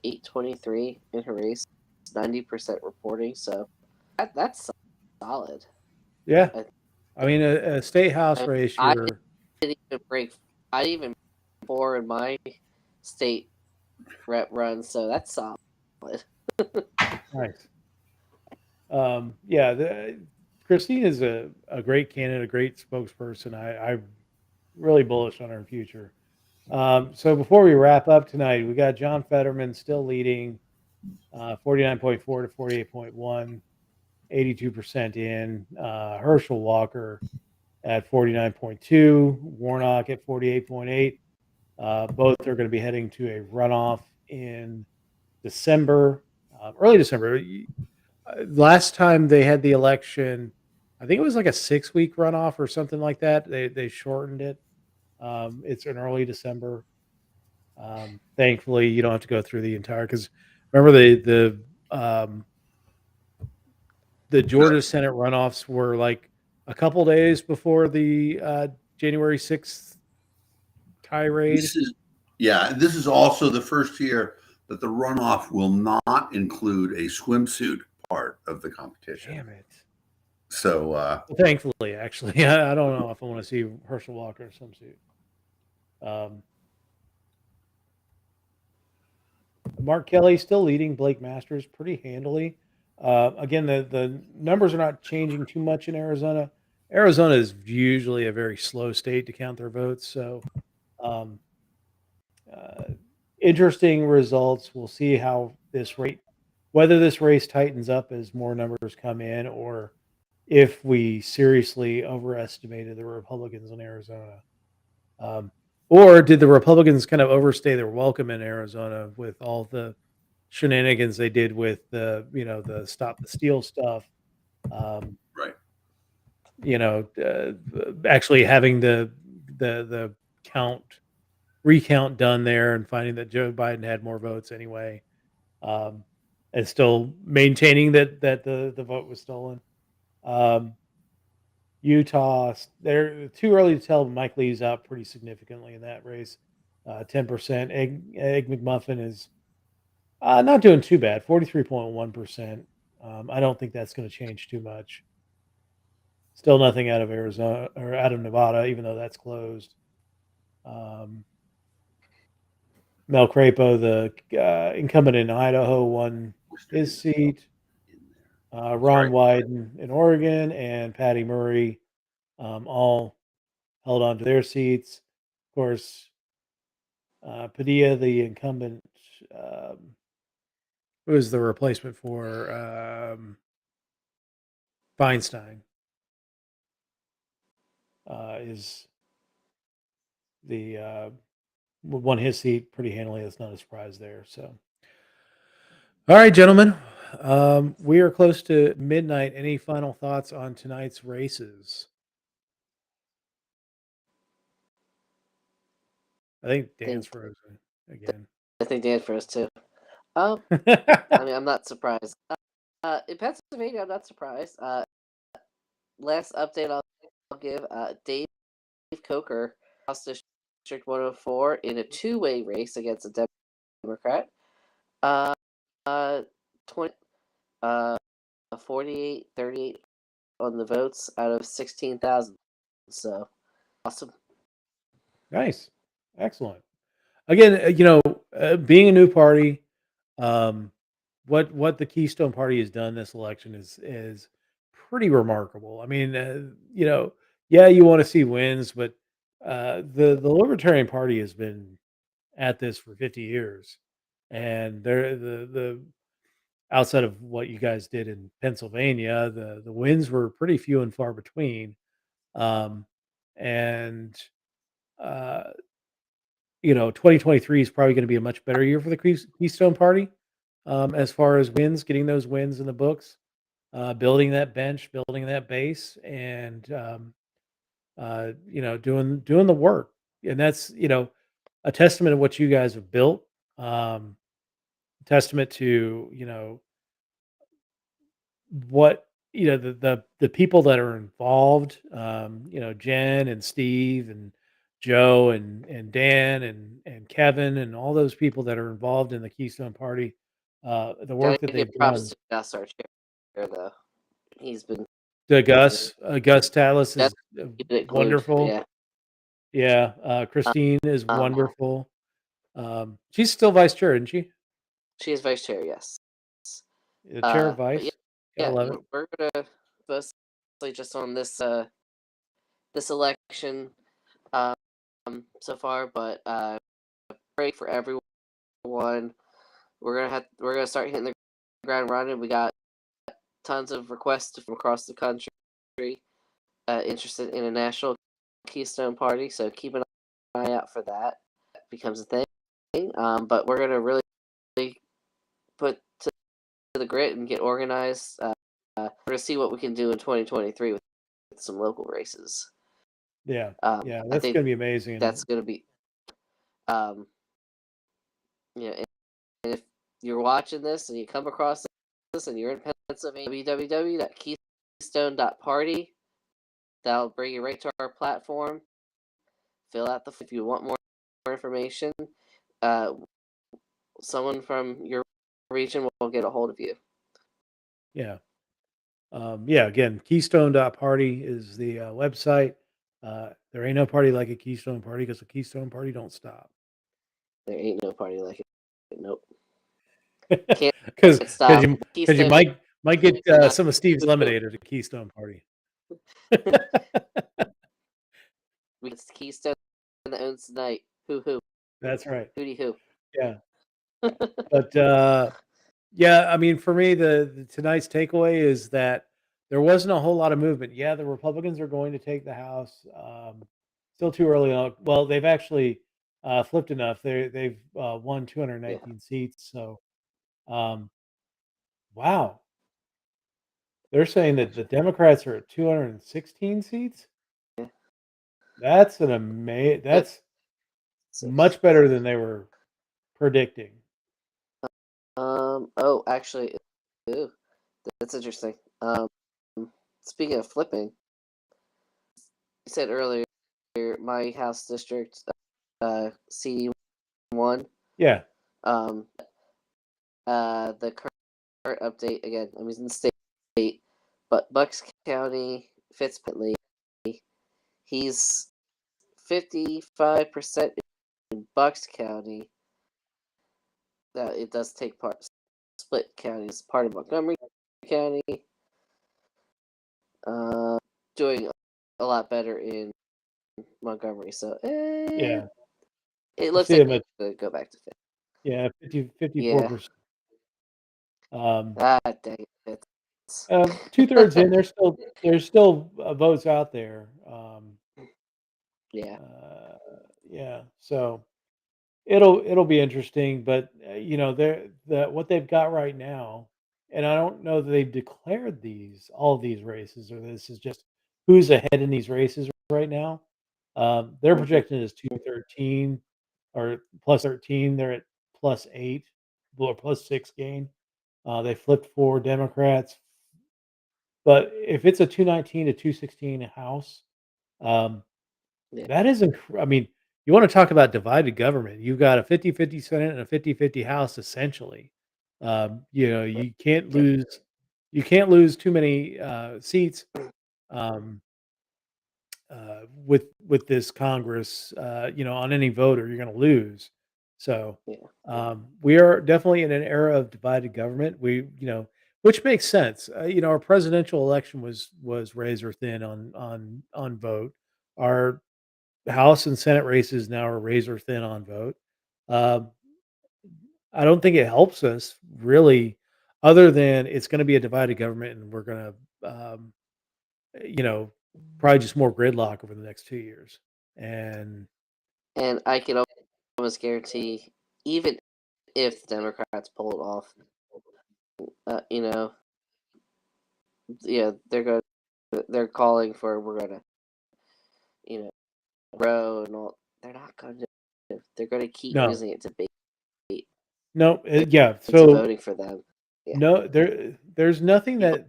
823 in her race, 90% reporting. So that's solid. Yeah, I mean a state house race. I didn't even break. I didn't even 4 in my state rep run, so that's solid. Nice. Yeah, Christine is a great candidate, a great spokesperson. I'm really bullish on her future. So before we wrap up tonight, we got John Fetterman still leading, 49.4 to 48.1, 82% in. Herschel Walker at 49.2, Warnock at 48.8. Both are going to be heading to a runoff in December, early December. Last time they had the election, I think it was like a 6-week runoff or something like that. They shortened it. It's in early December. Thankfully, you don't have to go through the entire, because remember the Georgia Senate runoffs were like a couple days before the January 6th tirade. This is also the first year that the runoff will not include a swimsuit part of the competition. Damn it. So, Well, thankfully, actually, I don't know if I want to see Herschel Walker in swimsuit. Mark Kelly still leading Blake Masters pretty handily. Again, the numbers are not changing too much in Arizona. Arizona is usually a very slow state to count their votes, so interesting results. We'll see how whether this race tightens up as more numbers come in, or if we seriously overestimated the Republicans in Arizona. Or did the Republicans kind of overstay their welcome in Arizona with all the shenanigans they did with the Stop the Steal stuff? right. Actually having the recount done there and finding that Joe Biden had more votes anyway, and still maintaining that the vote was stolen. Utah, they're too early to tell. Mike Lee's out pretty significantly in that race. 10%. Egg McMuffin is not doing too bad. 43.1%. I don't think that's going to change too much. Still nothing out of Arizona or out of Nevada, even though that's closed. Mel Crapo, the incumbent in Idaho, won his seat. Ron Wyden in Oregon and Patty Murray all held on to their seats. Of course, Padilla, the incumbent, who is the replacement for Feinstein, is the won his seat pretty handily. That's not a surprise there. So, all right, gentlemen, we are close to midnight. Any final thoughts on tonight's races? I think Dan's frozen again. I think Dan froze too. I mean, I'm not surprised. In Pennsylvania, I'm not surprised. Last update I'll give: Dave Coker lost District 104 in a two-way race against a Democrat. 48-38 on the votes out of 16,000. So awesome. Nice. Excellent. Again, being a new party, what the Keystone Party has done this election is pretty remarkable. I mean, you want to see wins, but the Libertarian Party has been at this for 50 years, and they're the outside of what you guys did in Pennsylvania, the wins were pretty few and far between, and 2023 is probably going to be a much better year for the Keystone Party, as far as wins, getting those wins in the books, building that bench, building that base, and doing the work. And that's a testament of what you guys have built. Testament to what the people that are involved. Jen and Steve and Joe and Dan and Kevin and all those people that are involved in the Keystone Party, the work that they've done. To Gus, our chair, though. He's been Gus Talis is wonderful. Yeah. Christine is wonderful. She's still vice chair, isn't she? She is vice chair, yes. The chair of vice. Yeah, we're gonna mostly just on this this election so far, but pray for everyone. We're gonna start hitting the ground running. We got tons of requests from across the country. interested in a national Keystone Party, so keep an eye out for that. Becomes a thing. But we're going to really put to the grit and get organized. We're going to see what we can do in 2023 with some local races. Yeah, I that's think going to be amazing. that's going to be, and if you're watching this and you come across this and you're in Pennsylvania, www.keystone.party. That'll bring you right to our platform. Fill out if you want more information. Someone from your region will get a hold of you. Yeah. Again, keystone.party is the website. There ain't no party like a Keystone Party because a Keystone Party don't stop. There ain't no party like it. Nope. Because Stop. you Keystone. might get some of Steve's lemonade at a Keystone Party. It's Keystone that owns tonight. Hoo. That's right. Hooty hoo. Yeah. But I mean, for me, the tonight's takeaway is that there wasn't a whole lot of movement. Yeah, the Republicans are going to take the House. Still too early on. Well, they've actually flipped enough. They've won 219 seats. So, wow. They're saying that the Democrats are at 216 seats. Yeah. That's an amazing. That's much better than they were predicting. Oh, actually, ooh, that's interesting. Speaking of flipping, you said earlier my House district, CD1. Yeah. The current update again. I'm using the state, but Bucks County Fitzpatrick, he's 55% in Bucks County. It does take part. Split County is part of Montgomery County. Doing a lot better in Montgomery. So Yeah. it looks See like him we go back to 50. Yeah, 54%. Dang it. 2/3 in. There's still votes out there. Yeah. Yeah. So it'll be interesting, but what they've got right now, and I don't know that they've declared all of these races, or this is just who's ahead in these races right now. Their projection is 213 or plus 13. They're at plus 8 or plus 6 gain. They flipped 4 Democrats. But if it's a 219 to 216 House, that is I mean, you want to talk about divided government. You've got a 50-50 Senate and a 50-50 House, essentially. You can't lose too many seats with this Congress. On any vote, or you're going to lose. So we are definitely in an era of divided government. Which makes sense. Our presidential election was razor thin on vote. Our House and Senate races now are razor thin on vote. I don't think it helps us really, other than it's going to be a divided government, and we're going to, probably just more gridlock over the next 2 years. And I can almost guarantee, even if the Democrats pull it off, they're calling for, we're gonna, row and all. They're not going to. They're going to keep using it to bait. No, yeah. into So voting for them. Yeah. no, there's nothing there's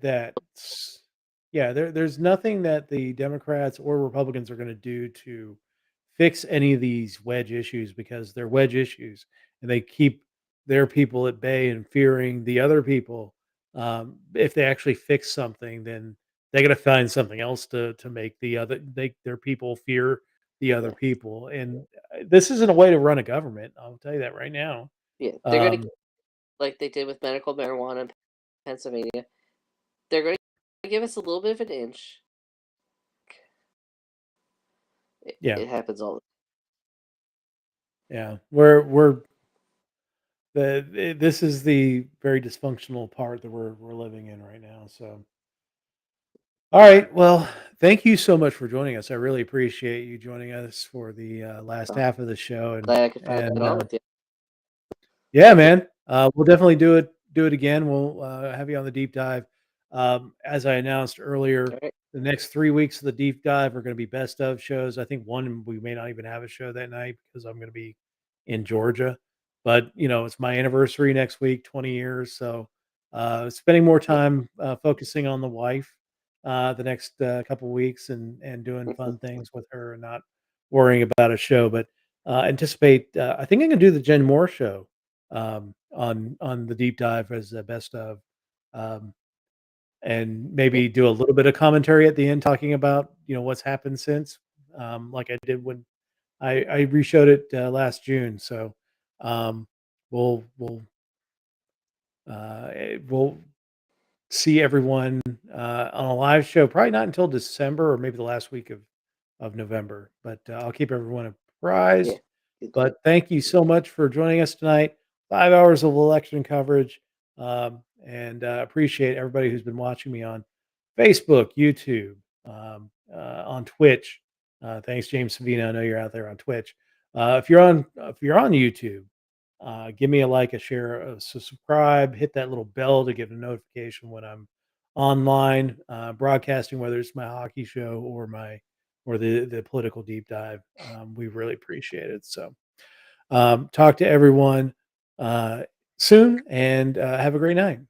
nothing that the Democrats or Republicans are going to do to fix any of these wedge issues, because they're wedge issues, and they keep their people at bay and fearing the other people. If they actually fix something, then they got to find something else to make their people fear the other people. And this isn't a way to run a government. I'll tell you that right now. Yeah, they're going to, like they did with medical marijuana in Pennsylvania, they're going to give us a little bit of an inch. It happens all the time. Yeah, this is the very dysfunctional part that we're living in right now. So, all right, well, thank you so much for joining us. I really appreciate you joining us for the last Oh, half of the show. And glad I could finally and get on with you. yeah, Thank you. man, we'll definitely do it again. We'll have you on the deep dive. As I announced earlier, All right. the next 3 weeks of the deep dive are going to be best of shows. I think one we may not even have a show that night because I'm going to be in Georgia. But it's my anniversary next week, 20 years. So spending more time focusing on the wife the next couple weeks and doing fun things with her and not worrying about a show. But anticipate. I think I'm going to do the Jen Moore show on the deep dive as the best of. Um, and maybe do a little bit of commentary at the end talking about what's happened since, like I did when I reshowed it last June. So um, we'll we'll see everyone on a live show, probably not until December or maybe the last week of November, but I'll keep everyone Yeah. apprised. But thank you so much for joining us tonight. 5 hours of election coverage, and appreciate everybody who's been watching me on Facebook, YouTube, on Twitch. Thanks, James Savino. I know you're out there on Twitch. If you're on YouTube, give me a like, a share, a subscribe, hit that little bell to get a notification when I'm online broadcasting, whether it's my hockey show or the political deep dive. We really appreciate it. So talk to everyone soon and have a great night.